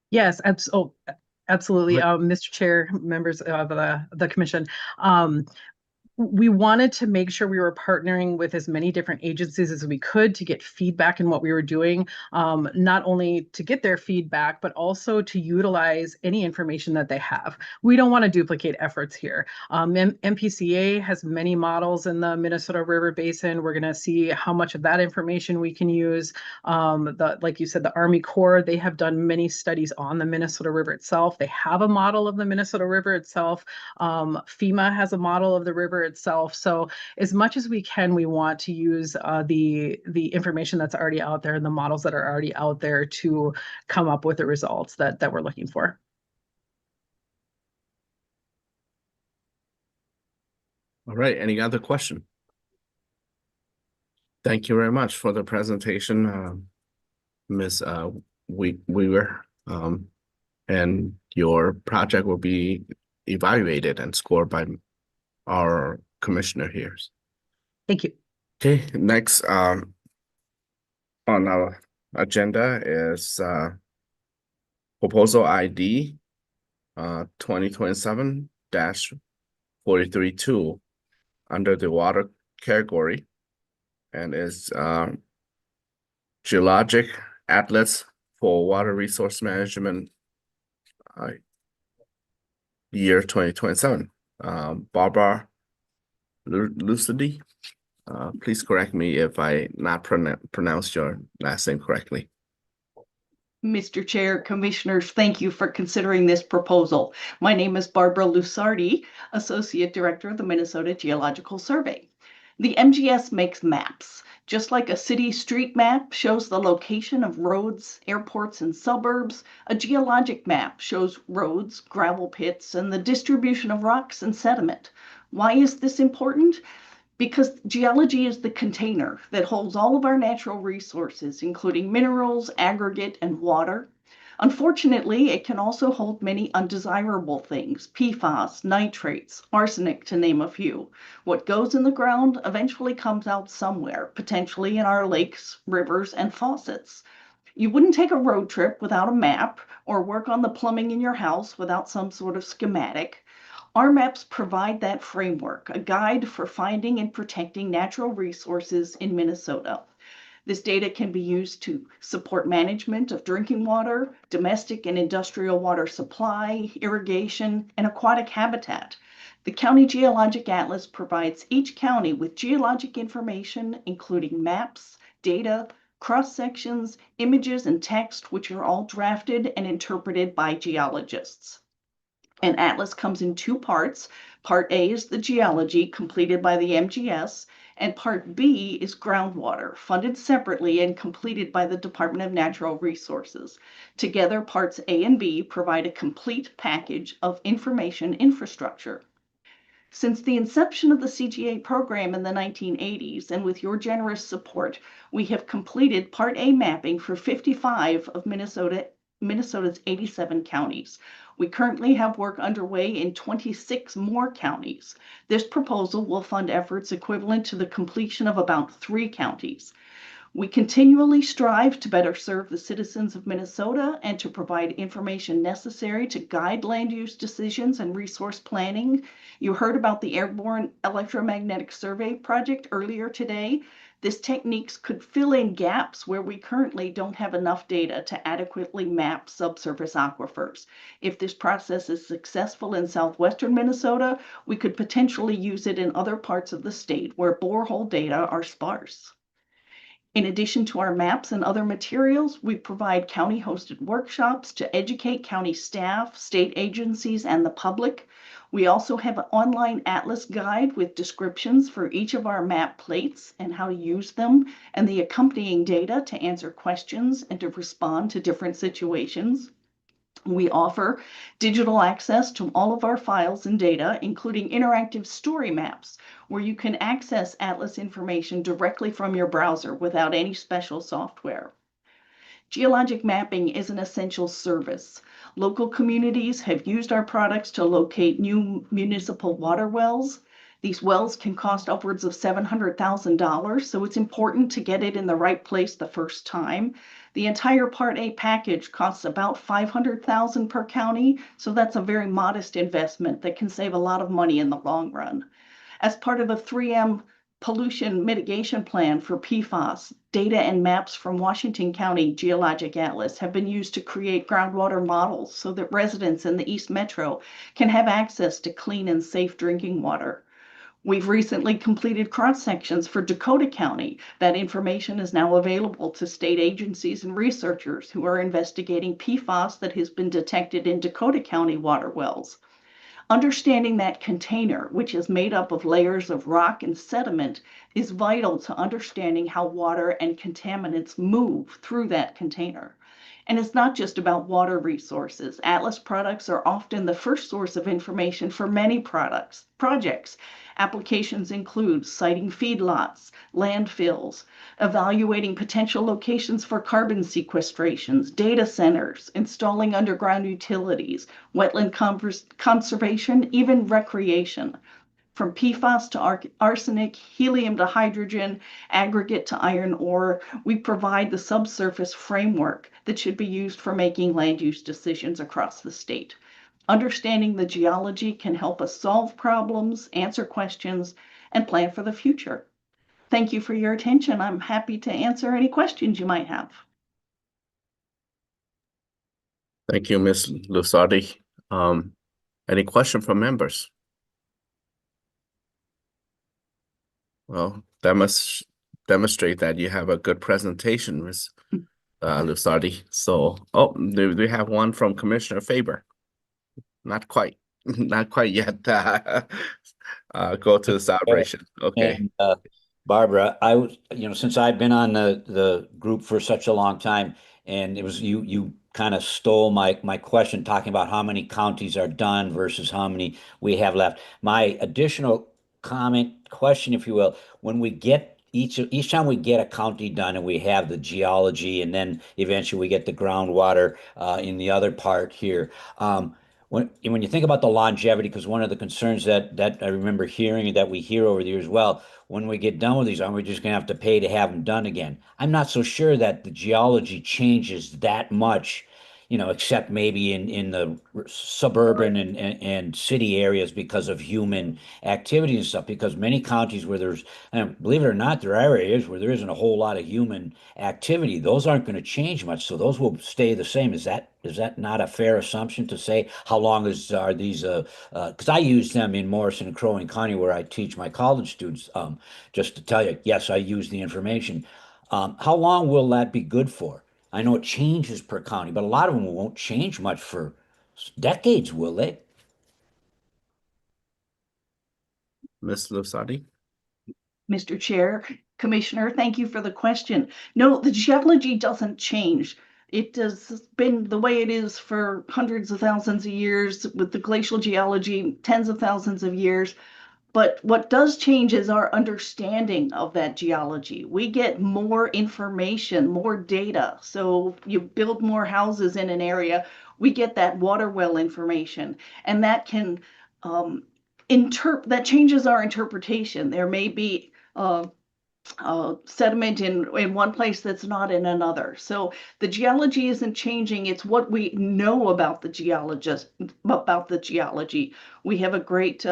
Yes, absolutely. Mr. Chair, members of the commission. We wanted to make sure we were partnering with as many different agencies as we could to get feedback in what we were doing, not only to get their feedback, but also to utilize any information that they have. We don't want to duplicate efforts here. MPCA has many models in the Minnesota River Basin. We're going to see how much of that information we can use. Like you said, the Army Corps, they have done many studies on the Minnesota River itself. They have a model of the Minnesota River itself. FEMA has a model of the river itself. So as much as we can, we want to use the information that's already out there and the models that are already out there to come up with the results that we're looking for. All right, any other question? Thank you very much for the presentation, Ms. Weaver. And your project will be evaluated and scored by our commissioner here. Thank you. Okay, next on our agenda is proposal ID 2027-432 under the water category, and is geologic atlas for water resource management year 2027. Barbara Lucidi, please correct me if I not pronounce your last name correctly. Mr. Chair, Commissioners, thank you for considering this proposal. My name is Barbara Lusardi, Associate Director of the Minnesota Geological Survey. The MGS makes maps. Just like a city street map shows the location of roads, airports, and suburbs, a geologic map shows roads, gravel pits, and the distribution of rocks and sediment. Why is this important? Because geology is the container that holds all of our natural resources, including minerals, aggregate, and water. Unfortunately, it can also hold many undesirable things: PFAS, nitrates, arsenic, to name a few. What goes in the ground eventually comes out somewhere, potentially in our lakes, rivers, and faucets. You wouldn't take a road trip without a map or work on the plumbing in your house without some sort of schematic. Our maps provide that framework, a guide for finding and protecting natural resources in Minnesota. This data can be used to support management of drinking water, domestic and industrial water supply, irrigation, and aquatic habitat. The County Geologic Atlas provides each county with geologic information, including maps, data, cross-sections, images, and text, which are all drafted and interpreted by geologists. An atlas comes in two parts. Part A is the geology, completed by the MGS, and Part B is groundwater, funded separately and completed by the Department of Natural Resources. Together, Parts A and B provide a complete package of information infrastructure. Since the inception of the CGA program in the 1980s, and with your generous support, we have completed Part A mapping for 55 of Minnesota's 87 counties. We currently have work underway in 26 more counties. This proposal will fund efforts equivalent to the completion of about 3 counties. We continually strive to better serve the citizens of Minnesota and to provide information necessary to guide land use decisions and resource planning. You heard about the Airborne Electromagnetic Survey project earlier today. This techniques could fill in gaps where we currently don't have enough data to adequately map subsurface aquifers. If this process is successful in southwestern Minnesota, we could potentially use it in other parts of the state where borehole data are sparse. In addition to our maps and other materials, we provide county-hosted workshops to educate county staff, state agencies, and the public. We also have an online atlas guide with descriptions for each of our map plates and how to use them, and the accompanying data to answer questions and to respond to different situations. We offer digital access to all of our files and data, including interactive story maps, where you can access Atlas information directly from your browser without any special software. Geologic mapping is an essential service. Local communities have used our products to locate new municipal water wells. These wells can cost upwards of $700,000, so it's important to get it in the right place the first time. The entire Part A package costs about $500,000 per county, so that's a very modest investment that can save a lot of money in the long run. As part of the 3M pollution mitigation plan for PFAS, data and maps from Washington County Geologic Atlas have been used to create groundwater models so that residents in the East Metro can have access to clean and safe drinking water. We've recently completed cross-sections for Dakota County. That information is now available to state agencies and researchers who are investigating PFAS that has been detected in Dakota County water wells. Understanding that container, which is made up of layers of rock and sediment, is vital to understanding how water and contaminants move through that container. And it's not just about water resources. Atlas products are often the first source of information for many projects. Applications include siting feedlots, landfills, evaluating potential locations for carbon sequestrations, data centers, installing underground utilities, wetland conservation, even recreation. From PFAS to arsenic, helium to hydrogen, aggregate to iron ore, we provide the subsurface framework that should be used for making land use decisions across the state. Understanding the geology can help us solve problems, answer questions, and plan for the future. Thank you for your attention. I'm happy to answer any questions you might have. Thank you, Ms. Lusardi. Any question from members? Well, that must demonstrate that you have a good presentation, Ms. Lusardi. So, we have one from Commissioner Faber. Not quite, not quite yet. Go to the celebration. Okay. And Barbara, I was, since I've been on the group for such a long time, and it was you kind of stole my question talking about how many counties are done versus how many we have left. My additional comment, question, if you will, when we get each time we get a county done and we have the geology, and then eventually we get the groundwater in the other part here. When you think about the longevity, because one of the concerns that I remember hearing and that we hear over the years, well, when we get done with these, aren't we just going to have to pay to have them done again? I'm not so sure that the geology changes that much, except maybe in the suburban and city areas because of human activity and stuff. Because many counties where there's, and believe it or not, there are areas where there isn't a whole lot of human activity. Those aren't going to change much, so those will stay the same. Is that not a fair assumption to say? How long are these? Because I use them in Morrison and Crow Wing County where I teach my college students. Just to tell you, yes, I use the information. How long will that be good for? I know it changes per county, but a lot of them won't change much for decades, will they? Ms. Lusardi? Mr. Chair, Commissioner, thank you for the question. No, the geology doesn't change. It has been the way it is for hundreds of thousands of years with the glacial geology, tens of thousands of years. But what does change is our understanding of that geology. We get more information, more data. So you build more houses in an area, we get that water well information, and that can that changes our interpretation. There may be sediment in one place that's not in another. So the geology isn't changing. It's what we know about the geology. We have a great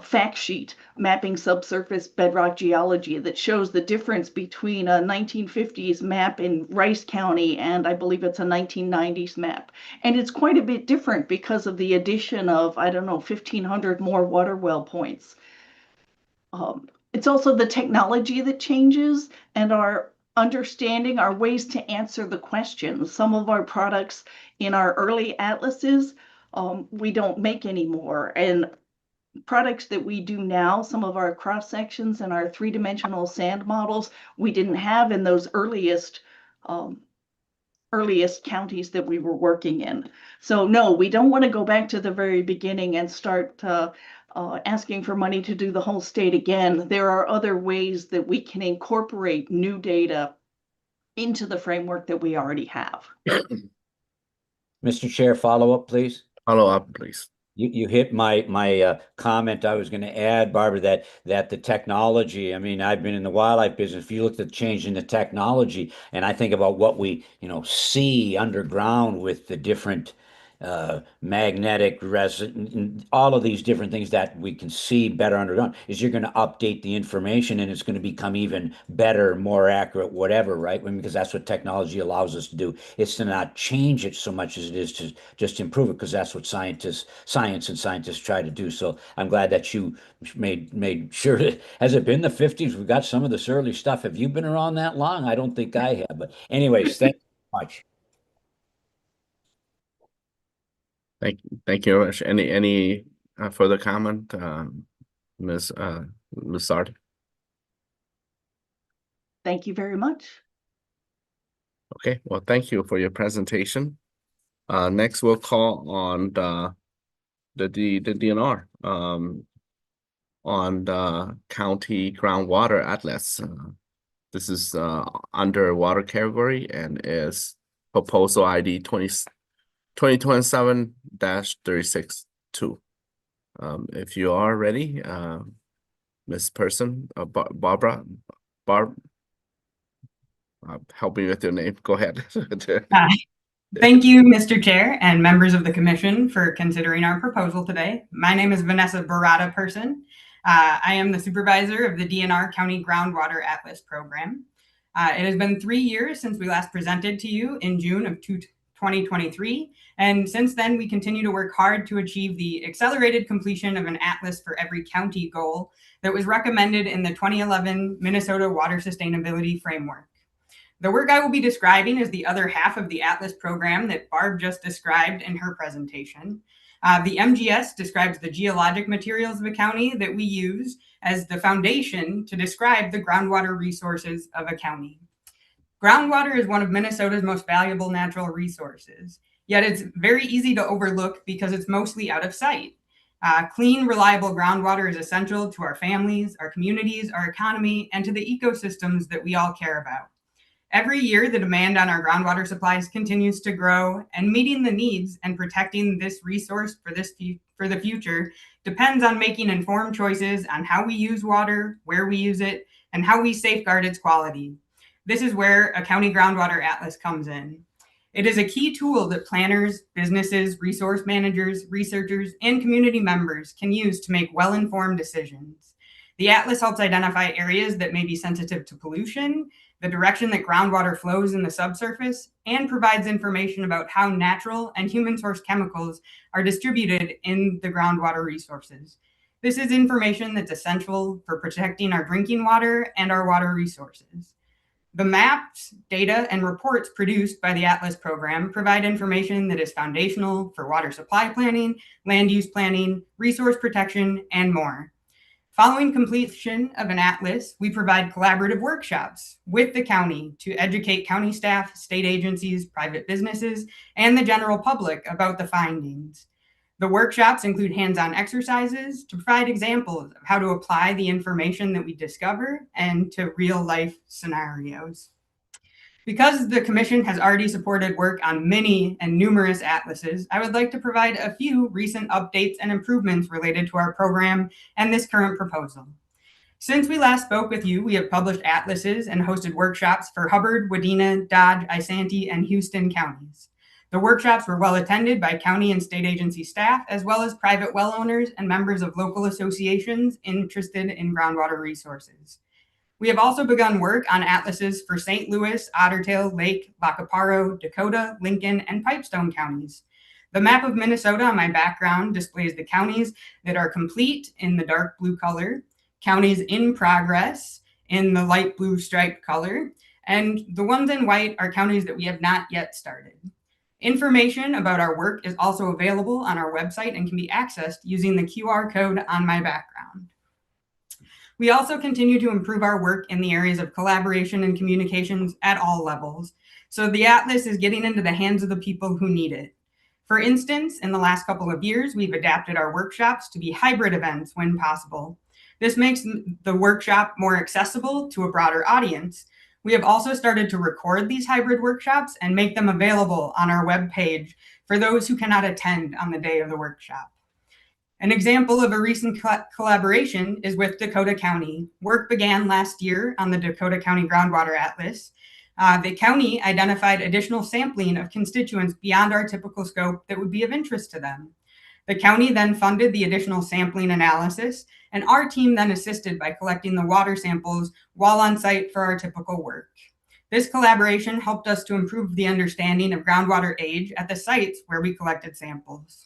fact sheet mapping subsurface bedrock geology that shows the difference between a 1950s map in Rice County and I believe it's a 1990s map. And it's quite a bit different because of the addition of, I don't know, 1,500 more water well points. It's also the technology that changes and our understanding, our ways to answer the questions. Some of our products in our early atlases, we don't make anymore. And products that we do now, some of our cross sections and our three-dimensional sand models, we didn't have in those earliest counties that we were working in. So no, we don't want to go back to the very beginning and start asking for money to do the whole state again. There are other ways that we can incorporate new data into the framework that we already have. Mr. Chair, follow up, please. Follow up, please. You hit my comment I was going to add, Barbara, that the technology, I mean, I've been in the wildlife business. If you look at the change in the technology, and I think about what we, see underground with the different magnetic resonance, all of these different things that we can see better underground, is you're going to update the information and it's going to become even better, more accurate, whatever, right? I mean, because that's what technology allows us to do. It's to not change it so much as it is to just improve it, because that's what science and scientists try to do. So I'm glad that you made sure that, has it been the 50s? We've got some of this early stuff. Have you been around that long? I don't think I have, but anyways, thank you so much. Thank you very much. Any further comment, Ms. Lusardi? Thank you very much. Okay, well, thank you for your presentation. Next, we'll call on the DNR on the county groundwater atlas. This is under water category and is proposal ID 2027-362. If you are ready, Ms. Person, Barbara, help me with your name. Go ahead. Hi. Thank you, Mr. Chair and members of the Commission for considering our proposal today. My name is Vanessa Barada Person. I am the supervisor of the DNR County Groundwater Atlas program. It has been 3 years since we last presented to you in June of 2023. And since then, we continue to work hard to achieve the accelerated completion of an atlas for every county goal that was recommended in the 2011 Minnesota Water Sustainability Framework. The work I will be describing is the other half of the Atlas program that Barb just described in her presentation. The MGS describes the geologic materials of a county that we use as the foundation to describe the groundwater resources of a county. Groundwater is one of Minnesota's most valuable natural resources, yet it's very easy to overlook because it's mostly out of sight. Clean, reliable groundwater is essential to our families, our communities, our economy, and to the ecosystems that we all care about. Every year, the demand on our groundwater supplies continues to grow, and meeting the needs and protecting this resource for the future depends on making informed choices on how we use water, where we use it, and how we safeguard its quality. This is where a county groundwater atlas comes in. It is a key tool that planners, businesses, resource managers, researchers, and community members can use to make well-informed decisions. The atlas helps identify areas that may be sensitive to pollution, the direction that groundwater flows in the subsurface, and provides information about how natural and human-sourced chemicals are distributed in the groundwater resources. This is information that's essential for protecting our drinking water and our water resources. The maps, data, and reports produced by the Atlas program provide information that is foundational for water supply planning, land use planning, resource protection, and more. Following completion of an atlas, we provide collaborative workshops with the county to educate county staff, state agencies, private businesses, and the general public about the findings. The workshops include hands-on exercises to provide examples of how to apply the information that we discover and to real-life scenarios. Because the Commission has already supported work on many and numerous atlases, I would like to provide a few recent updates and improvements related to our program and this current proposal. Since we last spoke with you, we have published atlases and hosted workshops for Hubbard, Wadena, Dodge, Isanti, and Houston counties. The workshops were well attended by county and state agency staff, as well as private well owners and members of local associations interested in groundwater resources. We have also begun work on atlases for St. Louis, Otter Tail, Lake, Lacaparo, Dakota, Lincoln, and Pipestone counties. The map of Minnesota on my background displays the counties that are complete in the dark blue color, counties in progress in the light blue striped color, and the ones in white are counties that we have not yet started. Information about our work is also available on our website and can be accessed using the QR code on my background. We also continue to improve our work in the areas of collaboration and communications at all levels, so the Atlas is getting into the hands of the people who need it. For instance, in the last couple of years, we've adapted our workshops to be hybrid events when possible. This makes the workshop more accessible to a broader audience. We have also started to record these hybrid workshops and make them available on our webpage for those who cannot attend on the day of the workshop. An example of a recent collaboration is with Dakota County. Work began last year on the Dakota County Groundwater Atlas. The county identified additional sampling of constituents beyond our typical scope that would be of interest to them. The county then funded the additional sampling analysis, and our team then assisted by collecting the water samples while on site for our typical work. This collaboration helped us to improve the understanding of groundwater age at the sites where we collected samples.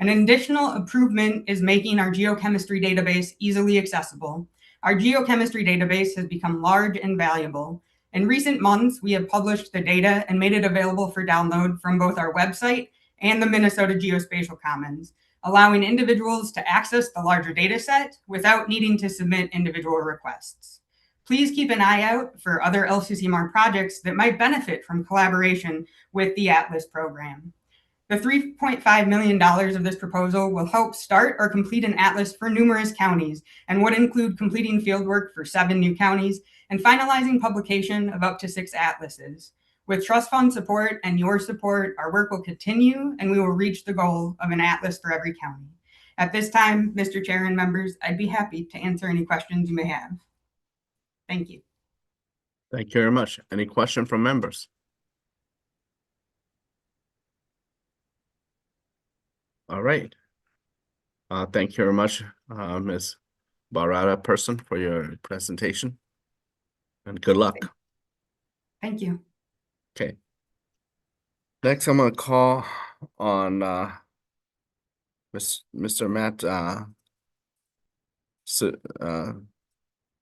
An additional improvement is making our geochemistry database easily accessible. Our geochemistry database has become large and valuable. In recent months, we have published the data and made it available for download from both our website and the Minnesota Geospatial Commons, allowing individuals to access the larger data set without needing to submit individual requests. Please keep an eye out for other LCCMR projects that might benefit from collaboration with the Atlas program. The $3.5 million of this proposal will help start or complete an atlas for numerous counties and would include completing fieldwork for 7 new counties and finalizing publication of up to 6 atlases. With trust fund support and your support, our work will continue and we will reach the goal of an atlas for every county. At this time, Mr. Chair and members, I'd be happy to answer any questions you may have. Thank you. Thank you very much. Any question from members? All right. Thank you very much, Ms. Barada person, for your presentation. And good luck. Thank you. Okay. Next, I'm going to call on Mr. Matt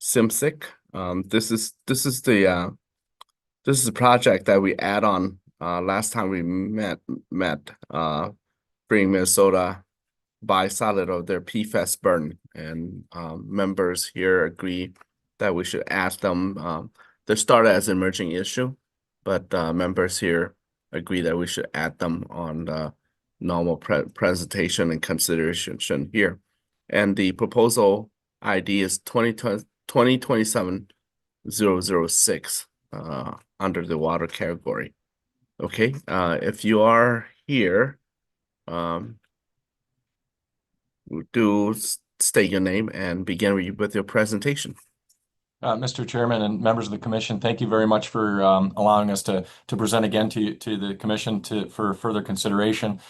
Simsik. This is the project that we add on last time we met bring Minnesota by solid of their PFAS burden, and members here agree that we should ask them. They started as an emerging issue, but members here agree that we should add them on normal presentation and consideration here. And the proposal ID is 2027-006 under the water category. Okay, if you are here, do state your name and begin with your presentation. Mr. Chairman and members of the commission, thank you very much for allowing us to present again to the commission for further consideration.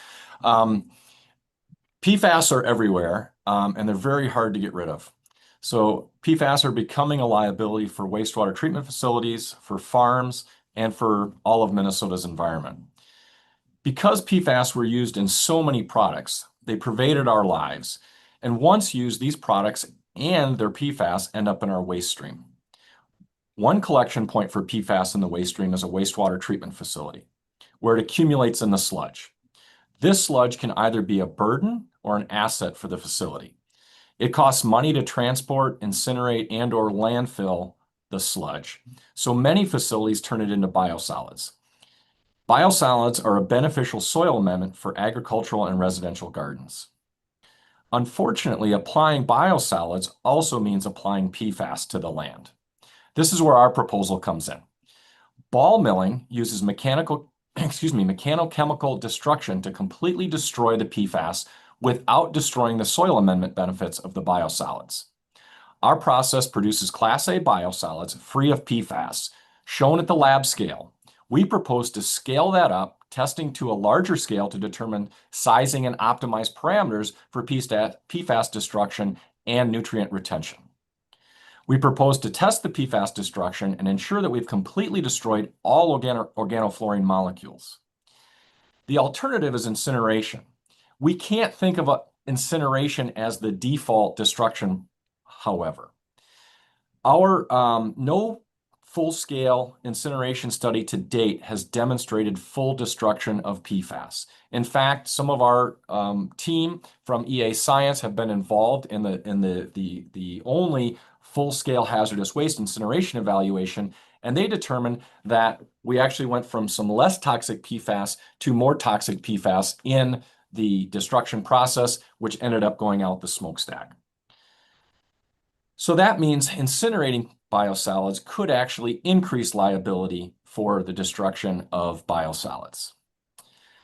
PFAS are everywhere, and they're very hard to get rid of. So PFAS are becoming a liability for wastewater treatment facilities, for farms, and for all of Minnesota's environment. Because PFAS were used in so many products, they pervaded our lives. And once used, these products and their PFAS end up in our waste stream. One collection point for PFAS in the waste stream is a wastewater treatment facility, where it accumulates in the sludge. This sludge can either be a burden or an asset for the facility. It costs money to transport, incinerate, and/or landfill the sludge. So many facilities turn it into biosolids. Biosolids are a beneficial soil amendment for agricultural and residential gardens. Unfortunately, applying biosolids also means applying PFAS to the land. This is where our proposal comes in. Ball milling uses mechanochemical destruction to completely destroy the PFAS without destroying the soil amendment benefits of the biosolids. Our process produces Class A biosolids free of PFAS, shown at the lab scale. We propose to scale that up, testing to a larger scale to determine sizing and optimize parameters for PFAS destruction and nutrient retention. We propose to test the PFAS destruction and ensure that we've completely destroyed all organofluorine molecules. The alternative is incineration. We can't think of incineration as the default destruction, however. Our no full-scale incineration study to date has demonstrated full destruction of PFAS. In fact, some of our team from EA Science have been involved in the only full-scale hazardous waste incineration evaluation, and they determined that we actually went from some less toxic PFAS to more toxic PFAS in the destruction process, which ended up going out the smokestack. So that means incinerating biosolids could actually increase liability for the destruction of biosolids.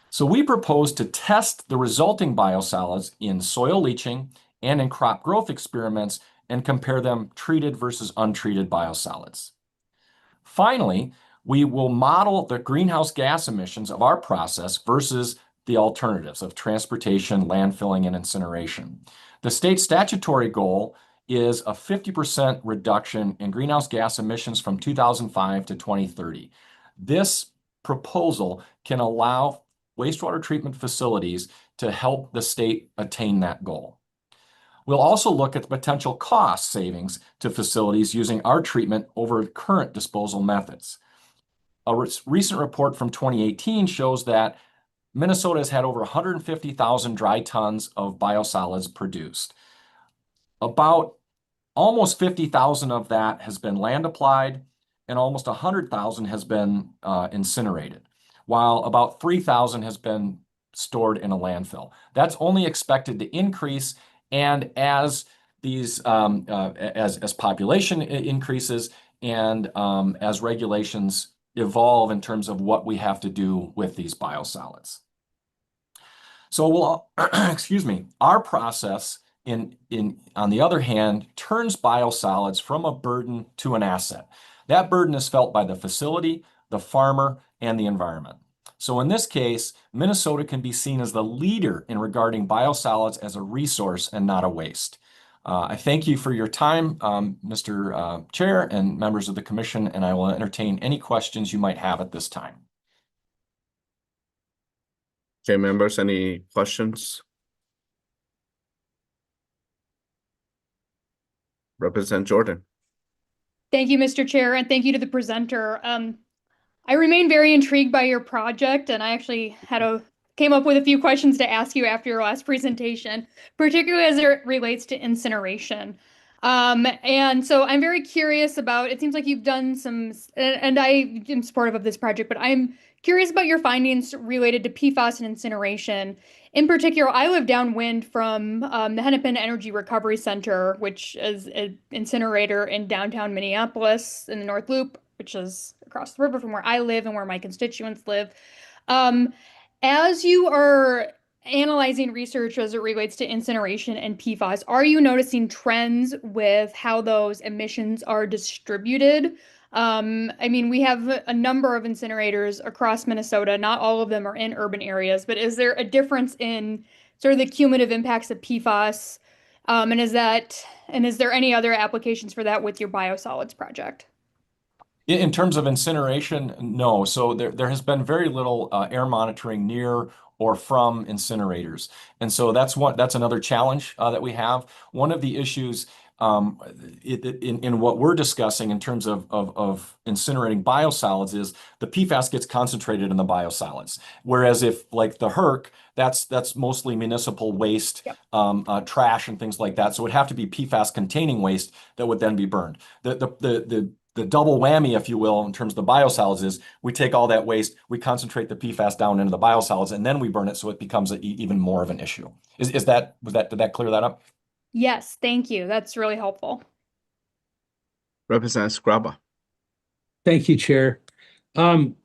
So we propose to test the resulting biosolids in soil leaching and in crop growth experiments and compare them treated versus untreated biosolids. Finally, we will model the greenhouse gas emissions of our process versus the alternatives of transportation, landfilling, and incineration. The state statutory goal is a 50% reduction in greenhouse gas emissions from 2005 to 2030. This proposal can allow wastewater treatment facilities to help the state attain that goal. We'll also look at the potential cost savings to facilities using our treatment over current disposal methods. A recent report from 2018 shows that Minnesota has had over 150,000 dry tons of biosolids produced. About almost 50,000 of that has been land applied, and almost 100,000 has been incinerated, while about 3,000 has been stored in a landfill. That's only expected to increase, and as these as population increases and as regulations evolve in terms of what we have to do with these biosolids. So we'll, excuse me, our process on the other hand, turns biosolids from a burden to an asset. That burden is felt by the facility, the farmer, and the environment. So in this case, Minnesota can be seen as the leader in regarding biosolids as a resource and not a waste. I thank you for your time, Mr. Chair and members of the commission, and I will entertain any questions you might have at this time. Okay, members, any questions? Representative Jordan. Thank you, Mr. Chair, and thank you to the presenter. I remain very intrigued by your project, and I actually came up with a few questions to ask you after your last presentation, particularly as it relates to incineration. And so I'm very curious about, it seems like you've done some, and I am supportive of this project, but I'm curious about your findings related to PFAS and incineration. In particular, I live downwind from the Hennepin Energy Recovery Center, which is an incinerator in downtown Minneapolis in the North Loop, which is across the river from where I live and where my constituents live. As you are analyzing research as it relates to incineration and PFAS, are you noticing trends with how those emissions are distributed? I mean, we have a number of incinerators across Minnesota. Not all of them are in urban areas, but is there a difference in sort of the cumulative impacts of PFAS? And is there any other applications for that with your biosolids project? In terms of incineration, no. So there has been very little air monitoring near or from incinerators. And so that's another challenge that we have. One of the issues in what we're discussing in terms of incinerating biosolids is the PFAS gets concentrated in the biosolids. Whereas if like the HERC, that's mostly municipal waste, trash and things like that. So it would have to be PFAS containing waste that would then be burned. The double whammy, if you will, in terms of the biosolids is we take all that waste, we concentrate the PFAS down into the biosolids, and then we burn it so it becomes even more of an issue. Did that clear that up? Yes, thank you. That's really helpful. Representative Scraba. Thank you, Chair. What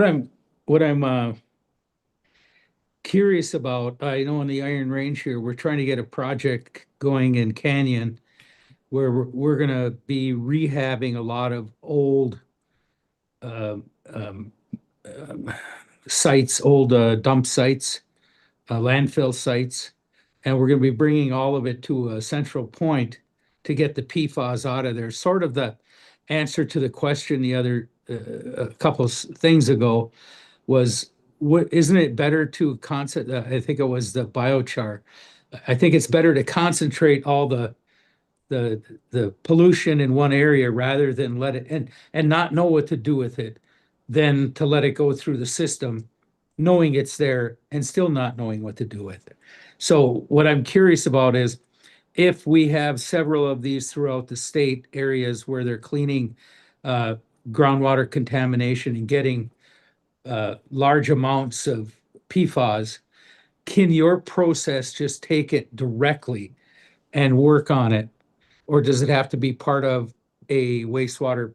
I'm curious about, I know in the Iron Range here, we're trying to get a project going in Canyon where we're going to be rehabbing a lot of old sites, old dump sites, landfill sites, and we're going to be bringing all of it to a central point to get the PFAS out of there. Sort of the answer to the question the other a couple of things ago was, isn't it better to I think it was the biochar. I think it's better to concentrate all the pollution in one area rather than let it and not know what to do with it than to let it go through the system, knowing it's there and still not knowing what to do with it. So what I'm curious about is if we have several of these throughout the state areas where they're cleaning groundwater contamination and getting large amounts of PFAS, can your process just take it directly and work on it? Or does it have to be part of a wastewater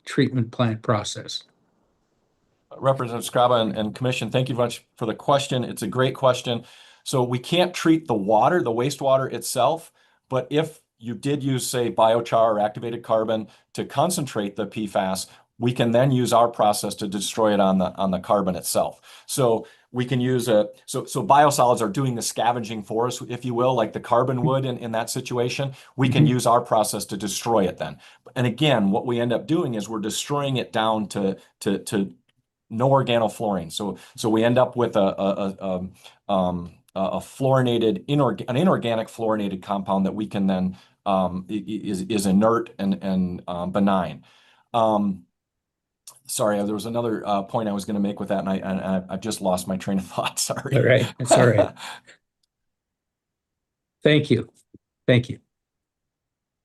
treatment plant process? Representative Scraba and Commission, thank you very much for the question. It's a great question. So we can't treat the wastewater itself, but if you did use, say, biochar or activated carbon to concentrate the PFAS, we can then use our process to destroy it on the carbon itself. So we can use so biosolids are doing the scavenging for us, if you will, like the carbon would in that situation. We can use our process to destroy it then. And again, what we end up doing is we're destroying it down to no organofluorine. So we end up with a fluorinated an inorganic fluorinated compound that we can then is inert and benign. Sorry, there was another point I was going to make with that, and I've just lost my train of thought. Sorry. All right, it's all right. Thank you. Thank you.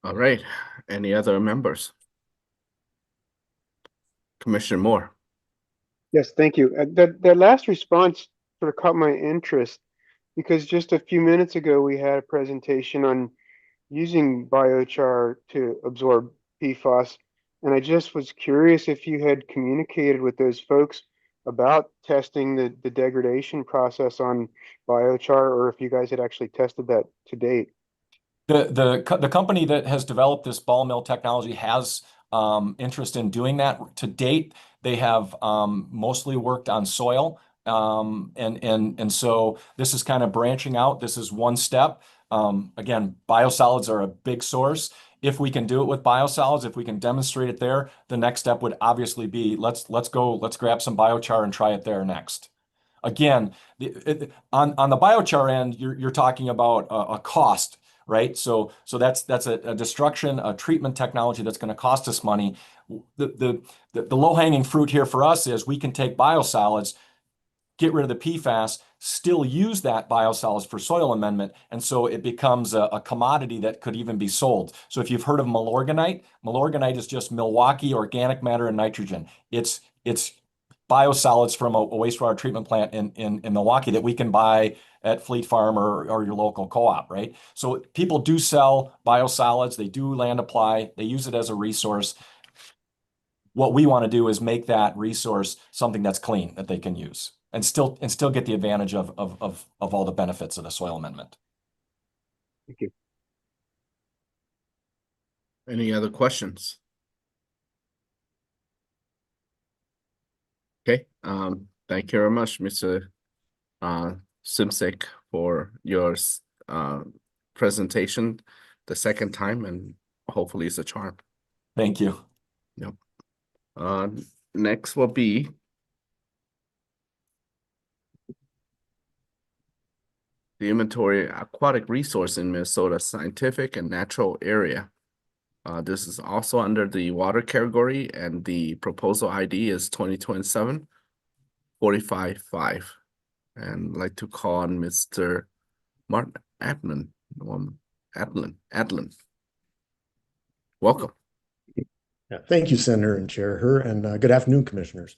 All right. Any other members? Commissioner Moore. Yes, thank you. That last response sort of caught my interest because just a few minutes ago we had a presentation on using biochar to absorb PFAS, and I just was curious if you had communicated with those folks about testing the degradation process on biochar, or if you guys had actually tested that to date. The company that has developed this ball mill technology has interest in doing that. To date, they have mostly worked on soil. And so this is kind of branching out. This is one step. Again, biosolids are a big source. If we can do it with biosolids, if we can demonstrate it there, the next step would obviously be let's grab some biochar and try it there next. Again, on the biochar end, you're talking about a cost, right? So that's a destruction, a treatment technology that's going to cost us money. The low-hanging fruit here for us is we can take biosolids, get rid of the PFAS, still use that biosolids for soil amendment. And so it becomes a commodity that could even be sold. So if you've heard of Milorganite is just Milwaukee organic matter and nitrogen. It's biosolids from a wastewater treatment plant in Milwaukee that we can buy at Fleet Farm or your local co-op, right? So people do sell biosolids, they do land apply, they use it as a resource. What we want to do is make that resource something that's clean that they can use and still get the advantage of all the benefits of the soil amendment. Thank you. Any other questions? Okay, thank you very much, Mr. Simsek, for your presentation the second time, and hopefully it's a charm. Thank you. Yep. Next will be the inventory aquatic resource in Minnesota scientific and natural area. This is also under the water category, and the proposal ID is 2027-45-5. And I'd like to call on Mr. Martin Adlin. Adlin. Welcome. Yeah, thank you, Senator and Chair Herr, and good afternoon, Commissioners.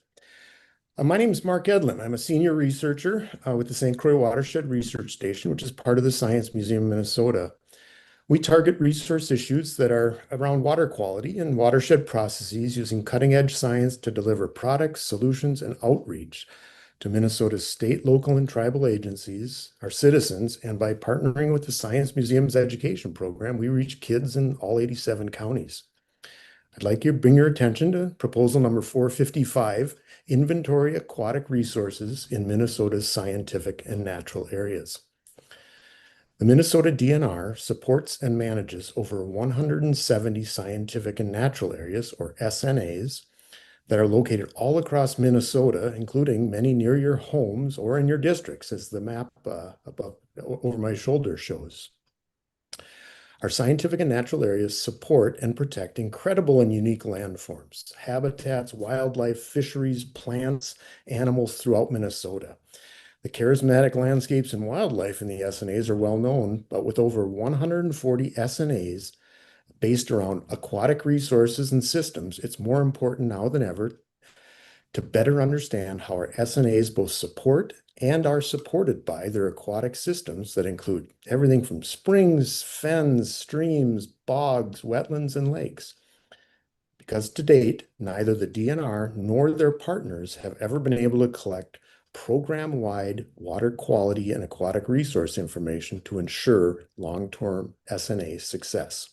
My name is Mark Edlin. I'm a senior researcher with the St. Croix Watershed Research Station, which is part of the Science Museum of Minnesota. We target resource issues that are around water quality and watershed processes using cutting-edge science to deliver products, solutions, and outreach to Minnesota's state, local, and tribal agencies, our citizens, and by partnering with the Science Museum's education program, we reach kids in all 87 counties. I'd like you to bring your attention to proposal number 455, Inventory Aquatic Resources in Minnesota's Scientific and Natural Areas. The Minnesota DNR supports and manages over 170 scientific and natural areas, or SNAs, that are located all across Minnesota, including many near your homes or in your districts, as the map above over my shoulder shows. Our scientific and natural areas support and protect incredible and unique landforms, habitats, wildlife, fisheries, plants, animals throughout Minnesota. The charismatic landscapes and wildlife in the SNAs are well known, but with over 140 SNAs based around aquatic resources and systems, it's more important now than ever to better understand how our SNAs both support and are supported by their aquatic systems that include everything from springs, fens, streams, bogs, wetlands, and lakes. Because to date, neither the DNR nor their partners have ever been able to collect program-wide water quality and aquatic resource information to ensure long-term SNA success.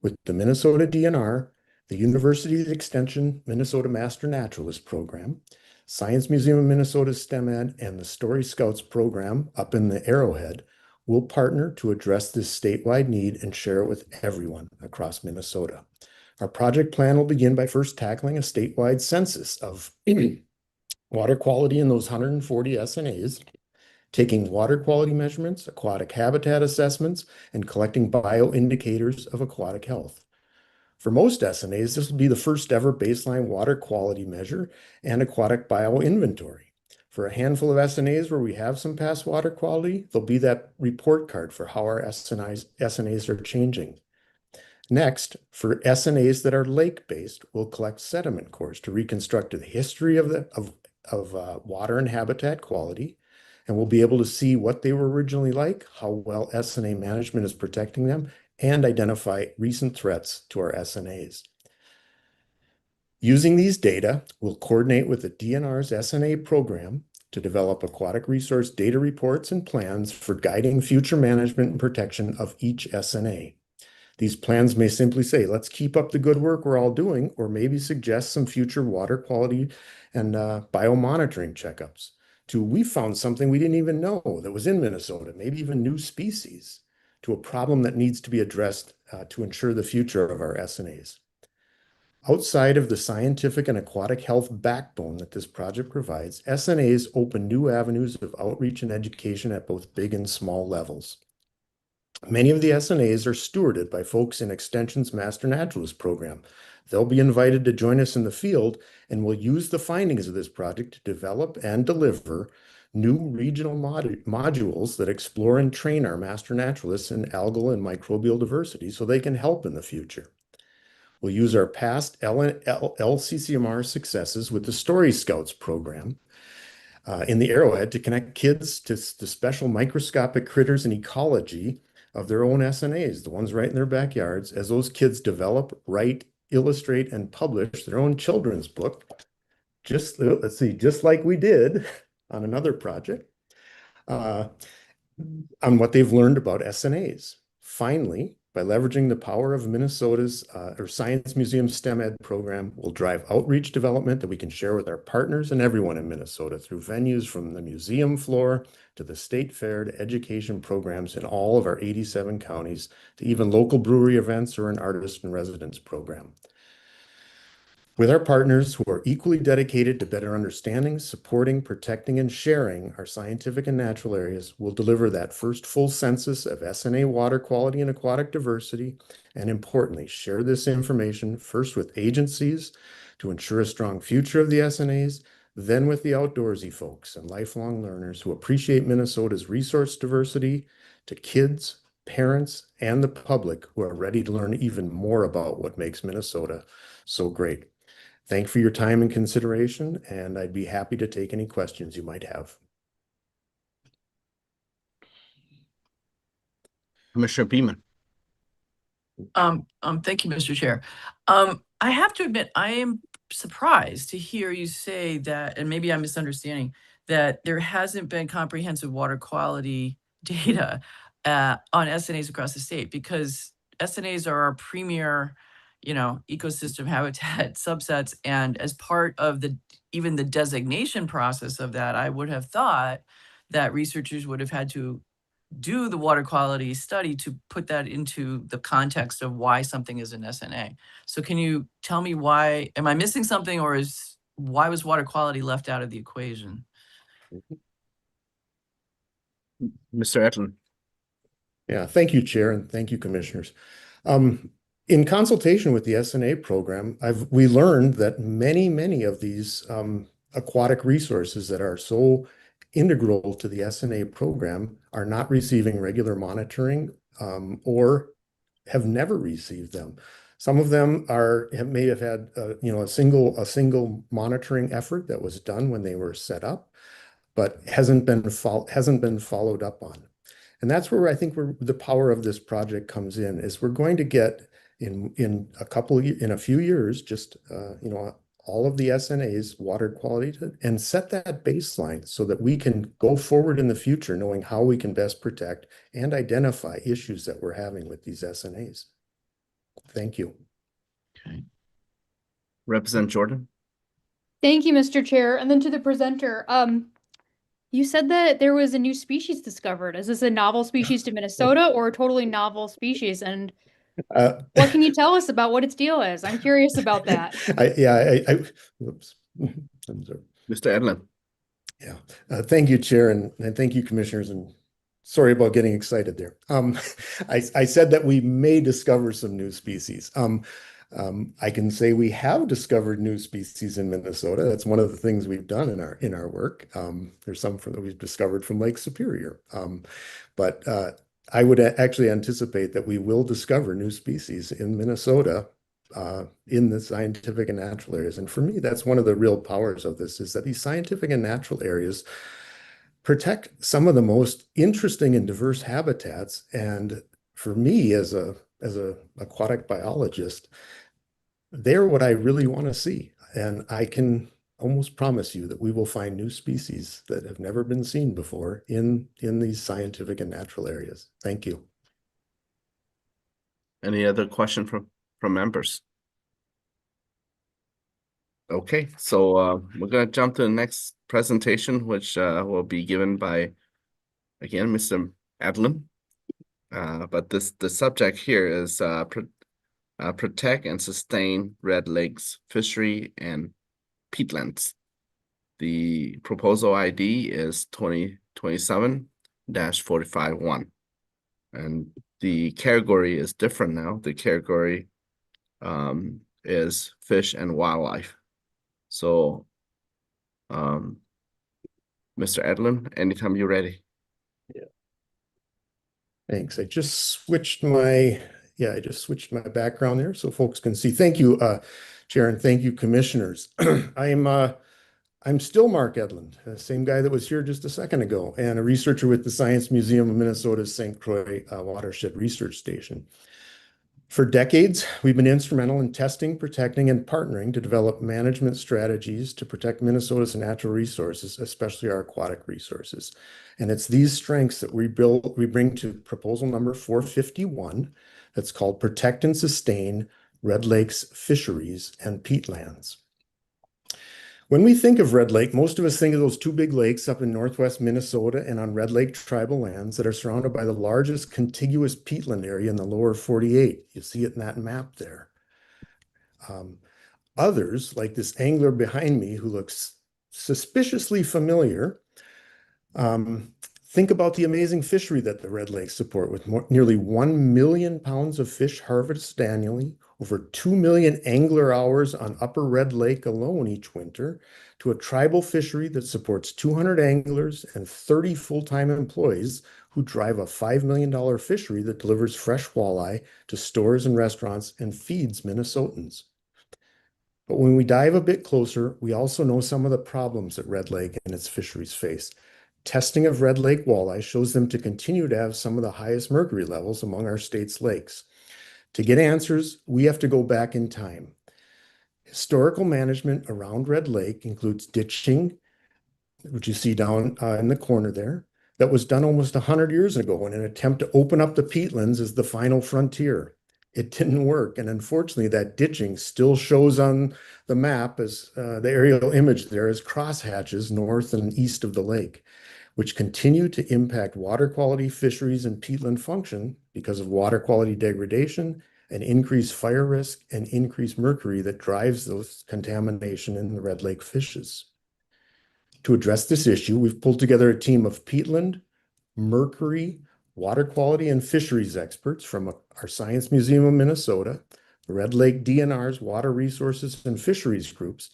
With the Minnesota DNR, the University Extension Minnesota Master Naturalist Program, Science Museum of Minnesota STEM Ed, and the Story Scouts program up in the Arrowhead will partner to address this statewide need and share it with everyone across Minnesota. Our project plan will begin by first tackling a statewide census of water quality in those 140 SNAs, taking water quality measurements, aquatic habitat assessments, and collecting bioindicators of aquatic health. For most SNAs, this will be the first ever baseline water quality measure and aquatic bioinventory. For a handful of SNAs where we have some past water quality, there'll be that report card for how our SNAs are changing. Next, for SNAs that are lake-based, we'll collect sediment cores to reconstruct the history of water and habitat quality, and we'll be able to see what they were originally like, how well SNA management is protecting them, and identify recent threats to our SNAs. Using these data, we'll coordinate with the DNR's SNA program to develop aquatic resource data reports and plans for guiding future management and protection of each SNA. These plans may simply say, let's keep up the good work we're all doing, or maybe suggest some future water quality and biomonitoring checkups. We found something we didn't even know that was in Minnesota, maybe even new species, to a problem that needs to be addressed to ensure the future of our SNAs. Outside of the scientific and aquatic health backbone that this project provides, SNAs open new avenues of outreach and education at both big and small levels. Many of the SNAs are stewarded by folks in Extension's Master Naturalist program. They'll be invited to join us in the field, and we'll use the findings of this project to develop and deliver new regional modules that explore and train our master naturalists in algal and microbial diversity so they can help in the future. We'll use our past LCCMR successes with the Story Scouts program in the Arrowhead to connect kids to the special microscopic critters and ecology of their own SNAs, the ones right in their backyards, as those kids develop, write, illustrate, and publish their own children's book. Just, let's see, just like we did on another project, on what they've learned about SNAs. Finally, by leveraging the power of Minnesota's Science Museum STEM Ed program, we'll drive outreach development that we can share with our partners and everyone in Minnesota through venues from the museum floor to the state fair to education programs in all of our 87 counties to even local brewery events or an artist in residence program. With our partners who are equally dedicated to better understanding, supporting, protecting, and sharing our scientific and natural areas, we'll deliver that first full census of SNA water quality and aquatic diversity, and importantly, share this information first with agencies to ensure a strong future of the SNAs, then with the outdoorsy folks and lifelong learners who appreciate Minnesota's resource diversity, to kids, parents, and the public who are ready to learn even more about what makes Minnesota so great. Thank you for your time and consideration, and I'd be happy to take any questions you might have. Commissioner Beaman. Thank you, Mr. Chair. I have to admit, I am surprised to hear you say that, and maybe I'm misunderstanding, that there hasn't been comprehensive water quality data on SNAs across the state, because SNAs are our premier, ecosystem habitat subsets. And as part of even the designation process of that, I would have thought that researchers would have had to do the water quality study to put that into the context of why something is an SNA. So can you tell me why, am I missing something, or why was water quality left out of the equation? Mr. Edlin. Yeah, thank you, Chair, and thank you, Commissioners. In consultation with the SNA program, we learned that many of these aquatic resources that are so integral to the SNA program are not receiving regular monitoring or have never received them. Some of them may have had a single monitoring effort that was done when they were set up, but hasn't been followed up on. And that's where I think the power of this project comes in, is we're going to get in a few years, just all of the SNA's water quality and set that baseline so that we can go forward in the future knowing how we can best protect and identify issues that we're having with these SNAs. Thank you. Okay. Representative Jordan. Thank you, Mr. Chair. And then to the presenter, you said that there was a new species discovered. Is this a novel species to Minnesota or a totally novel species? And what can you tell us about what its deal is? I'm curious about that. Whoops. I'm sorry. Mr. Edlin. Yeah. Thank you, Chair, and thank you, Commissioners, and sorry about getting excited there. I said that we may discover some new species. I can say we have discovered new species in Minnesota. That's one of the things we've done in our work. There's some that we've discovered from Lake Superior. But I would actually anticipate that we will discover new species in Minnesota in the scientific and natural areas. And for me, that's one of the real powers of this, is that these scientific and natural areas protect some of the most interesting and diverse habitats. And for me, as a aquatic biologist, they're what I really want to see. And I can almost promise you that we will find new species that have never been seen before in these scientific and natural areas. Thank you. Any other question from members? Okay, so we're going to jump to the next presentation, which will be given by, again, Mr. Adlin. But the subject here is protect and sustain Red Lakes fishery and peatlands. The proposal ID is 2027-451. And the category is different now. The category is fish and wildlife. So, Mr. Edlin, anytime you're ready. Thanks. I just switched my background there so folks can see. Thank you, Chair, and thank you, commissioners. I'm still Mark Edlund, the same guy that was here just a second ago, and a researcher with the Science Museum of Minnesota's St. Croix Watershed Research Station. For decades, we've been instrumental in testing, protecting, and partnering to develop management strategies to protect Minnesota's natural resources, especially our aquatic resources. And it's these strengths that we bring to proposal number 451 that's called Protect and Sustain Red Lakes Fisheries and Peatlands. When we think of Red Lake, most of us think of those two big lakes up in northwest Minnesota and on Red Lake tribal lands that are surrounded by the largest contiguous peatland area in the lower 48. You see it in that map there. Others, like this angler behind me who looks suspiciously familiar, think about the amazing fishery that the Red Lakes support with nearly 1 million pounds of fish harvested annually, over 2 million angler hours on Upper Red Lake alone each winter, to a tribal fishery that supports 200 anglers and 30 full-time employees who drive a $5 million fishery that delivers fresh walleye to stores and restaurants and feeds Minnesotans. But when we dive a bit closer, we also know some of the problems that Red Lake and its fisheries face. Testing of Red Lake walleye shows them to continue to have some of the highest mercury levels among our state's lakes. To get answers, we have to go back in time. Historical management around Red Lake includes ditching, which you see down in the corner there, that was done almost 100 years ago in an attempt to open up the peatlands as the final frontier. It didn't work, and unfortunately, that ditching still shows on the map as the aerial image there as crosshatches north and east of the lake, which continue to impact water quality, fisheries, and peatland function because of water quality degradation and increased fire risk and increased mercury that drives those contamination in the Red Lake fishes. To address this issue, we've pulled together a team of peatland, mercury, water quality, and fisheries experts from our Science Museum of Minnesota, the Red Lake DNR's Water Resources and Fisheries Groups,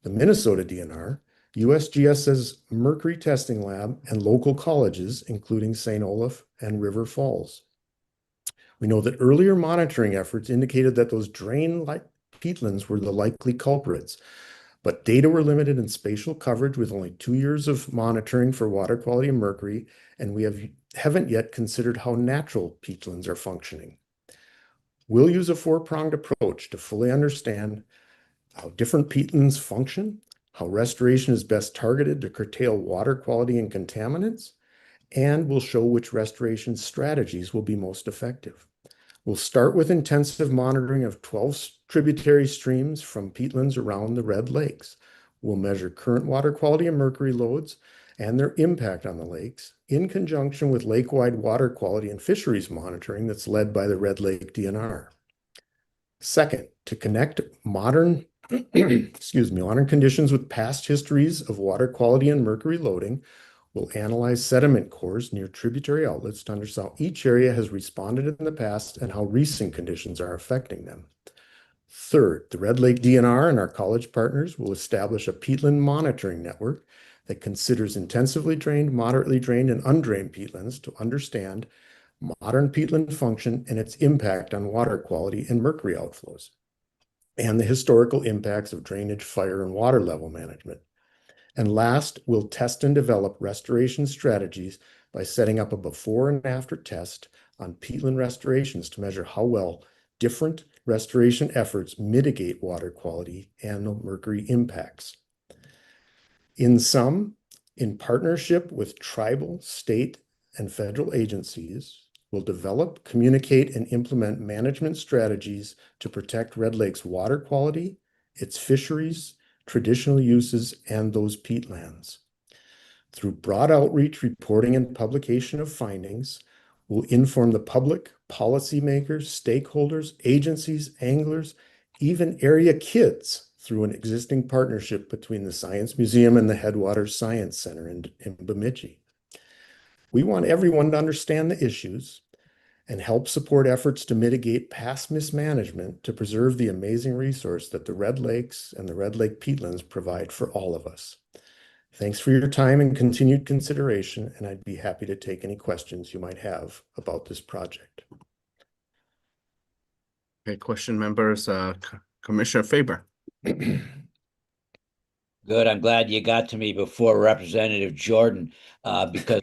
the Minnesota DNR, USGS's Mercury Testing Lab, and local colleges, including St. Olaf and River Falls. We know that earlier monitoring efforts indicated that those drain-like peatlands were the likely culprits, but data were limited in spatial coverage with only 2 years of monitoring for water quality and mercury, and we haven't yet considered how natural peatlands are functioning. We'll use a four-pronged approach to fully understand how different peatlands function, how restoration is best targeted to curtail water quality and contaminants, and we'll show which restoration strategies will be most effective. We'll start with intensive monitoring of 12 tributary streams from peatlands around the Red Lakes. We'll measure current water quality and mercury loads and their impact on the lakes in conjunction with lake-wide water quality and fisheries monitoring that's led by the Red Lake DNR. Second, to connect modern conditions with past histories of water quality and mercury loading, we'll analyze sediment cores near tributary outlets to understand how each area has responded in the past and how recent conditions are affecting them. Third, the Red Lake DNR and our college partners will establish a peatland monitoring network that considers intensively drained, moderately drained, and undrained peatlands to understand modern peatland function and its impact on water quality and mercury outflows, and the historical impacts of drainage, fire, and water level management. And last, we'll test and develop restoration strategies by setting up a before and after test on peatland restorations to measure how well different restoration efforts mitigate water quality and the mercury impacts. In sum, in partnership with tribal, state, and federal agencies, we'll develop, communicate, and implement management strategies to protect Red Lake's water quality, its fisheries, traditional uses, and those peatlands. Through broad outreach, reporting, and publication of findings, we'll inform the public, policymakers, stakeholders, agencies, anglers, even area kids through an existing partnership between the Science Museum and the Headwaters Science Center in Bemidji. We want everyone to understand the issues and help support efforts to mitigate past mismanagement to preserve the amazing resource that the Red Lakes and the Red Lake peatlands provide for all of us. Thanks for your time and continued consideration, and I'd be happy to take any questions you might have about this project. Okay, question members, Commissioner Faber. Good. I'm glad you got to me before Representative Jordan, because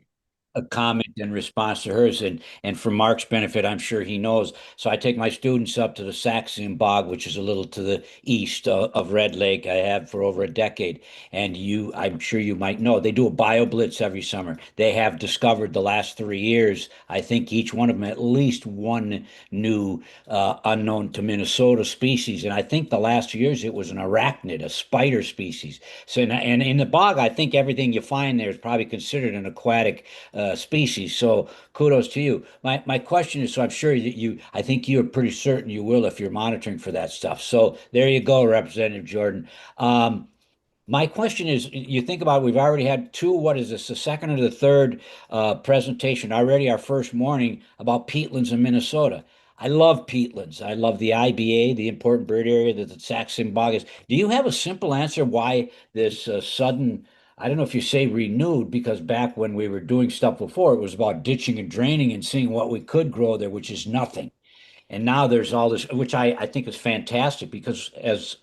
a comment in response to hers, and for Mark's benefit, I'm sure he knows. So I take my students up to the Saxon Bog, which is a little to the east of Red Lake. I have for over a decade, and I'm sure you might know, they do a bio blitz every summer. They have discovered the last 3 years, I think each one of them, at least one new unknown to Minnesota species, and I think the last 2 years it was an arachnid, a spider species. So, and in the bog, I think everything you find there is probably considered an aquatic species. So kudos to you. My question is, so I'm sure that I think you're pretty certain you will if you're monitoring for that stuff. So there you go, Representative Jordan. My question is, you think about, we've already had two, what is this, the second or the third presentation already, our first morning, about peatlands in Minnesota. I love peatlands. I love the IBA, the important bird area that the Saxon Bog is. Do you have a simple answer why this sudden, I don't know if you say renewed, because back when we were doing stuff before, it was about ditching and draining and seeing what we could grow there, which is nothing. And now there's all this, which I think is fantastic, because as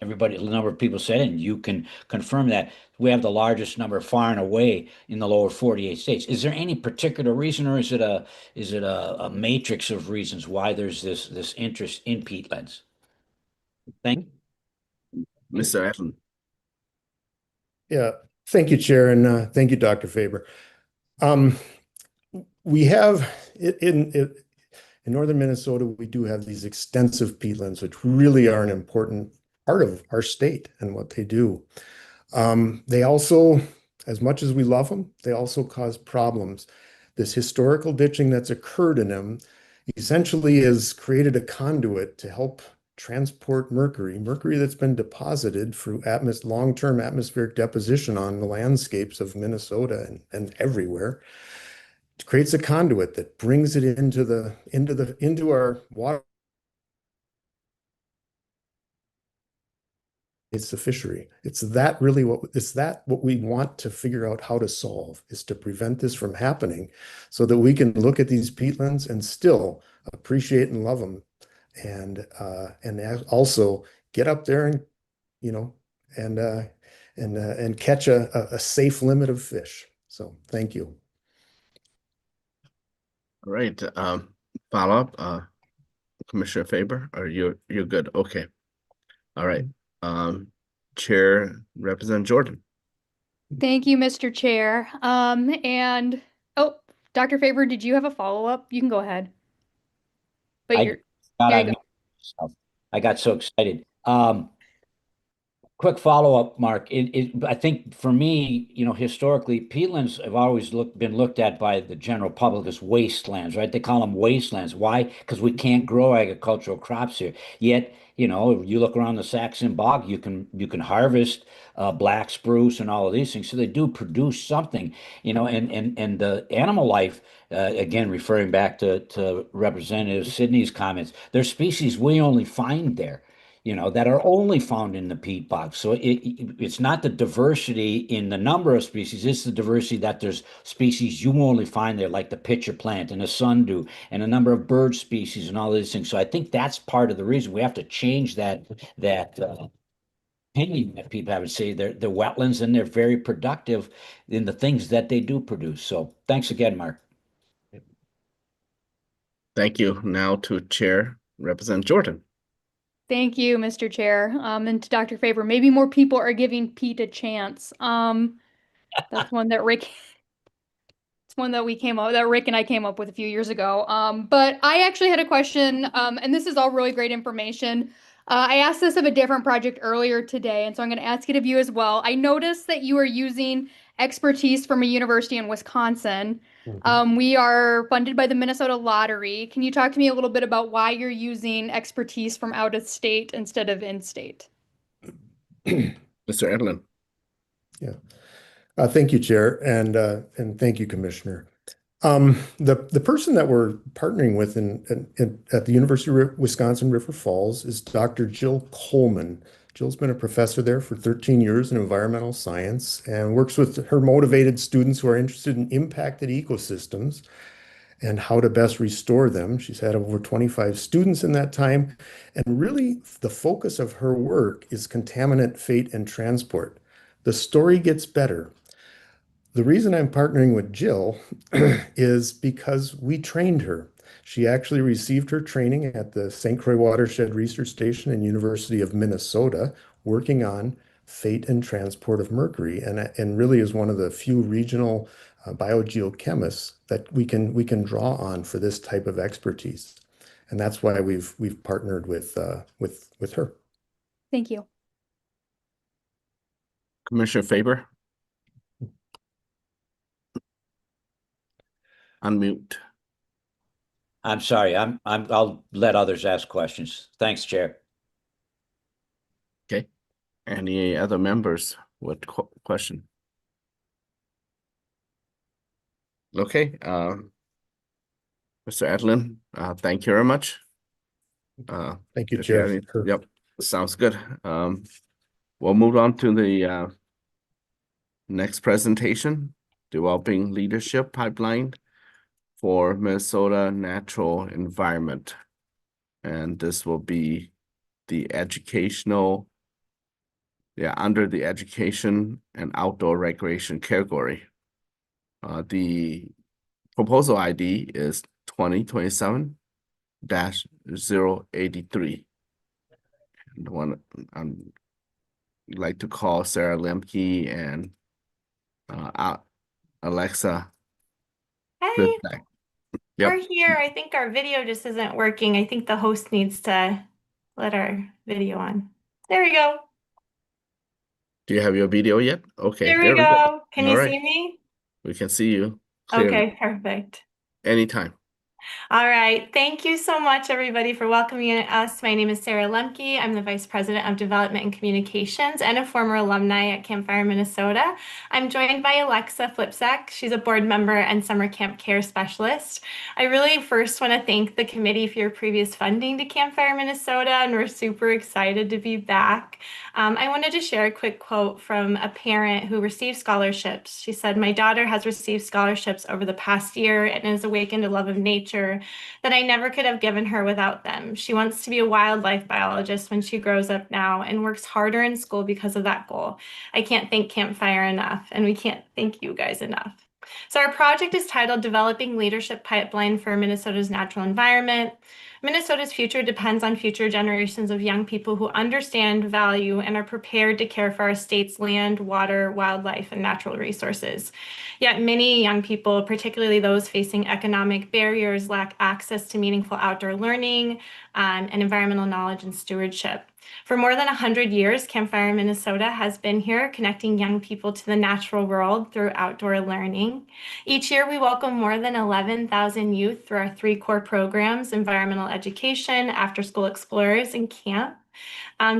everybody, a number of people said, and you can confirm that, we have the largest number far and away in the lower 48 states. Is there any particular reason, or is it a matrix of reasons why there's this interest in peatlands? Thank you. Mr. Edlin. Yeah, thank you, Chair, and thank you, Dr. Faber. We have in northern Minnesota, we do have these extensive peatlands, which really are an important part of our state and what they do. They also, as much as we love them, they also cause problems. This historical ditching that's occurred in them essentially has created a conduit to help transport mercury that's been deposited through long-term atmospheric deposition on the landscapes of Minnesota and everywhere. It creates a conduit that brings it into our water. It's the fishery. It's that what we want to figure out how to solve, is to prevent this from happening, so that we can look at these peatlands and still appreciate and love them, and also get up there and catch a safe limit of fish. So thank you. All right. Follow-up, Commissioner Faber, or you're good? Okay. All right. Chair Representative Jordan. Thank you, Mr. Chair. And oh, Dr. Faber, did you have a follow-up? You can go ahead. But there you go. I got so excited. Quick follow-up, Mark. I think for me, historically, peatlands have always been looked at by the general public as wastelands, right? They call them wastelands. Why? Because we can't grow agricultural crops here. Yet, you look around the Saxon Bog, you can harvest black spruce and all of these things. So they do produce something, and the animal life, again, referring back to Representative Sidney's comments, there's species we only find there, that are only found in the peat bog. So it's not the diversity in the number of species, it's the diversity that there's species you only find there, like the pitcher plant and the sundew and a number of bird species and all these things. So I think that's part of the reason we have to change that opinion that people have and say they're wetlands and they're very productive in the things that they do produce. So thanks again, Mark. Thank you. Now to Chair Representative Jordan. Thank you, Mr. Chair. And to Dr. Faber, maybe more people are giving Pete a chance. That's one that Rick and I came up with a few years ago. But I actually had a question, and this is all really great information. I asked this of a different project earlier today, and so I'm going to ask it of you as well. I noticed that you are using expertise from a university in Wisconsin. We are funded by the Minnesota Lottery. Can you talk to me a little bit about why you're using expertise from out of state instead of in state? Mr. Edlin. Yeah. Thank you, Chair, and thank you, Commissioner. The person that we're partnering with at the University of Wisconsin River Falls is Dr. Jill Coleman. Jill's been a professor there for 13 years in environmental science and works with her motivated students who are interested in impacted ecosystems and how to best restore them. She's had over 25 students in that time. And really, the focus of her work is contaminant fate and transport. The story gets better. The reason I'm partnering with Jill is because we trained her. She actually received her training at the St. Croix Watershed Research Station and University of Minnesota, working on fate and transport of mercury, and really is one of the few regional biogeochemists that we can draw on for this type of expertise. And that's why we've partnered with her. Thank you. Commissioner Faber? Unmute. I'm sorry. I'll let others ask questions. Thanks, Chair. Okay. Any other members with question? Okay. Mr. Edlin, thank you very much. Thank you, if you have Chair. any- Yep, sounds good. We'll move on to the next presentation, Developing Leadership Pipeline for Minnesota Natural Environment. And this will be the educational, under the education and outdoor recreation category. The proposal ID is 2027-083. And I'd like to call Sarah Lemke and Alexa. Hey, Back. we're here. I think our video just isn't working. I think the host needs to let our video on. There we go. Do you have your video yet? Okay, There we there we go. go. Can All you right. see me? We can see you clearly. Okay, perfect. Anytime. All right. Thank you so much, everybody, for welcoming us. My name is Sarah Lemke. I'm the Vice President of Development and Communications and a former alumni at Campfire, Minnesota. I'm joined by Alexa Flipsack. She's a board member and summer camp care specialist. I really first want to thank the committee for your previous funding to Campfire, Minnesota, and we're super excited to be back. I wanted to share a quick quote from a parent who received scholarships. She said, "My daughter has received scholarships over the past year and has awakened a love of nature that I never could have given her without them. She wants to be a wildlife biologist when she grows up now and works harder in school because of that goal. I can't thank Campfire enough, and we can't thank you guys enough." So our project is titled Developing Leadership Pipeline for Minnesota's Natural Environment. Minnesota's future depends on future generations of young people who understand, value, and are prepared to care for our state's land, water, wildlife, and natural resources. Yet many young people, particularly those facing economic barriers, lack access to meaningful outdoor learning and environmental knowledge and stewardship. For more than 100 years, Campfire Minnesota has been here connecting young people to the natural world through outdoor learning. Each year, we welcome more than 11,000 youth through our 3 core programs: environmental education, after-school explorers, and camp.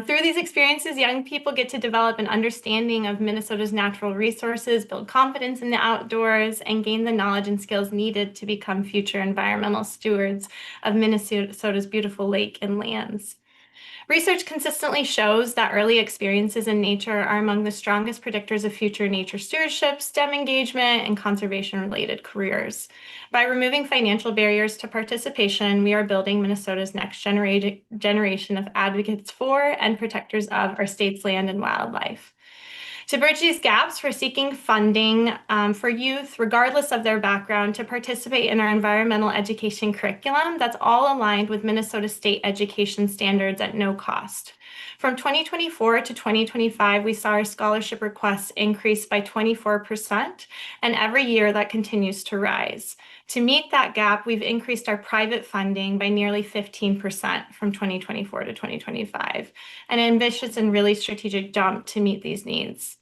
Through these experiences, young people get to develop an understanding of Minnesota's natural resources, build confidence in the outdoors, and gain the knowledge and skills needed to become future environmental stewards of Minnesota's beautiful lake and lands. Research consistently shows that early experiences in nature are among the strongest predictors of future nature stewardship, STEM engagement, and conservation-related careers. By removing financial barriers to participation, we are building Minnesota's next generation of advocates for and protectors of our state's land and wildlife. To bridge these gaps, we're seeking funding for youth, regardless of their background, to participate in our environmental education curriculum that's all aligned with Minnesota state education standards at no cost. From 2024 to 2025, we saw our scholarship requests increase by 24%, and every year that continues to rise. To meet that gap, we've increased our private funding by nearly 15% from 2024 to 2025, an ambitious and really strategic jump to meet these needs.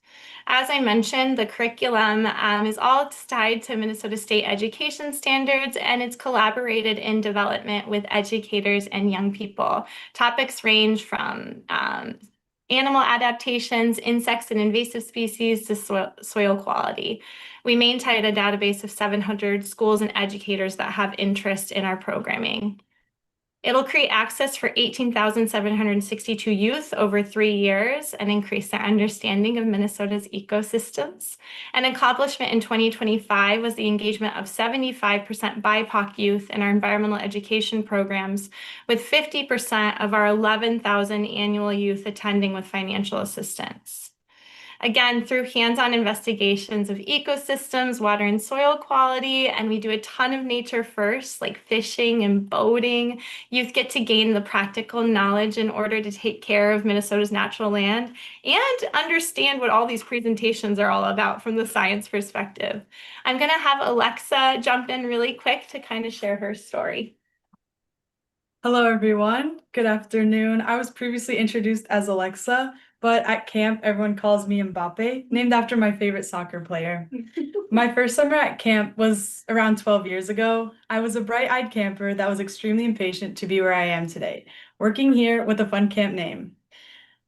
As I mentioned, the curriculum is all tied to Minnesota state education standards, and it's collaborated in development with educators and young people. Topics range from animal adaptations, insects and invasive species to soil quality. We maintain a database of 700 schools and educators that have interest in our programming. It'll create access for 18,762 youth over 3 years and increase their understanding of Minnesota's ecosystems. An accomplishment in 2025 was the engagement of 75% BIPOC youth in our environmental education programs, with 50% of our 11,000 annual youth attending with financial assistance. Again, through hands-on investigations of ecosystems, water and soil quality, and we do a ton of nature first, like fishing and boating. Youth get to gain the practical knowledge in order to take care of Minnesota's natural land and understand what all these presentations are all about from the science perspective. I'm going to have Alexa jump in really quick to kind of share her story. Hello, everyone. Good afternoon. I was previously introduced as Alexa, but at camp, everyone calls me Mbappe, named after my favorite soccer player. My first summer at camp was around 12 years ago. I was a bright-eyed camper that was extremely impatient to be where I am today, working here with a fun camp name.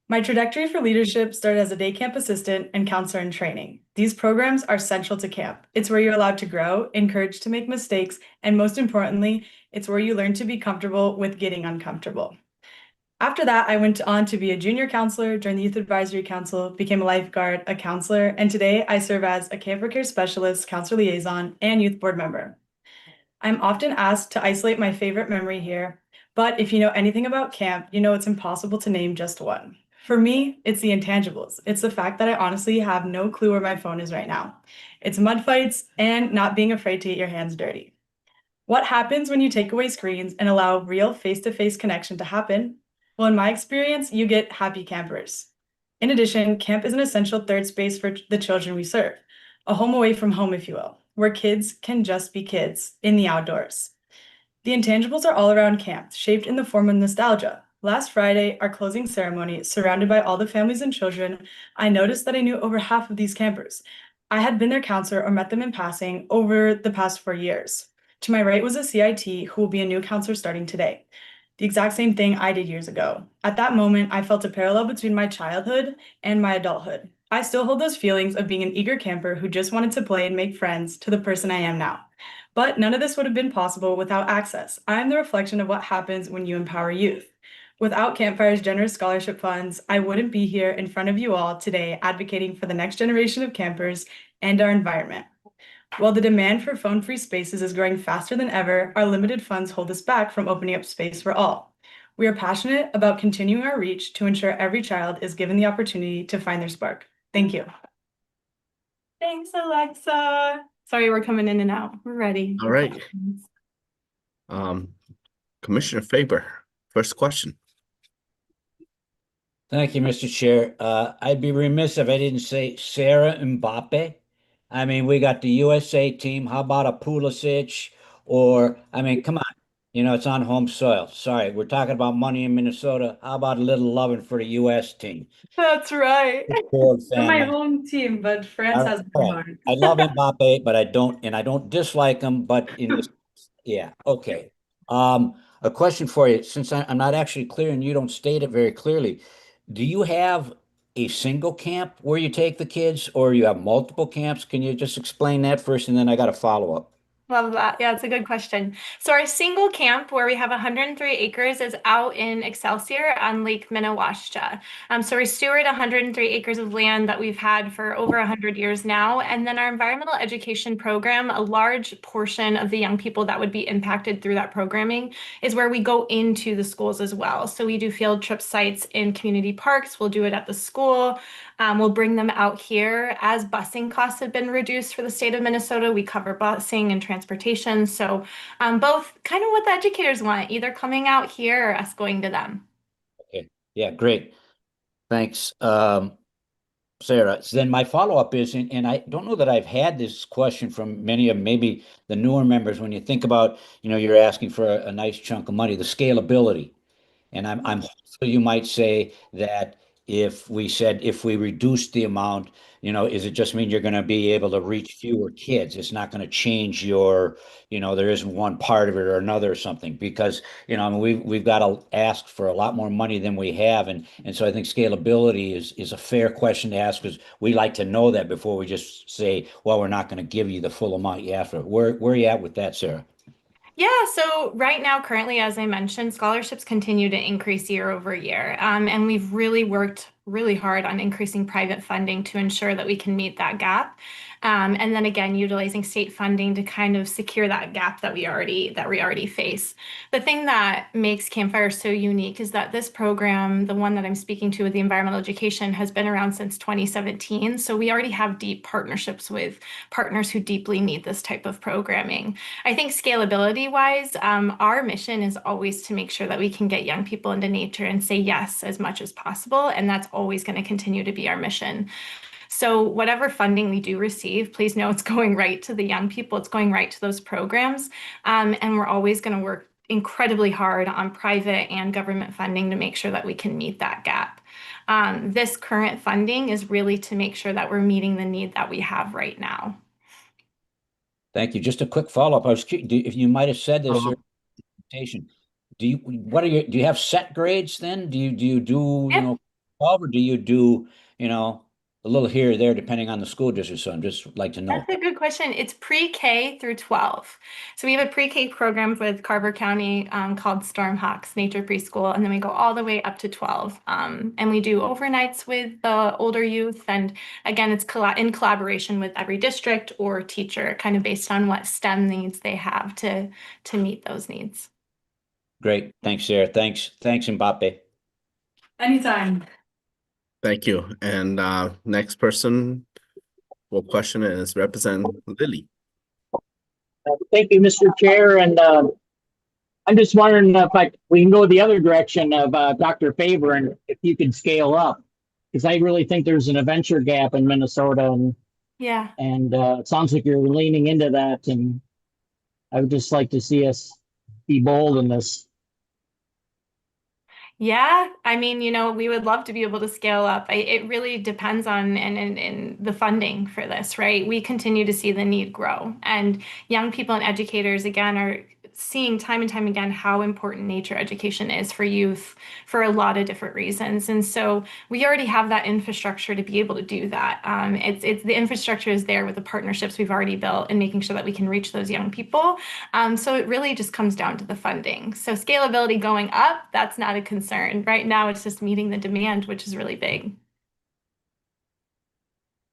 My trajectory for leadership started as a day camp assistant and counselor in training. These programs are central to camp. It's where you're allowed to grow, encouraged to make mistakes, and most importantly, it's where you learn to be comfortable with getting uncomfortable. After that, I went on to be a junior counselor, joined the Youth Advisory Council, became a lifeguard, a counselor, and today I serve as a camper care specialist, counselor liaison, and youth board member. I'm often asked to isolate my favorite memory here, but if you know anything about camp, you know it's impossible to name just one. For me, it's the intangibles. It's the fact that I honestly have no clue where my phone is right now. It's mud fights and not being afraid to get your hands dirty. What happens when you take away screens and allow real face-to-face connection to happen? Well, in my experience, you get happy campers. In addition, camp is an essential third space for the children we serve, a home away from home, if you will, where kids can just be kids in the outdoors. The intangibles are all around camp, shaped in the form of nostalgia. Last Friday, our closing ceremony, surrounded by all the families and children, I noticed that I knew over half of these campers. I had been their counselor or met them in passing over the past 4 years. To my right was a CIT who will be a new counselor starting today. The exact same thing I did years ago. At that moment, I felt a parallel between my childhood and my adulthood. I still hold those feelings of being an eager camper who just wanted to play and make friends to the person I am now. But none of this would have been possible without access. I am the reflection of what happens when you empower youth. Without Campfire's generous scholarship funds, I wouldn't be here in front of you all today advocating for the next generation of campers and our environment. While the demand for phone-free spaces is growing faster than ever, our limited funds hold us back from opening up space for all. We are passionate about continuing our reach to ensure every child is given the opportunity to find their spark. Thank you. Thanks, Alexa. Sorry, we're coming in and out. We're ready. All right. Commissioner Faber, first question. Thank you, Mr. Chair. I'd be remiss if I didn't say Sarah Mbappe. I mean, we got the USA team. How about a Pulisic? Or, I mean, come on. You know, it's on home soil. Sorry, we're talking about money in Minnesota. How about a little loving for the US team? That's right. Ford They're my family. home team, but France has my All right. heart. I love Mbappe, but I don't dislike him, but in this, yeah, okay. A question for you, since I'm not actually clear and you don't state it very clearly, do you have a single camp where you take the kids or you have multiple camps? Can you just explain that first and then I got a follow-up? Love that. Yeah, it's a good question. So our single camp where we have 103 acres is out in Excelsior on Lake Minnewaska. So we steward 103 acres of land that we've had for over 100 years now. And then our environmental education program, a large portion of the young people that would be impacted through that programming is where we go into the schools as well. So we do field trip sites in community parks. We'll do it at the school. We'll bring them out here. As busing costs have been reduced for the state of Minnesota, we cover busing and transportation. So both kind of what the educators want, either coming out here or us going to them. Okay. Yeah, great. Thanks, Sarah. So then my follow-up is, and I don't know that I've had this question from many of maybe the newer members when you think about, you know, you're asking for a nice chunk of money, the scalability. And I'm hopeful you might say that if we said if we reduce the amount, is it just mean you're going to be able to reach fewer kids? It's not going to change your, there isn't one part of it or another or something because, I mean, we've got to ask for a lot more money than we have. And so I think scalability is a fair question to ask because we like to know that before we just say, well, we're not going to give you the full amount you have to. Where are you at with that, Sarah? Yeah, so right now, currently, as I mentioned, scholarships continue to increase year over year. And we've really worked really hard on increasing private funding to ensure that we can meet that gap. And then again, utilizing state funding to kind of secure that gap that we already face. The thing that makes Campfire so unique is that this program, the one that I'm speaking to with the environmental education, has been around since 2017. So we already have deep partnerships with partners who deeply need this type of programming. I think scalability wise, our mission is always to make sure that we can get young people into nature and say yes as much as possible. And that's always going to continue to be our mission. So whatever funding we do receive, please know it's going right to the young people. It's going right to those programs. And we're always going to work incredibly hard on private and government funding to make sure that we can meet that gap. This current funding is really to make sure that we're meeting the need that we have right now. Thank you. Just a quick follow-up. If you might have said this in the presentation, do you have set grades then? Do you do, 12 or do you do, a little here or there depending on the school district? So I'm just like to know. That's a good question. It's pre-K through 12. So we have a pre-K program with Carver County called Stormhawks Nature Preschool, and then we go all the way up to 12. And we do overnights with the older youth. And again, it's in collaboration with every district or teacher, kind of based on what STEM needs they have to meet those needs. Great. Thanks, Sarah. Thanks, Mbappe. Anytime. Thank you. And next person will question it is Representative Lilly. Thank you, Mr. Chair. And I'm just wondering if we can go the other direction of Dr. Faber and if you could scale up, because I really think there's an adventure gap in Minnesota, and yeah, and it sounds like you're leaning into that, and I would just like to see us be bold in this. Yeah, I mean, we would love to be able to scale up. It really depends on and the funding for this, right? We continue to see the need grow, and young people and educators, again, are seeing time and time again how important nature education is for youth for a lot of different reasons. And so we already have that infrastructure to be able to do that. It's the infrastructure is there with the partnerships we've already built and making sure that we can reach those young people. So it really just comes down to the funding. So scalability going up, that's not a concern. Right now, it's just meeting the demand, which is really big.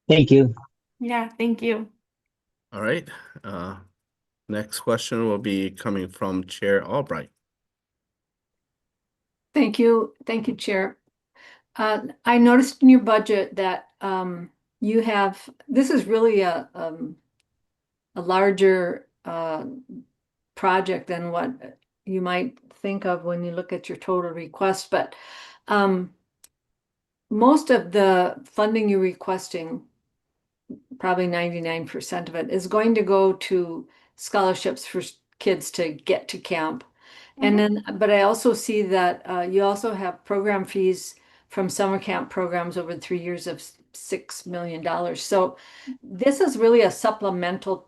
Thank you. Yeah, thank you. All right. Next question will be coming from Chair Albright. Thank you, Chair. I noticed in your budget that you have, this is really a larger project than what you might think of when you look at your total request, but most of the funding you're requesting, probably 99% of it, is going to go to scholarships for kids to get to camp. And then, but I also see that you also have program fees from summer camp programs over 3 years of $6 million. So this is really a supplemental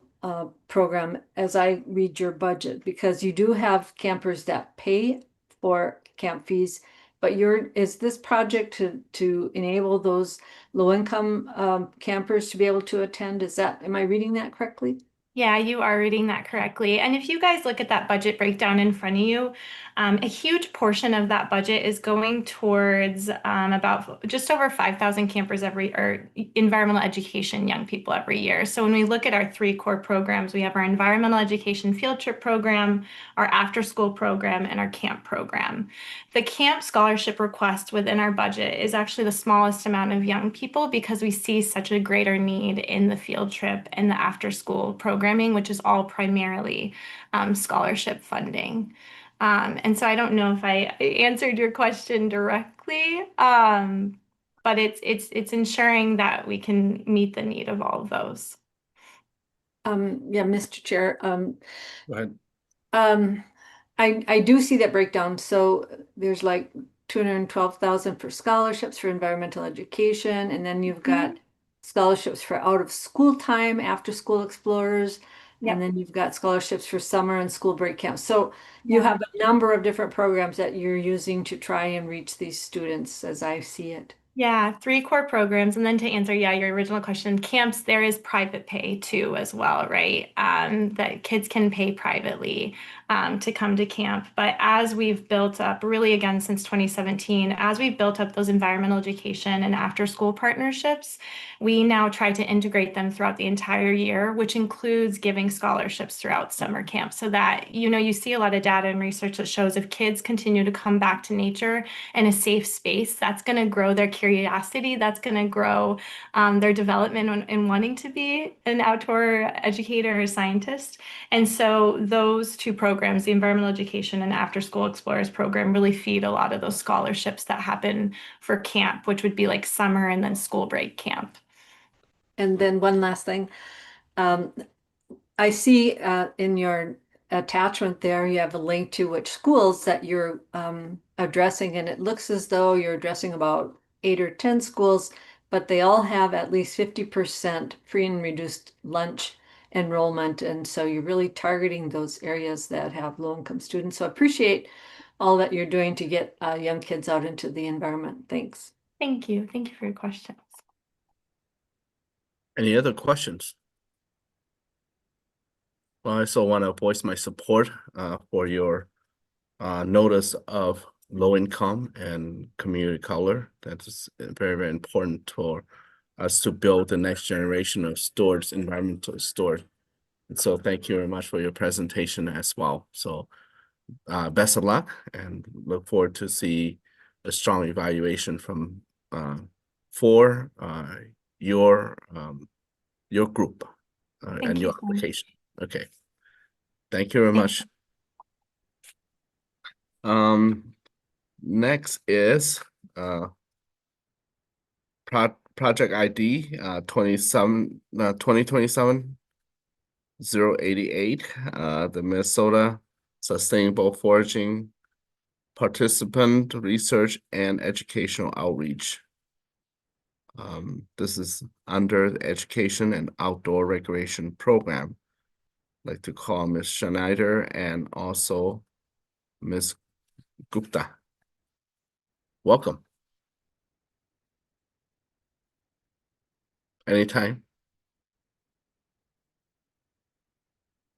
program as I read your budget, because you do have campers that pay for camp fees, but is this project to enable those low-income campers to be able to attend? Am I reading that correctly? Yeah, you are reading that correctly. And if you guys look at that budget breakdown in front of you, a huge portion of that budget is going towards about just over 5,000 campers or environmental education young people every year. So when we look at our 3 core programs, we have our environmental education field trip program, our after school program, and our camp program. The camp scholarship request within our budget is actually the smallest amount of young people because we see such a greater need in the field trip and the after school programming, which is all primarily scholarship funding. And so I don't know if I answered your question directly, but it's ensuring that we can meet the need of all of those. Yeah, Mr. Chair. Go ahead. I do see that breakdown. So there's like 212,000 for scholarships for environmental education, and then you've got scholarships for out of school time, after school explorers, and then you've got scholarships for summer and school break camps. So you have a number of different programs that you're using to try and reach these students as I see it. Yeah, 3 core programs. And then to answer, your original question, camps, there is private pay too as well, right? That kids can pay privately to come to camp. But as we've built up, really again since 2017, as we've built up those environmental education and after school partnerships, we now try to integrate them throughout the entire year, which includes giving scholarships throughout summer camp so that, you see a lot of data and research that shows if kids continue to come back to nature in a safe space, that's going to grow their curiosity, that's going to grow their development in wanting to be an outdoor educator or scientist. And so those 2 programs, the environmental education and after school explorers program, really feed a lot of those scholarships that happen for camp, which would be like summer and then school break camp. And then one last thing. I see in your attachment there, you have a link to which schools that you're addressing, and it looks as though you're addressing about 8 or 10 schools, but they all have at least 50% free and reduced lunch enrollment. And so you're really targeting those areas that have low-income students. So I appreciate all that you're doing to get young kids out into the environment. Thanks. Thank you. Thank you for your questions. Any other questions? Well, I also want to voice my support for your notice of low income and community color. That is very, very important for us to build the next generation of stewards, environmental stewards. And so thank you very much for your presentation as well. So best of luck and look forward to see a strong evaluation from for your group and your application. Okay. Thank you very much. Next is project ID 2027 088, the Minnesota Sustainable Foraging Participant Research and Educational Outreach. This is under the Education and Outdoor Recreation Program. I'd like to call Ms. Schneider and also Ms. Gupta. Welcome. Anytime.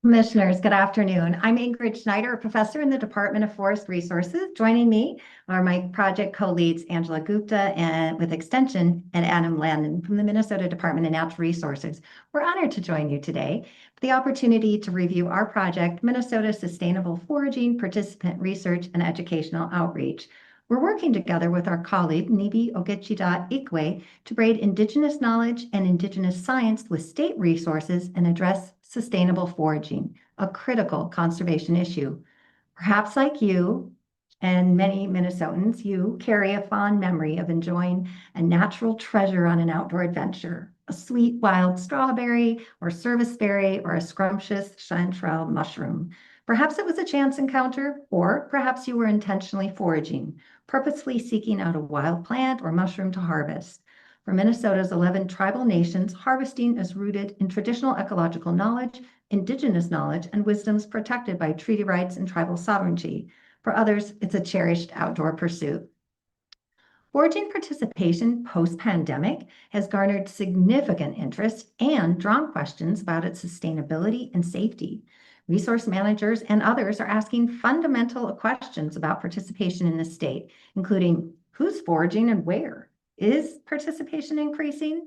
Commissioners, good afternoon. I'm Ingrid Schneider, a professor in the Department of Forest Resources. Joining me are my project co-leads, Angela Gupta and with Extension and Adam Landon from the Minnesota Department of Natural Resources. We're honored to join you today for the opportunity to review our project, Minnesota Sustainable Foraging Participant Research and Educational Outreach. We're working together with our colleague, Nibi Ogechida-Ikwe, to braid Indigenous knowledge and Indigenous science with state resources and address sustainable foraging, a critical conservation issue. Perhaps like you and many Minnesotans, you carry a fond memory of enjoying a natural treasure on an outdoor adventure, a sweet wild strawberry or serviceberry or a scrumptious chanterelle mushroom. Perhaps it was a chance encounter, or perhaps you were intentionally foraging, purposefully seeking out a wild plant or mushroom to harvest. For Minnesota's 11 tribal nations, harvesting is rooted in traditional ecological knowledge, Indigenous knowledge, and wisdoms protected by treaty rights and tribal sovereignty. For others, it's a cherished outdoor pursuit. Foraging participation post-pandemic has garnered significant interest and drawn questions about its sustainability and safety. Resource managers and others are asking fundamental questions about participation in the state, including who's foraging and where? Is participation increasing?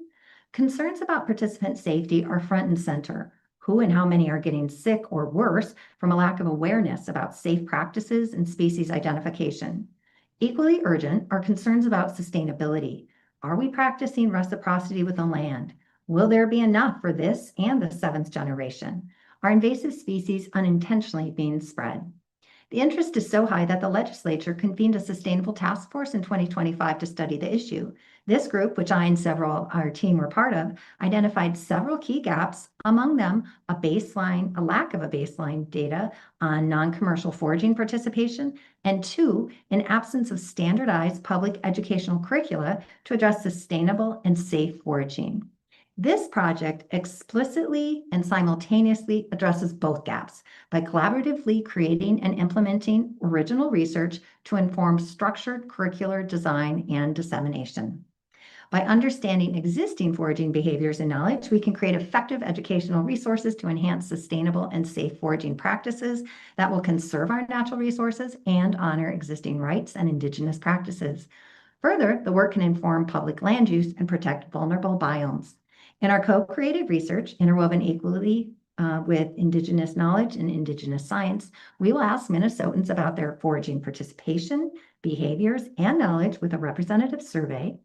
Concerns about participant safety are front and center. Who and how many are getting sick or worse from a lack of awareness about safe practices and species identification? Equally urgent are concerns about sustainability. Are we practicing reciprocity with the land? Will there be enough for this and the 7th generation? Are invasive species unintentionally being spread? The interest is so high that the legislature convened a sustainable task force in 2025 to study the issue. This group, which I and several our team were part of, identified several key gaps, among them a lack of a baseline data on non-commercial foraging participation, and two, an absence of standardized public educational curricula to address sustainable and safe foraging. This project explicitly and simultaneously addresses both gaps by collaboratively creating and implementing original research to inform structured curricular design and dissemination. By understanding existing foraging behaviors and knowledge, we can create effective educational resources to enhance sustainable and safe foraging practices that will conserve our natural resources and honor existing rights and Indigenous practices. Further, the work can inform public land use and protect vulnerable biomes. In our co-created research, interwoven equally with Indigenous knowledge and Indigenous science, we will ask Minnesotans about their foraging participation, behaviors, and knowledge with a representative survey.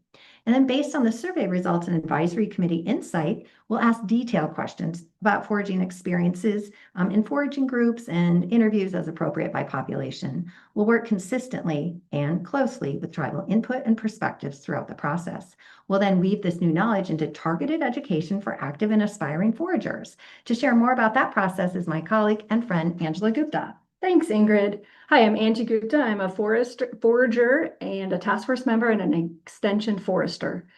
And then based on the survey results and advisory committee insight, we'll ask detailed questions about foraging experiences in foraging groups and interviews as appropriate by population. We'll work consistently and closely with tribal input and perspectives throughout the process. We'll then weave this new knowledge into targeted education for active and aspiring foragers. To share more about that process is my colleague and friend, Angela Gupta. Thanks, Ingrid. Hi, I'm Angie Gupta. I'm a forager and a task force member and an extension forester.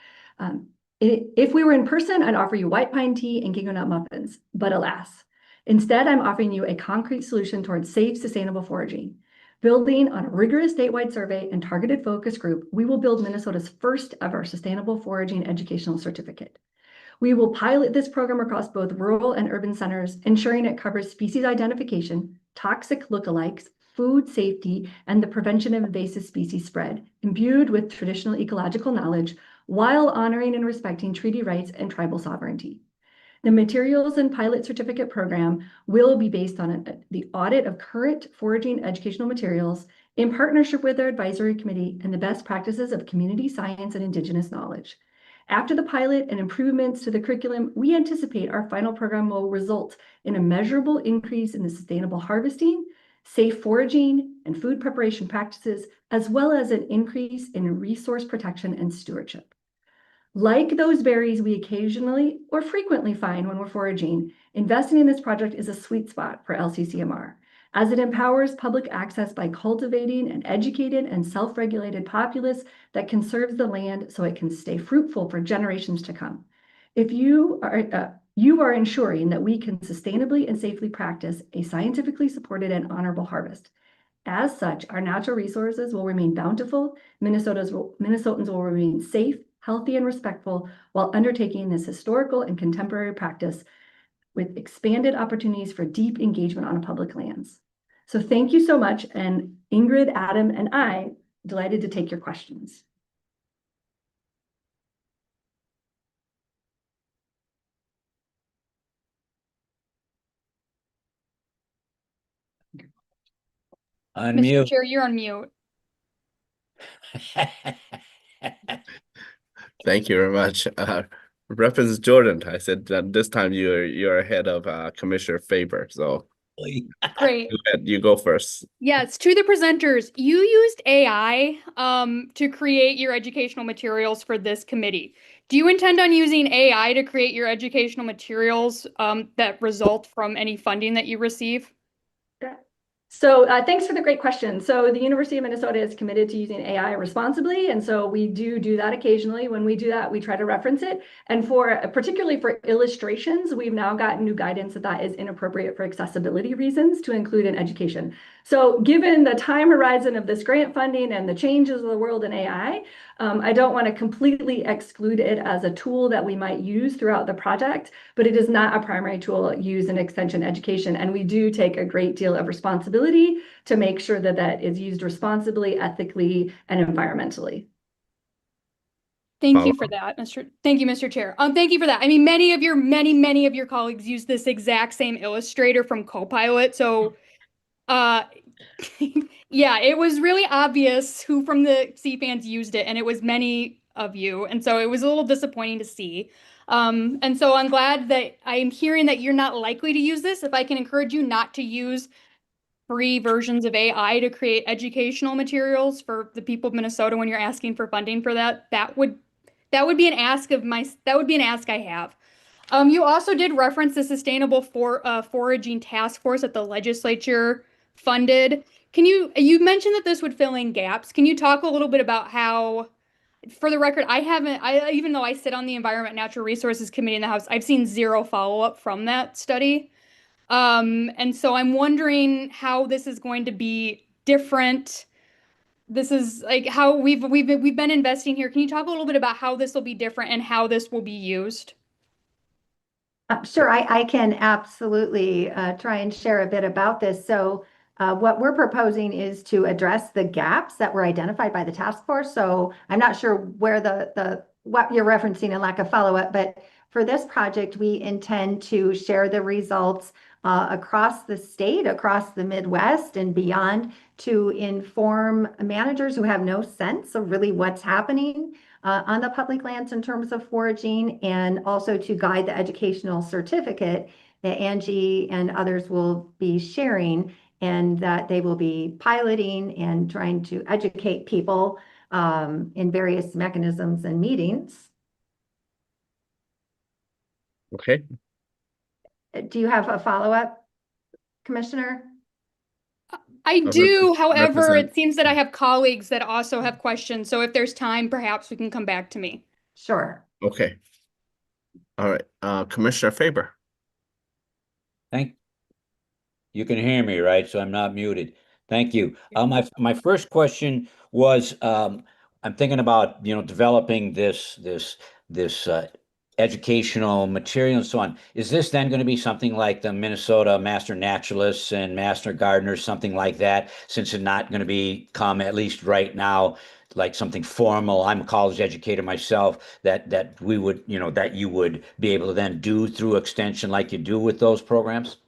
If we were in person, I'd offer you white pine tea and ginkgo nut muffins, but alas. Instead, I'm offering you a concrete solution towards safe, sustainable foraging. Building on a rigorous statewide survey and targeted focus group, we will build Minnesota's first ever sustainable foraging educational certificate. We will pilot this program across both rural and urban centers, ensuring it covers species identification, toxic lookalikes, food safety, and the prevention of invasive species spread, imbued with traditional ecological knowledge, while honoring and respecting treaty rights and tribal sovereignty. The materials and pilot certificate program will be based on the audit of current foraging educational materials in partnership with our advisory committee and the best practices of community science and Indigenous knowledge. After the pilot and improvements to the curriculum, we anticipate our final program will result in a measurable increase in the sustainable harvesting, safe foraging, and food preparation practices, as well as an increase in resource protection and stewardship. Like those berries we occasionally or frequently find when we're foraging, investing in this project is a sweet spot for LCCMR, as it empowers public access by cultivating an educated and self-regulated populace that conserves the land so it can stay fruitful for generations to come. If you are ensuring that we can sustainably and safely practice a scientifically supported and honorable harvest. As such, our natural resources will remain bountiful, Minnesotans will remain safe, healthy, and respectful while undertaking this historical and contemporary practice with expanded opportunities for deep engagement on public lands. So thank you so much, and Ingrid, Adam, and I delighted to take your questions. Unmute. Mr. Chair, you're on mute. Thank you very much. Representative Jordan, I said that this time you're ahead of Commissioner Faber, so Great. you go first. Yes, to the presenters, you used AI to create your educational materials for this committee. Do you intend on using AI to create your educational materials that result from any funding that you receive? So thanks for the great question. So the University of Minnesota is committed to using AI responsibly. And so we do that occasionally. When we do that, we try to reference it. And particularly for illustrations, we've now gotten new guidance that is inappropriate for accessibility reasons to include in education. So given the time horizon of this grant funding and the changes of the world in AI, I don't want to completely exclude it as a tool that we might use throughout the project, but it is not a primary tool used in extension education. And we do take a great deal of responsibility to make sure that that is used responsibly, ethically, and environmentally. Thank you for that, Thank you, Mr. Chair. Thank you for that. I mean, many of your colleagues use this exact same illustrator from Copilot. So, yeah, it was really obvious who from the CFANs used it, and it was many of you. And so it was a little disappointing to see. And so I'm glad that I'm hearing that you're not likely to use this. If I can encourage you not to use free versions of AI to create educational materials for the people of Minnesota when you're asking for funding for that, that would be an ask I have. You also did reference the Sustainable Foraging Task Force that the legislature funded. You mentioned that this would fill in gaps. Can you talk a little bit about how, for the record, even though I sit on the Environment and Natural Resources Committee in the House, I've seen zero follow-up from that study. And so I'm wondering how this is going to be different. This is like how we've been investing here. Can you talk a little bit about how this will be different and how this will be used? Sure, I can absolutely try and share a bit about this. So what we're proposing is to address the gaps that were identified by the task force. So I'm not sure where what you're referencing and lack of follow-up, but for this project, we intend to share the results across the state, across the Midwest and beyond, to inform managers who have no sense of really what's happening on the public lands in terms of foraging, and also to guide the educational certificate that Angie and others will be sharing, and that they will be piloting and trying to educate people in various mechanisms and meetings. Okay. Do you have a follow-up, Commissioner? I do. However, Represent- it seems that I have colleagues that also have questions. So if there's time, perhaps we can come back to me. Sure. Okay. All right. Commissioner Faber. You can hear me, right? So I'm not muted. Thank you. My first question was, I'm thinking about, developing this educational material and so on. Is this then going to be something like the Minnesota Master Naturalists and Master Gardeners, something like that, since it's not going to become, at least right now, like something formal? I'm a college educator myself, that we would, that you would be able to then do through extension like you do with those programs?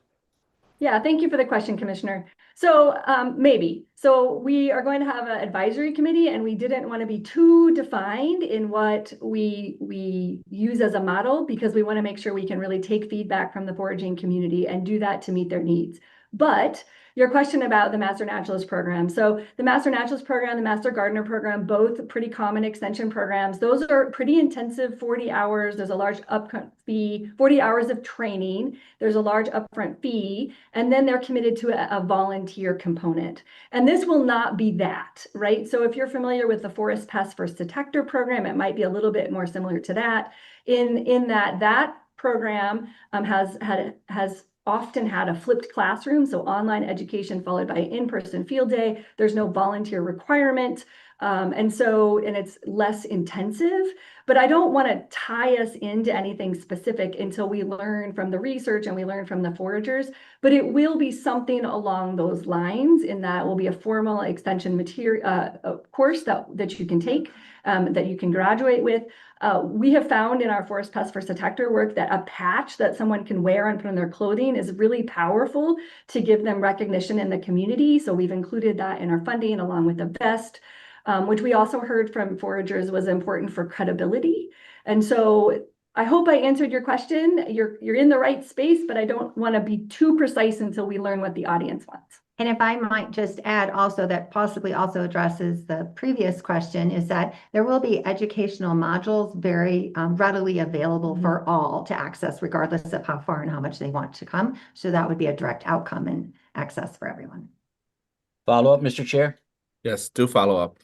Yeah, thank you for the question, Commissioner. So maybe. So we are going to have an advisory committee, and we didn't want to be too defined in what we use as a model, because we want to make sure we can really take feedback from the foraging community and do that to meet their needs. But your question about the Master Naturalist program. So the Master Naturalist program, the Master Gardener program, both pretty common extension programs. Those are pretty intensive, 40 hours. There's a large upfront fee, 40 hours of training. There's a large upfront fee, and then they're committed to a volunteer component. And this will not be that, right? So if you're familiar with the Forest Pest First Detector program, it might be a little bit more similar to that, in that program has often had a flipped classroom, so online education followed by in-person field day. There's no volunteer requirement. And it's less intensive, but I don't want to tie us into anything specific until we learn from the research and we learn from the foragers. But it will be something along those lines, in that it will be a formal extension material course that you can take, that you can graduate with. We have found in our Forest Pest First Detector work that a patch that someone can wear and put on their clothing is really powerful to give them recognition in the community. So we've included that in our funding, along with a vest, which we also heard from foragers was important for credibility. And so I hope I answered your question. You're in the right space, but I don't want to be too precise until we learn what the audience wants. And if I might just add also, that possibly also addresses the previous question, is that there will be educational modules very readily available for all to access, regardless of how far and how much they want to come. So that would be a direct outcome and access for everyone. Follow up, Mr. Chair? Yes, do follow up.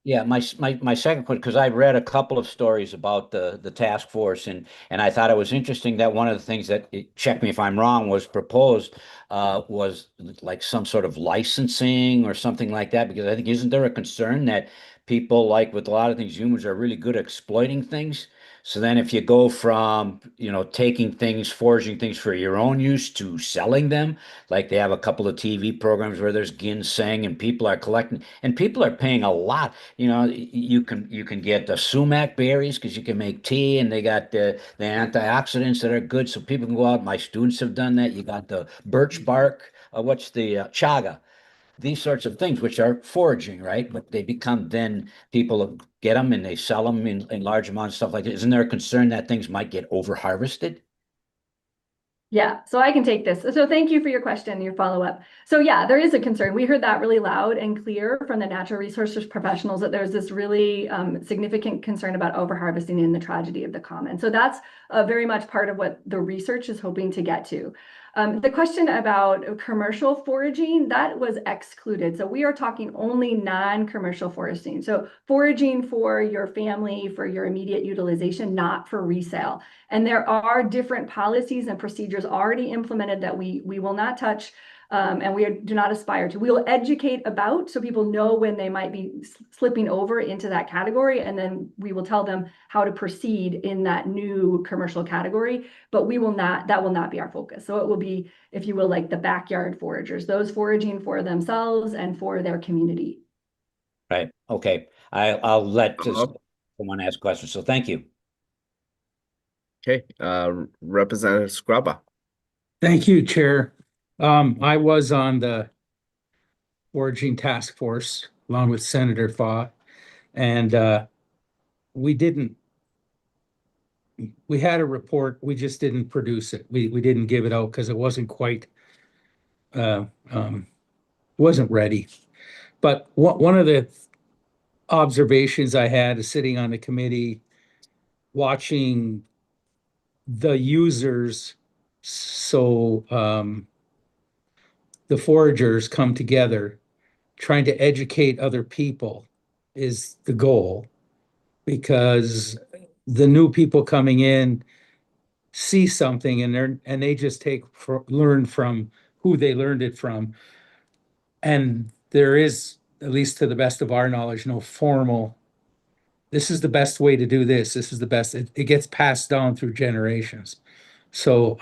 Yeah, my second point, because I read a couple of stories about the task force, and I thought it was interesting that one of the things that, check me if I'm wrong, was proposed was like some sort of licensing or something like that. Because I think, isn't there a concern that people, like with a lot of things, humans are really good at exploiting things? So then if you go from, taking things, foraging things for your own use, to selling them, like they have a couple of TV programs where there's ginseng and people are collecting, and people are paying a lot. You can get the sumac berries because you can make tea, and they got the antioxidants that are good, so people can go out. My students have done that. You got the birch bark, what's the chaga, these sorts of things, which are foraging, right? But they become, then people get them and they sell them in large amounts, stuff like that. Isn't there a concern that things might get over harvested? Yeah, so I can take this. So thank you for your question and your follow-up. So yeah, there is a concern. We heard that really loud and clear from the natural resources professionals that there's this really significant concern about overharvesting and the tragedy of the common. So that's very much part of what the research is hoping to get to. The question about commercial foraging, that was excluded. So we are talking only non-commercial foresting. So foraging for your family, for your immediate utilization, not for resale. And there are different policies and procedures already implemented that we will not touch and we do not aspire to. We will educate about so people know when they might be slipping over into that category, and then we will tell them how to proceed in that new commercial category, but that will not be our focus. So it will be, if you will, like the backyard foragers, those foraging for themselves and for their community. Right. Okay. I'll let someone ask questions. So thank you. Okay, Representative Scraba. Thank you, Chair. I was on the foraging task force along with Senator Foung, and we had a report, we just didn't produce it. We didn't give it out because it wasn't quite wasn't ready. But one of the observations I had is sitting on the committee watching the users, so the foragers come together, trying to educate other people is the goal, because the new people coming in see something and they just learn from who they learned it from. And there is, at least to the best of our knowledge, no formal, this is the best way to do this. This is the best. It gets passed down through generations. So,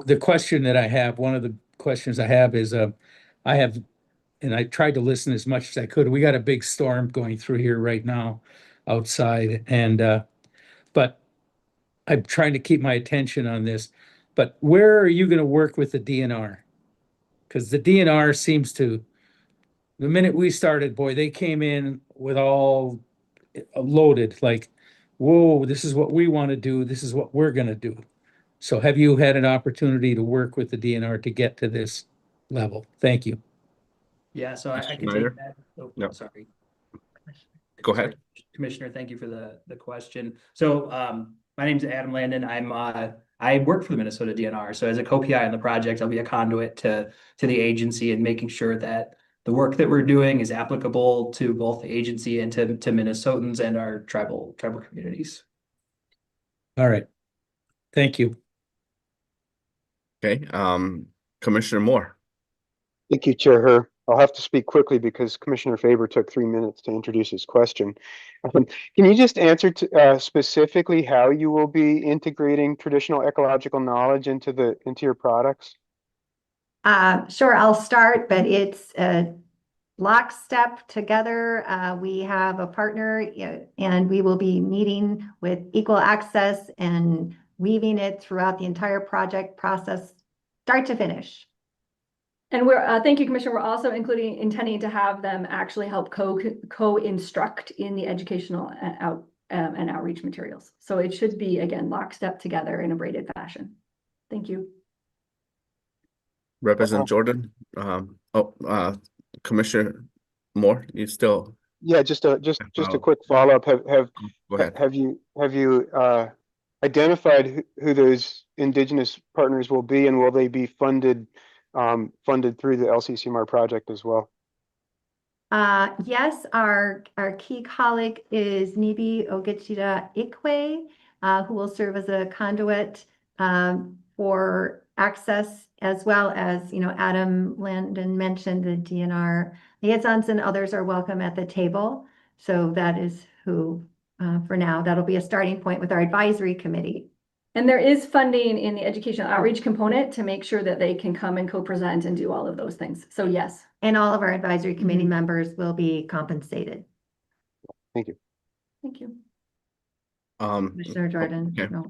the question that I have, one of the questions I have is, and I tried to listen as much as I could. We got a big storm going through here right now outside, but I'm trying to keep my attention on this. But where are you going to work with the DNR? Because the DNR seems to, the minute we started, boy, they came in with all loaded, like, whoa, this is what we want to do. This is what we're going to do. So have you had an opportunity to work with the DNR to get to this level? Thank you. Yeah, so I can Schneider? take that. Oh, No. sorry. Go ahead. Commissioner, thank you for the question. So my name is Adam Landon. I work for the Minnesota DNR. So as a co-PI on the project, I'll be a conduit to the agency and making sure that the work that we're doing is applicable to both the agency and to Minnesotans and our tribal communities. All right. Thank you. Okay, Commissioner Moore. Thank you, Chair Herr. I'll have to speak quickly because Commissioner Faber took 3 minutes to introduce his question. Can you just answer specifically how you will be integrating traditional ecological knowledge into your products? Sure, I'll start, but it's lockstep together. We have a partner and we will be meeting with equal access and weaving it throughout the entire project process, start to finish. And thank you, Commissioner. We're also intending to have them actually help co-instruct in the educational and outreach materials. So it should be, again, lockstep together in a braided fashion. Thank you. Representative Jordan. Commissioner Moore, you still? Yeah, just a quick follow-up. Go ahead. Have you identified who those indigenous partners will be, and will they be funded through the LCCMR project as well? Yes, our key colleague is Nibi Ogechida Ikwe, who will serve as a conduit for access, as well as, Adam Landon mentioned the DNR liaisons and others are welcome at the table. So that is who, for now, that'll be a starting point with our advisory committee. And there is funding in the educational outreach component to make sure that they can come and co-present and do all of those things. So yes. And all of our advisory committee members will be compensated. Thank you. Thank you. Commissioner Jordan. Okay. No.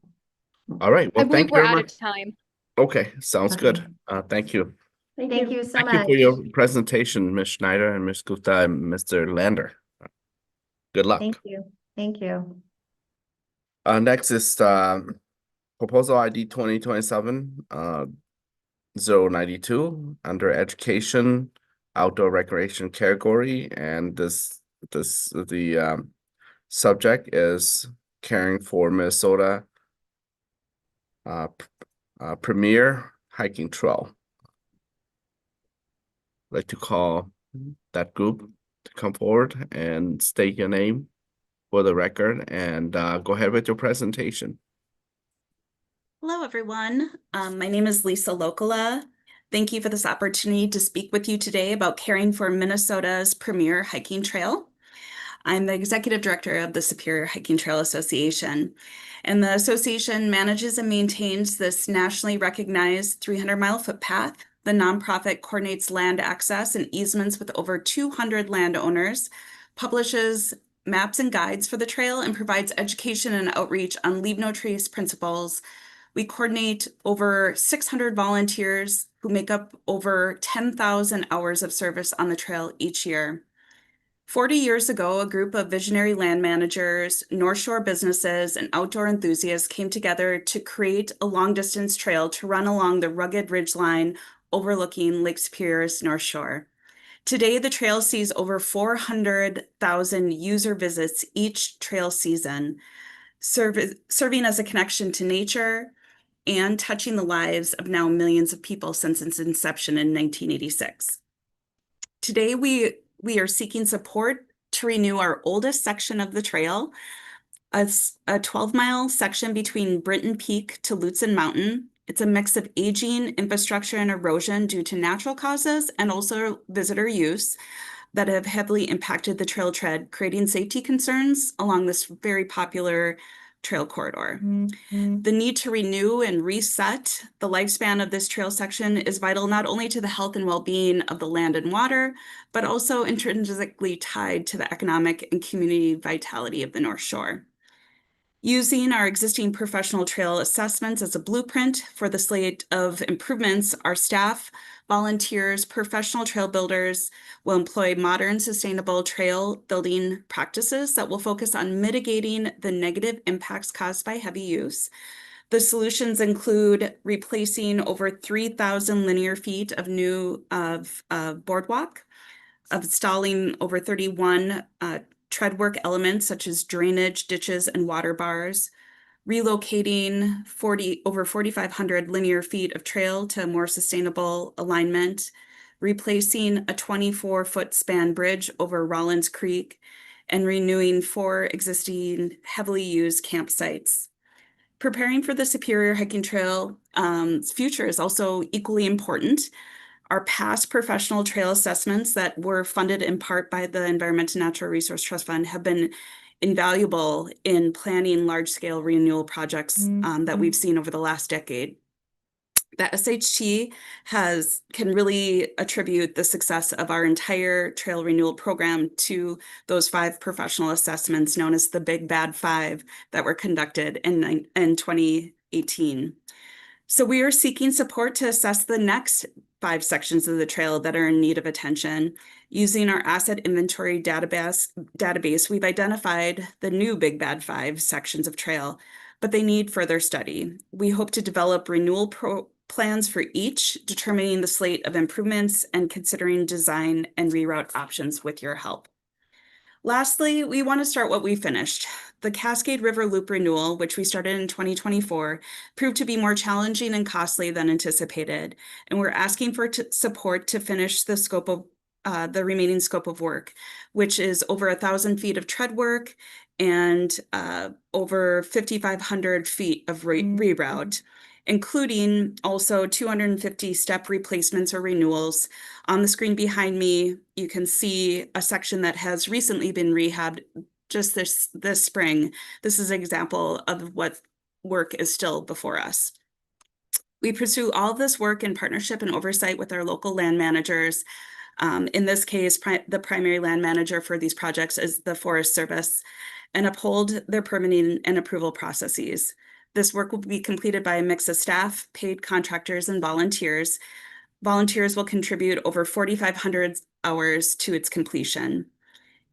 All right. Well, I believe thank you we're very out much. of time. Okay, sounds Okay. good. Thank you. Thank you so Thank much. you for your presentation, Ms. Schneider and Ms. Gupta and Mr. Lander. Good luck. Thank you. Thank you. Next is proposal ID 2027 092 under education outdoor recreation category, and the subject is caring for Minnesota premier hiking trail. I'd like to call that group to come forward and state your name for the record, and go ahead with your presentation. Hello, everyone. My name is Lisa Locola. Thank you for this opportunity to speak with you today about caring for Minnesota's premier hiking trail. I'm the executive director of the Superior Hiking Trail Association, and the association manages and maintains this nationally recognized 300-mile footpath. The nonprofit coordinates land access and easements with over 200 landowners, publishes maps and guides for the trail, and provides education and outreach on leave no trace principles. We coordinate over 600 volunteers who make up over 10,000 hours of service on the trail each year. 40 years ago, a group of visionary land managers, North Shore businesses, and outdoor enthusiasts came together to create a long-distance trail to run along the rugged ridgeline overlooking Lake Superior's North Shore. Today, the trail sees over 400,000 user visits each trail season, serving as a connection to nature and touching the lives of now millions of people since its inception in 1986. Today, we are seeking support to renew our oldest section of the trail, a 12-mile section between Brinton Peak to Lutsen Mountain. It's a mix of aging infrastructure and erosion due to natural causes and also visitor use that have heavily impacted the trail tread, creating safety concerns along this very popular trail corridor. The need to renew and reset the lifespan of this trail section is vital not only to the health and well-being of the land and water, but also intrinsically tied to the economic and community vitality of the North Shore. Using our existing professional trail assessments as a blueprint for the slate of improvements, our staff, volunteers, professional trail builders will employ modern, sustainable trail building practices that will focus on mitigating the negative impacts caused by heavy use. The solutions include replacing over 3,000 linear feet of new boardwalk, installing over 31 treadwork elements such as drainage, ditches, and water bars, relocating over 4,500 linear feet of trail to a more sustainable alignment, replacing a 24-foot span bridge over Rollins Creek, and renewing 4 existing heavily used campsites. Preparing for the Superior Hiking Trail future is also equally important. Our past professional trail assessments that were funded in part by the Environment and Natural Resource Trust Fund have been invaluable in planning large-scale renewal projects that we've seen over the last decade. The SHT can really attribute the success of our entire trail renewal program to those 5 professional assessments known as the Big Bad 5 that were conducted in 2018. So we are seeking support to assess the next 5 sections of the trail that are in need of attention. Using our asset inventory database, we've identified the new Big Bad 5 sections of trail, but they need further study. We hope to develop renewal plans for each, determining the slate of improvements and considering design and reroute options with your help. Lastly, we want to start what we finished. The Cascade River Loop renewal, which we started in 2024, proved to be more challenging and costly than anticipated, and we're asking for support to finish the scope of the remaining scope of work, which is over 1,000 feet of tread work and over 5,500 feet of reroute, including also 250 step replacements or renewals. On the screen behind me, you can see a section that has recently been rehabbed just this spring. This is an example of what work is still before us. We pursue all of this work in partnership and oversight with our local land managers. In this case, the primary land manager for these projects is the Forest Service, and uphold their permitting and approval processes. This work will be completed by a mix of staff, paid contractors, and volunteers. Volunteers will contribute over 4,500 hours to its completion.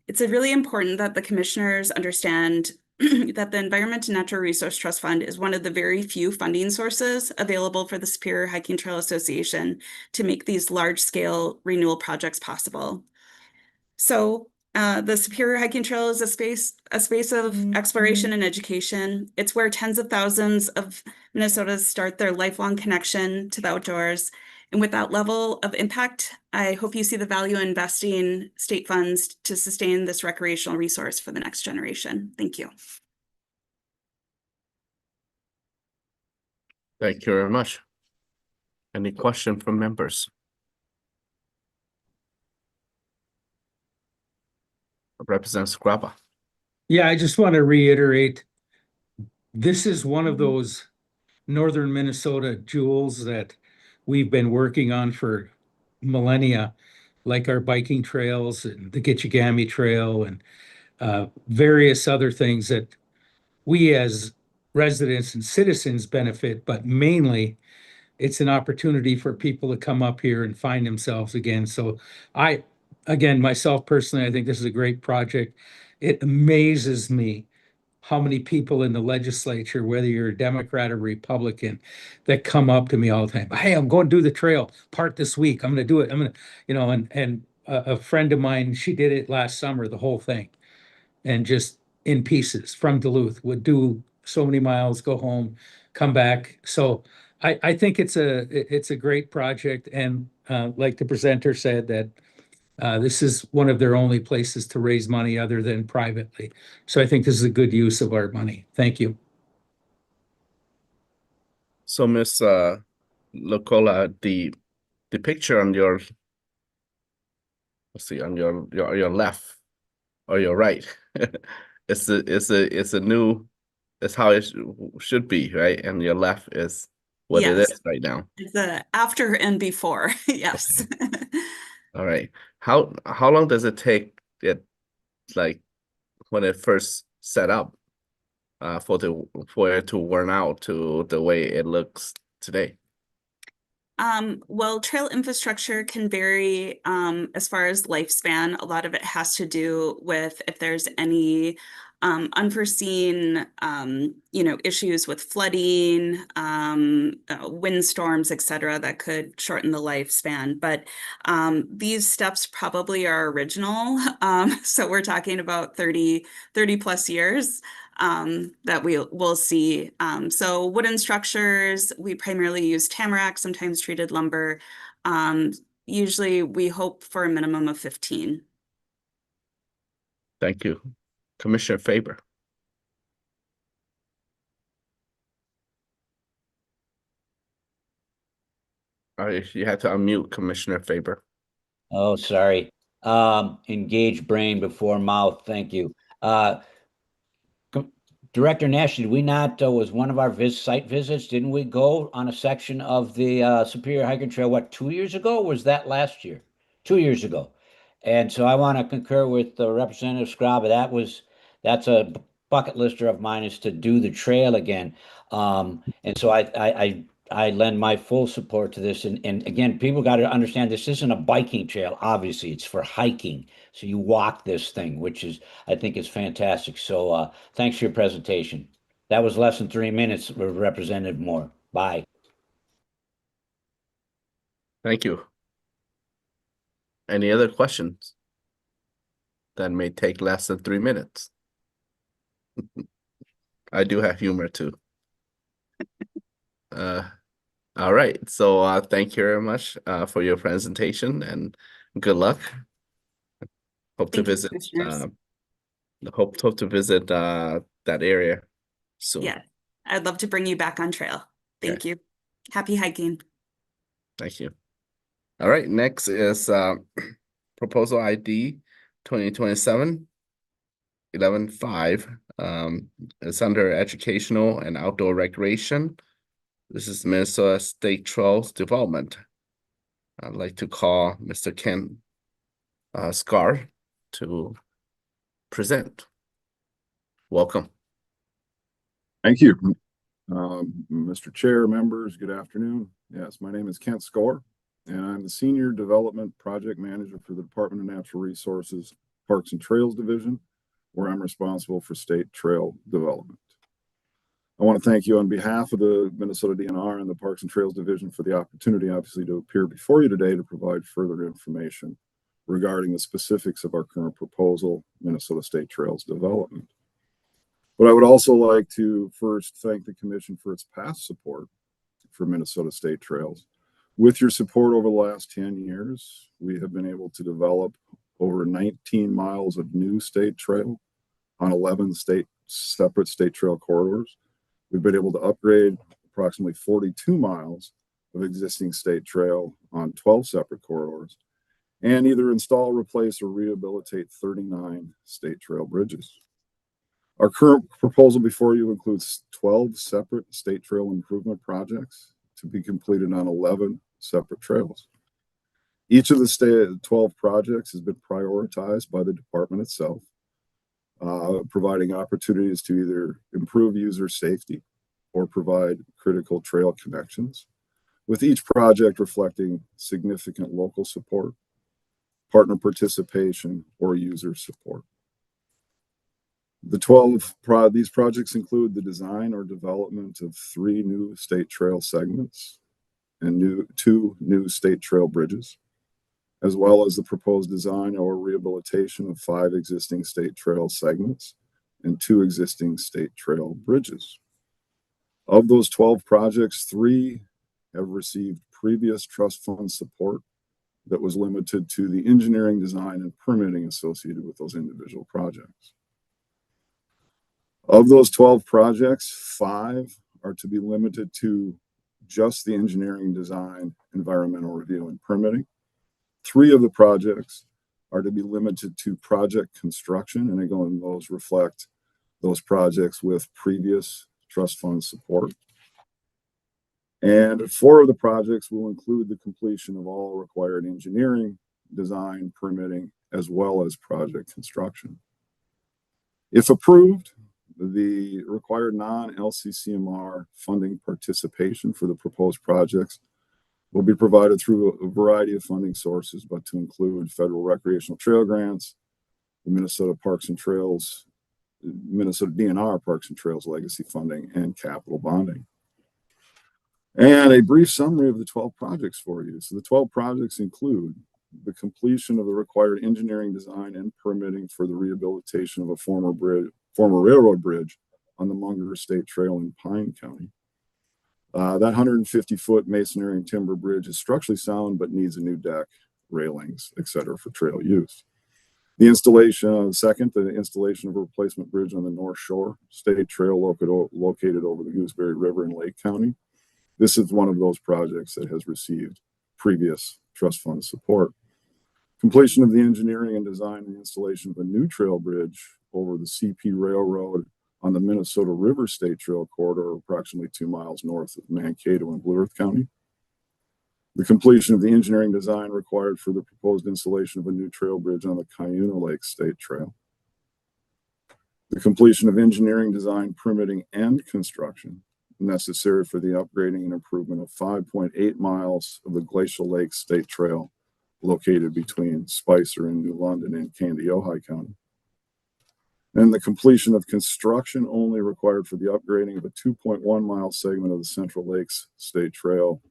It's really important that the commissioners understand that the Environment and Natural Resource Trust Fund is one of the very few funding sources available for the Superior Hiking Trail Association to make these large-scale renewal projects possible. So the Superior Hiking Trail is a space of exploration and education. It's where tens of thousands of Minnesotans start their lifelong connection to the outdoors. And with that level of impact, I hope you see the value in investing state funds to sustain this recreational resource for the next generation. Thank you. Thank you very much. Any question from members? Representative Graba. Yeah, I just want to reiterate, this is one of those northern Minnesota jewels that we've been working on for millennia, like our biking trails and the Gitchigami Trail and various other things that we as residents and citizens benefit, but mainly it's an opportunity for people to come up here and find themselves again. So again, myself personally, I think this is a great project. It amazes me how many people in the legislature, whether you're a Democrat or Republican, that come up to me all the time. Hey, I'm going to do the trail part this week. I'm going to do it. I'm going to, and a friend of mine, she did it last summer, the whole thing, and just in pieces from Duluth, would do so many miles, go home, come back. So I think it's a great project. And like the presenter said, that this is one of their only places to raise money other than privately. So I think this is a good use of our money. Thank you. So Ms. Locola, the picture on your, let's see, on your left or your right, it's a new, it's how it should be, right? And your left is what it Yes. is right now. The after and before, yes. All right. How long does it take it, like when it first set up, for it to worn out to the way it looks today? Well, trail infrastructure can vary as far as lifespan. A lot of it has to do with if there's any unforeseen, issues with flooding, windstorms, et cetera, that could shorten the lifespan. But these steps probably are original. So we're talking about 30 plus years that we'll see. So wooden structures, we primarily use tamarack, sometimes treated lumber. Usually we hope for a minimum of 15. Thank you. Commissioner Faber. You have to unmute Commissioner Faber. Oh, sorry. Engage brain before mouth. Thank you. Director Nash, did we not, was one of our site visits, didn't we go on a section of the Superior Hiking Trail, what, 2 years ago? Or was that last year? 2 years ago. And so I want to concur with Representative Scraba. That's a bucket lister of mine, is to do the trail again. And so I lend my full support to this. And again, people got to understand this isn't a biking trail. Obviously, it's for hiking. So you walk this thing, which I think is fantastic. So thanks for your presentation. That was less than 3 minutes, Representative Moore. Bye. Thank you. Any other questions that may take less than 3 minutes? I do have humor too. All right. So thank you very much for your presentation and good luck. Hope to visit hope to visit that area soon. Yeah, I'd love to bring you back on trail. Thank you. Happy hiking. Thank you. All right, next is proposal ID 2027-11-5. It's under educational and outdoor recreation. This is Minnesota State Trails Development. I'd like to call Mr. Ken Scar to present. Welcome. Thank you. Mr. Chair, members, good afternoon. Yes, my name is Kent Score, and I'm the Senior Development Project Manager for the Department of Natural Resources, Parks and Trails Division. where I'm responsible for state trail development. I want to thank you on behalf of the Minnesota DNR and the Parks and Trails Division for the opportunity, obviously, to appear before you today to provide further information regarding the specifics of our current proposal, Minnesota State Trails Development. But I would also like to first thank the Commission for its past support for Minnesota State Trails. With your support over the last 10 years, we have been able to develop over 19 miles of new state trail on 11 separate state trail corridors. We've been able to upgrade approximately 42 miles of existing state trail on 12 separate corridors, and either install, replace, or rehabilitate 39 state trail bridges. Our current proposal before you includes 12 separate state trail improvement projects to be completed on 11 separate trails. Each of the 12 projects has been prioritized by the department itself, providing opportunities to either improve user safety or provide critical trail connections, with each project reflecting significant local support, partner participation, or user support. These projects include the design or development of 3 new state trail segments and 2 new state trail bridges, as well as the proposed design or rehabilitation of 5 existing state trail segments and 2 existing state trail bridges. Of those 12 projects, 3 have received previous trust fund support that was limited to the engineering, design, and permitting associated with those individual projects. Of those 12 projects, 5 are to be limited to just the engineering, design, environmental review, and permitting. 3 of the projects are to be limited to project construction, and again, those reflect those projects with previous trust fund support. And 4 of the projects will include the completion of all required engineering, design, permitting, as well as project construction. If approved, the required non-LCCMR funding participation for the proposed projects will be provided through a variety of funding sources, but to include federal recreational trail grants, the Minnesota Parks and Trails, Minnesota DNR Parks and Trails legacy funding, and capital bonding. And a brief summary of the 12 projects for you. So the 12 projects include the completion of the required engineering, design, and permitting for the rehabilitation of a former railroad bridge on the Munger State Trail in Pine County. That 150-foot masonry and timber bridge is structurally sound, but needs a new deck, railings, etc. for trail use. The installation of a replacement bridge on the North Shore State Trail located over the Gooseberry River in Lake County. This is one of those projects that has received previous trust fund support. Completion of the engineering and design and installation of a new trail bridge over the CP Railroad on the Minnesota River State Trail corridor, approximately 2 miles north of Mankato in Blue Earth County. The completion of the engineering design required for the proposed installation of a new trail bridge on the Cuyuna Lake State Trail. The completion of engineering design, permitting, and construction necessary for the upgrading and improvement of 5.8 miles of the Glacial Lake State Trail located between Spicer and New London in Candy-Ojai County. And the completion of construction only required for the upgrading of a 2.1 mile segment of the Central Lakes State Trail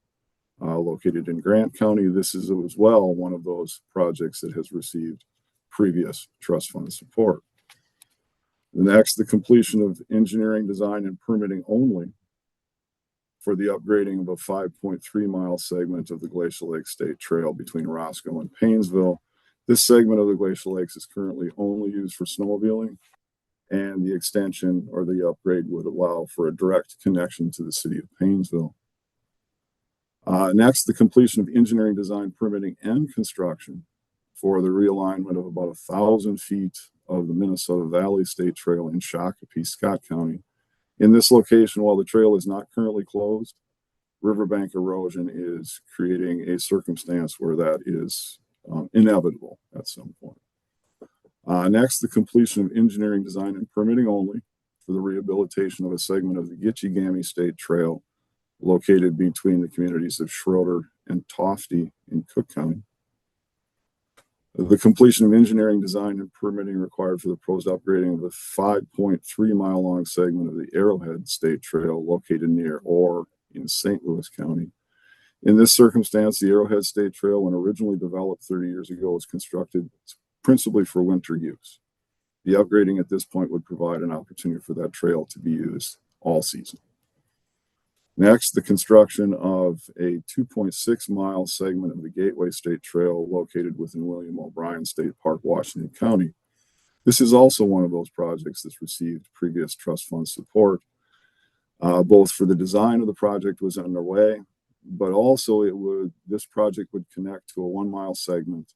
located in Grant County. This is as well one of those projects that has received previous trust fund support. Next, the completion of engineering, design, and permitting only for the upgrading of a 5.3 mile segment of the Glacial Lake State Trail between Roscoe and Paynesville. This segment of the Glacial Lakes is currently only used for snowmobiling, and the extension or the upgrade would allow for a direct connection to the city of Paynesville. Next, the completion of engineering, design, permitting, and construction for the realignment of about 1,000 feet of the Minnesota Valley State Trail in Shakopee, Scott County. In this location, while the trail is not currently closed, riverbank erosion is creating a circumstance where that is inevitable at some point. Next, the completion of engineering, design, and permitting only for the rehabilitation of a segment of the Gitche-Gammy State Trail located between the communities of Schroeder and Tofty in Cook County. The completion of engineering, design, and permitting required for the proposed upgrading of the 5.3-mile-long segment of the Arrowhead State Trail located near or in St. Louis County. In this circumstance, the Arrowhead State Trail, when originally developed 30 years ago, was constructed principally for winter use. The upgrading at this point would provide an opportunity for that trail to be used all season. Next, the construction of a 2.6-mile segment of the Gateway State Trail located within William O'Brien State Park, Washington County. This is also one of those projects that's received previous trust fund support. Both for the design of the project was underway, but also this project would connect to a 1-mile segment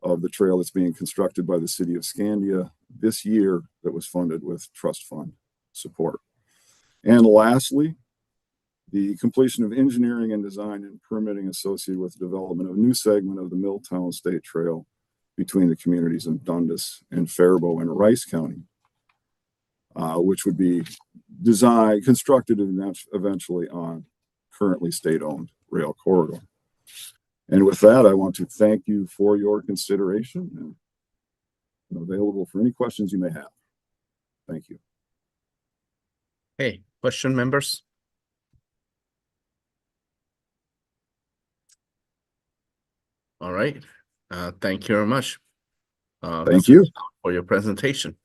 of the trail that's being constructed by the city of Scandia this year that was funded with trust fund support. And lastly, the completion of engineering and design and permitting associated with the development of a new segment of the Milltown State Trail between the communities of Dundas and Faribault and Rice County, which would be constructed eventually on currently state-owned rail corridor. And with that, I want to thank you for your consideration and I'm available for any questions you may have. Thank you. Hey, question, members? All right. Thank you very much. Thank you for your presentation.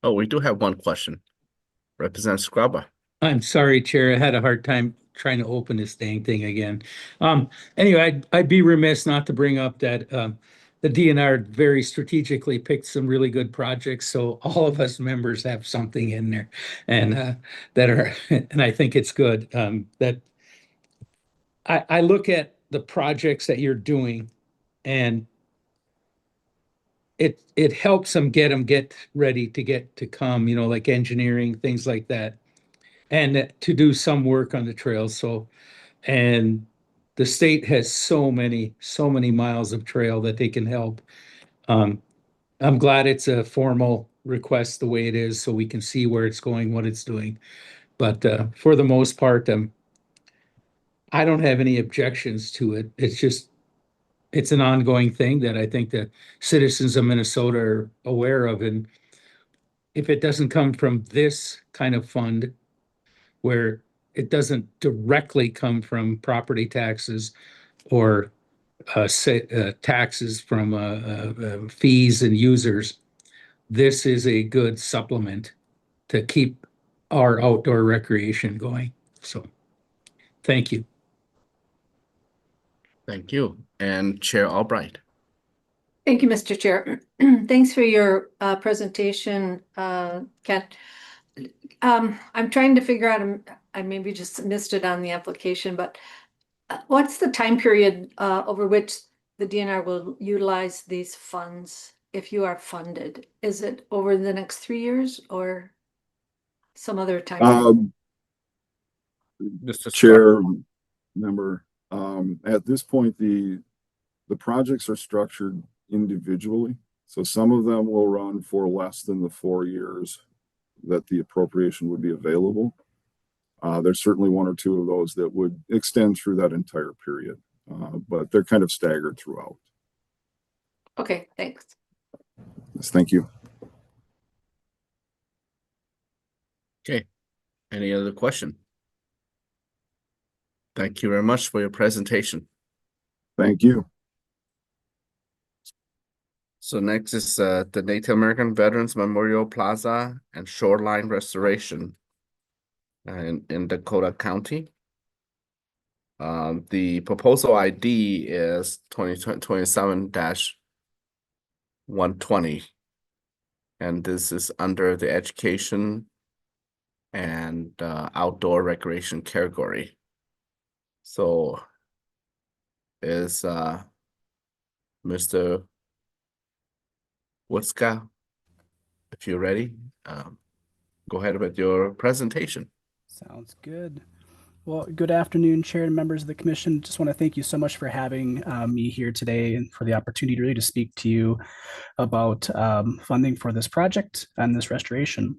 Oh, we do have one question. Representative Scrubber. I'm sorry, Chair. I had a hard time trying to open this dang thing again. Anyway, I'd be remiss not to bring up that the DNR very strategically picked some really good projects, so all of us members have something in there, and and I think it's good that I look at the projects that you're doing, and it helps them get ready to come, like engineering, things like that, and to do some work on the trails. So, and the state has so many miles of trail that they can help. I'm glad it's a formal request the way it is, so we can see where it's going, what it's doing. But for the most part, I don't have any objections to it. It's an ongoing thing that I think the citizens of Minnesota are aware of. And if it doesn't come from this kind of fund, where it doesn't directly come from property taxes or taxes from fees and users, this is a good supplement to keep our outdoor recreation going. So, thank you. Thank you. And Chair Albright. Thank you, Mr. Chair. Thanks for your presentation, Ken. I'm trying to figure out, I maybe just missed it on the application, but what's the time period over which the DNR will utilize these funds if you are funded? Is it over the next 3 years or some other time? Mr. Chair, member, at this point, the projects are structured individually. So some of them will run for less than the 4 years that the appropriation would be available. There's certainly 1 or 2 of those that would extend through that entire period, but they're kind of staggered throughout. Okay, thanks. Yes, thank you. Okay. Any other question? Thank you very much for your presentation. Thank you. So next is the Native American Veterans Memorial Plaza and Shoreline Restoration in Dakota County. The proposal ID is 2027-120. And this is under the education and outdoor recreation category. So is Mr. Woodzka, if you're ready, go ahead with your presentation. Sounds good. Well, good afternoon, Chair and members of the Commission. Just want to thank you so much for having me here today and for the opportunity really to speak to you about funding for this project and this restoration.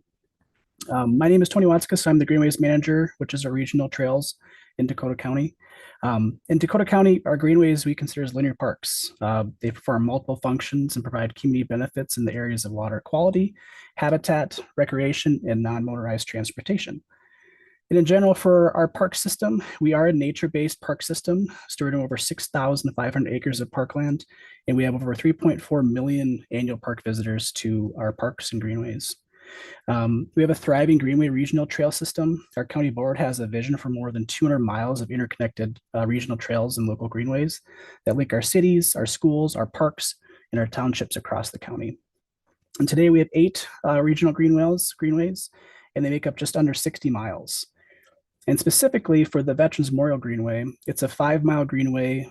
My name is Tony Watskas. I'm the Greenways Manager, which is our regional trails in Dakota County. In Dakota County, our greenways we consider as linear parks. They perform multiple functions and provide community benefits in the areas of water quality, habitat, recreation, and non-motorized transportation. And in general, for our park system, we are a nature-based park system, stewarding over 6,500 acres of parkland, and we have over 3.4 million annual park visitors to our parks and greenways. We have a thriving greenway regional trail system. Our county board has a vision for more than 200 miles of interconnected regional trails and local greenways that link our cities, our schools, our parks, and our townships across the county. And today we have 8 regional greenways, and they make up just under 60 miles. And specifically for the Veterans Memorial Greenway, it's a 5-mile greenway,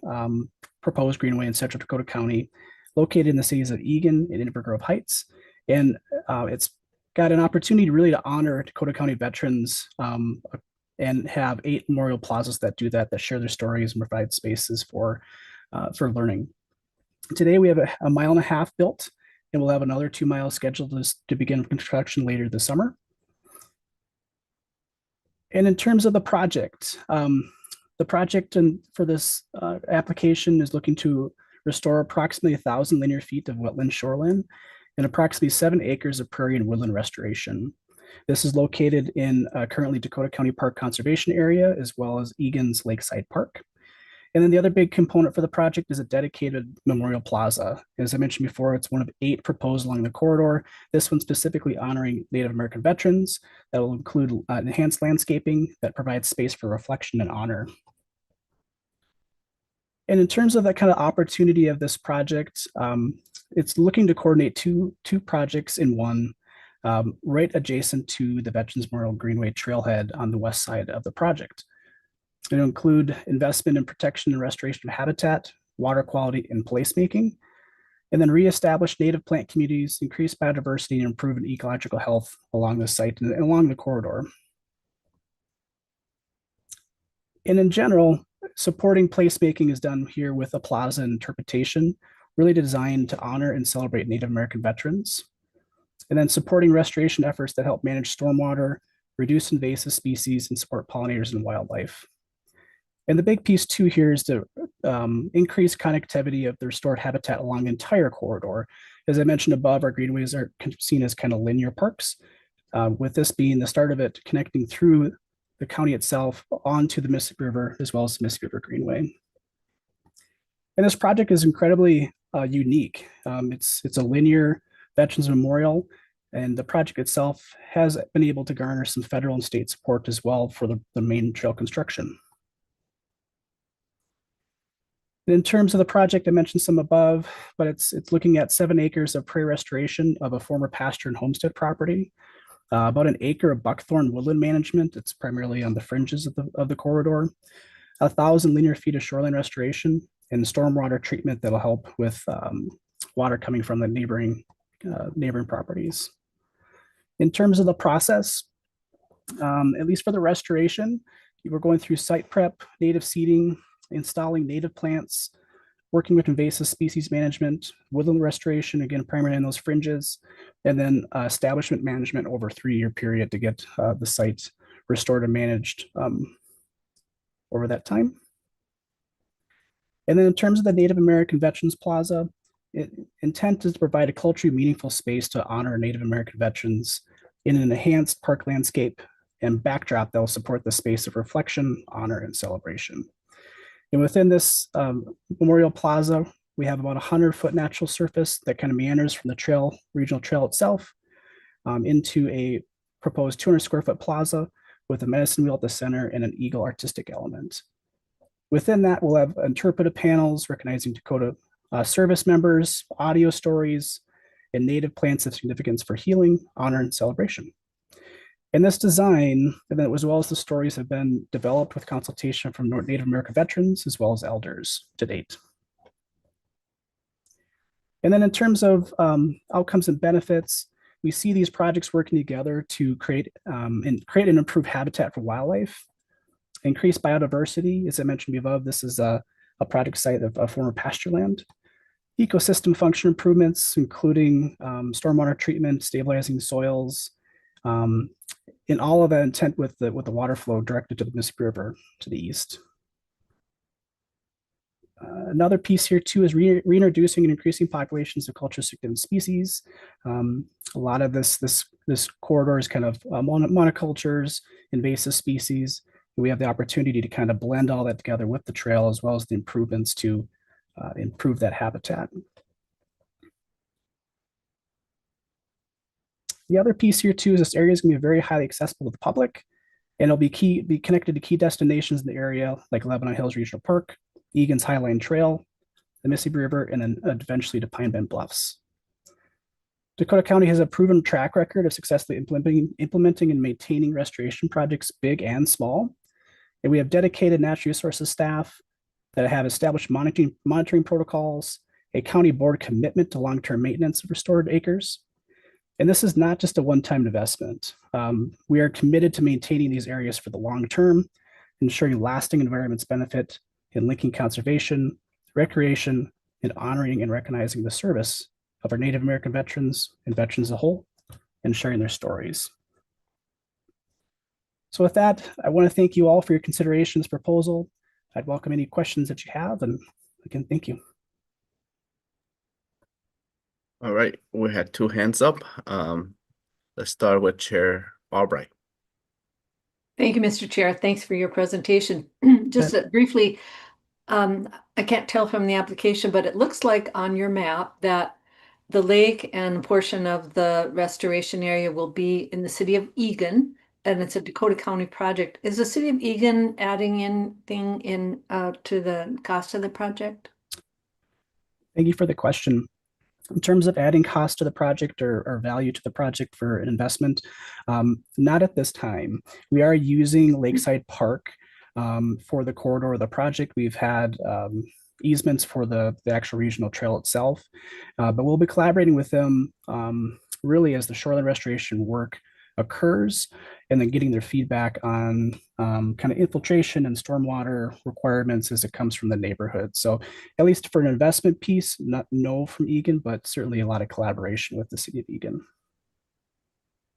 proposed greenway in Central Dakota County, located in the cities of Eagan and Inver Grove Heights. And it's got an opportunity really to honor Dakota County veterans and have 8 memorial plazas that do that share their stories and provide spaces for learning. Today we have a 1.5 miles built, and we'll have another 2 miles scheduled to begin construction later this summer. And in terms of the project for this application is looking to restore approximately 1,000 linear feet of wetland shoreline and approximately 7 acres of prairie and woodland restoration. This is located in currently Dakota County Park Conservation Area, as well as Egan's Lakeside Park. And then the other big component for the project is a dedicated memorial plaza. As I mentioned before, it's one of 8 proposed along the corridor. This one specifically honoring Native American veterans. That will include enhanced landscaping that provides space for reflection and honor. And in terms of that kind of opportunity of this project, it's looking to coordinate two projects in one, right adjacent to the Veterans Memorial Greenway trailhead on the west side of the project. It'll include investment in protection and restoration of habitat, water quality, and placemaking, and then reestablish native plant communities, increase biodiversity, and improve ecological health along the site and along the corridor. And in general, supporting placemaking is done here with a plaza interpretation, really designed to honor and celebrate Native American veterans. And then supporting restoration efforts that help manage stormwater, reduce invasive species, and support pollinators and wildlife. And the big piece too here is to increase connectivity of the restored habitat along the entire corridor. As I mentioned above, our greenways are seen as kind of linear parks, with this being the start of it connecting through the county itself onto the Mississippi River, as well as the Mississippi River Greenway. And this project is incredibly unique. It's a linear Veterans Memorial, and the project itself has been able to garner some federal and state support as well for the main trail construction. In terms of the project, I mentioned some above, but it's looking at 7 acres of prairie restoration of a former pasture and homestead property, about 1 acre of buckthorn woodland management. It's primarily on the fringes of the corridor, 1,000 linear feet of shoreline restoration, and stormwater treatment that'll help with water coming from the neighboring properties. In terms of the process, at least for the restoration, we're going through site prep, native seeding, installing native plants, working with invasive species management, woodland restoration, again, primarily in those fringes, and then establishment management over a 3-year period to get the site restored and managed over that time. And then in terms of the Native American Veterans Plaza, intent is to provide a culturally meaningful space to honor Native American veterans in an enhanced park landscape and backdrop that will support the space of reflection, honor, and celebration. And within this Memorial Plaza, we have about 100-foot natural surface that kind of meanders from the regional trail itself into a proposed 200-square-foot plaza with a medicine wheel at the center and an eagle artistic element. Within that, we'll have interpretive panels recognizing Dakota service members, audio stories, and native plants of significance for healing, honor, and celebration. And this design, as well as the stories, have been developed with consultation from Native American veterans as well as elders to date. And then in terms of outcomes and benefits, we see these projects working together to create and improve habitat for wildlife, increase biodiversity. As I mentioned above, this is a project site of former pasture land. Ecosystem function improvements, including stormwater treatment, stabilizing soils, in all of that intent with the water flow directed to the Mississippi River to the east. Another piece here too is reintroducing and increasing populations of culture significant species. A lot of this corridor is kind of monocultures, invasive species. We have the opportunity to kind of blend all that together with the trail as well as the improvements to improve that habitat. The other piece here too is this area is going to be very highly accessible to the public, and it'll be connected to key destinations in the area like Lebanon Hills Regional Park, Egan's Highline Trail, the Mississippi River, and then eventually to Pine Bend Bluffs. Dakota County has a proven track record of successfully implementing and maintaining restoration projects, big and small. And we have dedicated natural resources staff that have established monitoring protocols, a county board commitment to long-term maintenance of restored acres. And this is not just a one-time investment. We are committed to maintaining these areas for the long term, ensuring lasting environment's benefit in linking conservation, recreation, and honoring and recognizing the service of our Native American veterans and veterans as a whole, and sharing their stories. So with that, I want to thank you all for your consideration of this proposal. I'd welcome any questions that you have, and again, thank you. All right, we had two hands up. Let's start with Chair Albright. Thank you, Mr. Chair. Thanks for your presentation. Just briefly, I can't tell from the application, but it looks like on your map that the lake and a portion of the restoration area will be in the city of Egan, and it's a Dakota County project. Is the city of Egan adding anything to the cost of the project? Thank you for the question. In terms of adding cost to the project or value to the project for an investment, not at this time. We are using Lakeside Park for the corridor of the project. We've had easements for the actual regional trail itself, but we'll be collaborating with them really as the shoreline restoration work occurs, and then getting their feedback on kind of infiltration and stormwater requirements as it comes from the neighborhood. So at least for an investment piece, no from Egan, but certainly a lot of collaboration with the city of Egan.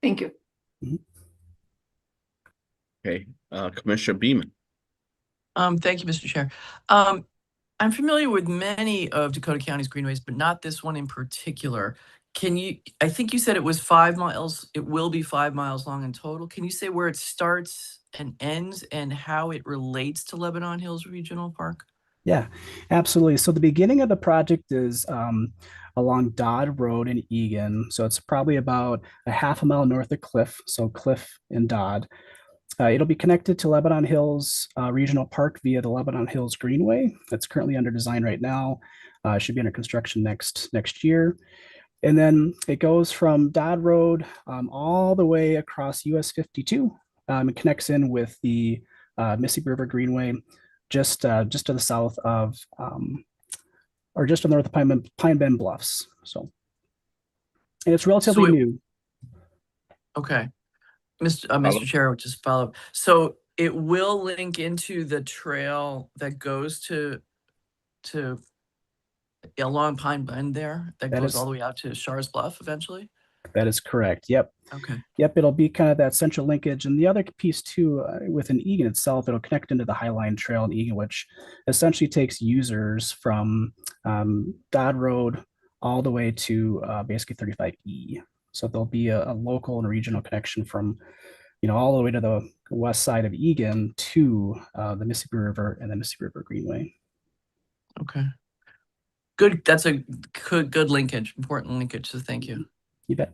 Thank you. Mm-hmm. Okay, Commissioner Beeman. Thank you, Mr. Chair. I'm familiar with many of Dakota County's greenways, but not this one in particular. I think you said it was 5 miles, it will be 5 miles long in total. Can you say where it starts and ends and how it relates to Lebanon Hills Regional Park? Yeah, absolutely. So the beginning of the project is along Dodd Road in Egan. So it's probably about a half a mile north of Cliff. So Cliff and Dodd. It'll be connected to Lebanon Hills Regional Park via the Lebanon Hills Greenway. That's currently under design right now. Should be under construction next year. And then it goes from Dodd Road all the way across US 52. It connects in with the Mississippi River Greenway, just to the south of, or just to the north of Pine Bend Bluffs. So, and it's relatively new. Okay. Mr. Chair, just follow up. So it will link into the trail that goes to along Pine Bend there, that goes all the way out to Shars Bluff eventually? That is correct. Yep. Okay. Yep. It'll be kind of that central linkage. And the other piece too, within Egan itself, it'll connect into the Highline Trail in Egan, which essentially takes users from Dodd Road all the way to basically 35E. So there'll be a local and regional connection from, all the way to the west side of Egan to the Mississippi River and the Mississippi River Greenway. Okay. Good. That's a good linkage, important linkage. So thank you. You bet.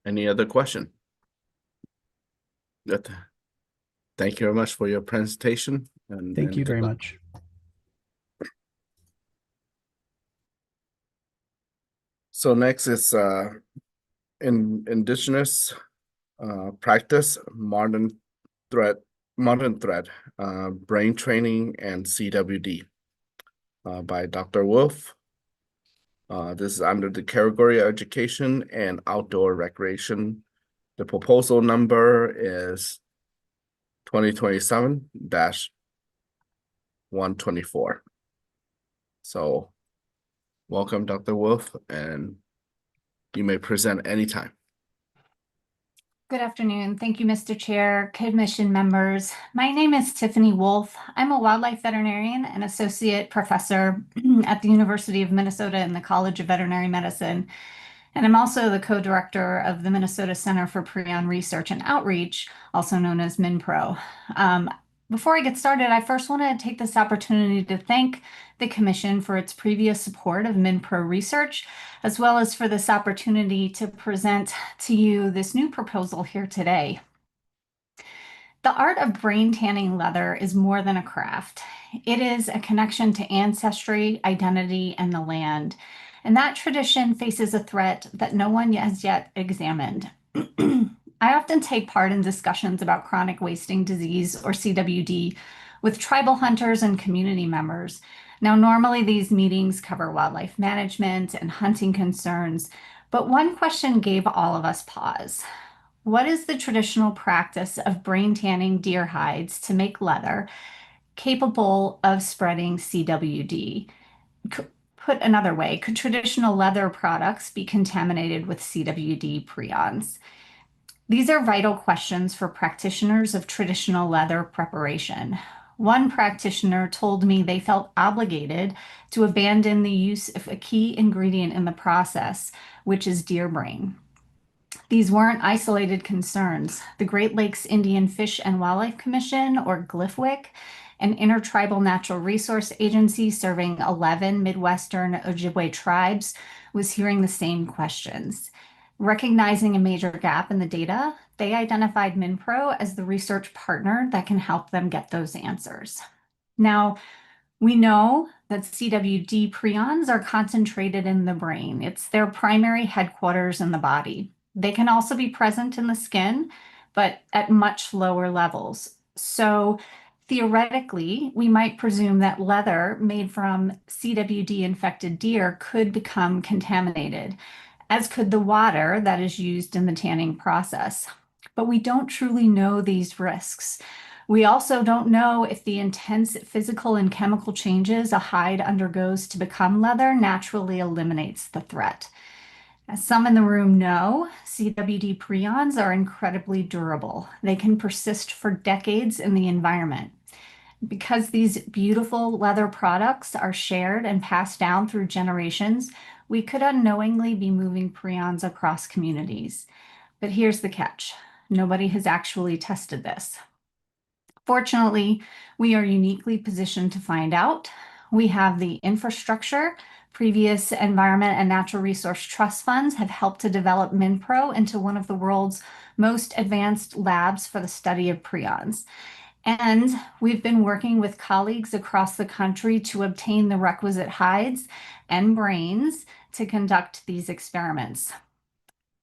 Any other question? Good. Thank you very much for your presentation. Thank you very much. So next is indigenous practice, modern thread, brain training and CWD by Dr. Wolf. This is under the category of education and outdoor recreation. The proposal number is 2027-124. So welcome, Dr. Wolf, and you may present anytime. Good afternoon. Thank you, Mr. Chair, Commission members. My name is Tiffany Wolf. I'm a wildlife veterinarian and associate professor at the University of Minnesota in the College of Veterinary Medicine. And I'm also the co-director of the Minnesota Center for Prion Research and Outreach, also known as MinPro. Before I get started, I first want to take this opportunity to thank the Commission for its previous support of MinPro research, as well as for this opportunity to present to you this new proposal here today. The art of brain tanning leather is more than a craft. It is a connection to ancestry, identity, and the land. And that tradition faces a threat that no one has yet examined. I often take part in discussions about chronic wasting disease, or CWD, with tribal hunters and community members. Now, normally these meetings cover wildlife management and hunting concerns, but one question gave all of us pause. What is the traditional practice of brain tanning deer hides to make leather capable of spreading CWD? Put another way, could traditional leather products be contaminated with CWD prions? These are vital questions for practitioners of traditional leather preparation. One practitioner told me they felt obligated to abandon the use of a key ingredient in the process, which is deer brain. These weren't isolated concerns. The Great Lakes Indian Fish and Wildlife Commission, or GLIFWIC, an intertribal natural resource agency serving 11 Midwestern Ojibwe tribes, was hearing the same questions. Recognizing a major gap in the data, they identified MinPro as the research partner that can help them get those answers. Now, we know that CWD prions are concentrated in the brain. It's their primary headquarters in the body. They can also be present in the skin, but at much lower levels. So theoretically, we might presume that leather made from CWD-infected deer could become contaminated, as could the water that is used in the tanning process. But we don't truly know these risks. We also don't know if the intense physical and chemical changes a hide undergoes to become leather naturally eliminates the threat. As some in the room know, CWD prions are incredibly durable. They can persist for decades in the environment. Because these beautiful leather products are shared and passed down through generations, we could unknowingly be moving prions across communities. But here's the catch. Nobody has actually tested this. Fortunately, we are uniquely positioned to find out. We have the infrastructure. Previous Environment and Natural Resource Trust funds have helped to develop MinPro into one of the world's most advanced labs for the study of prions. And we've been working with colleagues across the country to obtain the requisite hides and brains to conduct these experiments.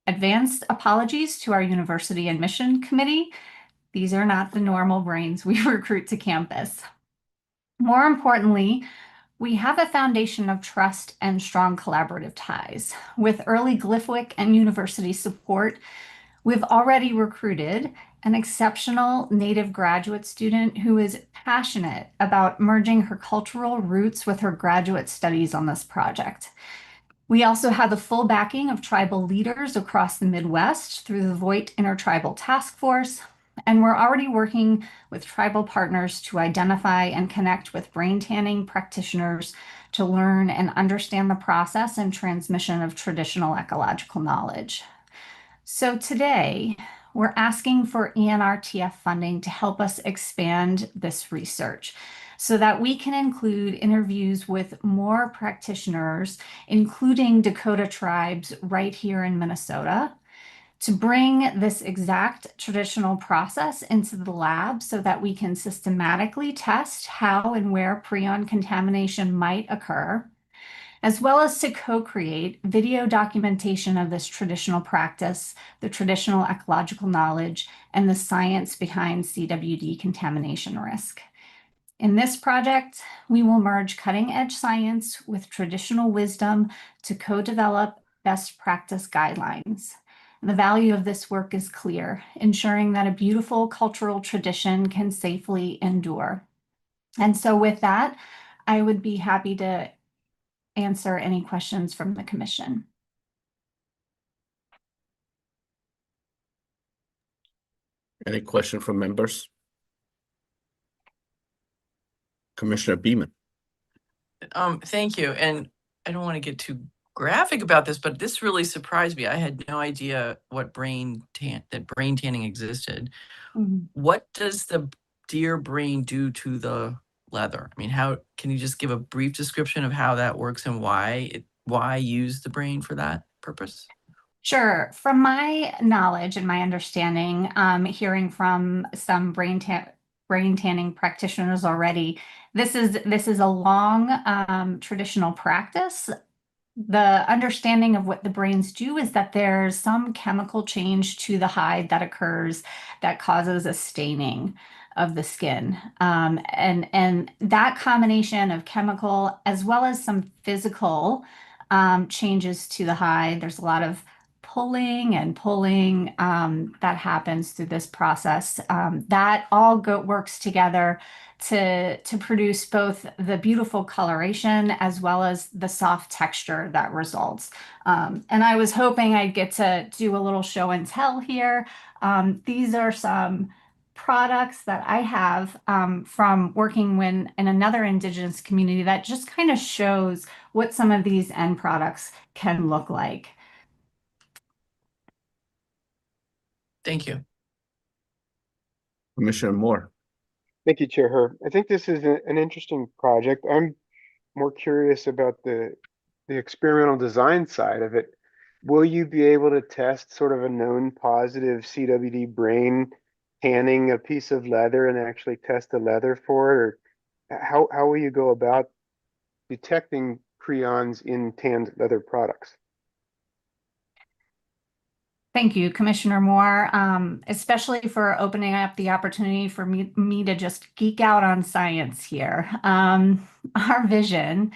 Advanced apologies to our University Admission Committee. These are not the normal brains we recruit to campus. More importantly, we have a foundation of trust and strong collaborative ties. With early GLIFWIC and university support, we've already recruited an exceptional Native graduate student who is passionate about merging her cultural roots with her graduate studies on this project. We also have the full backing of tribal leaders across the Midwest through the Voight Intertribal Task Force, and we're already working with tribal partners to identify and connect with brain tanning practitioners to learn and understand the process and transmission of traditional ecological knowledge. So today, we're asking for ENRTF funding to help us expand this research so that we can include interviews with more practitioners, including Dakota tribes right here in Minnesota, to bring this exact traditional process into the lab so that we can systematically test how and where prion contamination might occur, as well as to co-create video documentation of this traditional practice, the traditional ecological knowledge, and the science behind CWD contamination risk. In this project, we will merge cutting-edge science with traditional wisdom to co-develop best practice guidelines. The value of this work is clear, ensuring that a beautiful cultural tradition can safely endure. And so with that, I would be happy to answer any questions from the commission. Any question from members? Commissioner Beaman. Thank you. And I don't want to get too graphic about this, but this really surprised me. I had no idea what brain tanning existed. What does the deer brain do to the leather? I mean, how can you just give a brief description of how that works and why use the brain for that purpose? Sure. From my knowledge and my understanding, hearing from some brain tanning practitioners already, this is a long traditional practice. The understanding of what the brains do is that there's some chemical change to the hide that occurs that causes a staining of the skin. And that combination of chemical as well as some physical changes to the hide, there's a lot of pulling and pulling that happens through this process. That all works together to produce both the beautiful coloration as well as the soft texture that results. And I was hoping I'd get to do a little show and tell here. These are some products that I have from working in another Indigenous community that just kind of shows what some of these end products can look like. Thank you. Commissioner Moore. Thank you, Chair Herb. I think this is an interesting project. I'm more curious about the experimental design side of it. Will you be able to test sort of a known positive CWD brain tanning a piece of leather and actually test the leather for it? Or how will you go about detecting prions in tanned leather products? Thank you, Commissioner Moore, especially for opening up the opportunity for me to just geek out on science here. Our vision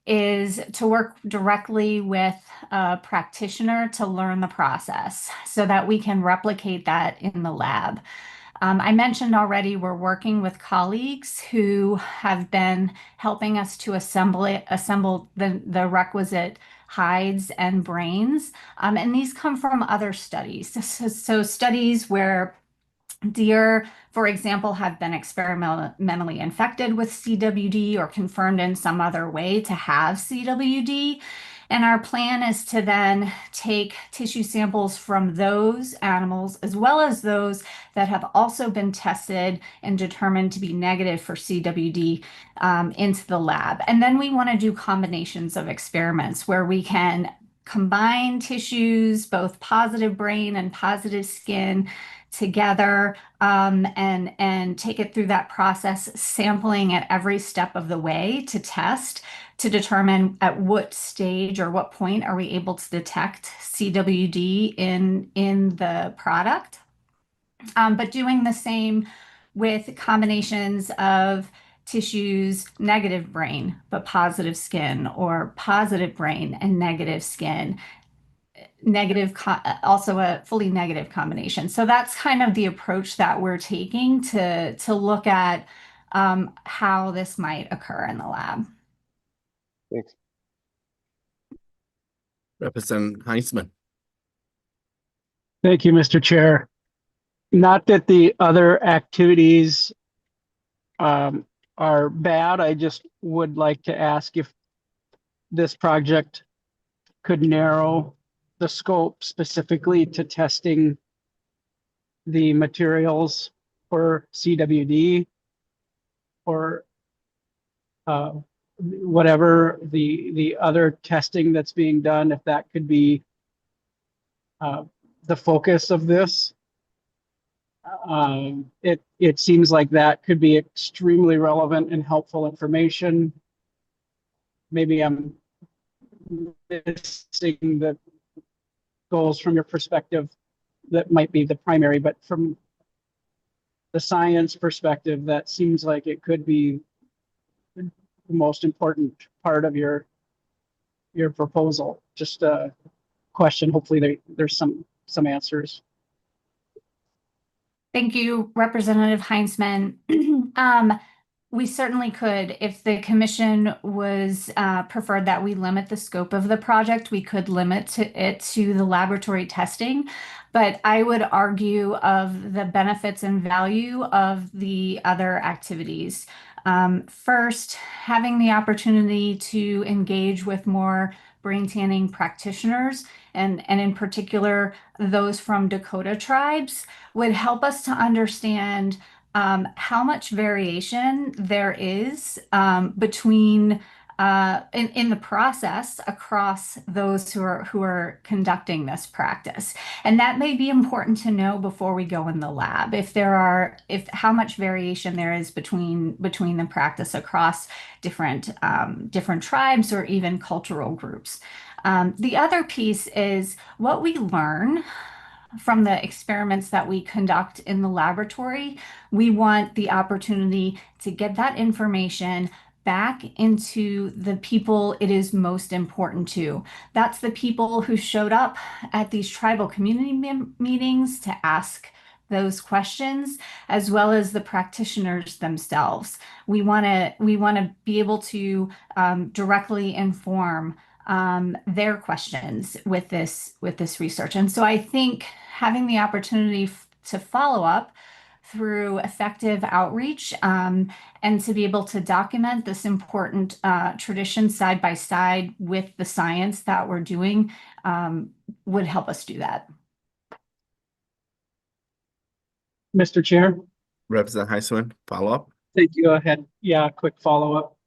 is to work directly with a practitioner to learn the process so that we can replicate that in the lab. I mentioned already we're working with colleagues who have been helping us to assemble the requisite hides and brains. And these come from other studies. So studies where deer, for example, have been experimentally infected with CWD or confirmed in some other way to have CWD. And our plan is to then take tissue samples from those animals, as well as those that have also been tested and determined to be negative for CWD, into the lab. And then we want to do combinations of experiments where we can combine tissues, both positive brain and positive skin, together and take it through that process, sampling at every step of the way to test to determine at what stage or what point are we able to detect CWD in the product. But doing the same with combinations of tissues, negative brain, but positive skin, or positive brain and negative skin, also a fully negative combination. So that's kind of the approach that we're taking to look at how this might occur in the lab. Thanks. Representative Heisman. Thank you, Mr. Chair. Not that the other activities are bad. I just would like to ask if this project could narrow the scope specifically to testing the materials for CWD or whatever the other testing that's being done, if that could be the focus of this. It seems like that could be extremely relevant and helpful information. Maybe I'm missing the goals from your perspective that might be the primary, but from the science perspective, that seems like it could be the most important part of your proposal. Just a question. Hopefully there's some answers. Thank you, Representative Heinzman. We certainly could, if the commission was preferred that we limit the scope of the project, we could limit it to the laboratory testing. but I would argue of the benefits and value of the other activities. First, having the opportunity to engage with more brain tanning practitioners, and in particular, those from Dakota tribes, would help us to understand how much variation there is between in the process across those who are conducting this practice. And that may be important to know before we go in the lab, if how much variation there is between the practice across different tribes or even cultural groups. The other piece is what we learn from the experiments that we conduct in the laboratory. We want the opportunity to get that information back into the people it is most important to. That's the people who showed up at these tribal community meetings to ask those questions, as well as the practitioners themselves. We want to be able to directly inform their questions with this research. And so I think having the opportunity to follow up through effective outreach and to be able to document this important tradition side by side with the science that we're doing would help us do that. Mr. Chair. Representative Heisman, follow up. Thank you. Go ahead. Yeah, quick follow up.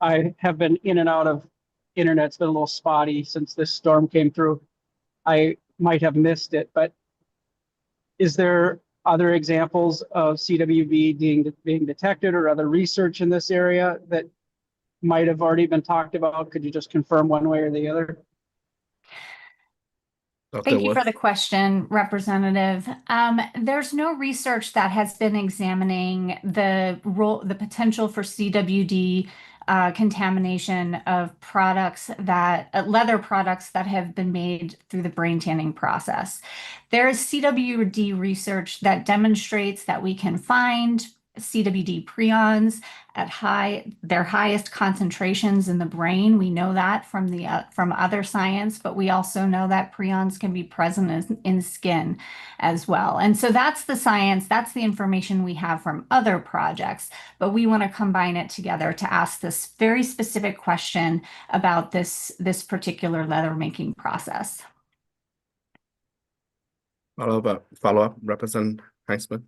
I have been in and out of internet. It's been a little spotty since this storm came through. I might have missed it, but is there other examples of CWD being detected or other research in this area that might have already been talked about? Could you just confirm one way or the other? Thank you for the question, Representative. There's no research that has been examining the potential for CWD contamination of products leather products that have been made through the brain tanning process. There is CWD research that demonstrates that we can find CWD prions at their highest concentrations in the brain. We know that from other science, but we also know that prions can be present in skin as well. And so that's the science, that's the information we have from other projects, but we want to combine it together to ask this very specific question about this particular leather making process. Follow up, Representative Heisman.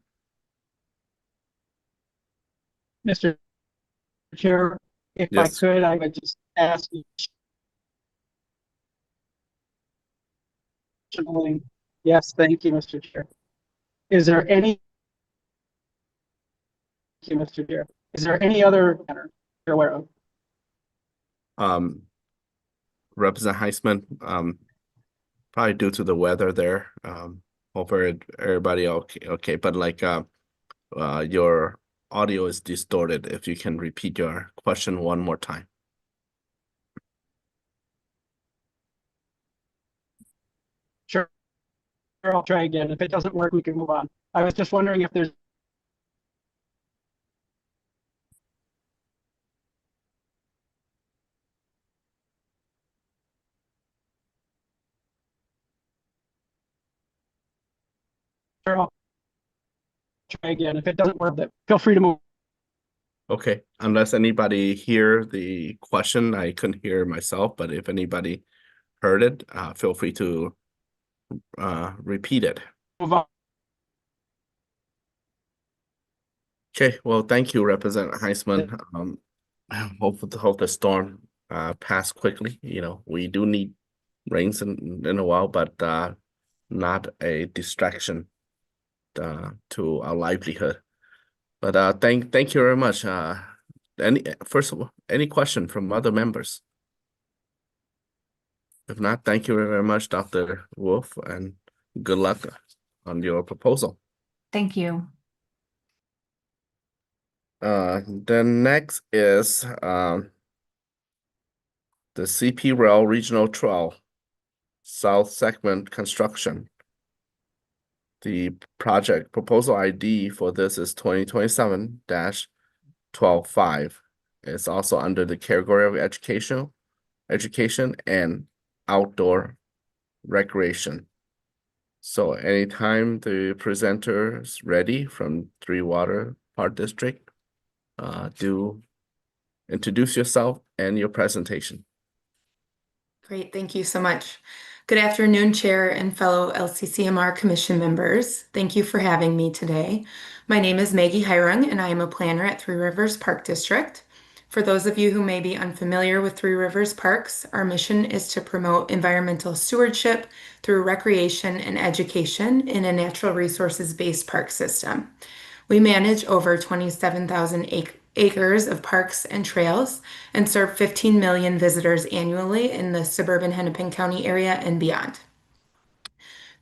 Mr. Chair, if Yes. I could, I would just ask you. Yes, thank you, Mr. Chair. Is there any other matter you're aware of? Representative Heisman, probably due to the weather there. Hopefully everybody okay, but like your audio is distorted. If you can repeat your question one more time. Sure, I'll try again. If it doesn't work, we can move on. I was just wondering if there's Sure, I'll try again. If it doesn't work, feel free to move. Okay, unless anybody hear the question, I couldn't hear myself, but if anybody heard it, feel free to repeat it. Move on. Okay, well, thank you, Representative Heisman. Hope the storm pass quickly. You know, we do need rains in a while, but not a distraction to our livelihood. But thank you very much. First of all, any question from other members? If not, thank you very much, Dr. Wolf, and good luck on your proposal. Thank you. The next is the CP Rail Regional Trail South Segment Construction. The project proposal ID for this is 2027-125. It's also under the category of education and outdoor recreation. So anytime the presenter is ready from Three Water Park District, do introduce yourself and your presentation. Great, thank you so much. Good afternoon, Chair and fellow LCCMR Commission members. Thank you for having me today. My name is Maggie Hirung, and I am a planner at Three Rivers Park District. For those of you who may be unfamiliar with Three Rivers Parks, our mission is to promote environmental stewardship through recreation and education in a natural resources-based park system. We manage over 27,000 acres of parks and trails and serve 15 million visitors annually in the suburban Hennepin County area and beyond.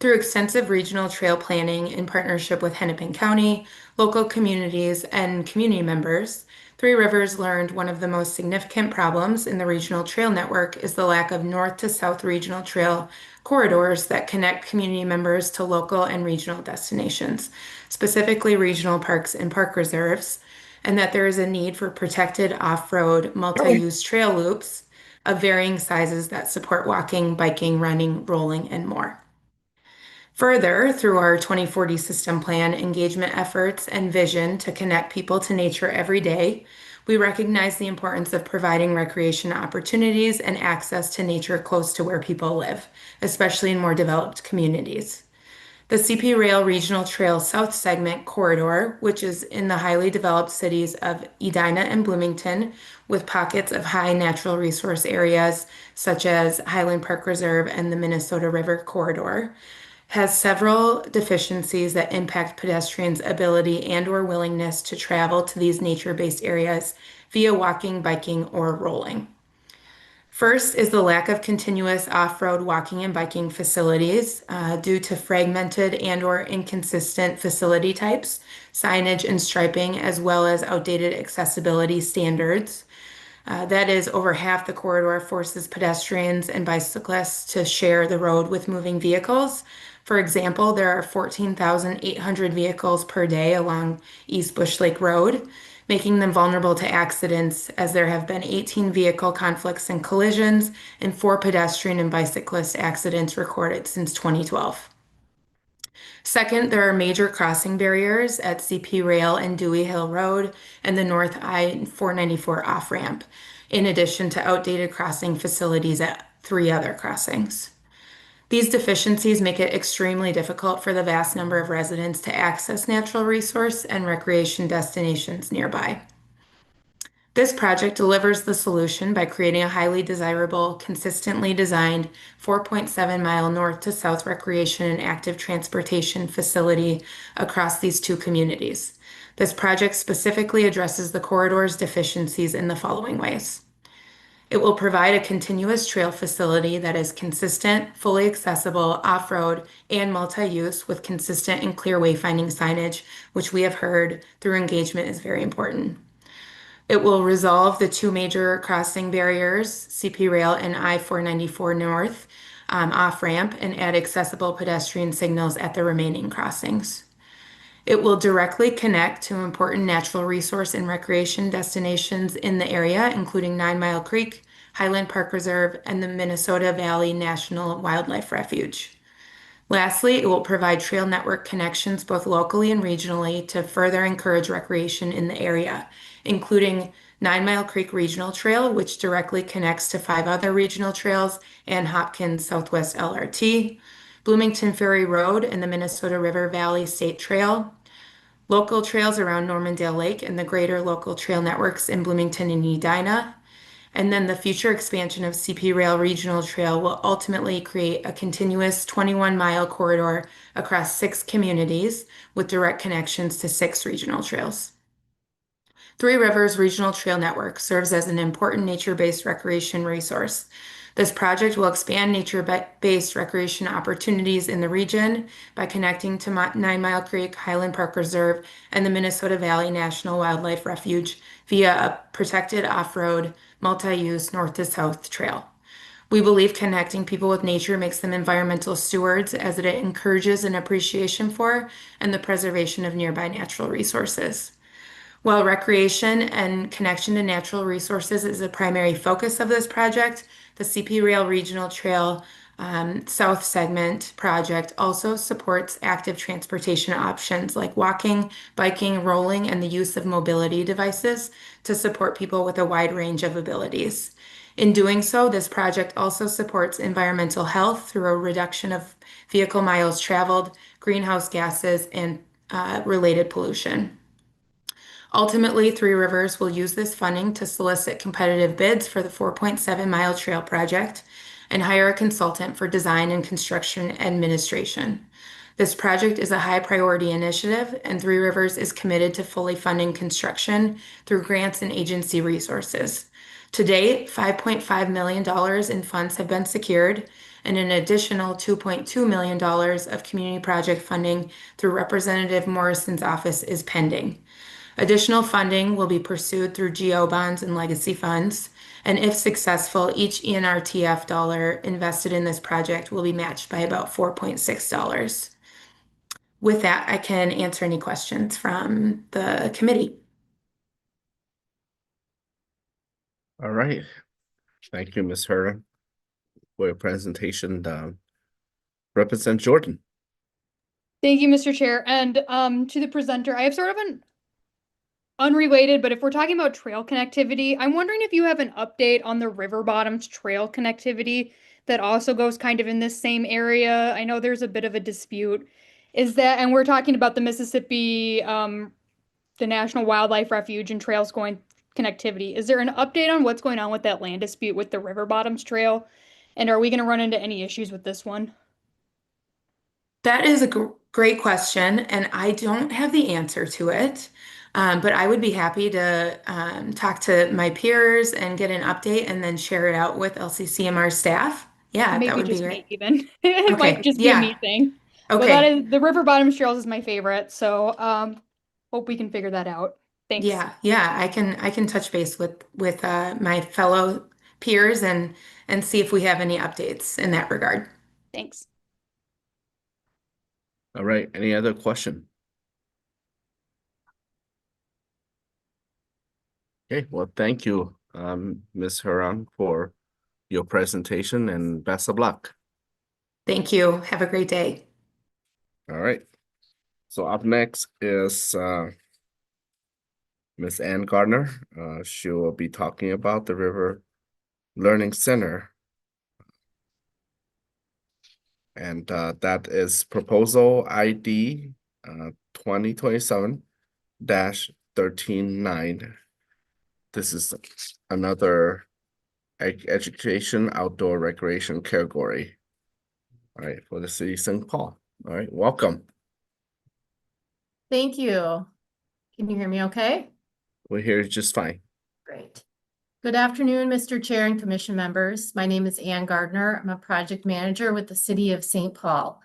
Through extensive regional trail planning in partnership with Hennepin County, local communities, and community members, Three Rivers learned one of the most significant problems in the regional trail network is the lack of north to south regional trail corridors that connect community members to local and regional destinations, specifically regional parks and park reserves, and that there is a need for protected off-road multi-use trail loops of varying sizes that support walking, biking, running, rolling, and more. Further, through our 2040 system plan, engagement efforts, and vision to connect people to nature every day, we recognize the importance of providing recreation opportunities and access to nature close to where people live, especially in more developed communities. The CP Rail Regional Trail South Segment Corridor, which is in the highly developed cities of Edina and Bloomington, with pockets of high natural resource areas such as Highland Park Reserve and the Minnesota River Corridor, has several deficiencies that impact pedestrians' ability and/or willingness to travel to these nature-based areas via walking, biking, or rolling. First is the lack of continuous off-road walking and biking facilities due to fragmented and/or inconsistent facility types, signage and striping, as well as outdated accessibility standards. That is, over half the corridor forces pedestrians and bicyclists to share the road with moving vehicles. For example, there are 14,800 vehicles per day along East Bush Lake Road, making them vulnerable to accidents, as there have been 18 vehicle conflicts and collisions and 4 pedestrian and bicyclist accidents recorded since 2012. Second, there are major crossing barriers at CP Rail and Dewey Hill Road and the North I-494 off-ramp, in addition to outdated crossing facilities at 3 other crossings. These deficiencies make it extremely difficult for the vast number of residents to access natural resource and recreation destinations nearby. This project delivers the solution by creating a highly desirable, consistently designed 4.7-mile north to south recreation and active transportation facility across these 2 communities. This project specifically addresses the corridor's deficiencies in the following ways. It will provide a continuous trail facility that is consistent, fully accessible, off-road, and multi-use with consistent and clear wayfinding signage, which we have heard through engagement is very important. It will resolve the 2 major crossing barriers, CP Rail and I-494 North, off-ramp, and add accessible pedestrian signals at the remaining crossings. It will directly connect to important natural resource and recreation destinations in the area, including 9 Mile Creek, Highland Park Reserve, and the Minnesota Valley National Wildlife Refuge. Lastly, it will provide trail network connections both locally and regionally to further encourage recreation in the area, including 9 Mile Creek Regional Trail, which directly connects to 5 other regional trails and Hopkins Southwest LRT, Bloomington Ferry Road and the Minnesota River Valley State Trail, local trails around Normandale Lake and the greater local trail networks in Bloomington and Edina. And then the future expansion of CP Rail Regional Trail will ultimately create a continuous 21-mile corridor across 6 communities with direct connections to 6 regional trails. Three Rivers Regional Trail Network serves as an important nature-based recreation resource. This project will expand nature-based recreation opportunities in the region by connecting to 9 Mile Creek, Highland Park Reserve, and the Minnesota Valley National Wildlife Refuge via a protected off-road, multi-use north-to-south trail. We believe connecting people with nature makes them environmental stewards, as it encourages an appreciation for and the preservation of nearby natural resources. While recreation and connection to natural resources is a primary focus of this project, the CP Rail Regional Trail South Segment project also supports active transportation options like walking, biking, rolling, and the use of mobility devices to support people with a wide range of abilities. In doing so, this project also supports environmental health through a reduction of vehicle miles traveled, greenhouse gases, and related pollution. Ultimately, Three Rivers will use this funding to solicit competitive bids for the 4.7-mile trail project and hire a consultant for design and construction administration. This project is a high priority initiative, and Three Rivers is committed to fully funding construction through grants and agency resources. To date, $5.5 million in funds have been secured, and an additional $2.2 million of community project funding through Representative Morrison's office is pending. Additional funding will be pursued through GO bonds and legacy funds, and if successful, each ENRTF dollar invested in this project will be matched by about $4.6. With that, I can answer any questions from the committee. All right. Thank you, Ms. Herron, for your presentation. Representative Jordan. Thank you, Mr. Chair. And to the presenter, I have sort of an unrelated, but if we're talking about trail connectivity, I'm wondering if you have an update on the River Bottoms trail connectivity that also goes kind of in this same area. I know there's a bit of a dispute. Is that, and we're talking about the Mississippi, the National Wildlife Refuge and trails going connectivity. Is there an update on what's going on with that land dispute with the River Bottoms Trail? And are we going to run into any issues with this one? That is a great question, and I don't have the answer to it. But I would be happy to talk to my peers and get an update and then share it out with LCCMR staff. Yeah, Maybe that would be just great. me even. It might Okay, just be a me yeah. thing. But that Okay. is the River Bottoms Trails is my favorite, so hope we can figure that out. Thanks. Yeah, I can touch base with my fellow peers and see if we have any updates in that regard. Thanks. All right. Any other question? Okay. Well, thank you, Ms. Herron, for your presentation, and best of luck. Thank you. Have a great day. All right. So up next is Ms. Ann Gardner. She will be talking about the River Learning Center. And that is proposal ID 2027-139. This is another education outdoor recreation category. All right, for the city of St. Paul. All right, welcome. Thank you. Can you hear me okay? We're here just fine. Great. Good afternoon, Mr. Chair and Commission members. My name is Ann Gardner. I'm a project manager with the City of St. Paul.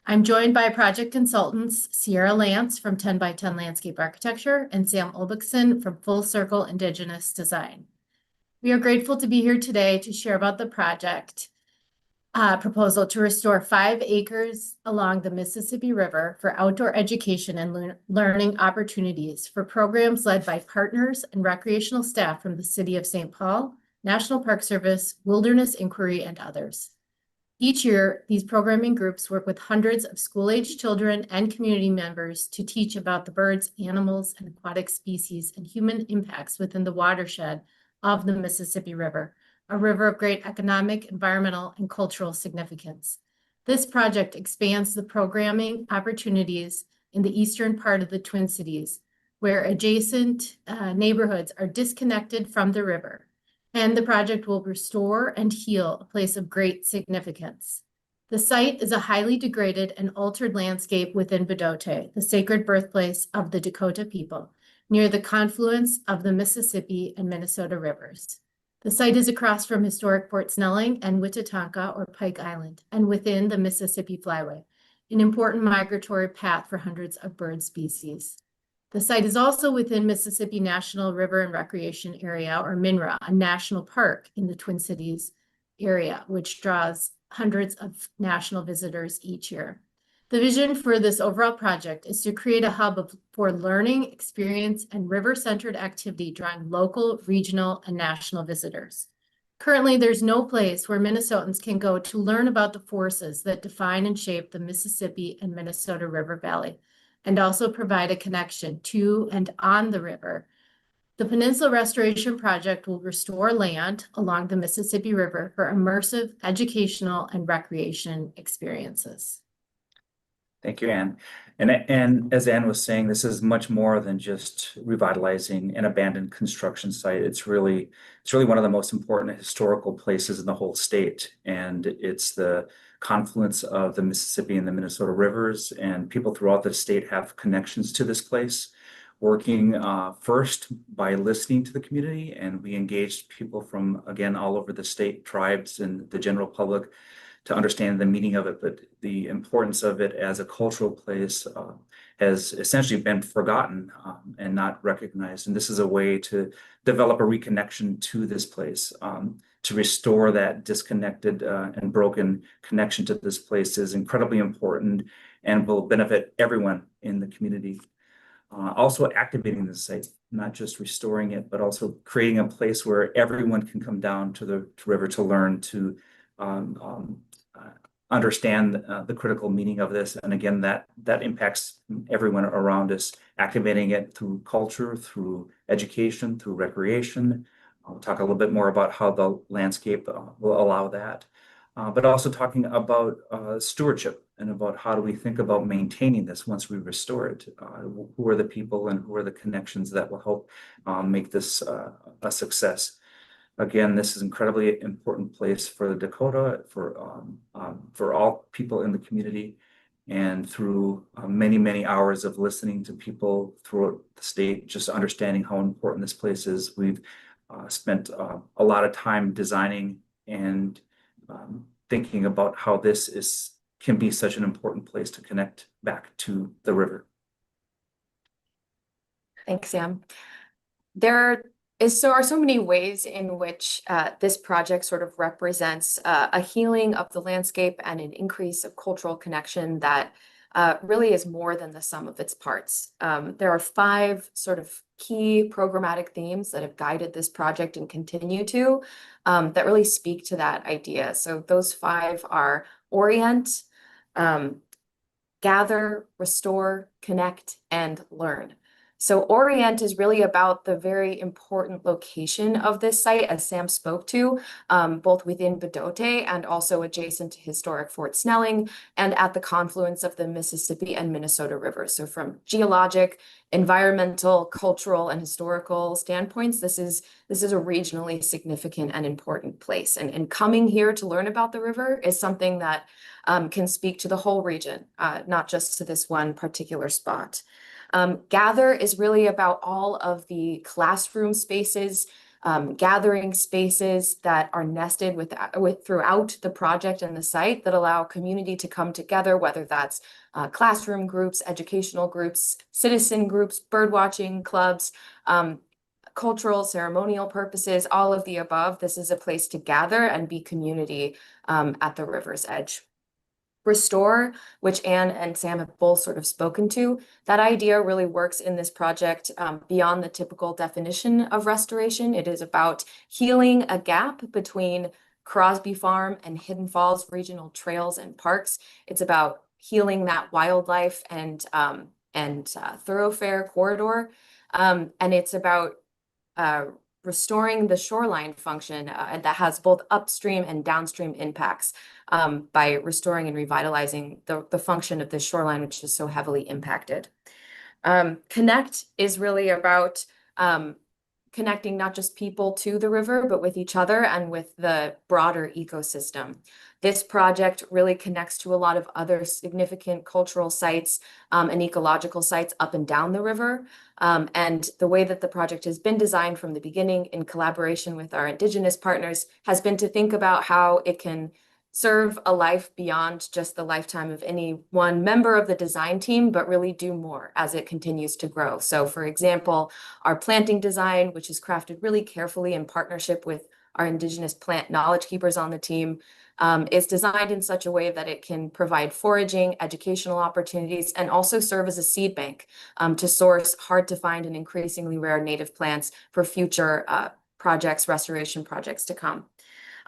I'm joined by project consultants Sierra Lance from 10 by 10 Landscape Architecture and Sam Ulbikson from Full Circle Indigenous Design. We are grateful to be here today to share about the project proposal to restore 5 acres along the Mississippi River for outdoor education and learning opportunities for programs led by partners and recreational staff from the City of St. Paul, National Park Service, Wilderness Inquiry, and others. Each year, these programming groups work with hundreds of school-age children and community members to teach about the birds, animals, and aquatic species and human impacts within the watershed of the Mississippi River, a river of great economic, environmental, and cultural significance. This project expands the programming opportunities in the eastern part of the Twin Cities, where adjacent neighborhoods are disconnected from the river, and the project will restore and heal a place of great significance. The site is a highly degraded and altered landscape within Bedote, the sacred birthplace of the Dakota people, near the confluence of the Mississippi and Minnesota rivers. The site is across from historic Fort Snelling and Witatonka or Pike Island, and within the Mississippi Flyway, an important migratory path for hundreds of bird species. The site is also within Mississippi National River and Recreation Area, or MNRA, a national park in the Twin Cities area, which draws hundreds of national visitors each year. The vision for this overall project is to create a hub for learning, experience, and river-centered activity drawing local, regional, and national visitors. Currently, there's no place where Minnesotans can go to learn about the forces that define and shape the Mississippi and Minnesota River Valley, and also provide a connection to and on the river. The Peninsula Restoration Project will restore land along the Mississippi River for immersive educational and recreation experiences. Thank you, Anne. And as Anne was saying, this is much more than just revitalizing an abandoned construction site. It's really one of the most important historical places in the whole state. And it's the confluence of the Mississippi and the Minnesota rivers, and people throughout the state have connections to this place. Working first by listening to the community, and we engaged people from, again, all over the state, tribes and the general public, to understand the meaning of it, but the importance of it as a cultural place has essentially been forgotten and not recognized. And this is a way to develop a reconnection to this place, to restore that disconnected and broken connection to this place is incredibly important and will benefit everyone in the community. Also activating the site, not just restoring it, but also creating a place where everyone can come down to the river to learn, to understand the critical meaning of this. And again, that impacts everyone around us, activating it through culture, through education, through recreation. I'll talk a little bit more about how the landscape will allow that. But also talking about stewardship and about how do we think about maintaining this once we restore it. Who are the people and who are the connections that will help make this a success. Again, this is an incredibly important place for the Dakota, for all people in the community. And through many, many hours of listening to people throughout the state, just understanding how important this place is, we've spent a lot of time designing and thinking about how this can be such an important place to connect back to the river. Thanks, Sam. There are so many ways in which this project sort of represents a healing of the landscape and an increase of cultural connection that really is more than the sum of its parts. There are 5 sort of key programmatic themes that have guided this project and continue to that really speak to that idea. So those 5 are orient, gather, restore, connect, and learn. So orient is really about the very important location of this site, as Sam spoke to, both within Bedote and also adjacent to historic Fort Snelling and at the confluence of the Mississippi and Minnesota rivers. So from geologic, environmental, cultural, and historical standpoints, this is a regionally significant and important place. And coming here to learn about the river is something that can speak to the whole region, not just to this one particular spot. Gather is really about all of the classroom spaces, gathering spaces that are nested with throughout the project and the site that allow community to come together, whether that's classroom groups, educational groups, citizen groups, birdwatching clubs, cultural, ceremonial purposes, all of the above. This is a place to gather and be community at the river's edge. Restore, which Anne and Sam have both sort of spoken to, that idea really works in this project beyond the typical definition of restoration. It is about healing a gap between Crosby Farm and Hidden Falls regional trails and parks. It's about healing that wildlife and thoroughfare corridor. And it's about restoring the shoreline function that has both upstream and downstream impacts by restoring and revitalizing the function of the shoreline, which is so heavily impacted. Connect is really about connecting not just people to the river, but with each other and with the broader ecosystem. This project really connects to a lot of other significant cultural sites and ecological sites up and down the river. And the way that the project has been designed from the beginning in collaboration with our Indigenous partners has been to think about how it can serve a life beyond just the lifetime of any one member of the design team, but really do more as it continues to grow. So for example, our planting design, which is crafted really carefully in partnership with our Indigenous plant knowledge keepers on the team, is designed in such a way that it can provide foraging, educational opportunities, and also serve as a seed bank to source hard to find and increasingly rare native plants for future projects, restoration projects to come.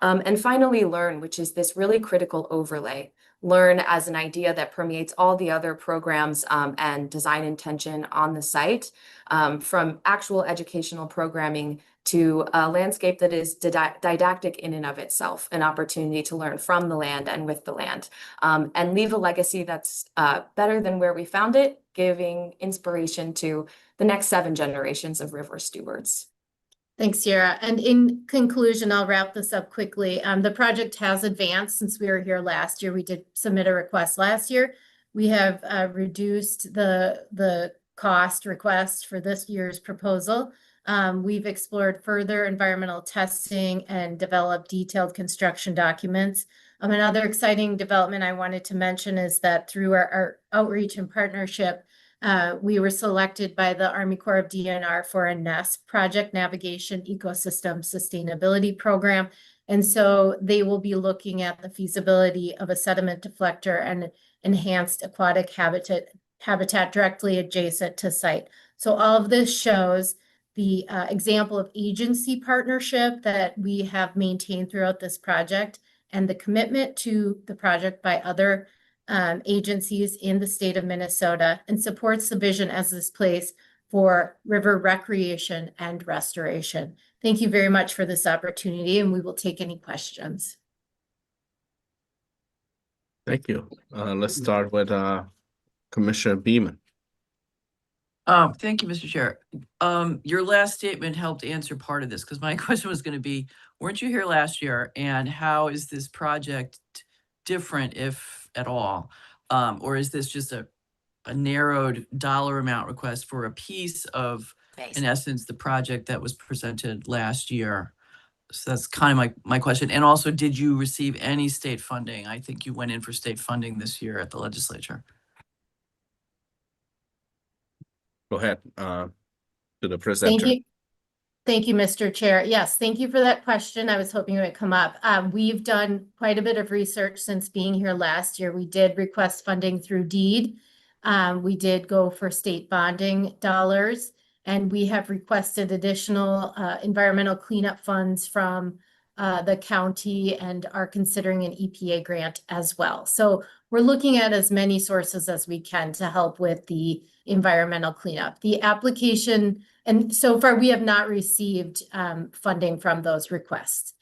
And finally, learn, which is this really critical overlay. Learn as an idea that permeates all the other programs and design intention on the site, from actual educational programming to a landscape that is didactic in and of itself, an opportunity to learn from the land and with the land, and leave a legacy that's better than where we found it, giving inspiration to the next 7 generations of river stewards. Thanks, Sierra. And in conclusion, I'll wrap this up quickly. The project has advanced since we were here last year. We did submit a request last year. We have reduced the cost request for this year's proposal. We've explored further environmental testing and developed detailed construction documents. Another exciting development I wanted to mention is that through our outreach and partnership, we were selected by the Army Corps of DNR for a NEST project, Navigation Ecosystem Sustainability Program. And so they will be looking at the feasibility of a sediment deflector and enhanced aquatic habitat directly adjacent to site. So all of this shows the example of agency partnership that we have maintained throughout this project and the commitment to the project by other agencies in the state of Minnesota, and supports the vision as this place for river recreation and restoration. Thank you very much for this opportunity, and we will take any questions. Thank you. Let's start with Commissioner Beaman. Thank you, Mr. Chair. Your last statement helped answer part of this, because my question was going to be, weren't you here last year, and how is this project different, if at all? Or is this just a narrowed dollar amount request for a piece of, in essence, the project that was presented last year? So that's kind of my question. And also, did you receive any state funding? I think you went in for state funding this year at the legislature. Go ahead, to the presenter. Thank you. Thank you, Mr. Chair. Yes, thank you for that question. I was hoping it would come up. We've done quite a bit of research since being here last year. We did request funding through deed. We did go for state bonding dollars, and we have requested additional environmental cleanup funds from the county and are considering an EPA grant as well. So we're looking at as many sources as we can to help with the environmental cleanup. The application, and so far we have not received funding from those requests.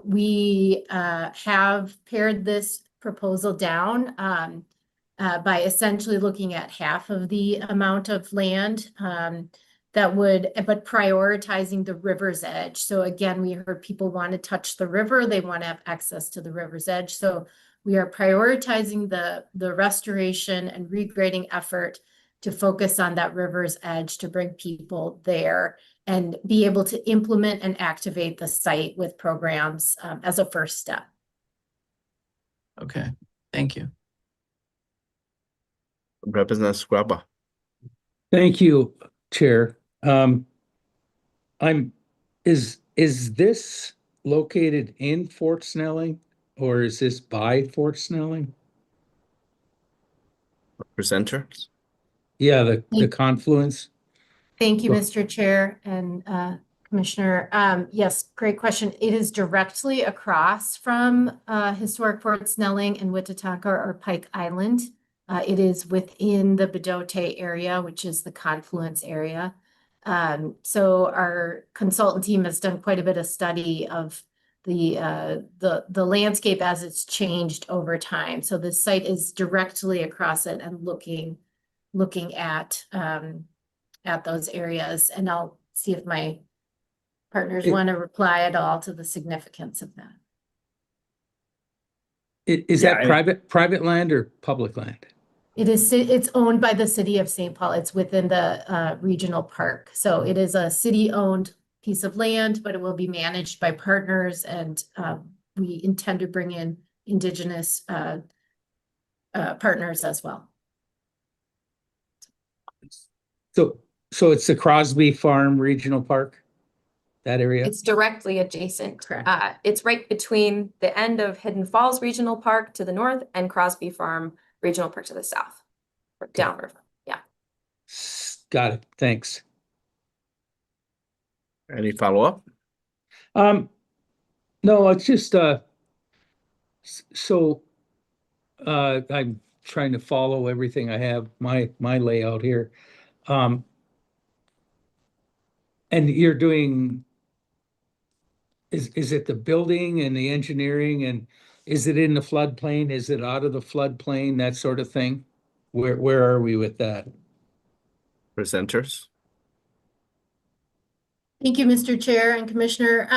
We have pared this proposal down by essentially looking at half of the amount of land but prioritizing the river's edge. So again, we heard people want to touch the river, they want to have access to the river's edge. So we are prioritizing the restoration and regrading effort to focus on that river's edge to bring people there and be able to implement and activate the site with programs as a first step. Okay, thank you. Representative Scrubba. Thank you, Chair. Is this located in Fort Snelling, or is this by Fort Snelling? Presenter. Yeah, the confluence. Thank you, Mr. Chair and Commissioner. Yes, great question. It is directly across from historic Fort Snelling and Witatonka or Pike Island. It is within the Bdote area, which is the confluence area. So our consultant team has done quite a bit of study of the landscape as it's changed over time. So the site is directly across it and looking at those areas. And I'll see if my partners want to reply at all to the significance of that. Is that private land or public land? It's owned by the city of St. Paul. It's within the regional park. So it is a city-owned piece of land, but it will be managed by partners, and we intend to bring in Indigenous partners as well. So it's the Crosby Farm Regional Park, that area? It's directly adjacent. Correct. It's right between the end of Hidden Falls Regional Park to the north and Crosby Farm Regional Park to the south, or downriver. Yeah. Got it. Thanks. Any follow-up? No, it's just so I'm trying to follow everything. I have my layout here. And you're doing, is it the building and the engineering, and is it in the floodplain? Is it out of the floodplain, that sort of thing? Where are we with that? Presenters. Thank you, Mr. Chair and Commissioner.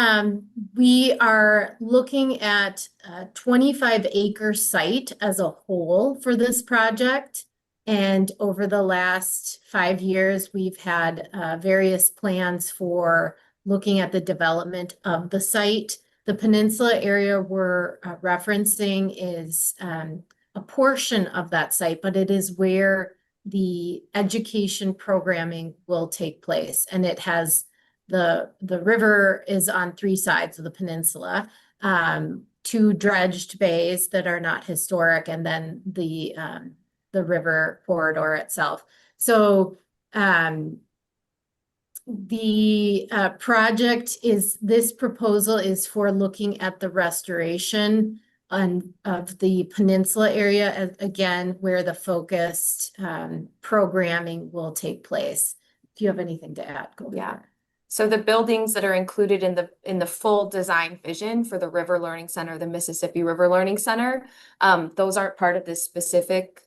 We are looking at a 25-acre site as a whole for this project. And over the last 5 years, we've had various plans for looking at the development of the site. The peninsula area we're referencing is a portion of that site, but it is where the education programming will take place. And it has the river is on 3 sides of the peninsula, 2 dredged bays that are not historic, and then the river corridor itself. So the this proposal is for looking at the restoration of the peninsula area, again, where the focused programming will take place. Do you have anything to add? Go Yeah. So the buildings that are included in the full design vision for the River Learning Center, the Mississippi River Learning Center, those aren't part of this specific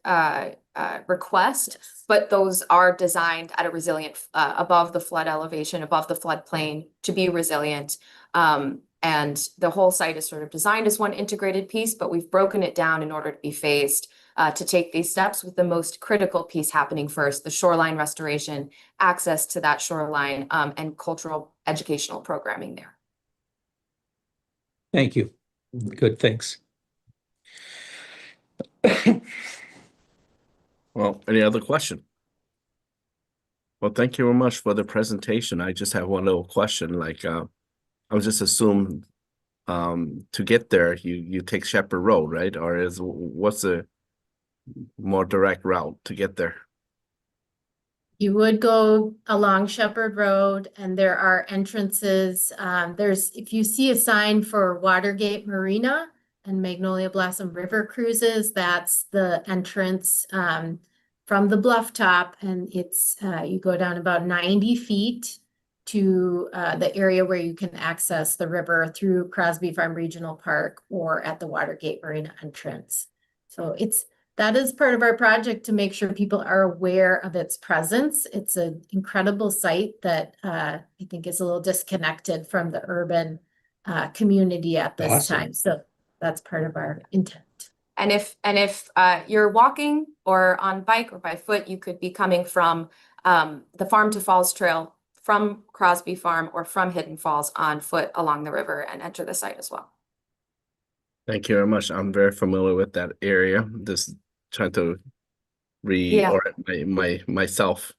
request, but those are designed at a resilient above the flood elevation, above the floodplain to be resilient. And the whole site is sort of designed as one integrated piece, but we've broken it down in order to be phased to take these steps, with the most critical piece happening first, the shoreline restoration, access to that shoreline, and cultural educational programming there. Thank you. Good, thanks. Well, any other question? Well, thank you very much for the presentation. I just have one little question. Like, I was just assume to get there, you take Shepherd Road, right? Or what's the more direct route to get there? You would go along Shepherd Road, and there are entrances. If you see a sign for Watergate Marina and Magnolia Blossom River Cruises, that's the entrance from the bluff top, and it's you go down about 90 feet to the area where you can access the river through Crosby Farm Regional Park or at the Watergate Marina entrance. So that is part of our project to make sure people are aware of its presence. It's an incredible site that I think is a little disconnected from the urban community at this time. So that's part of our intent. And if you're walking or on bike or by foot, you could be coming from the Farm to Falls Trail from Crosby Farm or from Hidden Falls on foot along the river and enter the site as well. Thank you very much. I'm very familiar with that area. Just trying to reorient myself,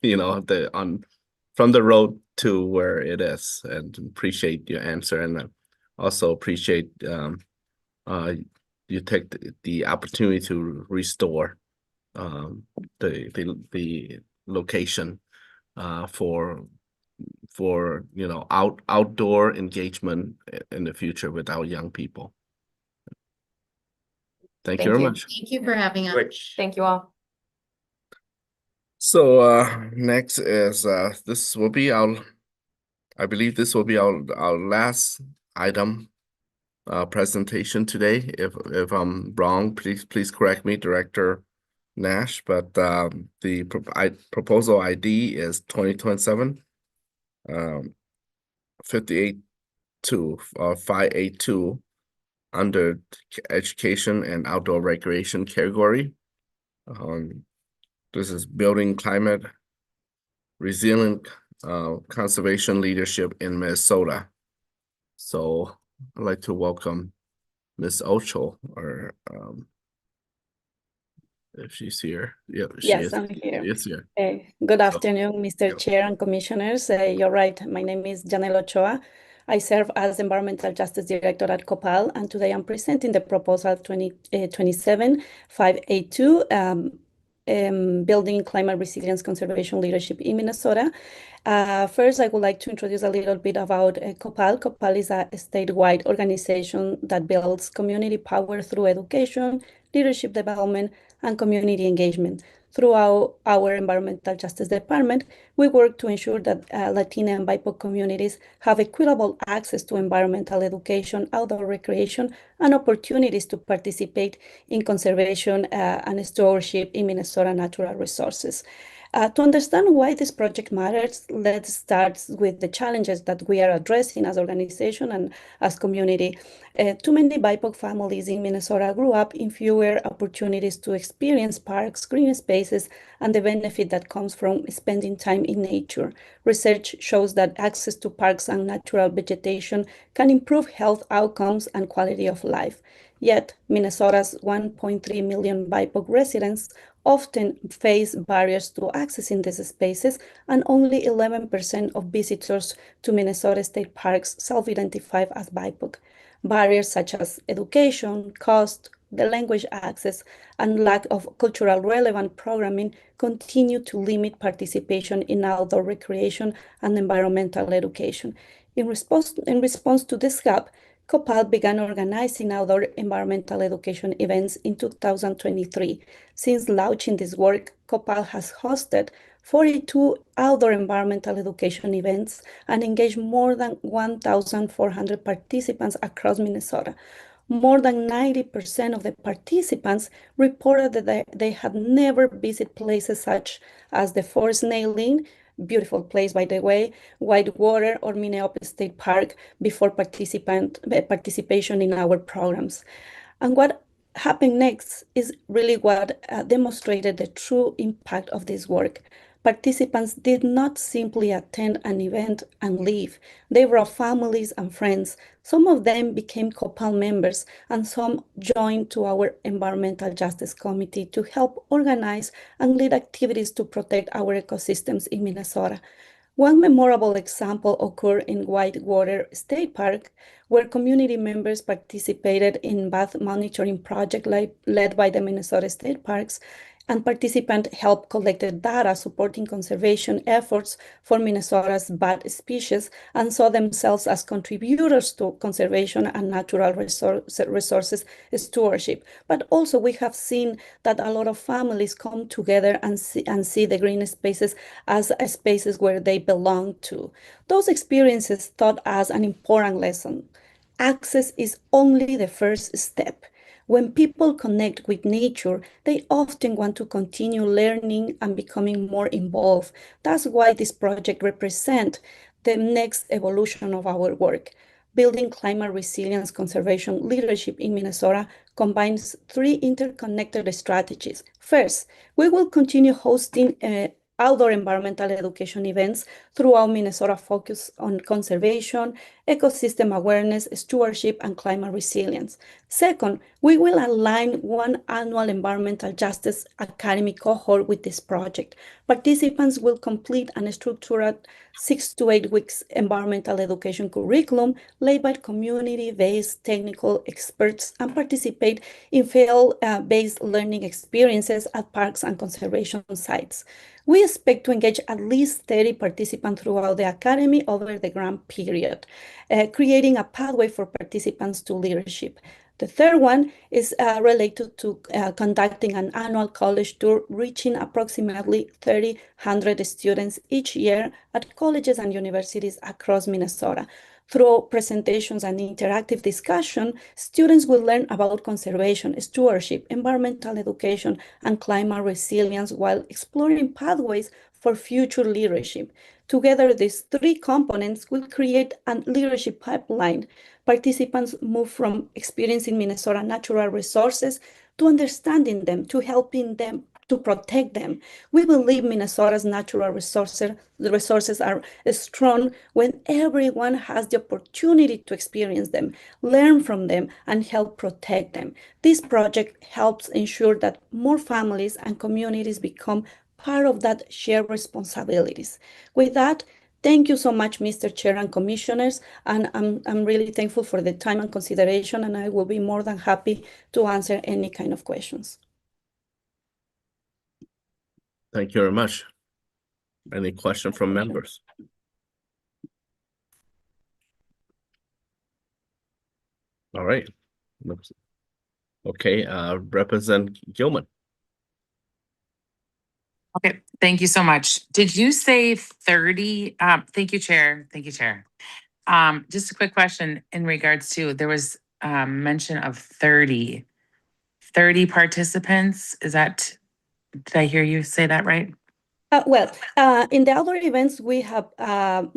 from the road to where it is, and appreciate your answer. And also appreciate you take the opportunity to restore the location for outdoor engagement in the future with our young people. Thank you very much. Thank you for having us. Thank you all. So next is I believe this will be our last item presentation today. If I'm wrong, please correct me, Director Nash. But the proposal ID is 2027 582 under education and outdoor recreation category. This is building climate resilient conservation leadership in Minnesota. So I'd like to welcome Ms. Ocho, or if she's here. Yeah, yes, I'm here. She is here. Good afternoon, Mr. Chair and Commissioners. You're right. My name is Janelle Ochoa. I serve as Environmental Justice Director at COPAL, and today I'm presenting the proposal 2027-582 building climate resilience conservation leadership in Minnesota. First, I would like to introduce a little bit about COPAL. COPAL is a statewide organization that builds community power through education, leadership development, and community engagement. Throughout our Environmental Justice Department, we work to ensure that Latina and BIPOC communities have equitable access to environmental education, outdoor recreation, and opportunities to participate in conservation and stewardship in Minnesota natural resources. To understand why this project matters, let's start with the challenges that we are addressing as organization and as community. Too many BIPOC families in Minnesota grew up in fewer opportunities to experience parks, green spaces, and the benefit that comes from spending time in nature. Research shows that access to parks and natural vegetation can improve health outcomes and quality of life. Yet, Minnesota's 1.3 million BIPOC residents often face barriers to accessing these spaces, and only 11% of visitors to Minnesota state parks self-identify as BIPOC. Barriers such as education, cost, the language access, and lack of cultural relevant programming continue to limit participation in outdoor recreation and environmental education. In response to this gap, COPAL began organizing outdoor environmental education events in 2023. Since launching this work, COPAL has hosted 42 outdoor environmental education events and engaged more than 1,400 participants across Minnesota. More than 90% of the participants reported that they had never visited places such as the Fort Snail Inn, beautiful place by the way, Whitewater, or Minneapolis State Park before participation in our programs. And what happened next is really what demonstrated the true impact of this work. Participants did not simply attend an event and leave. They brought families and friends. Some of them became COPAL members, and some joined to our Environmental Justice Committee to help organize and lead activities to protect our ecosystems in Minnesota. One memorable example occurred in Whitewater State Park, where community members participated in bath monitoring project led by the Minnesota State Parks, and participants helped collect data supporting conservation efforts for Minnesota's bat species and saw themselves as contributors to conservation and natural resources stewardship. But also we have seen that a lot of families come together and see the green spaces as spaces where they belong to. Those experiences taught us an important lesson. Access is only the first step. When people connect with nature, they often want to continue learning and becoming more involved. That's why this project represents the next evolution of our work. Building climate resilience conservation leadership in Minnesota combines three interconnected strategies. First, we will continue hosting outdoor environmental education events throughout Minnesota focus on conservation, ecosystem awareness, stewardship, and climate resilience. Second, we will align one annual Environmental Justice Academy cohort with this project. Participants will complete a structured 6 to 8 weeks environmental education curriculum led by community-based technical experts and participate in field-based learning experiences at parks and conservation sites. We expect to engage at least 30 participants throughout the Academy over the grant period, creating a pathway for participants to leadership. The third one is related to conducting an annual college tour, reaching approximately 300 students each year at colleges and universities across Minnesota. Through presentations and interactive discussion, students will learn about conservation, stewardship, environmental education, and climate resilience while exploring pathways for future leadership. Together, these three components will create a leadership pipeline. Participants move from experiencing Minnesota natural resources to understanding them, to helping them, to protect them. We believe Minnesota's natural resources are strong when everyone has the opportunity to experience them, learn from them, and help protect them. This project helps ensure that more families and communities become part of that shared responsibilities. With that, thank you so much, Mr. Chair and Commissioners, and I'm really thankful for the time and consideration, and I will be more than happy to answer any kind of questions. Thank you very much. Any question from members? All right. Okay, Representative Gilman. Okay, thank you so much. Did you say 30? Thank you, Chair. Thank you, Chair. Just a quick question in regards to, there was mention of 30 participants. Did I hear you say that right? In the outdoor events, we have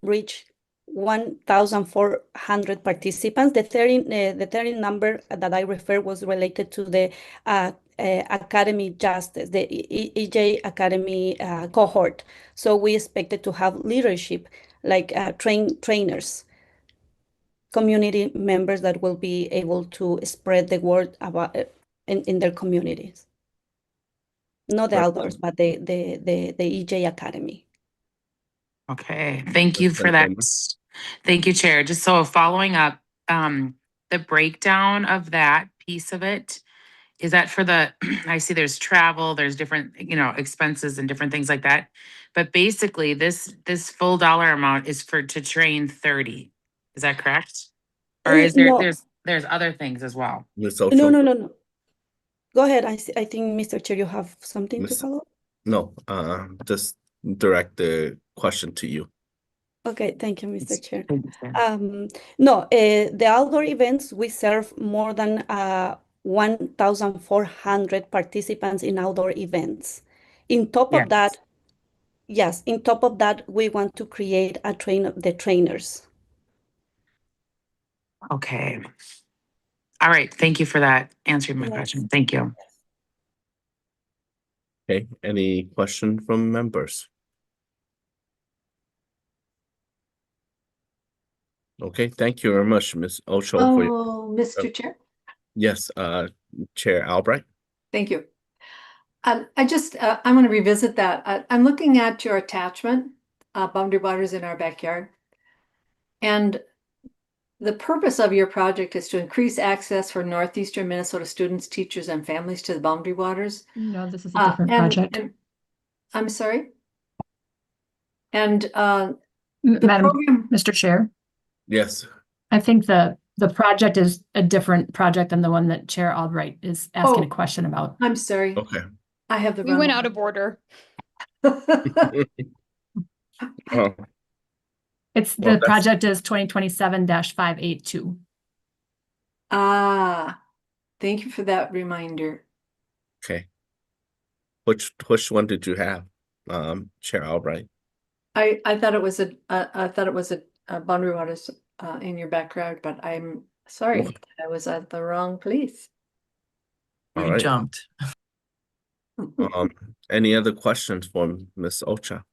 reached 1,400 participants. The 30 number that I refer was related to the Academy Justice, the EJ Academy cohort. So we expected to have leadership, like trainers, community members that will be able to spread the word about in their communities. Not the outdoors, but the EJ Academy. Okay, thank you for that. Thank you, Chair. Just so following up, the breakdown of that piece of it, is that for the, I see there's travel, there's different, expenses and different things like that. But basically this full dollar amount is to train 30. Is that correct? Or is there's other things as well? No. Go ahead. I think, Mr. Chair, you have something to follow? No, just direct the question to you. Okay, thank you, Mr. Chair. No, the outdoor events, we serve more than 1,400 participants in outdoor events. In top of that, we want to create the trainers. Okay. All right, thank you for that, answering my question. Thank you. Okay, any question from members? Okay, thank you very much, Ms. Ocho. Mr. Chair. Yes, Chair Albright. Thank you. I want to revisit that. I'm looking at your attachment, Boundary Waters in Our Backyard. And the purpose of your project is to increase access for Northeastern Minnesota students, teachers, and families to the Boundary Waters. No, this is a different project. I'm sorry? And Madam, Mr. Chair, Yes. I think the project is a different project than the one that Chair Albright is asking a question about. I'm sorry. Okay. I have the We went out of order. It's the project is 2027-582. Thank you for that reminder. Okay. Which one did you have, Chair Albright? I thought it was a Boundary Waters in your backyard, but I'm sorry, I was at the wrong place. You jumped. Any other questions for Ms. Ocha?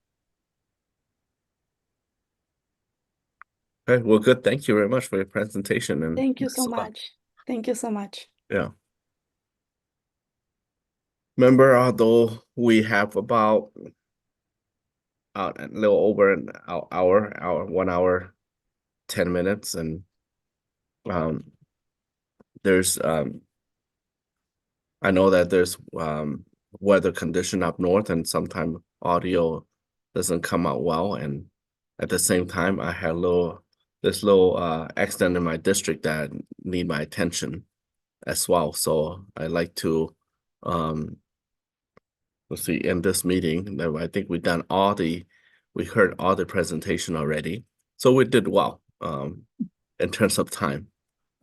Okay, well, good. Thank you very much for your presentation. And Thank you so much. Thank you so much. Yeah. Remember, although we have about a little over an hour, 1 hour, 10 minutes, and there's I know that there's weather condition up north, and sometimes audio doesn't come out well, and at the same time I had this little accident in my district that need my attention as well. So I like to let's see, in this meeting that I think we heard all the presentation already, so we did well in terms of time,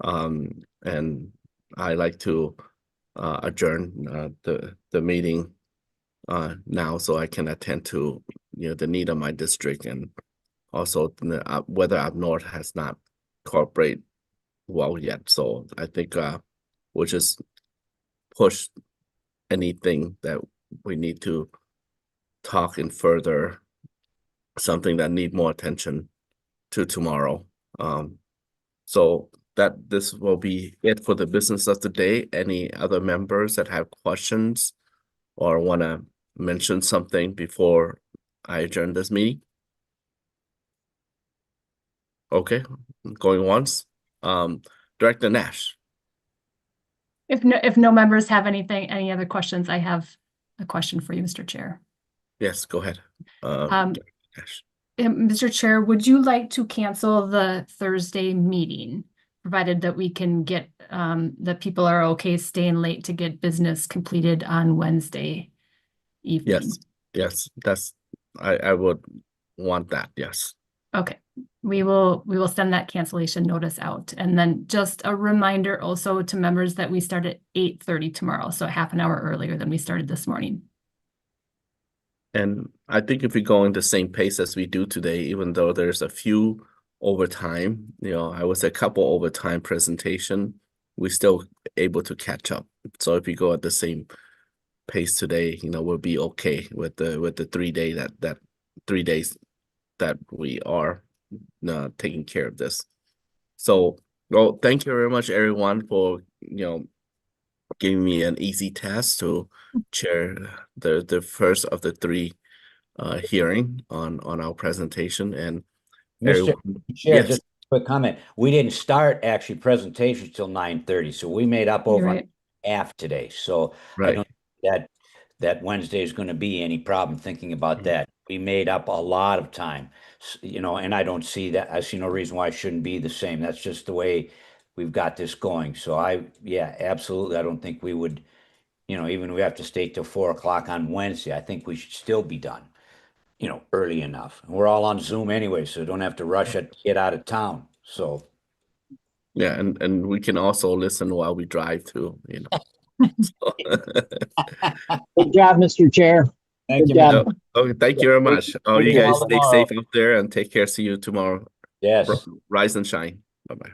and I like to adjourn the meeting now, so I can attend to the need of my district, and also the weather up north has not cooperated well yet. So I think we'll just push anything that we need to talk in further, something that need more attention to tomorrow. So this will be it for the business of the day. Any other members that have questions or want to mention something before I adjourn this meeting? Okay, going once. Director Nash. If no members have any other questions, I have a question for you, Mr. Chair. Yes, go ahead. Ash. Mr. Chair, would you like to cancel the Thursday meeting, provided that we can get, that people are okay staying late to get business completed on Wednesday evening? Yes, I would want that, yes. Okay, we will send that cancellation notice out. And then just a reminder also to members that we start at 8:30 tomorrow, so half an hour earlier than we started this morning. And I think if we go in the same pace as we do today, even though there's a few overtime, I would say a couple overtime presentation, we still able to catch up. So if we go at the same pace today, we'll be okay with the 3 day that 3 days that we are taking care of this. So, well, thank you very much, everyone, for giving me an easy task to chair the first of the 3 hearing on our presentation. And Mr. everyone, Chair, yes, just a quick comment. We didn't start actually presentations till 9:30, so we made up over Right. half today. So I right. don't think that Wednesday is going to be any problem thinking about that. We made up a lot of time, and I don't see that. I see no reason why it shouldn't be the same. That's just the way we've got this going. So yeah, absolutely. I don't think we would, even if we have to stay till 4 o'clock on Wednesday, I think we should still be done, early enough. And we're all on Zoom anyway, so don't have to rush it, get out of town. So Yeah, and we can also listen while we drive too, So, Good job, Mr. Chair. thank Good you, job. Mr. okay, thank you very much. Oh, Thank you you guys all stay tomorrow. safe up there and take care. See you tomorrow. Yes. Rise and shine. Bye-bye.